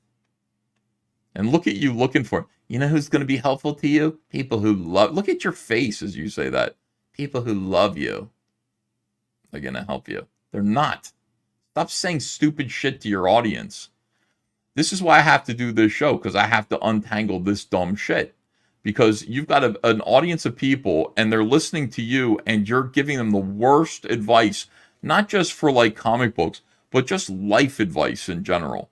And look at you looking for, you know who's going to be helpful to you? People who love, look at your face as you say that. People who love you are going to help you. They're not. Stop saying stupid shit to your audience. This is why I have to do this show, because I have to untangle this dumb shit. Because you've got an audience of people and they're listening to you and you're giving them the worst advice, not just for like comic books, but just life advice in general.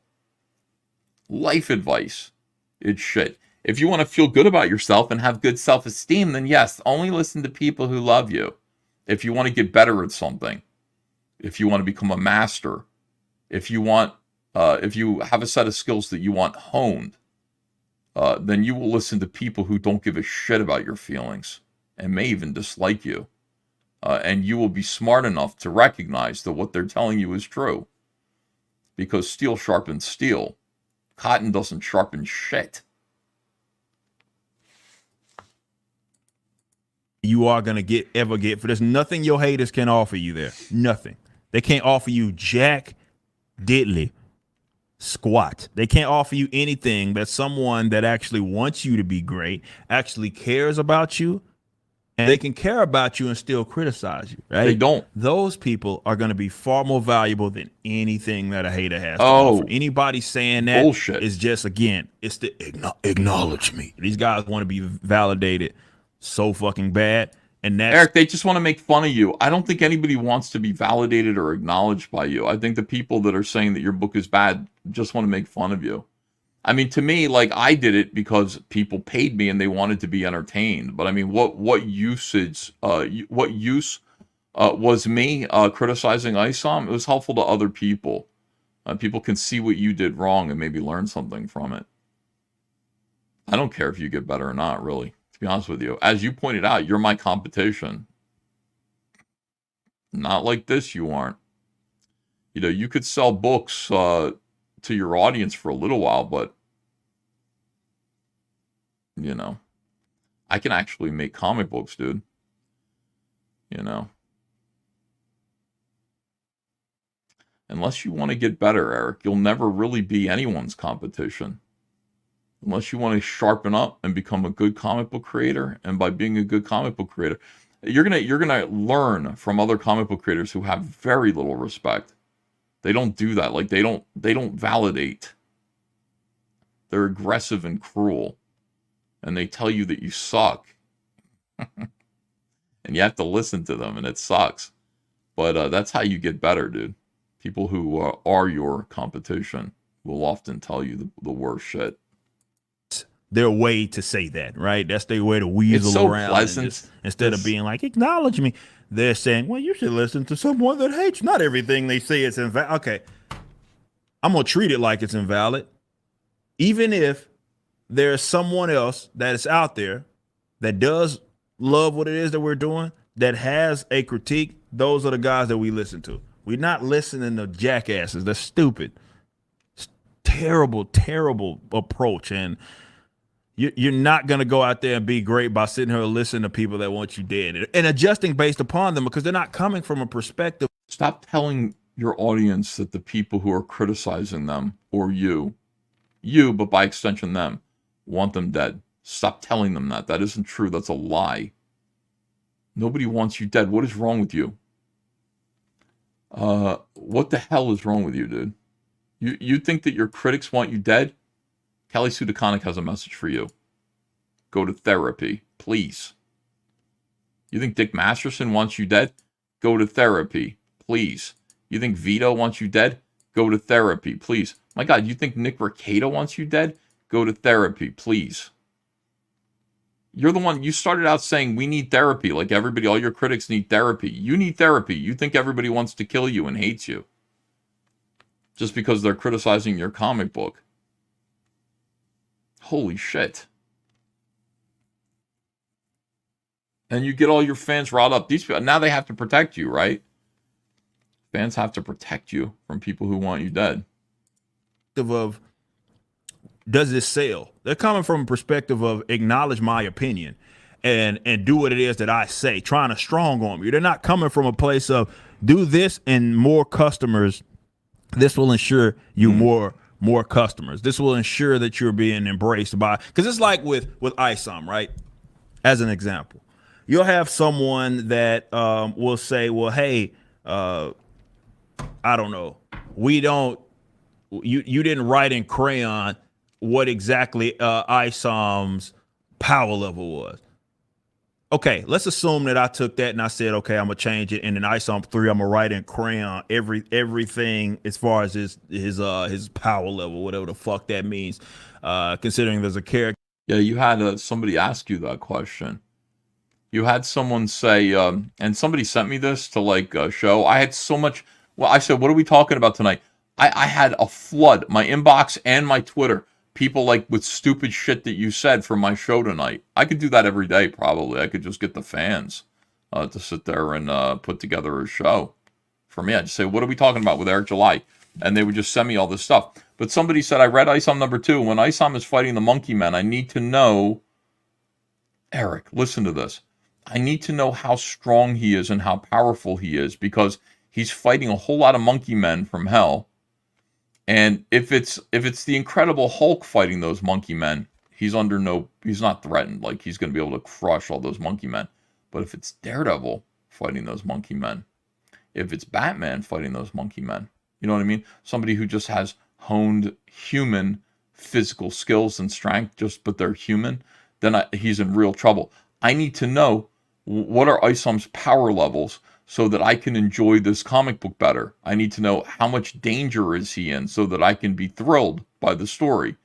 Life advice. It's shit. If you want to feel good about yourself and have good self-esteem, then yes, only listen to people who love you. If you want to get better at something, if you want to become a master, if you have a set of skills that you want honed, then you will listen to people who don't give a shit about your feelings and may even dislike you. And you will be smart enough to recognize that what they're telling you is true. Because steel sharpens steel. Cotton doesn't sharpen shit. You are going to ever get, for there's nothing your haters can offer you there. Nothing. They can't offer you jack diddly squat. They can't offer you anything that someone that actually wants you to be great, actually cares about you, and they can care about you and still criticize you, right? They don't. Those people are going to be far more valuable than anything that a hater has to offer. Anybody saying that bullshit is just, again, it's the acknowledge me. These guys want to be validated so fucking bad. And that's, Eric, they just want to make fun of you. I don't think anybody wants to be validated or acknowledged by you. I think the people that are saying that your book is bad just want to make fun of you. I mean, to me, like, I did it because people paid me and they wanted to be entertained. But I mean, what use was me criticizing ISOM? It was helpful to other people. People can see what you did wrong and maybe learn something from it. I don't care if you get better or not, really, to be honest with you. As you pointed out, you're my competition. Not like this, you aren't. You know, you could sell books to your audience for a little while, but, you know, I can actually make comic books, dude. You know. Unless you want to get better, Eric, you'll never really be anyone's competition. Unless you want to sharpen up and become a good comic book creator, and by being a good comic book creator, you're gonna learn from other comic book creators who have very little respect. They don't do that. Like, they don't validate. They're aggressive and cruel, and they tell you that you suck, and you have to listen to them, and it sucks. But that's how you get better, dude. People who are your competition will often tell you the worst shit. Their way to say that, right? That's their way to weasel it's so around. Pleasant. Just, instead of being like, acknowledge me, they're saying, well, you should listen to someone that hates. Not everything they say is invalid. Okay, I'm going to treat it like it's invalid. Even if there's someone else that is out there that does love what it is that we're doing, that has a critique, those are the guys that we listen to. We're not listening to jackasses. They're stupid. It's terrible, terrible approach. And you're not going to go out there and be great by sitting here and listening to people that want you dead and adjusting based upon them, because they're not coming from a perspective. Stop telling your audience that the people who are criticizing them, or you, but by extension them, want them dead. Stop telling them that. That isn't true. That's a lie. Nobody wants you dead. What is wrong with you? What the hell is wrong with you, dude? You think that your critics want you dead? Kelly Sue DeConnick has a message for you. Go to therapy, please. You think Dick Masterson wants you dead? Go to therapy, please. You think Vito wants you dead? Go to therapy, please. My God, you think Nick Riccata wants you dead? Go to therapy, please. You're the one, you started out saying we need therapy, like everybody, all your critics need therapy. You need therapy. You think everybody wants to kill you and hates you. just because they're criticizing your comic book. Holy shit. And you get all your fans riled up. These people, now they have to protect you, right? Fans have to protect you from people who want you dead. Of does this sell? They're coming from a perspective of acknowledge my opinion and do what it is that I say, trying to strong arm you. They're not coming from a place of do this and more customers. This will ensure you more customers. This will ensure that you're being embraced by, because it's like with ISOM, right? As an example, you'll have someone that will say, well, hey, I don't know. You didn't write in crayon what exactly ISOM's power level was. Okay, let's assume that I took that and I said, okay, I'm gonna change it, and in ISOM 3, I'm gonna write in crayon everything as far as his power level, whatever the fuck that means. Considering there's a character. Yeah, you had somebody ask you that question. You had someone say, and somebody sent me this to show. I had so much. Well, I said, what are we talking about tonight? I had a flood, my inbox and my Twitter. People with stupid shit that you said for my show tonight. I could do that every day, probably. I could just get the fans to sit there and put together a show for me. I'd just say, what are we talking about with Eric July? And they would just send me all this stuff. But somebody said, I read ISOM number 2. When ISOM is fighting the Monkey Men, I need to know, Eric, listen to this. I need to know how strong he is and how powerful he is, because he's fighting a whole lot of monkey men from hell. And if it's the Incredible Hulk fighting those monkey men, he's not threatened. He's going to be able to crush all those monkey men. But if it's Daredevil fighting those monkey men, if it's Batman fighting those monkey men, you know what I mean? Somebody who just has honed human physical skills and strength, but they're human, then he's in real trouble. I need to know what are ISOM's power levels so that I can enjoy this comic book better. I need to know how much danger is he in so that I can be thrilled by the story.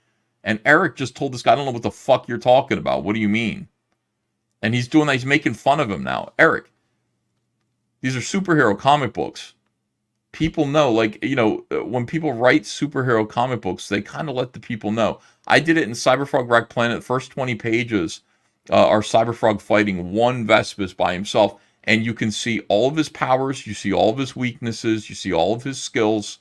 And Eric just told this guy, I don't know what the fuck you're talking about. What do you mean? And he's doing that. He's making fun of him now. Eric, these are superhero comic books. People know, when people write superhero comic books, they kind of let the people know. I did it in Cyberfrog Wreck Planet. The first 20 pages are Cyberfrog fighting one Vespis by himself. And you can see all of his powers, you see all of his weaknesses, you see all of his skills,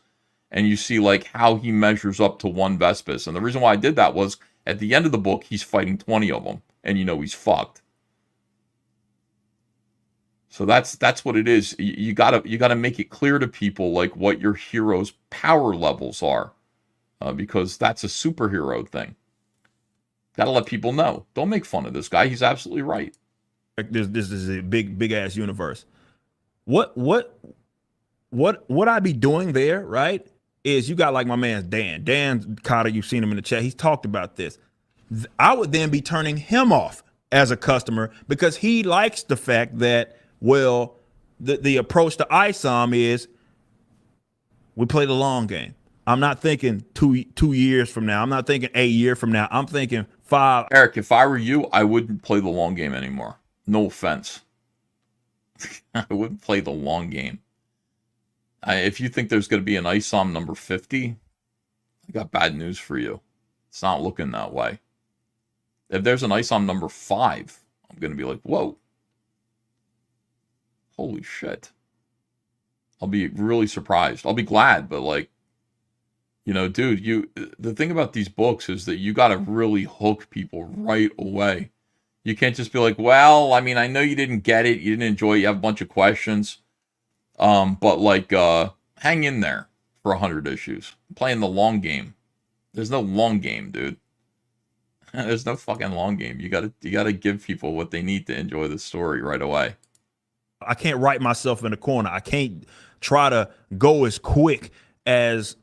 and you see how he measures up to one Vespis. And the reason why I did that was at the end of the book, he's fighting 20 of them, and he's fucked. So that's what it is. You gotta make it clear to people what your hero's power levels are, because that's a superhero thing. Gotta let people know. Don't make fun of this guy. He's absolutely right. This is a big ass universe. What I be doing there, right, is you got my man Dan Cotter. You've seen him in the chat. He's talked about this. I would then be turning him off as a customer because he likes the fact that, well, the approach to ISOM is we play the long game. I'm not thinking 2 years from now. I'm not thinking a year from now. I'm thinking 5. Eric, if I were you, I wouldn't play the long game anymore. No offense. I wouldn't play the long game. If you think there's going to be an ISOM number 50, I got bad news for you. It's not looking that way. If there's an ISOM number 5, I'm going to be like, whoa. Holy shit. I'll be really surprised. I'll be glad, but dude, the thing about these books is that you got to really hook people right away. You can't just be like, well, I know you didn't get it, you didn't enjoy it, you have a bunch of questions, but hang in there for 100 issues. I'm playing the long game. There's no long game, dude. There's no fucking long game. You gotta give people what they need to enjoy the story right away. I can't write myself in a corner. I can't try to go as quick as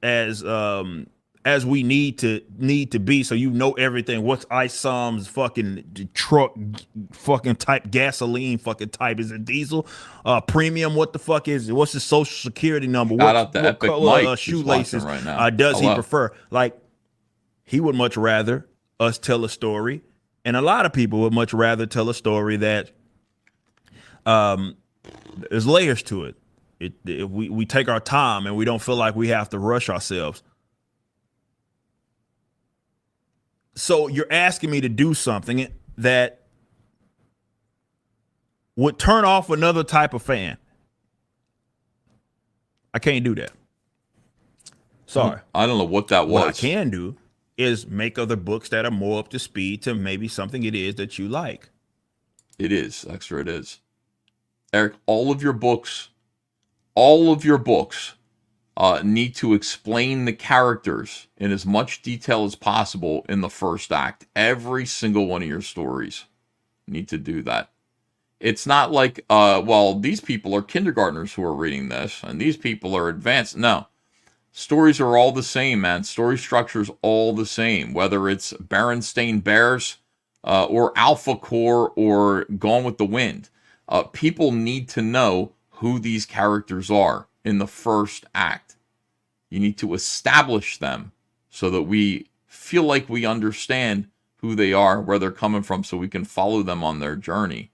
we need to be, so everything. What's ISOM's fucking truck fucking type, gasoline fucking type? Is it diesel? Premium? What the fuck is it? What's his social security number? What color shoelaces right now. Does he prefer? He would much rather us tell a story, and a lot of people would much rather tell a story that there's layers to it. We take our time and we don't feel like we have to rush ourselves. So you're asking me to do something that would turn off another type of fan. I can't do that. Sorry. I don't know what that was. What I can do is make other books that are more up to speed to maybe something it is that you like. It is, Extra, it is. Eric, all of your books need to explain the characters in as much detail as possible in the first act. Every single one of your stories need to do that. It's not like, well, these people are kindergartners who are reading this, and these people are advanced. No. Stories are all the same, man. Story structure's all the same, whether it's Berenstain Bears or Alpha Core or Gone with the Wind. People need to know who these characters are in the first act. You need to establish them so that we feel like we understand who they are, where they're coming from, so we can follow them on their journey.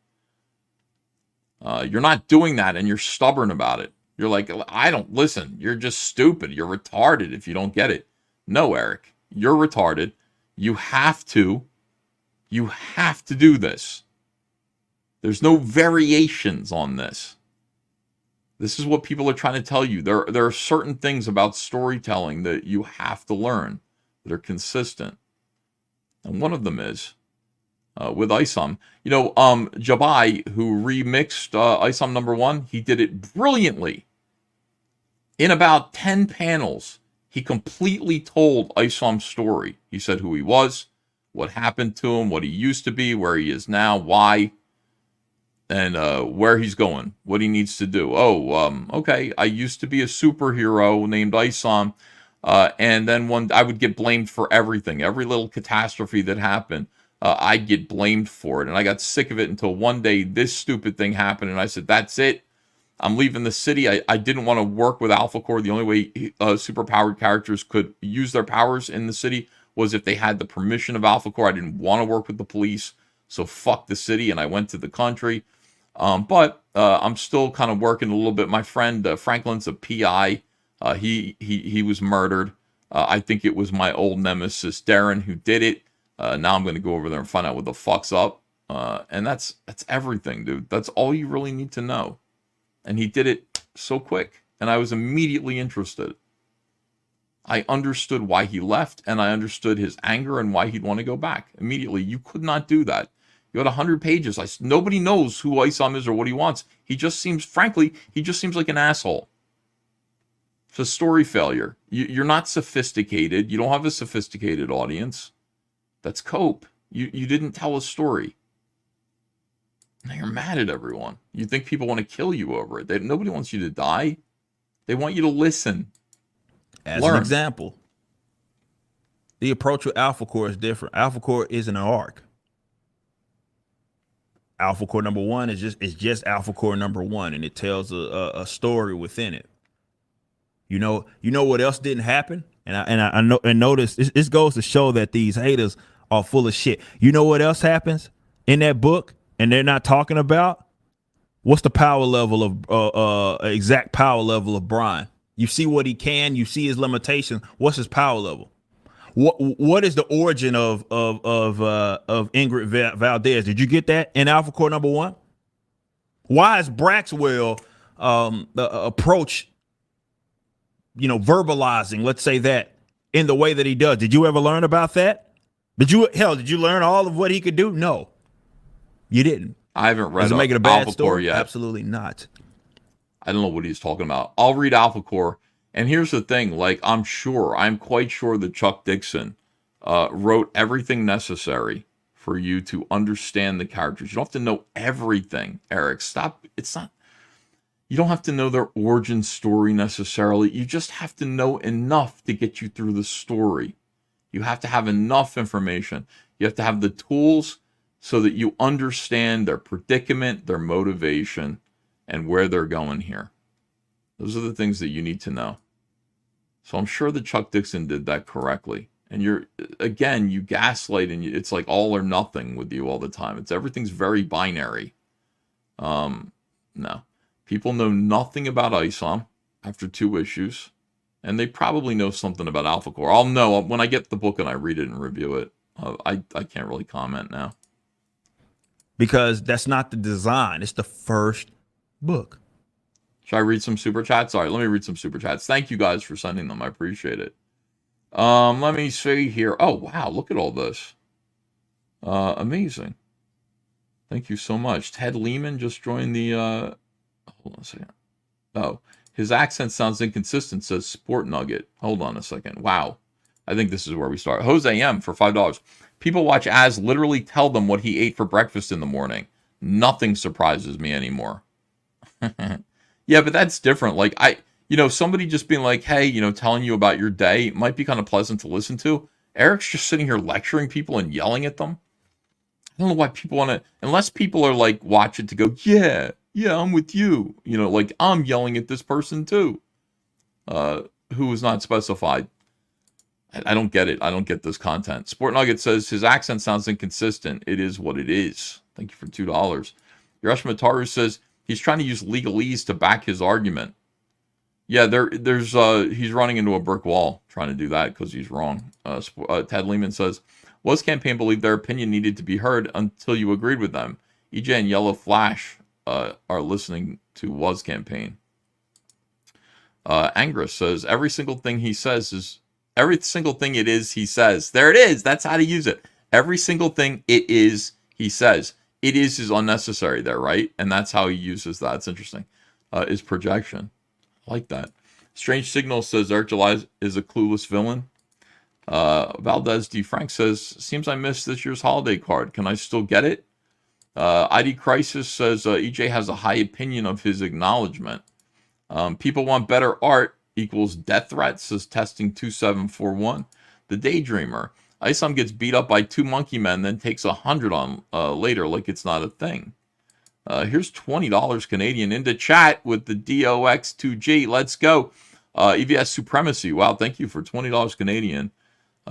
You're not doing that, and you're stubborn about it. You're like, I don't listen. You're just stupid. You're retarded if you don't get it. No, Eric, you're retarded. You have to do this. There's no variations on this. This is what people are trying to tell you. There are certain things about storytelling that you have to learn that are consistent. And one of them is with ISOM. Jabai, who remixed ISOM #1, he did it brilliantly. In about 10 panels, he completely told ISOM's story. He said who he was, what happened to him, what he used to be, where he is now, why, and where he's going, what he needs to do. Okay, I used to be a superhero named ISOM, and then I would get blamed for everything. Every little catastrophe that happened, I'd get blamed for it. And I got sick of it until one day this stupid thing happened, and I said, that's it. I'm leaving the city. I didn't want to work with Alpha Core. The only way superpowered characters could use their powers in the city was if they had the permission of Alpha Core. I didn't want to work with the police, so fuck the city, and I went to the country. But I'm still kind of working a little bit. My friend Franklin's a PI. He was murdered. I think it was my old nemesis Darren who did it. Now I'm going to go over there and find out what the fuck's up. And that's everything, dude. That's all you really need to know. And he did it so quick, and I was immediately interested. I understood why he left, and I understood his anger and why he'd want to go back immediately. You could not do that. You had 100 pages. Nobody knows who Isom is or what he wants. He just seems like an asshole. It's a story failure. You're not sophisticated. You don't have a sophisticated audience. That's cope. You didn't tell a story. Now you're mad at everyone. You think people want to kill you over it. Nobody wants you to die. They want you to listen. As an example, the approach with Alpha Core is different. Alpha Core isn't an arc. Alpha Core #1 is just Alpha Core #1, and it tells a story within it. You know what else didn't happen? I know and notice this goes to show that these haters are full of shit. You know what else happens in that book? And they're not talking about what's the power level of exact power level of Brian. You see what he can. You see his limitations. What's his power level? What is the origin of Ingrid Valdez? Did you get that in Alpha Core #1? Why is Braxwell the approach, verbalizing, let's say that, in the way that he does? Did you ever learn about that? Did you learn all of what he could do? No. You didn't. I haven't read Does it make it a bad Alpha story? Core yet. Absolutely not. I don't know what he's talking about. I'll read Alpha Core. And here's the thing. I'm quite sure that Chuck Dixon wrote everything necessary for you to understand the characters. You don't have to know everything, Eric. Stop. You don't have to know their origin story necessarily. You just have to know enough to get you through the story. You have to have enough information. You have to have the tools so that you understand their predicament, their motivation, and where they're going here. Those are the things that you need to know. So I'm sure that Chuck Dixon did that correctly. And you gaslight, and it's like all or nothing with you all the time. Everything's very binary. No. People know nothing about ISOM after 2 issues, and they probably know something about Alpha Core. I'll know when I get the book and I read it and review it. I can't really comment now. Because that's not the design. It's the first book. Should I read some super chats? All right, let me read some super chats. Thank you guys for sending them. I appreciate it. Let me see here. Oh, wow. Look at all this. Amazing. Thank you so much. Ted Lehman just joined the, hold on a second. Oh, his accent sounds inconsistent, says Sport Nugget. Hold on a second. Wow. I think this is where we start. Jose M for $5. People watch Az literally tell them what he ate for breakfast in the morning. Nothing surprises me anymore. Yeah, but that's different. Like, somebody just being like, hey, telling you about your day might be kind of pleasant to listen to. Eric's just sitting here lecturing people and yelling at them. I don't know why people want to, unless people are like, watch it to go, yeah, I'm with you. Like I'm yelling at this person too, who was not specified. I don't get it. I don't get this content. Sport Nugget says his accent sounds inconsistent. It is what it is. Thank you for $2. Yaresh Mataru says he's trying to use legalese to back his argument. Yeah, there's he's running into a brick wall trying to do that because he's wrong. Ted Lehman says, Was Campaign believed their opinion needed to be heard until you agreed with them? EJ and Yellow Flash are listening to Was Campaign. Angra says every single thing he says is every single thing it is he says. There it is. That's how to use it. Every single thing it is he says. It is unnecessary there, right? And that's how he uses that. It's interesting. Is projection. I like that. Strange Signal says Eric July is a clueless villain. Valdez D. Frank says, seems I missed this year's holiday card. Can I still get it? ID Crisis says EJ has a high opinion of his acknowledgement. People want better art equals death threats, says Testing 2741. The Daydreamer. Isom gets beat up by 2 monkey men, then takes 100 on later like it's not a thing. Here's $20 Canadian into chat with the DOX2G. Let's go. EVS Supremacy. Wow, thank you for $20 Canadian.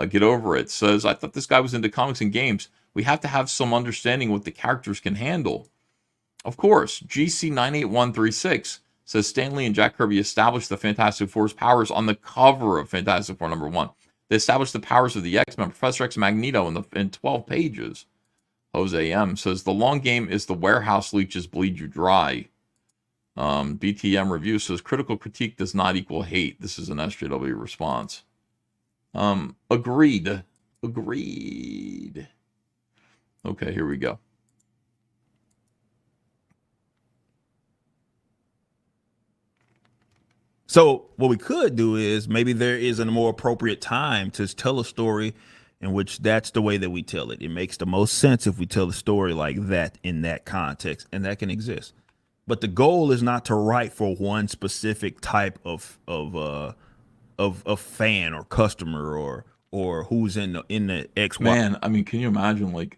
Get over it. Says, I thought this guy was into comics and games. We have to have some understanding what the characters can handle. Of course, GC98136 says Stan Lee and Jack Kirby established the Fantastic Four's powers on the cover of Fantastic Four #1. They established the powers of the X-Men, Professor X, Magneto in 12 pages. Jose M says the long game is the warehouse leeches bleed you dry. BTM Review says critical critique does not equal hate. This is an SJW response. Agreed. Okay, here we go. So what we could do is maybe there is a more appropriate time to tell a story in which that's the way that we tell it. It makes the most sense if we tell the story like that in that context, and that can exist. But the goal is not to write for one specific type of fan or customer or who's in the X. Man, I mean, can you imagine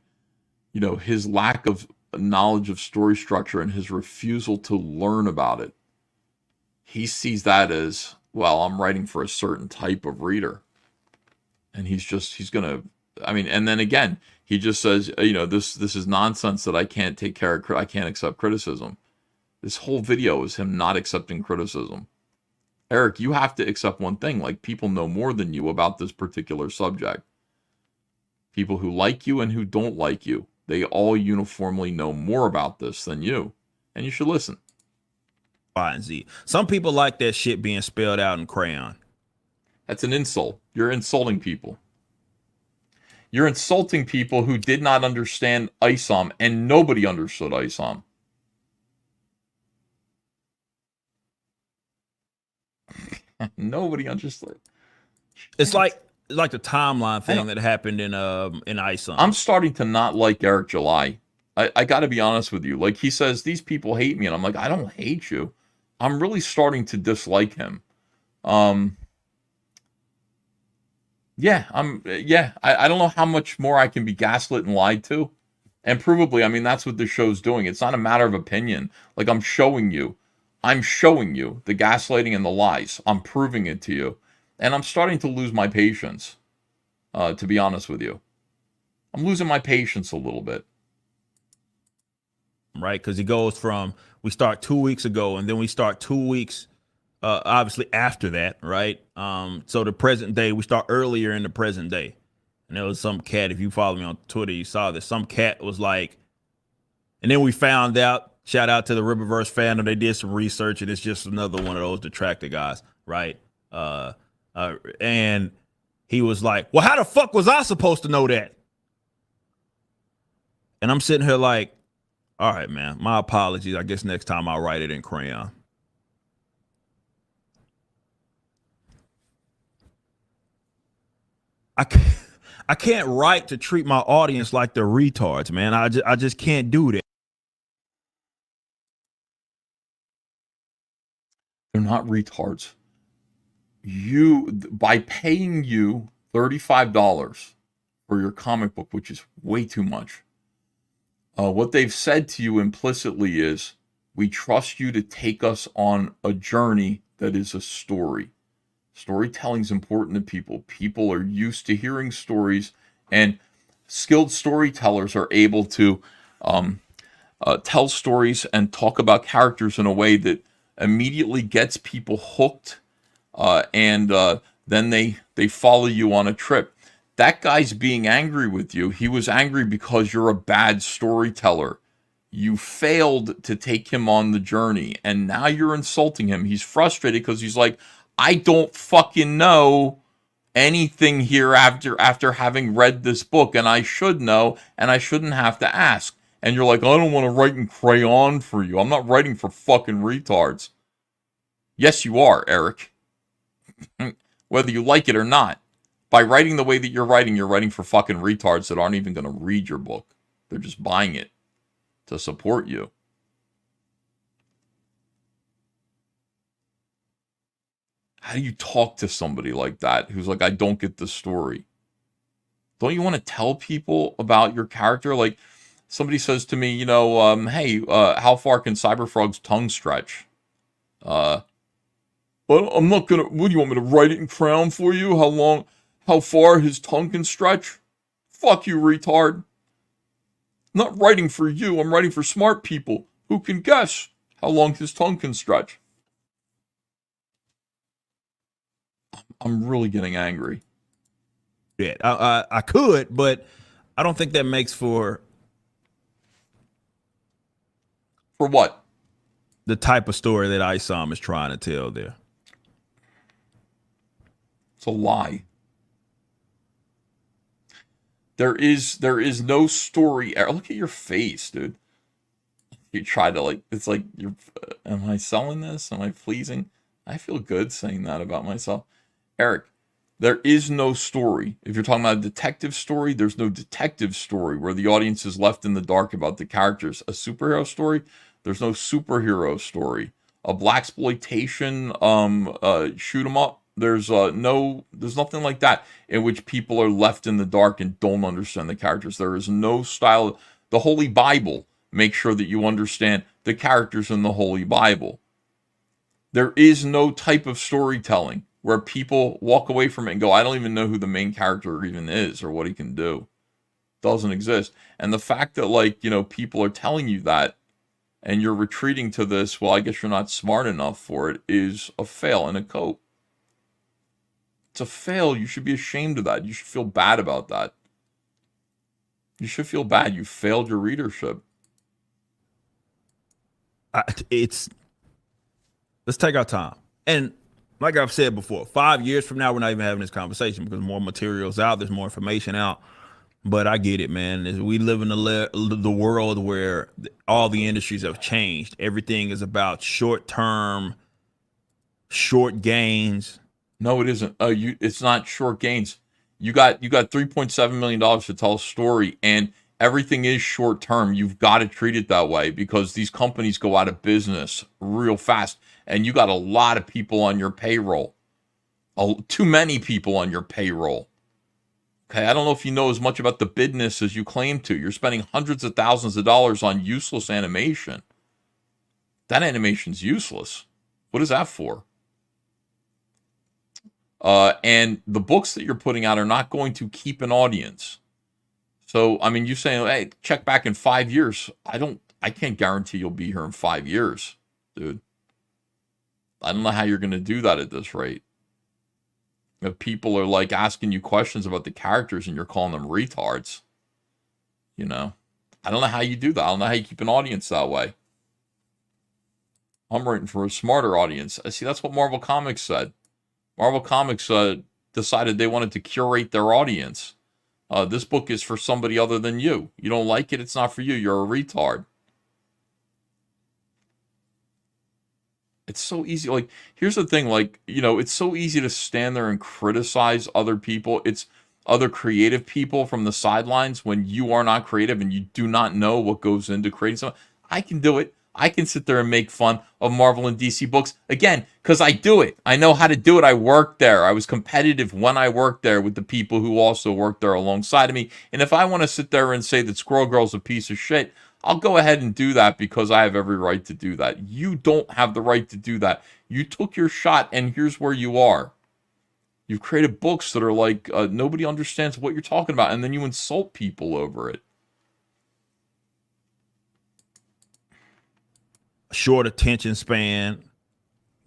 his lack of knowledge of story structure and his refusal to learn about it? He sees that as, well, I'm writing for a certain type of reader. And he's going to, and then again, he just says, this is nonsense that I can't take care of, I can't accept criticism. This whole video is him not accepting criticism. Eric, you have to accept one thing, like people know more than you about this particular subject. People who like you and who don't like you, they all uniformly know more about this than you. And you should listen. And Z. Some people like that shit being spelled out in crayon. That's an insult. You're insulting people. You're insulting people who did not understand ISOM, and nobody understood ISOM. Nobody understood. It's like the timeline thing that happened in ISOM. I'm starting to not like Eric July. I got to be honest with you. Like he says, these people hate me, and I'm like, I don't hate you. I'm really starting to dislike him. I don't know how much more I can be gaslit and lied to. And provably, that's what this show's doing. It's not a matter of opinion. Like I'm showing you the gaslighting and the lies. I'm proving it to you. And I'm starting to lose my patience, to be honest with you. I'm losing my patience a little bit. right? Because he goes from, we start 2 weeks ago, and then we start 2 weeks, obviously after that, right? So the present day, we start earlier in the present day. And there was some cat, if you follow me on Twitter, you saw this. Some cat was like, and then we found out, shout out to the Riververse fandom, they did some research, and it's just another one of those detractor guys, right? And he was like, well, how the fuck was I supposed to know that? And I'm sitting here like, all right, man, my apologies. I guess next time I'll write it in crayon. I can't write to treat my audience like they're retards, man. I just can't do that. They're not retards. By paying you $35 for your comic book, which is way too much, what they've said to you implicitly is, we trust you to take us on a journey that is a story. Storytelling is important to people. People are used to hearing stories, and skilled storytellers are able to tell stories and talk about characters in a way that immediately gets people hooked, and then they follow you on a trip. That guy's being angry with you. He was angry because you're a bad storyteller. You failed to take him on the journey, and now you're insulting him. He's frustrated because he's like, I don't fucking know anything here after having read this book, and I should know, and I shouldn't have to ask. And you're like, I don't want to write in crayon for you. I'm not writing for fucking retards. Yes, you are, Eric. Whether you like it or not. By writing the way that you're writing for fucking retards that aren't even going to read your book. They're just buying it to support you. How do you talk to somebody like that who's like, I don't get the story? Don't you want to tell people about your character? Like, somebody says to me, hey, how far can Cyberfrog's tongue stretch? But I'm not gonna. What do you want me to write it in crayon for you? How far his tongue can stretch? Fuck you, retard. I'm not writing for you. I'm writing for smart people who can guess how long his tongue can stretch. I'm really getting angry. Yeah, I could, but I don't think that makes for what? The type of story that ISOM is trying to tell there. It's a lie. There is no story. Look at your face, dude. You try to it's like am I selling this? Am I pleasing? I feel good saying that about myself. Eric, there is no story. If you're talking about a detective story, there's no detective story where the audience is left in the dark about the characters. A superhero story, there's no superhero story. A blaxploitation shoot 'em up, there's nothing like that in which people are left in the dark and don't understand the characters. There is no style. The Holy Bible makes sure that you understand the characters in the Holy Bible. There is no type of storytelling where people walk away from it and go, I don't even know who the main character even is or what he can do. Doesn't exist. And the fact that people are telling you that and you're retreating to this, well, I guess you're not smart enough for it, is a fail and a cope. It's a fail. You should be ashamed of that. You should feel bad about that. You should feel bad. You failed your readership. Let's take our time. And like I've said before, 5 years from now, we're not even having this conversation because more material's out. There's more information out. But I get it, man. We live in the world where all the industries have changed. Everything is about short-term, short gains. No, it isn't. It's not short gains. You got $3.7 million to tell a story, and everything is short-term. You've got to treat it that way because these companies go out of business real fast, and you got a lot of people on your payroll. Too many people on your payroll. Okay, I don't know if you know as much about the business as you claim to. You're spending hundreds of thousands of dollars on useless animation. That animation's useless. What is that for? And the books that you're putting out are not going to keep an audience. So, I mean, you saying, hey, check back in 5 years. I don't I can't guarantee you'll be here in 5 years, dude. I don't know how you're going to do that at this rate. If people are like asking you questions about the characters and you're calling them retards, you know, I don't know how you do that. I don't know how you keep an audience that way. I'm writing for a smarter audience. See, that's what Marvel Comics said. Marvel Comics decided they wanted to curate their audience. This book is for somebody other than you. You don't like it, it's not for you. You're a retard. It's so easy. Like, here's the thing. Like, you know, it's so easy to stand there and criticize other people. It's other creative people from the sidelines when you are not creative and you do not know what goes into creating something. I can do it. I can sit there and make fun of Marvel and DC books, again, because I do it. I know how to do it. I worked there. I was competitive when I worked there with the people who also worked there alongside of me. And if I want to sit there and say that Squirrel Girl's a piece of shit, I'll go ahead and do that because I have every right to do that. You don't have the right to do that. You took your shot, and here's where you are. You've created books that are like, nobody understands what you're talking about, and then you insult people over it. Short attention span.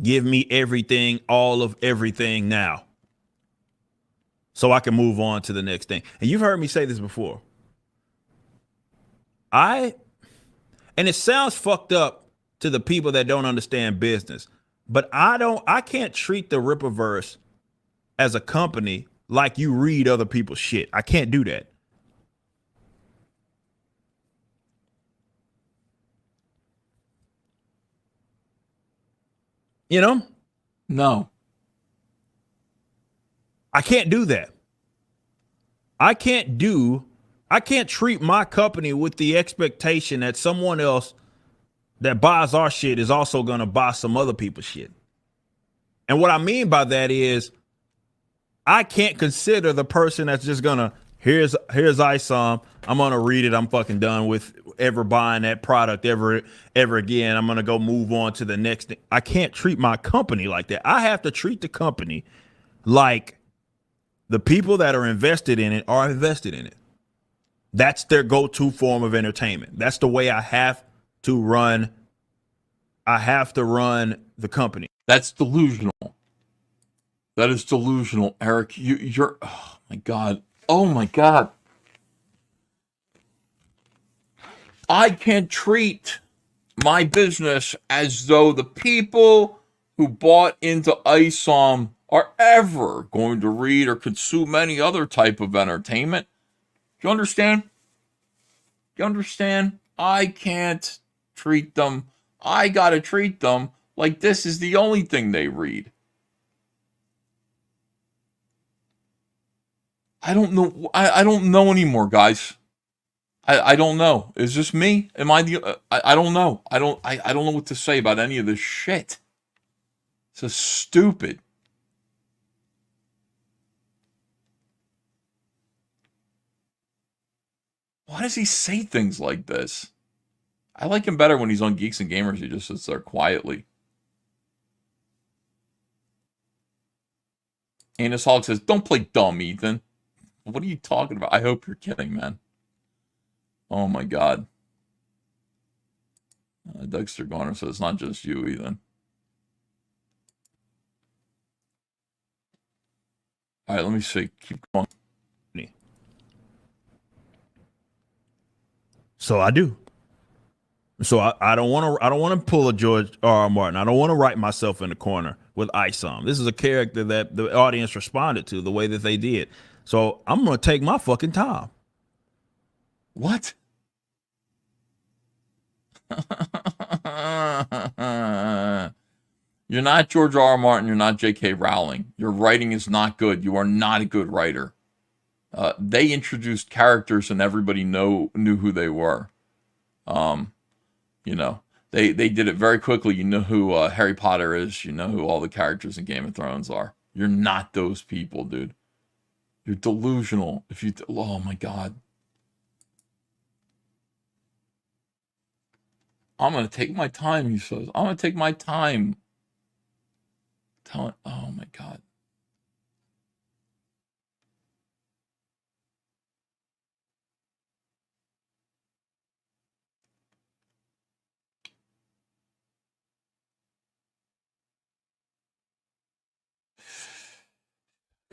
Give me everything, all of everything now, so I can move on to the next thing. And you've heard me say this before. And it sounds fucked up to the people that don't understand business, but I can't treat the Rippaverse as a company like you read other people's shit. I can't do that. You know? No. I can't do that. I can't treat my company with the expectation that someone else that buys our shit is also going to buy some other people's shit. And what I mean by that is I can't consider the person that's just going to, here's ISOM, I'm going to read it, I'm fucking done with ever buying that product ever again. I'm going to go move on to the next thing. I can't treat my company like that. I have to treat the company like the people that are invested in it are invested in it. That's their go-to form of entertainment. That's the way I have to run the company. That's delusional. That is delusional, Eric. You're, oh my God. Oh my God. I can't treat my business as though the people who bought into ISOM are ever going to read or consume any other type of entertainment. Do you understand? Do you understand? I can't treat them. I gotta treat them like this is the only thing they read. I don't know. I don't know anymore, guys. I don't know. Is this me? Am I the? I don't know. I don't know what to say about any of this shit. It's just stupid. Why does he say things like this? I like him better when he's on Geeks and Gamers. He just sits there quietly. Anus Hog says, "Don't play dumb, Ethan." What are you talking about? I hope you're kidding, man. Oh my God. Dexter Garner says, "It's not just you, Ethan." All right, let me see. Keep going. So I do. So I don't want to pull a George R.R. Martin. I don't want to write myself in the corner with ISOM. This is a character that the audience responded to the way that they did. So I'm going to take my fucking time. What? You're not George R.R. Martin. You're not J.K. Rowling. Your writing is not good. You are not a good writer. They introduced characters and everybody knew who they were. You know, they did it very quickly. You know who Harry Potter is. You know who all the characters in Game of Thrones are. You're not those people, dude. You're delusional. Oh my God. I'm going to take my time, he says. I'm going to take my time. Oh my God.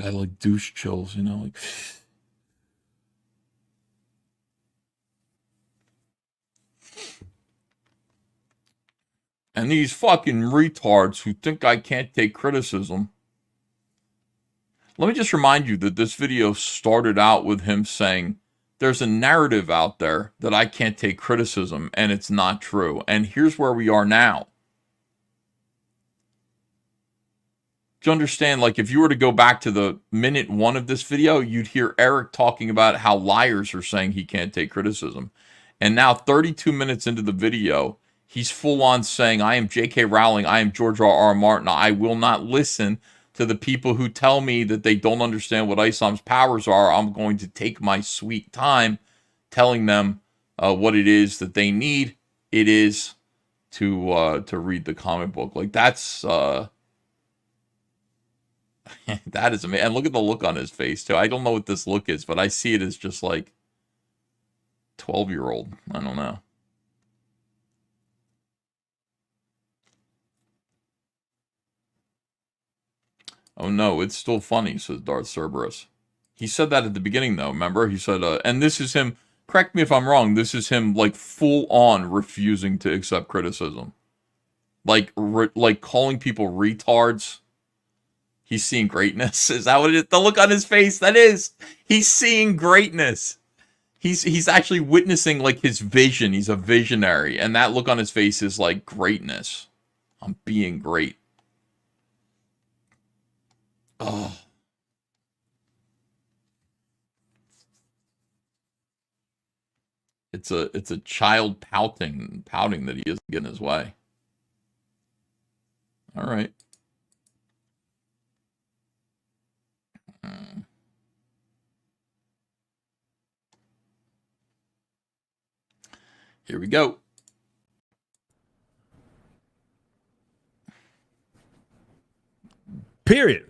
Guy like douche chills, you know, like. And these fucking retards who think I can't take criticism. Let me just remind you that this video started out with him saying, there's a narrative out there that I can't take criticism, and it's not true. And here's where we are now. Do you understand? Like, if you were to go back to the minute 1 of this video, you'd hear Eric talking about how liars are saying he can't take criticism. And now, 32 minutes into the video, he's full on saying, I am J.K. Rowling, I am George R.R. Martin, I will not listen to the people who tell me that they don't understand what Isam's powers are. I'm going to take my sweet time telling them what it is that they need. It is to read the comic book. Like, that's... that is amazing. And look at the look on his face, too. I don't know what this look is, but I see it as just like 12-year-old. I don't know. Oh, no, it's still funny, says Darth Cerberus. He said that at the beginning, though, remember? He said, and this is him, correct me if I'm wrong, this is him, like, full-on refusing to accept criticism. Like calling people retards. He's seeing greatness. Is that what it is? The look on his face, that is. He's seeing greatness. He's actually witnessing, like, his vision. He's a visionary. And that look on his face is like greatness. I'm being great. Oh. It's a child pouting that he isn't getting his way. All right. Here we go. Period.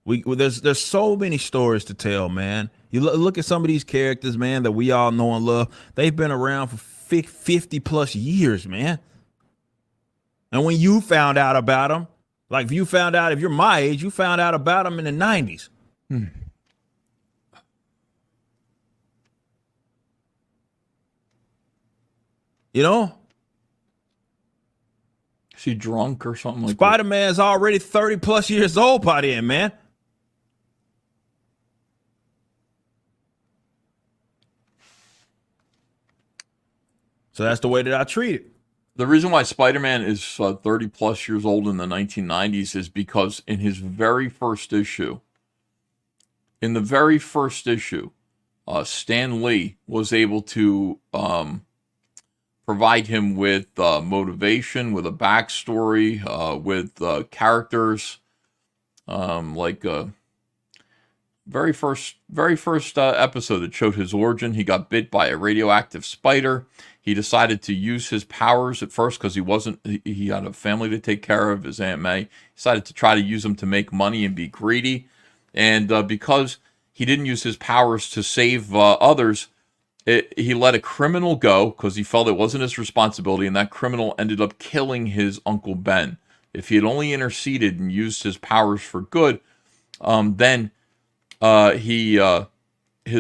There's so many stories to tell, man. You look at some of these characters, man, that we all know and love. They've been around for 50 plus years, man. And when you found out about them, like if you're my age, you found out about them in the 90s. You know? Is he drunk or something like Spider-Man's already 30 plus years old by then, man. So that's the way that I treat it. The reason why Spider-Man is 30 plus years old in the 1990s is because in his very first issue, Stan Lee was able to provide him with motivation, with a backstory, with characters, very first episode that showed his origin. He got bit by a radioactive spider. He decided to use his powers at first because he had a family to take care of, his Aunt May. He decided to try to use them to make money and be greedy. And because he didn't use his powers to save others, he let a criminal go because he felt it wasn't his responsibility, and that criminal ended up killing his Uncle Ben. If he had only interceded and used his powers for good, then his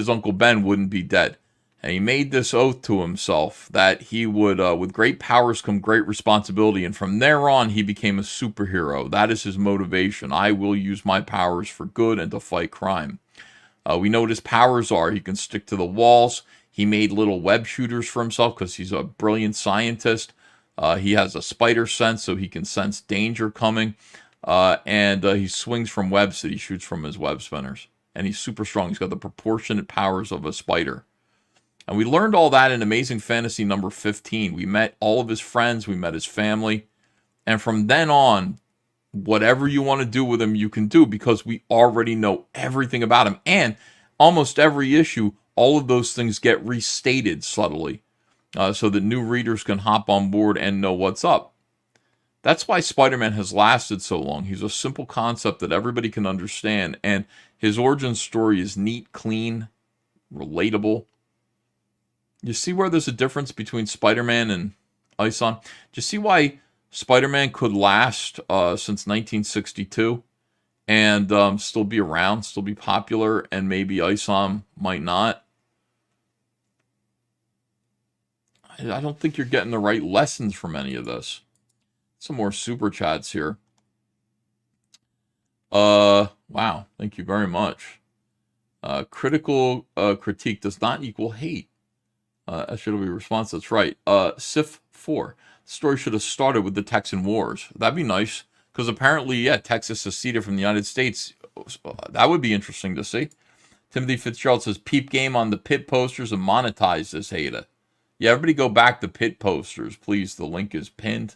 Uncle Ben wouldn't be dead. And he made this oath to himself that he would, with great powers come great responsibility. And from there on, he became a superhero. That is his motivation. I will use my powers for good and to fight crime. We know what his powers are. He can stick to the walls. He made little web shooters for himself because he's a brilliant scientist. He has a spider sense, so he can sense danger coming. And he swings from webs that he shoots from his web spinners. And he's super strong. He's got the proportionate powers of a spider. And we learned all that in Amazing Fantasy number 15. We met all of his friends. We met his family. And from then on, whatever you want to do with him, you can do because we already know everything about him. And almost every issue, all of those things get restated subtly so that new readers can hop on board and know what's up. That's why Spider-Man has lasted so long. He's a simple concept that everybody can understand. And his origin story is neat, clean, relatable. You see where there's a difference between Spider-Man and Ison? Do you see why Spider-Man could last since 1962? and still be around, still be popular, and maybe ISOM might not. I don't think you're getting the right lessons from any of this. Some more super chats here. Wow, thank you very much. Critical critique does not equal hate. That should be a response. That's right. Sif 4. The story should have started with the Texan Wars. That'd be nice, because apparently, yeah, Texas seceded from the United States. That would be interesting to see. Timothy Fitzgerald says, peep game on the pit posters and monetize this, Hater. Yeah, everybody go back to pit posters, please. The link is pinned.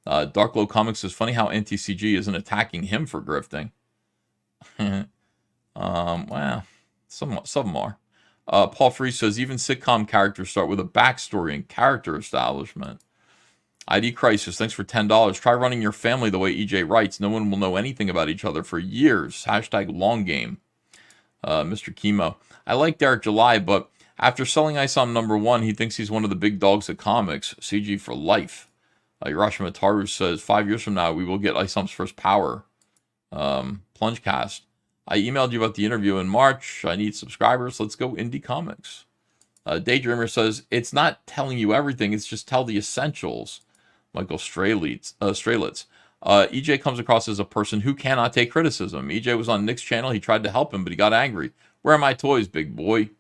Darklow Comics says, funny how NTCG isn't attacking him for grifting. Well, some of them are. Paul Free says, even sitcom characters start with a backstory and character establishment. ID Crisis, thanks for $10. Try running your family the way EJ writes. No one will know anything about each other for years. Hashtag long game. Mr. Chemo. I like Derek July, but after selling ISOM #1, he thinks he's one of the big dogs at comics. CG for life. Hiroshima Taru says, 5 years from now, we will get ISOM's first power. Plungecast. I emailed you about the interview in March. I need subscribers. Let's go Indie Comics. Daydreamer says, it's not telling you everything. It's just tell the essentials. Michael Strelitz. EJ comes across as a person who cannot take criticism. EJ was on Nick's channel. He tried to help him, but he got angry. Where are my toys, big boy?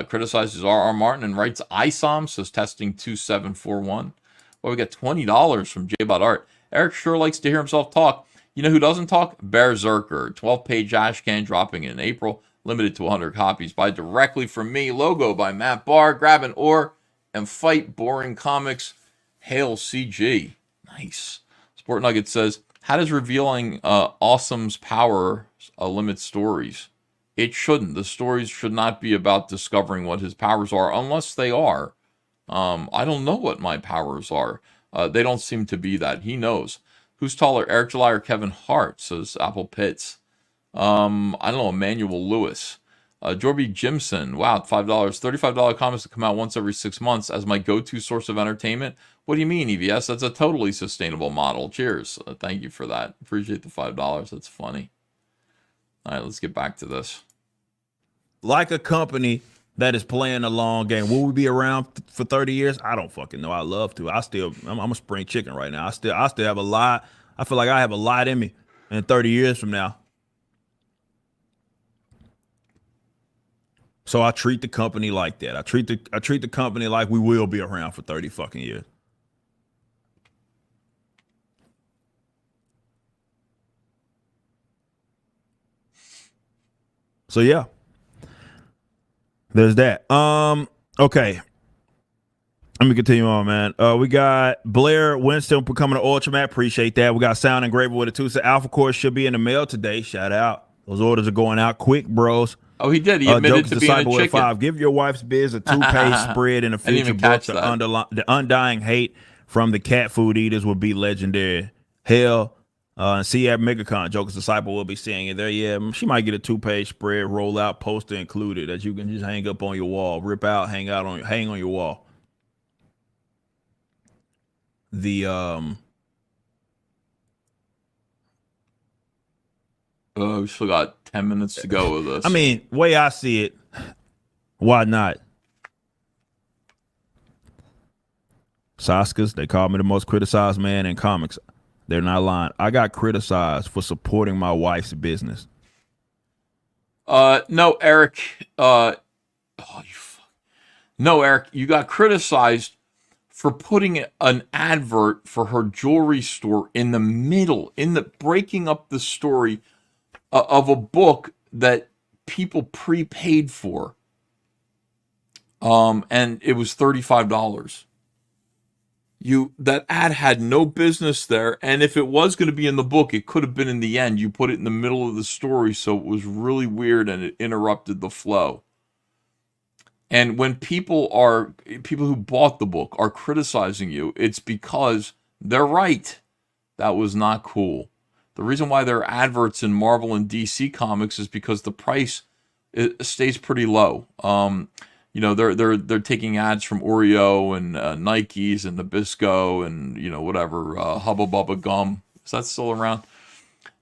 Criticizes R.R. Martin and writes ISOM, says testing 2741. Well, we got $20 from J-Bot Art. Eric sure likes to hear himself talk. You know who doesn't talk? Berserker. 12-page Ashcan dropping in April. Limited to 100 copies. Buy directly from me. Logo by Matt Barr. Grab an oar and fight boring comics. Hail CG. Nice. Sport Nugget says, how does revealing Awesome's power limit stories? It shouldn't. The stories should not be about discovering what his powers are, unless they are. I don't know what my powers are. They don't seem to be that. He knows. Who's taller, Eric July or Kevin Hart, says Apple Pitts. I don't know, Emmanuel Lewis. Jorby Jimson, wow, $5. $35 comics that come out once every 6 months as my go-to source of entertainment. What do you mean, EVS? That's a totally sustainable model. Cheers. Thank you for that. Appreciate the $5. That's funny. All right, let's get back to this. Like a company that is playing a long game. Will we be around for 30 years? I don't fucking know. I love to. I'm a spring chicken right now. I still have a lot. I feel like I have a lot in me in 30 years from now. So I treat the company like that. I treat the company like we will be around for 30 fucking years. So yeah. There's that. Okay. Let me continue on, man. We got Blair Winston becoming an Ultramat. Appreciate that. We got Sound Engraver with a 2. So Alpha Core should be in the mail today. Shout out. Those orders are going out quick, bros. Oh, he did. He admitted to being a chicken. 5. Give your wife's biz a 2-page spread in the future book. The undying hate from the cat food eaters will be legendary. Hell, see at MegaCon, Joker's Disciple will be seeing it there. Yeah, she might get a 2-page spread, roll out, poster included that you can just hang up on your wall, rip out, hang on your wall. The we still got 10 minutes to go with this. I mean, way I see it, why not? Saskas, they call me the most criticized man in comics. They're not lying. I got criticized for supporting my wife's business. No, Eric. No, Eric, you got criticized for putting an advert for her jewelry store in the middle, breaking up the story of a book that people prepaid for. And it was $35. That ad had no business there, and if it was going to be in the book, it could have been in the end. You put it in the middle of the story, so it was really weird and it interrupted the flow. And when people who bought the book are criticizing you, it's because they're right. That was not cool. The reason why there are adverts in Marvel and DC comics is because the price stays pretty low. They're taking ads from Oreo and Nikes and Nabisco and whatever Hubba Bubba gum. Is that still around?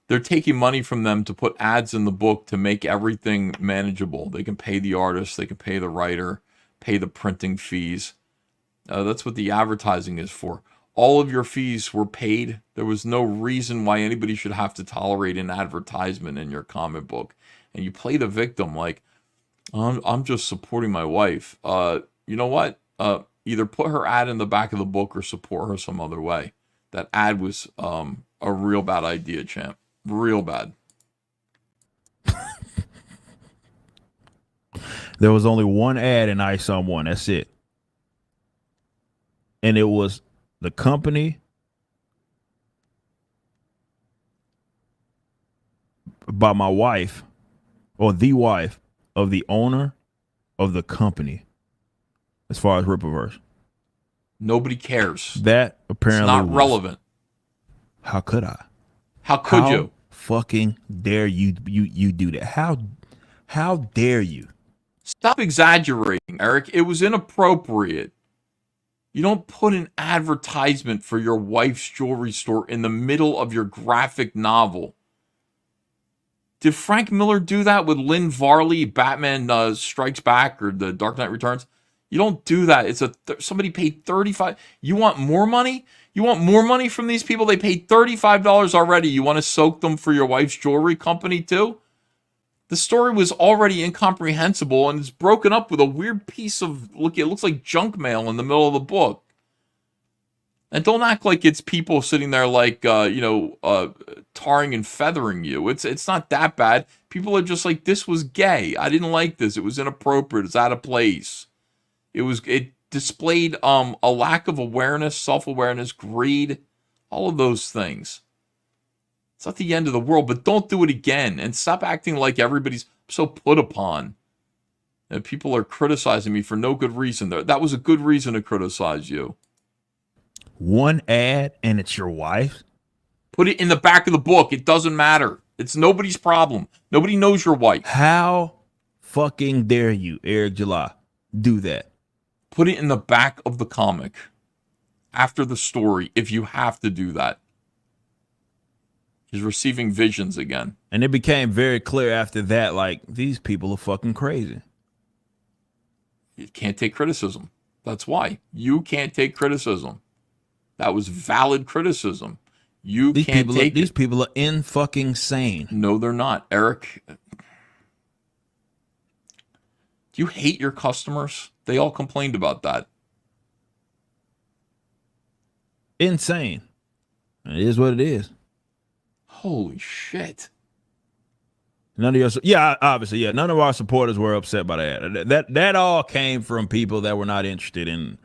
they're taking money from them to put ads in the book to make everything manageable. They can pay the artist, they can pay the writer, pay the printing fees. That's what the advertising is for. All of your fees were paid. There was no reason why anybody should have to tolerate an advertisement in your comic book. And you play the victim like, I'm just supporting my wife. You know what? Either put her ad in the back of the book or support her some other way. That ad was a real bad idea, champ. Real bad. There was only one ad in I Someone. That's it. And it was the company by my wife, or the wife of the owner of the company, as far as Rippaverse. Nobody cares. That apparently it's not relevant. How could I? How could you? Fucking dare you do that? How dare you? Stop exaggerating, Eric. It was inappropriate. You don't put an advertisement for your wife's jewelry store in the middle of your graphic novel. Did Frank Miller do that with Lynn Varley, Batman Strikes Back, or The Dark Knight Returns? You don't do that. It's somebody paid $35. You want more money? You want more money from these people? They paid $35 already. You want to soak them for your wife's jewelry company too? The story was already incomprehensible, and it's broken up with a weird piece of it looks like junk mail in the middle of the book. And don't act like it's people sitting there like tarring and feathering you. It's not that bad. People are just like, this was gay. I didn't like this. It was inappropriate. It's out of place. It displayed a lack of awareness, self-awareness, greed, all of those things. It's not the end of the world, but don't do it again. And stop acting like everybody's so put upon. And people are criticizing me for no good reason. That was a good reason to criticize you. One ad and it's your wife? Put it in the back of the book. It doesn't matter. It's nobody's problem. Nobody knows your wife. How fucking dare you, Eric July, do that? Put it in the back of the comic after the story if you have to do that. He's receiving visions again. And it became very clear after that, like, these people are fucking crazy. You can't take criticism. That's why. You can't take criticism. That was valid criticism. These people are in fucking sane. No, they're not. Eric, do you hate your customers? They all complained about that. Insane. It is what it is. Holy shit. None of our supporters were upset by that. That all came from people that were not interested in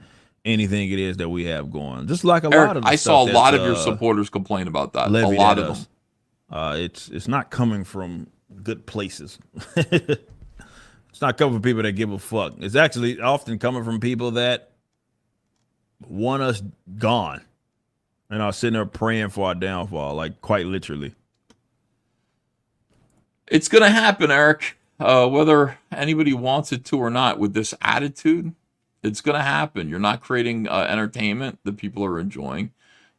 anything it is that we have going. Just like Eric, lot of the I saw a stuff lot of your supporters complain about that. A lot of them. It's not coming from good places. It's not coming from people that give a fuck. It's actually often coming from people that want us gone. And I was sitting there praying for our downfall, like quite literally. It's going to happen, Eric, whether anybody wants it to or not. With this attitude, it's going to happen. You're not creating entertainment that people are enjoying.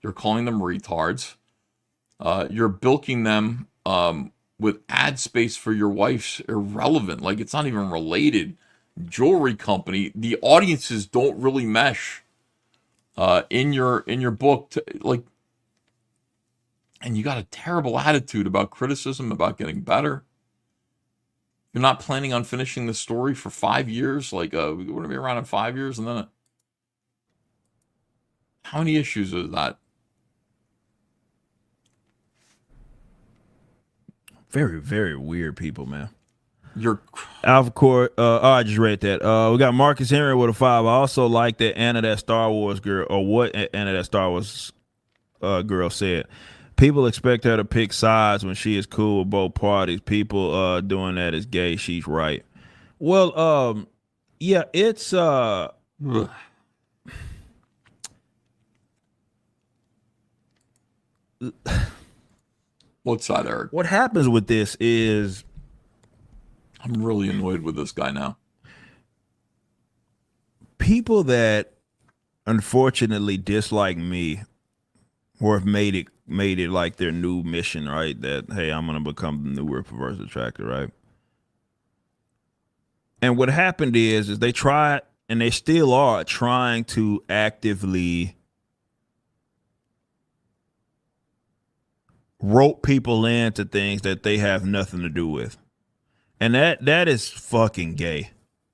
You're calling them retards. You're bilking them with ad space for your wife's irrelevant. Like, it's not even related. Jewelry company. The audiences don't really mesh in your book. And you got a terrible attitude about criticism, about getting better. You're not planning on finishing the story for 5 years. Like, we're going to be around in 5 years. And then how many issues is that? Very, very weird people, man. You're Alpha Core. I just read that. We got Marcus Henry with a 5. I also like that Anna, that Star Wars girl, or what Anna, that Star Wars girl said. People expect her to pick sides when she is cool with both parties. People doing that is gay. She's right. Well, yeah, it's What's that, Eric? What happens with this is I'm really annoyed with this guy now. People that unfortunately dislike me or have made it like their new mission, right? That, hey, I'm gonna become the new reverse attractor, right? And what happened is they tried, and they still are trying to actively rope people into things that they have nothing to do with, and that is fucking gay.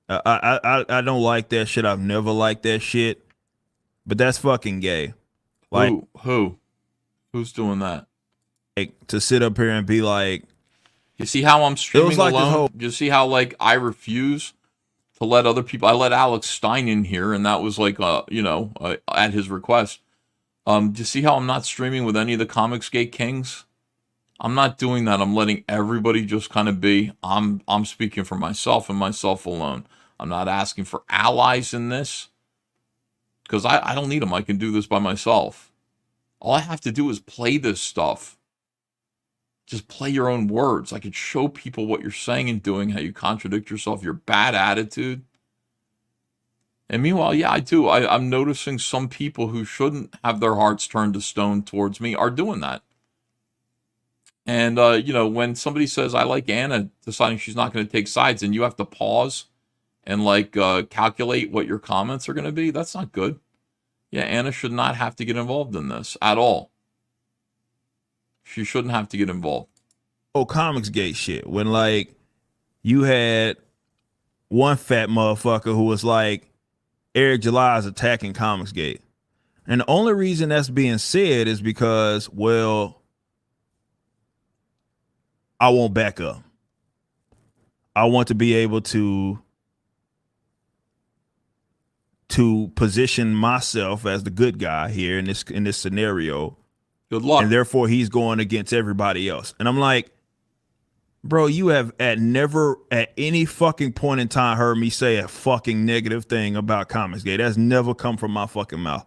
I don't like that shit. I've never liked that shit, but that's fucking gay. Like, who's doing that? Like, to sit up here and be like, you see how I'm streaming like alone? You see how like I refuse to let other people. I let Alex Stein in here, and that was like at his request. Do you see how I'm not streaming with any of the Comicsgate kings? I'm not doing that. I'm letting everybody just kind of be. I'm speaking for myself and myself alone. I'm not asking for allies in this, because I don't need them. I can do this by myself. All I have to do is play this stuff. Just play your own words. I could show people what you're saying and doing, how you contradict yourself, your bad attitude. And meanwhile, yeah, I do. I'm noticing some people who shouldn't have their hearts turned to stone towards me are doing that. And, when somebody says, I like Anna, deciding she's not going to take sides, and you have to pause and, calculate what your comments are going to be, that's not good. Yeah, Anna should not have to get involved in this at all. She shouldn't have to get involved. Comicsgate shit. When, you had one fat motherfucker who was like, Eric July is attacking Comicsgate. And the only reason that's being said is because, well, I won't back up. I want to be able to position myself as the good guy here in this scenario. Good luck. And therefore he's going against everybody else. And I'm like, bro, you have never at any fucking point in time heard me say a fucking negative thing about Comicsgate. That's never come from my fucking mouth.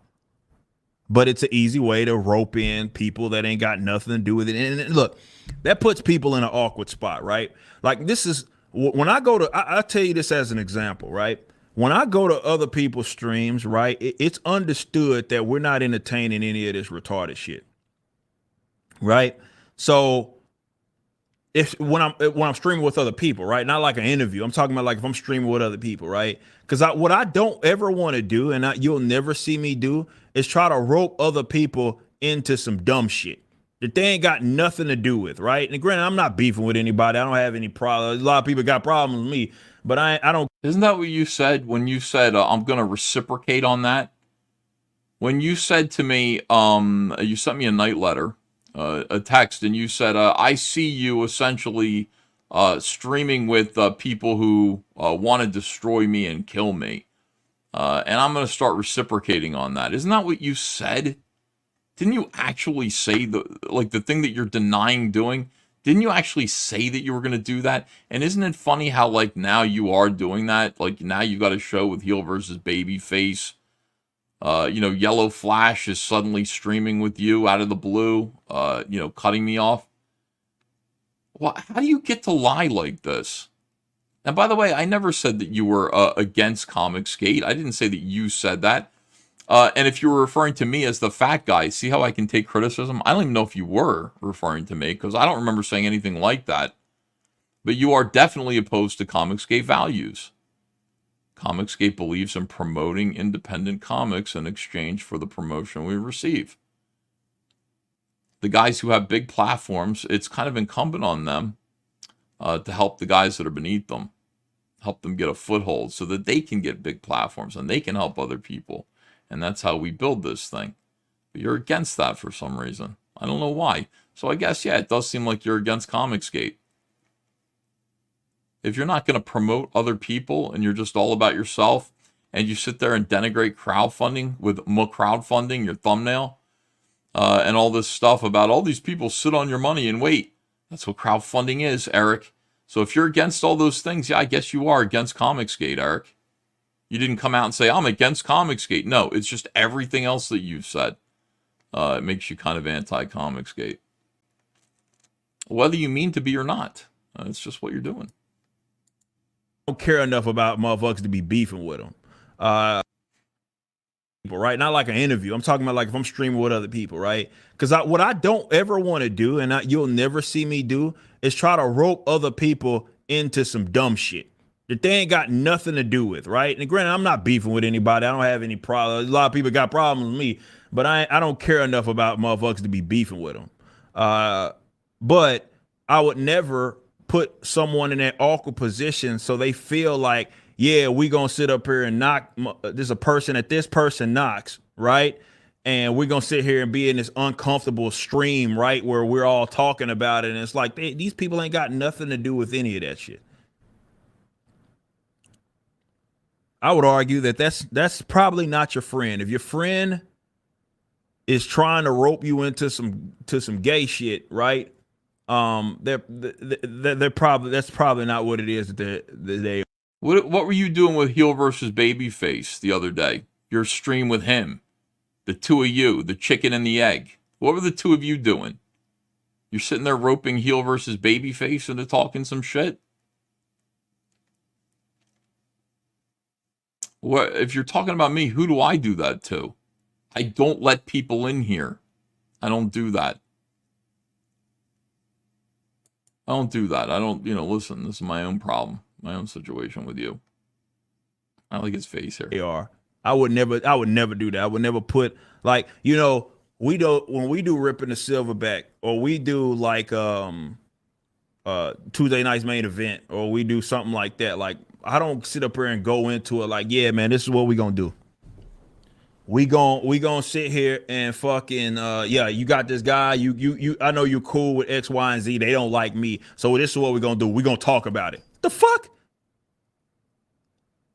But it's an easy way to rope in people that ain't got nothing to do with it. And look, that puts people in an awkward spot, right? Like, this is when I go to, I'll tell you this as an example, right? When I go to other people's streams, right, it's understood that we're not entertaining any of this retarded shit, right? So when I'm streaming with other people, right, not like an interview, I'm talking about like if I'm streaming with other people, right? Because what I don't ever want to do, and you'll never see me do, is try to rope other people into some dumb shit that they ain't got nothing to do with, right? And granted, I'm not beefing with anybody. I don't have any problems. A lot of people got problems with me, but I don't. Isn't that what you said when you said, I'm going to reciprocate on that? When you said to me, you sent me a night letter, a text, and you said, I see you essentially streaming with people who want to destroy me and kill me. And I'm going to start reciprocating on that. Isn't that what you said? Didn't you actually say the thing that you're denying doing? Didn't you actually say that you were going to do that? And isn't it funny how now you are doing that? Like, now you got a show with heel versus babyface. Yellow Flash is suddenly streaming with you out of the blue, cutting me off. Well, how do you get to lie like this? And by the way, I never said that you were against Comicsgate. I didn't say that you said that. And if you were referring to me as the fat guy, see how I can take criticism? I don't even know if you were referring to me, because I don't remember saying anything like that. But you are definitely opposed to Comicsgate values. Comicsgate believes in promoting independent comics in exchange for the promotion we receive. The guys who have big platforms, it's kind of incumbent on them to help the guys that are beneath them, help them get a foothold so that they can get big platforms and they can help other people. And that's how we build this thing. But you're against that for some reason. I don't know why. So I guess, yeah, it does seem like you're against Comicsgate. If you're not going to promote other people and you're just all about yourself, and you sit there and denigrate crowdfunding with crowdfunding, your thumbnail, and all this stuff about all these people sit on your money and wait. That's what crowdfunding is, Eric. So if you're against all those things, yeah, I guess you are against Comicsgate, Eric. You didn't come out and say, I'm against Comicsgate. No, it's just everything else that you've said. It makes you kind of anti-Comicsgate. Whether you mean to be or not. It's just what you're doing. I don't care enough about motherfuckers to be beefing with them. people, right? Not like an interview. I'm talking about like if I'm streaming with other people, right? Because what I don't ever want to do, and you'll never see me do, is try to rope other people into some dumb shit that they ain't got nothing to do with, right? And granted, I'm not beefing with anybody. I don't have any problems. A lot of people got problems with me, but I don't care enough about motherfuckers to be beefing with them. But I would never put someone in that awkward position so they feel like, yeah, we gonna sit up here and knock. There's a person that this person knocks, right? And we're gonna sit here and be in this uncomfortable stream, right, where we're all talking about it, and it's like these people ain't got nothing to do with any of that shit. I would argue that that's probably not your friend. If your friend is trying to rope you into some gay shit, right? They're probably, that's probably not what it is that they. What were you doing with heel versus babyface the other day? Your stream with him, the two of you, the chicken and the egg. What were the two of you doing? You're sitting there roping heel versus babyface and they're talking some shit. What if you're talking about me? Who do I do that to? I don't let people in here. I don't do that. I don't do that. I don't, listen, this is my own problem, my own situation with you. I like his face here. They are. I would never do that. I would never put like, we do when we do ripping the silverback, or we do like Tuesday night's main event, or we do something like that. Like, I don't sit up here and go into it like, yeah, man, this is what we gonna do. We gonna sit here and fucking you got this guy, you I know you're cool with X, Y, and Z. They don't like me. So this is what we're gonna do. We're gonna talk about it. The fuck?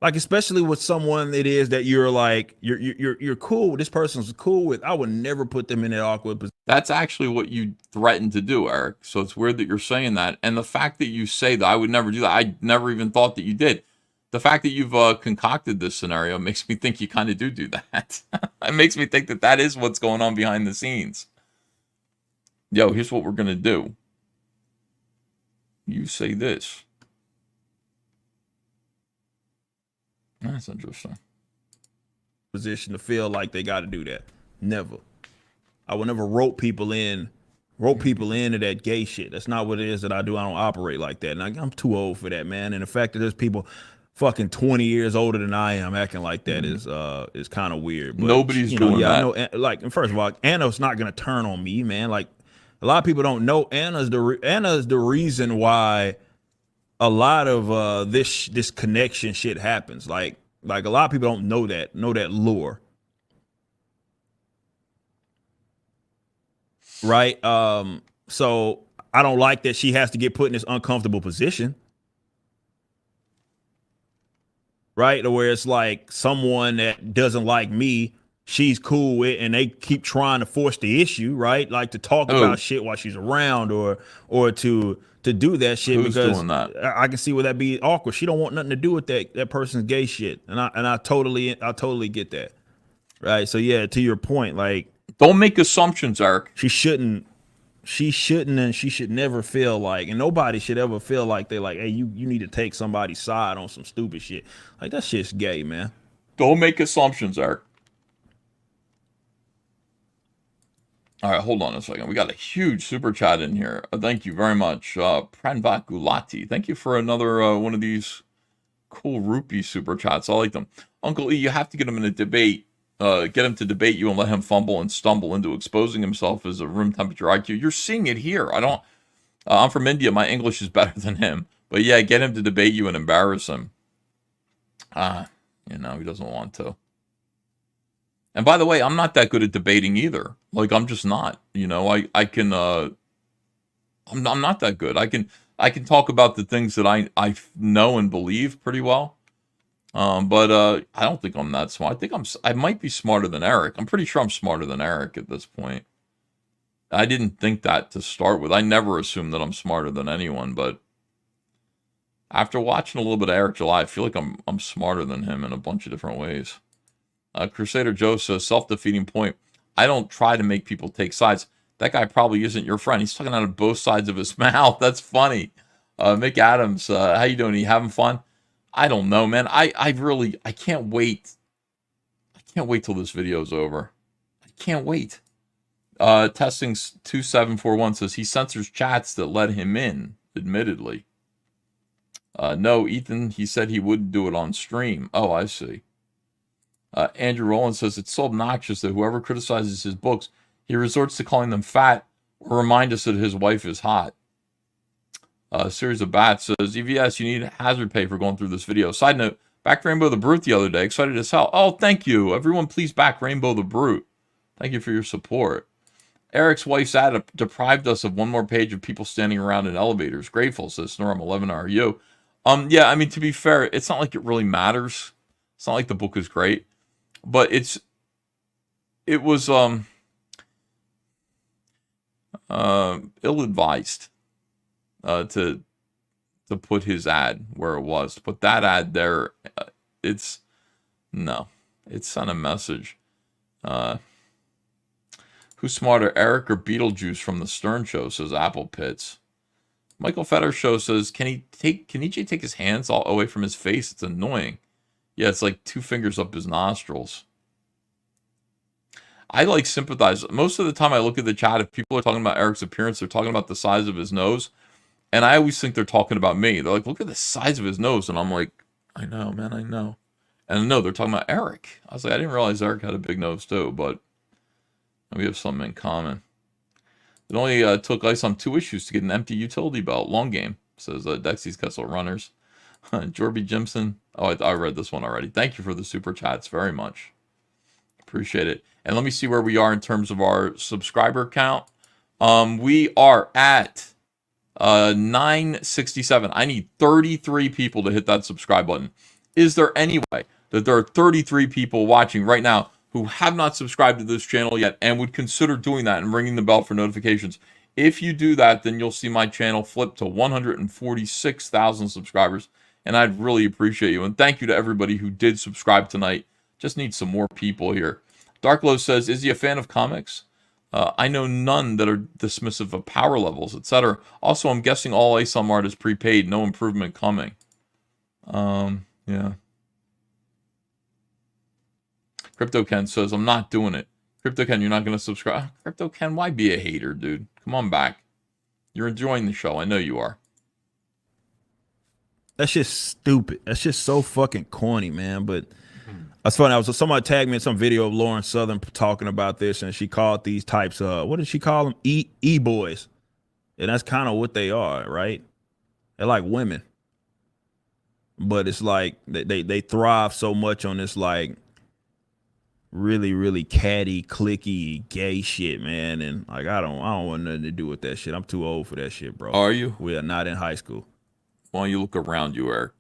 Like, especially with someone it is that you're like, you're cool with, this person's cool with, I would never put them in that awkward position. That's actually what you threatened to do, Eric. So it's weird that you're saying that. And the fact that you say that I would never do that, I never even thought that you did. The fact that you've concocted this scenario makes me think you kind of do that. It makes me think that is what's going on behind the scenes. Yo, here's what we're going to do. You say this. That's interesting. Position to feel like they got to do that. Never. I would never rope people into that gay shit. That's not what it is that I do. I don't operate like that. And I'm too old for that, man. And the fact that there's people fucking 20 years older than I am acting like that is kind of weird. But, nobody's doing that. I know, like, and first of all, Anna's not gonna turn on me, man. Like, a lot of people don't know Anna's the reason why a lot of this connection shit happens. Like a lot of people don't know that lore. Right? So I don't like that she has to get put in this uncomfortable position. Right? Or where it's like someone that doesn't like me, she's cool with, and they keep trying to force the issue, right? Like to talk about shit while she's around, or to do that shit. Who's because doing that? I can see where that be awkward. She don't want nothing to do with that person's gay shit. And I totally get that. Right? So yeah, to your point, like, don't make assumptions, Eric. She shouldn't, and she should never feel like, and nobody should ever feel like they're like, hey, you need to take somebody's side on some stupid shit. Like, that shit's gay, man. Don't make assumptions, Eric. All right, hold on a second. We got a huge super chat in here. Thank you very much. Pranvat Gulati. Thank you for another one of these cool rupee super chats. I like them. Uncle E, you have to get him in a debate. Get him to debate you and let him fumble and stumble into exposing himself as a room temperature IQ. You're seeing it here. I'm from India. My English is better than him. But yeah, get him to debate you and embarrass him. He doesn't want to. And by the way, I'm not that good at debating either. Like, I'm just not. I can. I'm not that good. I can talk about the things that I know and believe pretty well. But I don't think I'm that smart. I might be smarter than Eric. I'm pretty sure I'm smarter than Eric at this point. I didn't think that to start with. I never assumed that I'm smarter than anyone, but after watching a little bit of Eric July, I feel like I'm smarter than him in a bunch of different ways. Crusader Joe says, self-defeating point. I don't try to make people take sides. That guy probably isn't your friend. He's talking out of both sides of his mouth. That's funny. Mick Adams, how you doing? Are you having fun? I don't know, man. I can't wait. I Can't wait till this video's over. I can't wait. Testing 2741 says he censors chats that let him in, admittedly. No, Ethan, he said he wouldn't do it on stream. Oh, I see. Andrew Rowland says it's so obnoxious that whoever criticizes his books, he resorts to calling them fat or remind us that his wife is hot. Series of Bats says, EVS, you need hazard pay for going through this video. Side note, backed Rainbow the Brute the other day. Excited as hell. Oh, thank you. Everyone, please back Rainbow the Brute. Thank you for your support. Eric's wife's ad deprived us of one more page of people standing around in elevators. Grateful, says Snorum 11RU. Yeah, I mean, to be fair, it's not like it really matters. It's not like the book is great. But it was ill-advised to put his ad where it was. To put that ad there, it's sent a message. Who's smarter, Eric or Beetlejuice from the Stern Show, says Apple Pits. Michael Fetter Show says, can EJ take his hands all away from his face? It's annoying. Yeah, it's like 2 fingers up his nostrils. I like sympathize. Most of the time I look at the chat, if people are talking about Eric's appearance, they're talking about the size of his nose. And I always think they're talking about me. They're like, look at the size of his nose. And I'm like, I know, man, I know. And no, they're talking about Eric. I was like, I didn't realize Eric had a big nose too, but we have something in common. It only took Ice on 2 issues to get an empty utility belt. Long game, says Dexy's Kessel Runners. Jorby Jimson. Oh, I read this one already. Thank you for the super chats very much. Appreciate it. And let me see where we are in terms of our subscriber count. We are at 967. I need 33 people to hit that subscribe button. Is there any way that there are 33 people watching right now who have not subscribed to this channel yet and would consider doing that and ringing the bell for notifications? If you do that, then you'll see my channel flip to 146,000 subscribers, and I'd really appreciate you. And thank you to everybody who did subscribe tonight. Just need some more people here. Darklow says, is he a fan of comics? I know none that are dismissive of power levels, etc. Also, I'm guessing all ASOM art is prepaid. No improvement coming. Yeah. CryptoKen says, I'm not doing it. CryptoKen, you're not going to subscribe. CryptoKen, why be a hater, dude? Come on back. You're enjoying the show. I know you are. That's just stupid. That's just so fucking corny, man. But that's funny. Somebody tagged me in some video of Lauren Southern talking about this, and she called these types what did she call them? E-boys. And that's kind of what they are, right? They're like women. But it's like they thrive so much on this like really, really catty, clicky, gay shit, man. And like I don't want nothing to do with that shit. I'm too old for that shit, bro. Are you? We are not in high school. Why don't you look around you, Eric?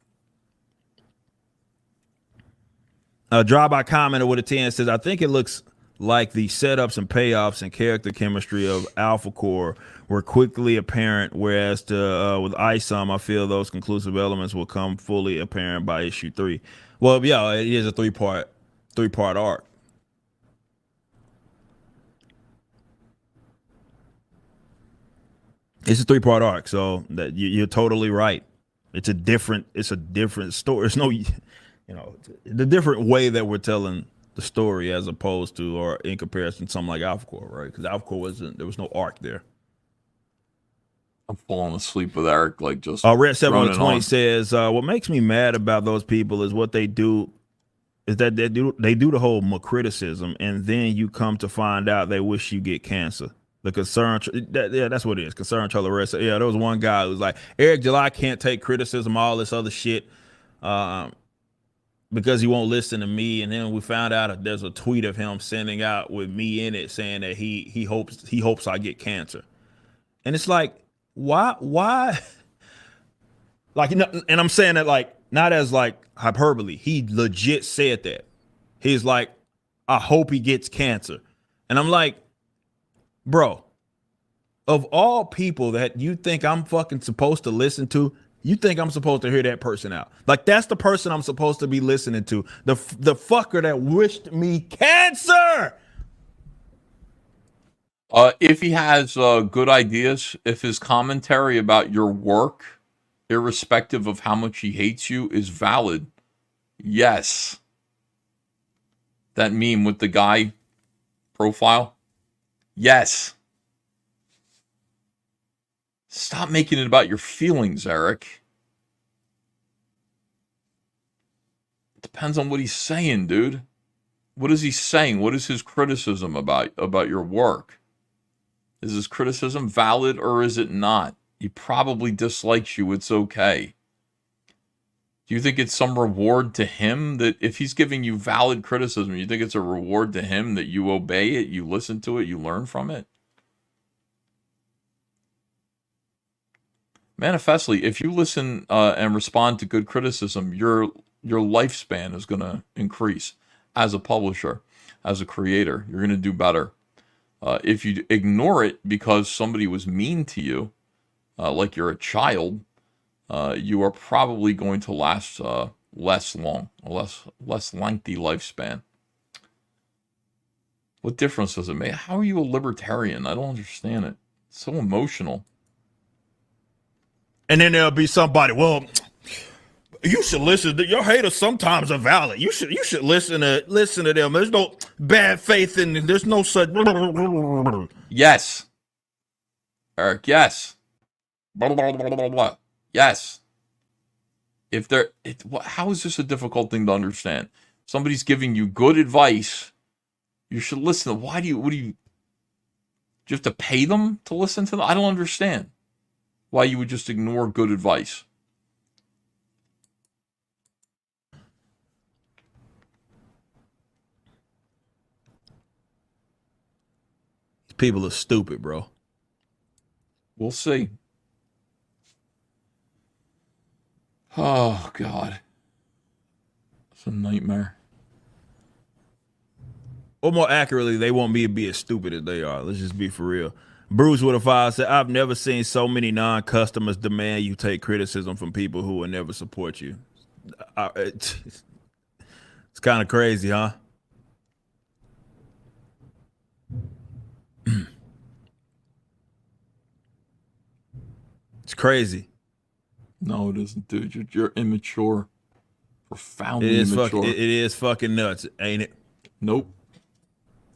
Drive-by commenter with a 10 says, I think it looks like the setups and payoffs and character chemistry of Alpha Core were quickly apparent, whereas with ISOM, I feel those conclusive elements will come fully apparent by issue 3. Well, yeah, it is a three-part arc. It's a 3-part arc, so that you're totally right. It's a different story. There's no, the different way that we're telling the story as opposed to, or in comparison to something like Alpha Core, right? Because Alpha Core there was no arc there. I'm falling asleep with Eric, like just. Red 720 says, what makes me mad about those people is what they do. Is that they do the whole criticism, and then you come to find out they wish you get cancer. The concern, that's what it is. Concern Toleressa. Yeah, there was one guy who was like, Eric July can't take criticism, all this other shit, because he won't listen to me. And then we found out that there's a tweet of him sending out with me in it saying that he hopes I get cancer. And it's like, why? Like, and I'm saying that like not as like hyperbole. He legit said that. He's like, I hope he gets cancer, and I'm like, bro, of all people that you think I'm fucking supposed to listen to, you think I'm supposed to hear that person out. Like, that's the person I'm supposed to be listening to. The fucker that wished me cancer. If he has good ideas, if his commentary about your work, irrespective of how much he hates you, is valid, yes. That meme with the guy profile? Yes. Stop making it about your feelings, Eric. It depends on what he's saying, dude. What is he saying? What is his criticism about your work? Is his criticism valid or is it not? He probably dislikes you. It's okay. Do you think it's some reward to him that if he's giving you valid criticism, you think it's a reward to him that you obey it, you listen to it, you learn from it? Manifestly, if you listen and respond to good criticism, your lifespan is going to increase as a publisher, as a creator. You're going to do better. If you ignore it because somebody was mean to you, like you're a child, you are probably going to last less long, a less lengthy lifespan. What difference does it make? How are you a libertarian? I don't understand it. It's so emotional. And then there'll be somebody, well, you should listen. Your haters sometimes are valid. You should listen to them. There's no bad faith in. There's no such. Yes, Eric. Yes. Blah, blah, blah, blah, blah. Yes. How is this a difficult thing to understand? Somebody's giving you good advice. You should listen. Do you have to pay them to listen to them? I don't understand why you would just ignore good advice. People are stupid, bro. We'll see. Oh, God. It's a nightmare. Or more accurately, they want me to be as stupid as they are. Let's just be for real. Bruce with a 5 said, I've never seen so many non-customers demand you take criticism from people who will never support you. It's kind of crazy, huh? It's crazy. No, it isn't, dude. You're immature. Profoundly immature. It is fucking nuts, ain't it? Nope.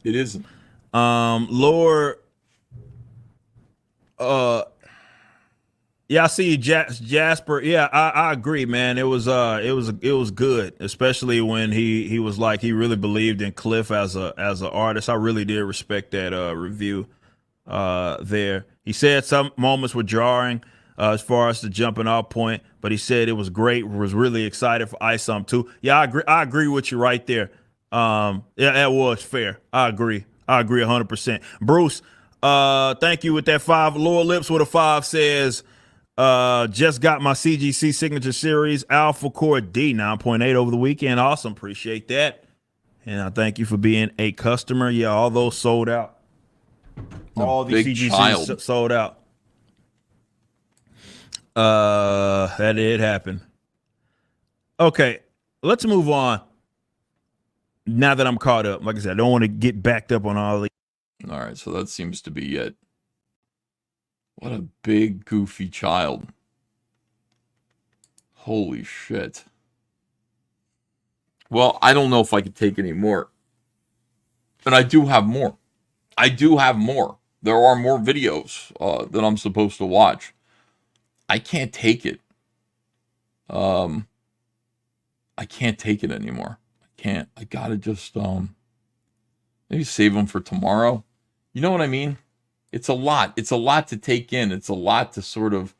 It isn't. Lord. Yeah, I see you, Jasper. Yeah, I agree, man. It was good, especially when he was like he really believed in Cliff as an artist. I really did respect that review there. He said some moments were jarring as far as the jumping off point, but he said it was great. Was really excited for Isom too. Yeah, I agree with you right there. Yeah, that was fair. I agree 100%. Bruce, thank you with that 5. Lower Lips with a 5 says, just got my CGC signature series Alpha Core D 9.8 over the weekend. Awesome. Appreciate that. And I thank you for being a customer. Yeah, all those sold out. All these CGCs sold out. That did happen. Okay, let's move on. Now that I'm caught up, like I said, I don't want to get backed up on all these. All right, so that seems to be it. What a big, goofy child. Holy shit. Well, I don't know if I could take any more. And I do have more. There are more videos that I'm supposed to watch. I can't take it. I can't take it anymore. I can't. I gotta just maybe save them for tomorrow. You know what I mean? It's a lot. It's a lot to take in. It's a lot to sort of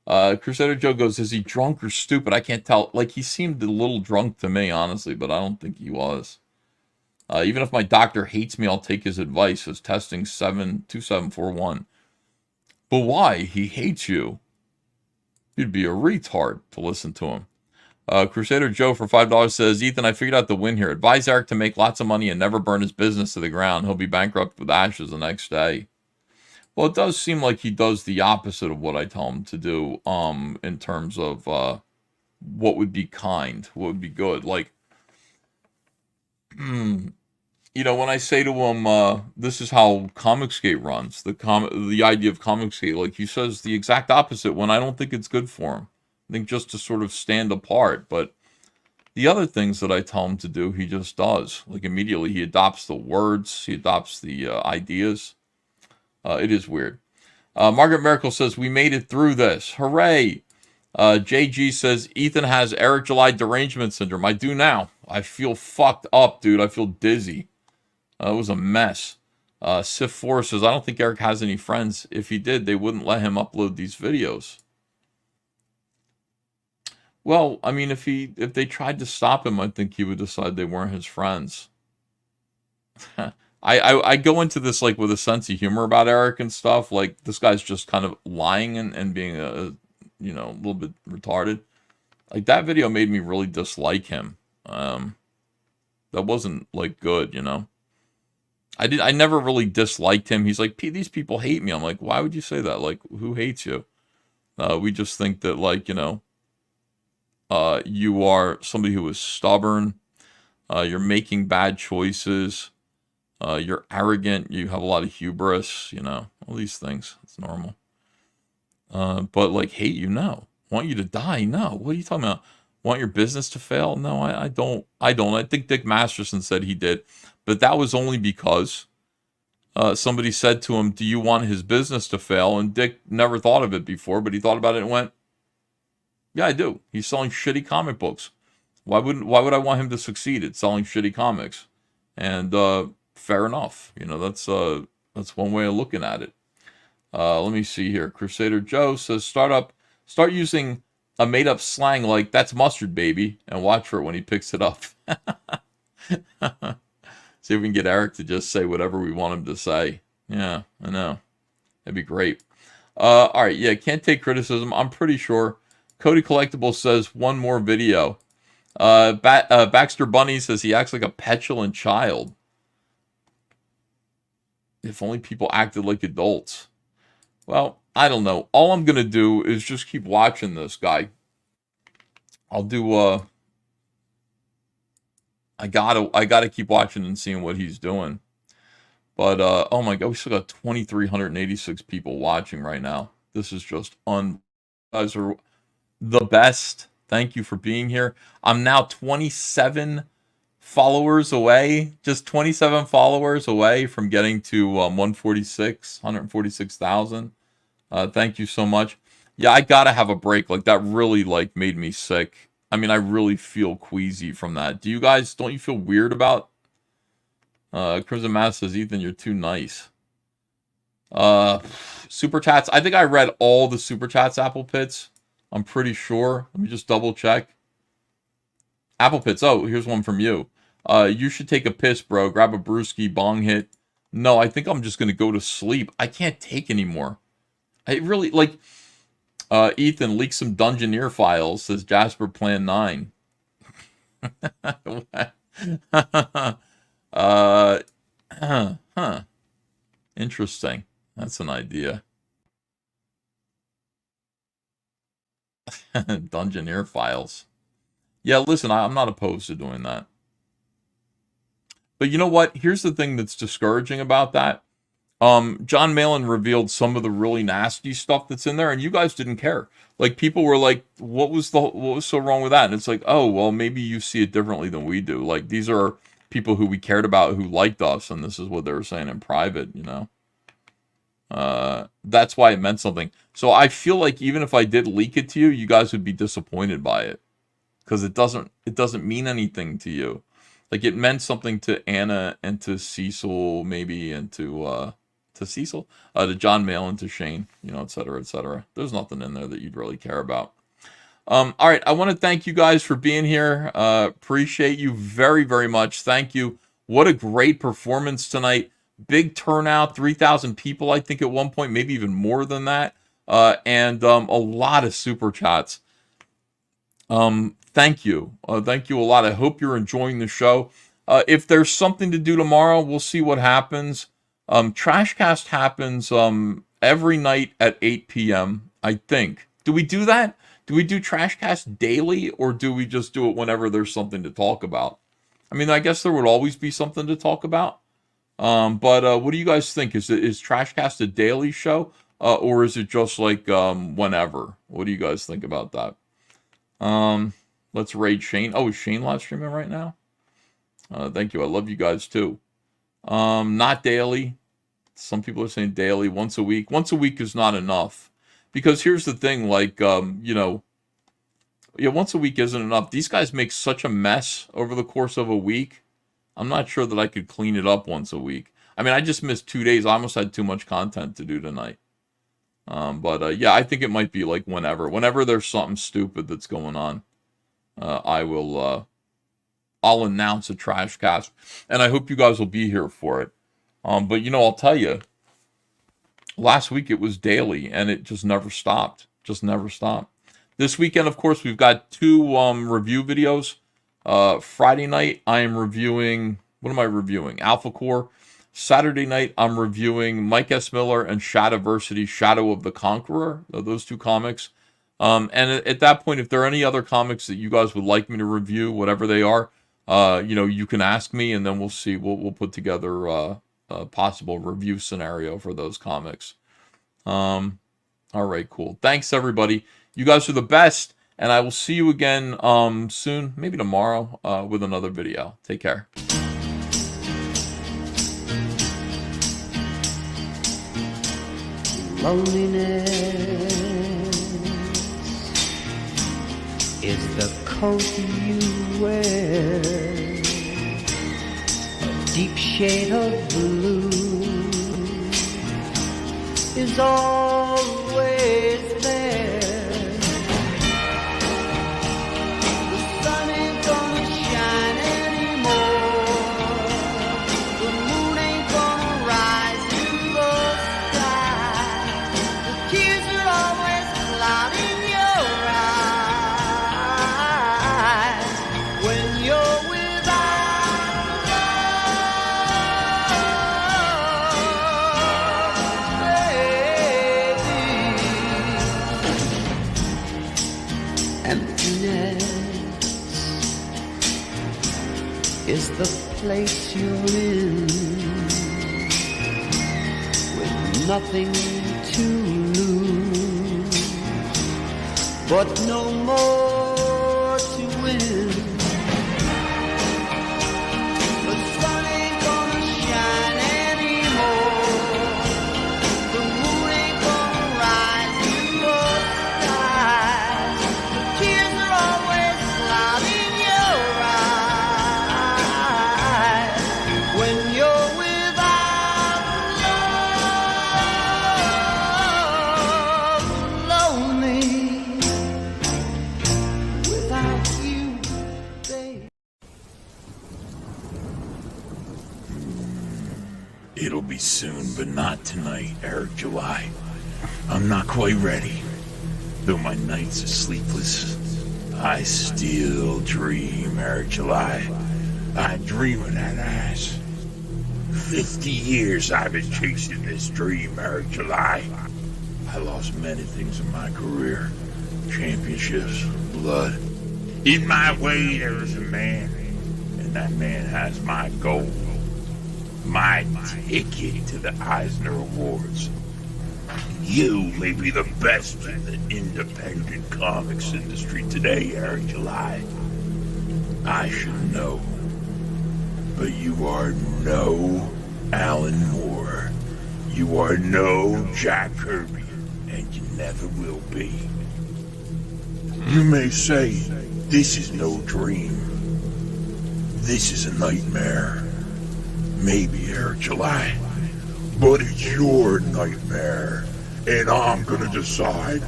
Crusader Joe goes, is he drunk or stupid? I can't tell. Like, he seemed a little drunk to me, honestly, but I don't think he was. Even if my doctor hates me, I'll take his advice. His testing 72741. But why? He hates you. You'd be a retard to listen to him. Crusader Joe for $5 says, Ethan, I figured out the win here. Advise Eric to make lots of money and never burn his business to the ground. He'll be bankrupt with ashes the next day. Well, it does seem like he does the opposite of what I tell him to do, in terms of what would be kind, what would be good. Like, you know, when I say to him, this is how Comicsgate runs, the idea of Comicsgate, like, he says the exact opposite when I don't think it's good for him. I think just to sort of stand apart. But The other things that I tell him to do, he just does. Like immediately, he adopts the words, he adopts the ideas. It is weird. Margaret Miracle says, we made it through this. Hooray. JG says, Ethan has Eric July derangement syndrome. I do now. I feel fucked up, dude. I feel dizzy. It was a mess. Sif 4 says, I don't think Eric has any friends. If he did, they wouldn't let him upload these videos. Well, I mean, if they tried to stop him, I think he would decide they weren't his friends. I go into this like with a sense of humor about Eric and stuff. Like this guy's just kind of lying and being a little bit retarded. Like that video made me really dislike him. That wasn't like good, I never really disliked him. He's like, these people hate me. I'm like, why would you say that? Like, who hates you? We just think that like, you are somebody who is stubborn. You're making bad choices. You're arrogant. You have a lot of hubris, all these things. It's normal. But like hate you? No. Want you to die? No. What are you talking about? Want your business to fail? No, I don't. I think Dick Masterson said he did, but that was only because somebody said to him, do you want his business to fail? And Dick never thought of it before, but he thought about it and went, yeah, I do. He's selling shitty comic books. Why would I want him to succeed at selling shitty comics? And fair enough. That's one way of looking at it. Let me see here. Crusader Joe says, start using a made-up slang like, that's mustard, baby, and watch for it when he picks it up. See if we can get Eric to just say whatever we want him to say. Yeah, I know. That'd be great. All right, yeah, can't take criticism. I'm pretty sure. Cody Collectible says, one more video. Baxter Bunny says he acts like a petulant child. If only people acted like adults. Well, I don't know. All I'm going to do is just keep watching this guy. I'll do, I gotta keep watching and seeing what he's doing. But, oh my God, we still got 2,386 people watching right now. This is just you guys are the best. Thank you for being here. I'm now 27 followers away, just 27 followers away from getting to 146,000. Thank you so much. Yeah, I gotta have a break. Like that really made me sick. I mean, I really feel queasy from that. Do you guys, don't you feel weird about? Crimson Mass says, Ethan, you're too nice. Super chats. I think I read all the super chats, Apple Pits. I'm pretty sure. Let me just double check. Apple Pits. Oh, here's one from you. You should take a piss, bro. Grab a brewski, bong hit. No, I think I'm just going to go to sleep. I can't take anymore. I really, Ethan, leak some Dungeoneer files, says Jasper Plan 9. Interesting. That's an idea. Dungeoneer files. Yeah, listen, I'm not opposed to doing that. But you know what? Here's the thing that's discouraging about that. John Malin revealed some of the really nasty stuff that's in there, and you guys didn't care. Like, people were like, what was so wrong with that? And it's like, oh, well, maybe you see it differently than we do. Like, these are people who we cared about, who liked us, and this is what they were saying in private, That's why it meant something. So I feel like even if I did leak it to you, you guys would be disappointed by it. Because it doesn't mean anything to you. Like, it meant something to Anna and to Cecil, maybe, and to Cecil, to John Malin, to Shane, et cetera, et cetera. There's nothing in there that you'd really care about. All right, I want to thank you guys for being here. Appreciate you very, very much. Thank you. What a great performance tonight. Big turnout, 3,000 people, I think, at one point, maybe even more than that. And a lot of super chats. Thank you. Thank you a lot. I hope you're enjoying the show. If there's something to do tomorrow, we'll see what happens. Trashcast happens every night at 8 p.m., I think. Do we do that? Do we do Trashcast daily, or do we just do it whenever there's something to talk about? I mean, I guess there would always be something to talk about. But what do you guys think? Is Trashcast a daily show, or is it just like whenever? What do you guys think about that? Let's raid Shane. Oh, is Shane live streaming right now? Thank you. I love you guys too. Not daily. Some people are saying daily, once a week. Once a week is not enough. Because here's the thing, like, once a week isn't enough. These guys make such a mess over the course of a week. I'm not sure that I could clean it up once a week. I mean, I just missed 2 days. I almost had too much content to do tonight. Yeah, I think it might be like whenever there's something stupid that's going on, I'll announce a Trashcast, and I hope you guys will be here for it. But I'll tell you, last week it was daily, and it just never stopped. This weekend, of course, we've got 2 review videos. Friday night, I am reviewing. What am I reviewing? Alpha Core. Saturday night, I'm reviewing Mike S. Miller and Shadowversity, Shadow of the Conqueror, those 2 comics. And at that point, if there are any other comics that you guys would like me to review, whatever they are, you can ask me, and then we'll see. We'll put together a possible review scenario for those comics. All right, cool. Thanks, everybody. You guys are the best, and I will see you again soon, maybe tomorrow, with another video. Take care. Loneliness is the coat you wear, a deep shade of blue is always there. The sun ain't gonna shine anymore, the moon ain't gonna rise in the sky, the tears are always clouding your eyes when you're without love, baby. Emptiness is the place you're in, with nothing to lose, but no more to win. The sun ain't gonna shine anymore, the moon ain't gonna rise in the sky, the tears are always clouding your eyes when you're without love, lonely without you, babe. It'll be soon, but not tonight, Eric July. I'm not quite ready. Though my nights are sleepless, I still dream, Eric July. I dream of that ass. 50 years I've been chasing this dream, Eric July. I lost many things in my career. Championships, blood. In my way, there is a man, and that man has my goal. My ticket to the Eisner Awards. You may be the best in the independent comics industry today, Eric July. I should know. But you are no Alan Moore. You are no Jack Kirby, and you never will be. You may say, this is no dream. This is a nightmare. Maybe, Eric July, but it's your nightmare, and I'm gonna decide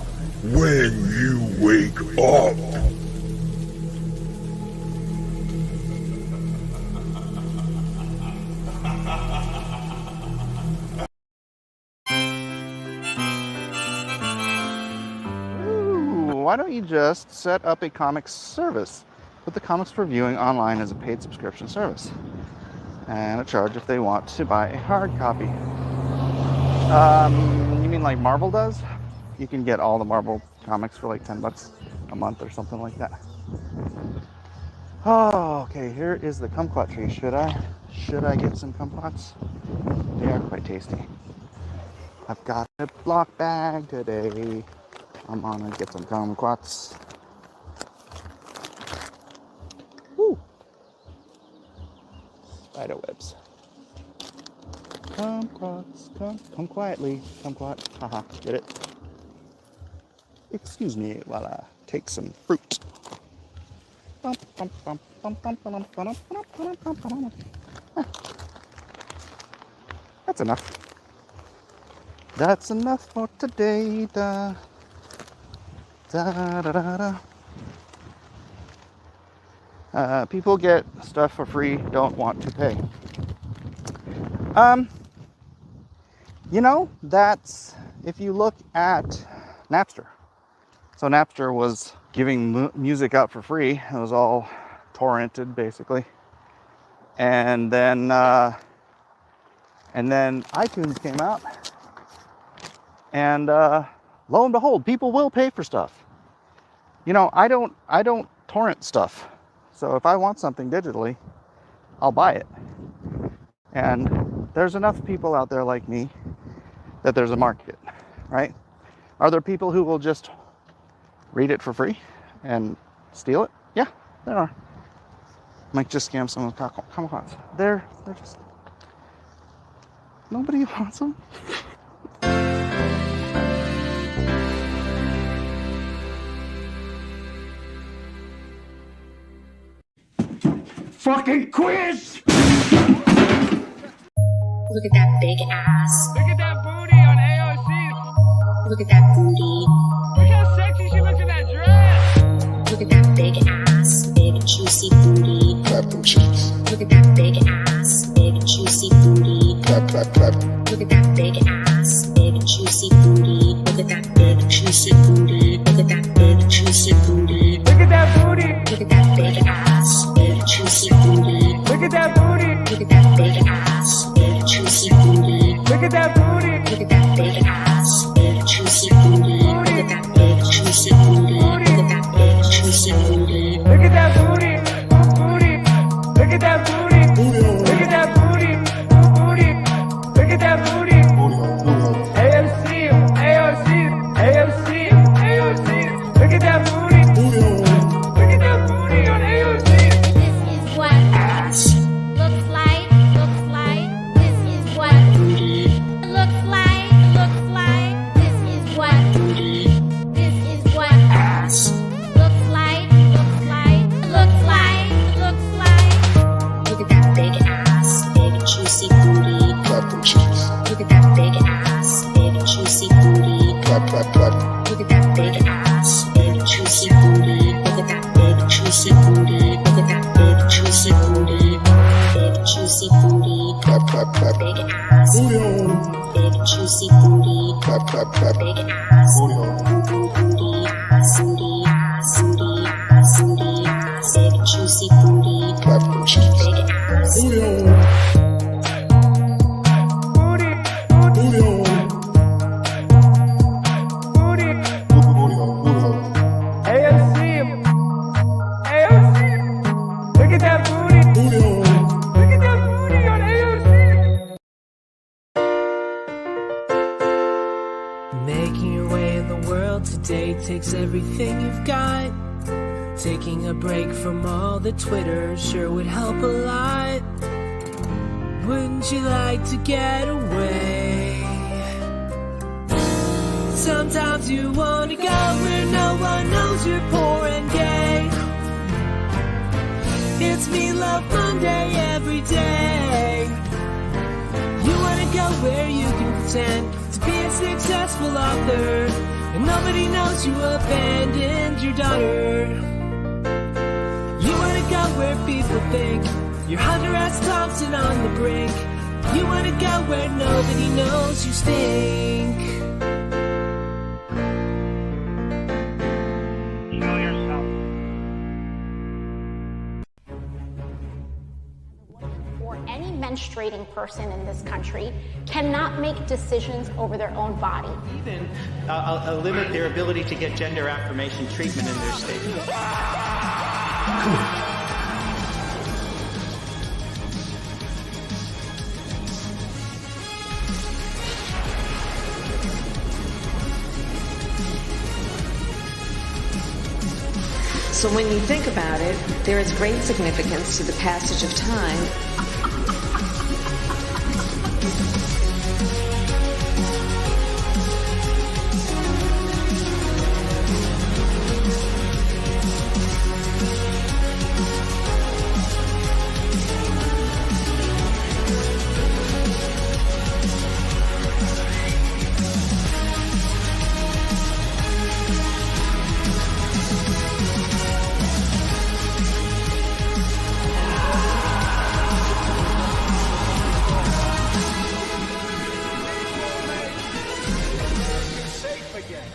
when you wake up. Ooh, why don't you just set up a comics service? Put the comics reviewing online as a paid subscription service, and a charge if they want to buy a hard copy. You mean like Marvel does? You can get all the Marvel comics for like $10 a month or something like that. Oh, okay, here is the kumquat tree. Should I get some kumquats? They are quite tasty. I've got a block bag today. I'm gonna get some kumquats. Spiderwebs. Come, crocs, come quietly. Come quiet. Haha, get it? Excuse me while I take some fruit. That's enough. That's enough for today. Da, da, da, da, da. People get stuff for free, don't want to pay. You know, that's if you look at Napster. So Napster was giving music out for free. It was all torrented, basically. And then iTunes came out, and lo and behold, people will pay for stuff. You know, I don't torrent stuff. So if I want something digitally, I'll buy it. And there's enough people out there like me that there's a market, right? Are there people who will just read it for free and steal it? Yeah, there are. Might just scam some of the Comic-Cons. They're just... Nobody wants them. Fucking quiz! Look at that big ass. Look at that booty on AOC. Look at that booty. Look how sexy she looks in that dress. Look at that big ass, big juicy booty. Clap them cheeks. Look at that big ass, big juicy booty. Clap, clap, clap. Look at that big ass, big juicy booty. Look at that big juicy booty. Look at that big juicy booty. Look at that booty. Look at that big ass, big juicy booty. Look at that booty. Look at that big ass, big juicy booty. Look at that booty. Look at that big ass, big juicy booty. Look at that big juicy booty. Look at that big juicy booty. Look at that booty. Booty. Look at that booty. Look at that booty. Booty. Look at that booty. AOC. AOC. AOC. AOC. Look at that booty. Look at that booty on AOC. This is what ass looks like. Looks like. This is what booty looks like. Looks like. This is what booty. This is what ass looks like. Looks like. Looks like. Looks like. Look at that big ass, big juicy booty. Clap them cheeks. Look at that big ass, big juicy booty. Clap, clap, clap. Look at that big ass, big juicy booty. Look at that big juicy booty. Look at that big juicy booty. Big juicy booty. Clap, clap, clap. Big ass. Big juicy booty. Clap, clap, clap. Big ass. Booty ass. Booty ass. Booty ass. Booty ass. Big juicy booty. Clap them cheeks. Big ass. AOC. AOC. Look at that booty. Look at that booty on AOC. Making your way in the world today takes everything you've got. Taking a break from all the Twitter sure would help a lot. Wouldn't you like to get away? Sometimes you wanna go where no one knows you're poor and gay. It's me love Monday every day. You wanna go where you can pretend to be a successful author and nobody knows you abandoned your daughter. You wanna go where people think you're Hunter S. Thompson on the brink. You wanna go where nobody knows you stink. Show yourself. Or any menstruating person in this country cannot make decisions over their own body. Even limit their ability to get gender affirmation treatment in their state. So when you think about it, there is great significance to the passage of time again.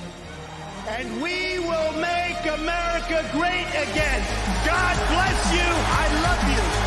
And we will make America great again. God bless you. I love you.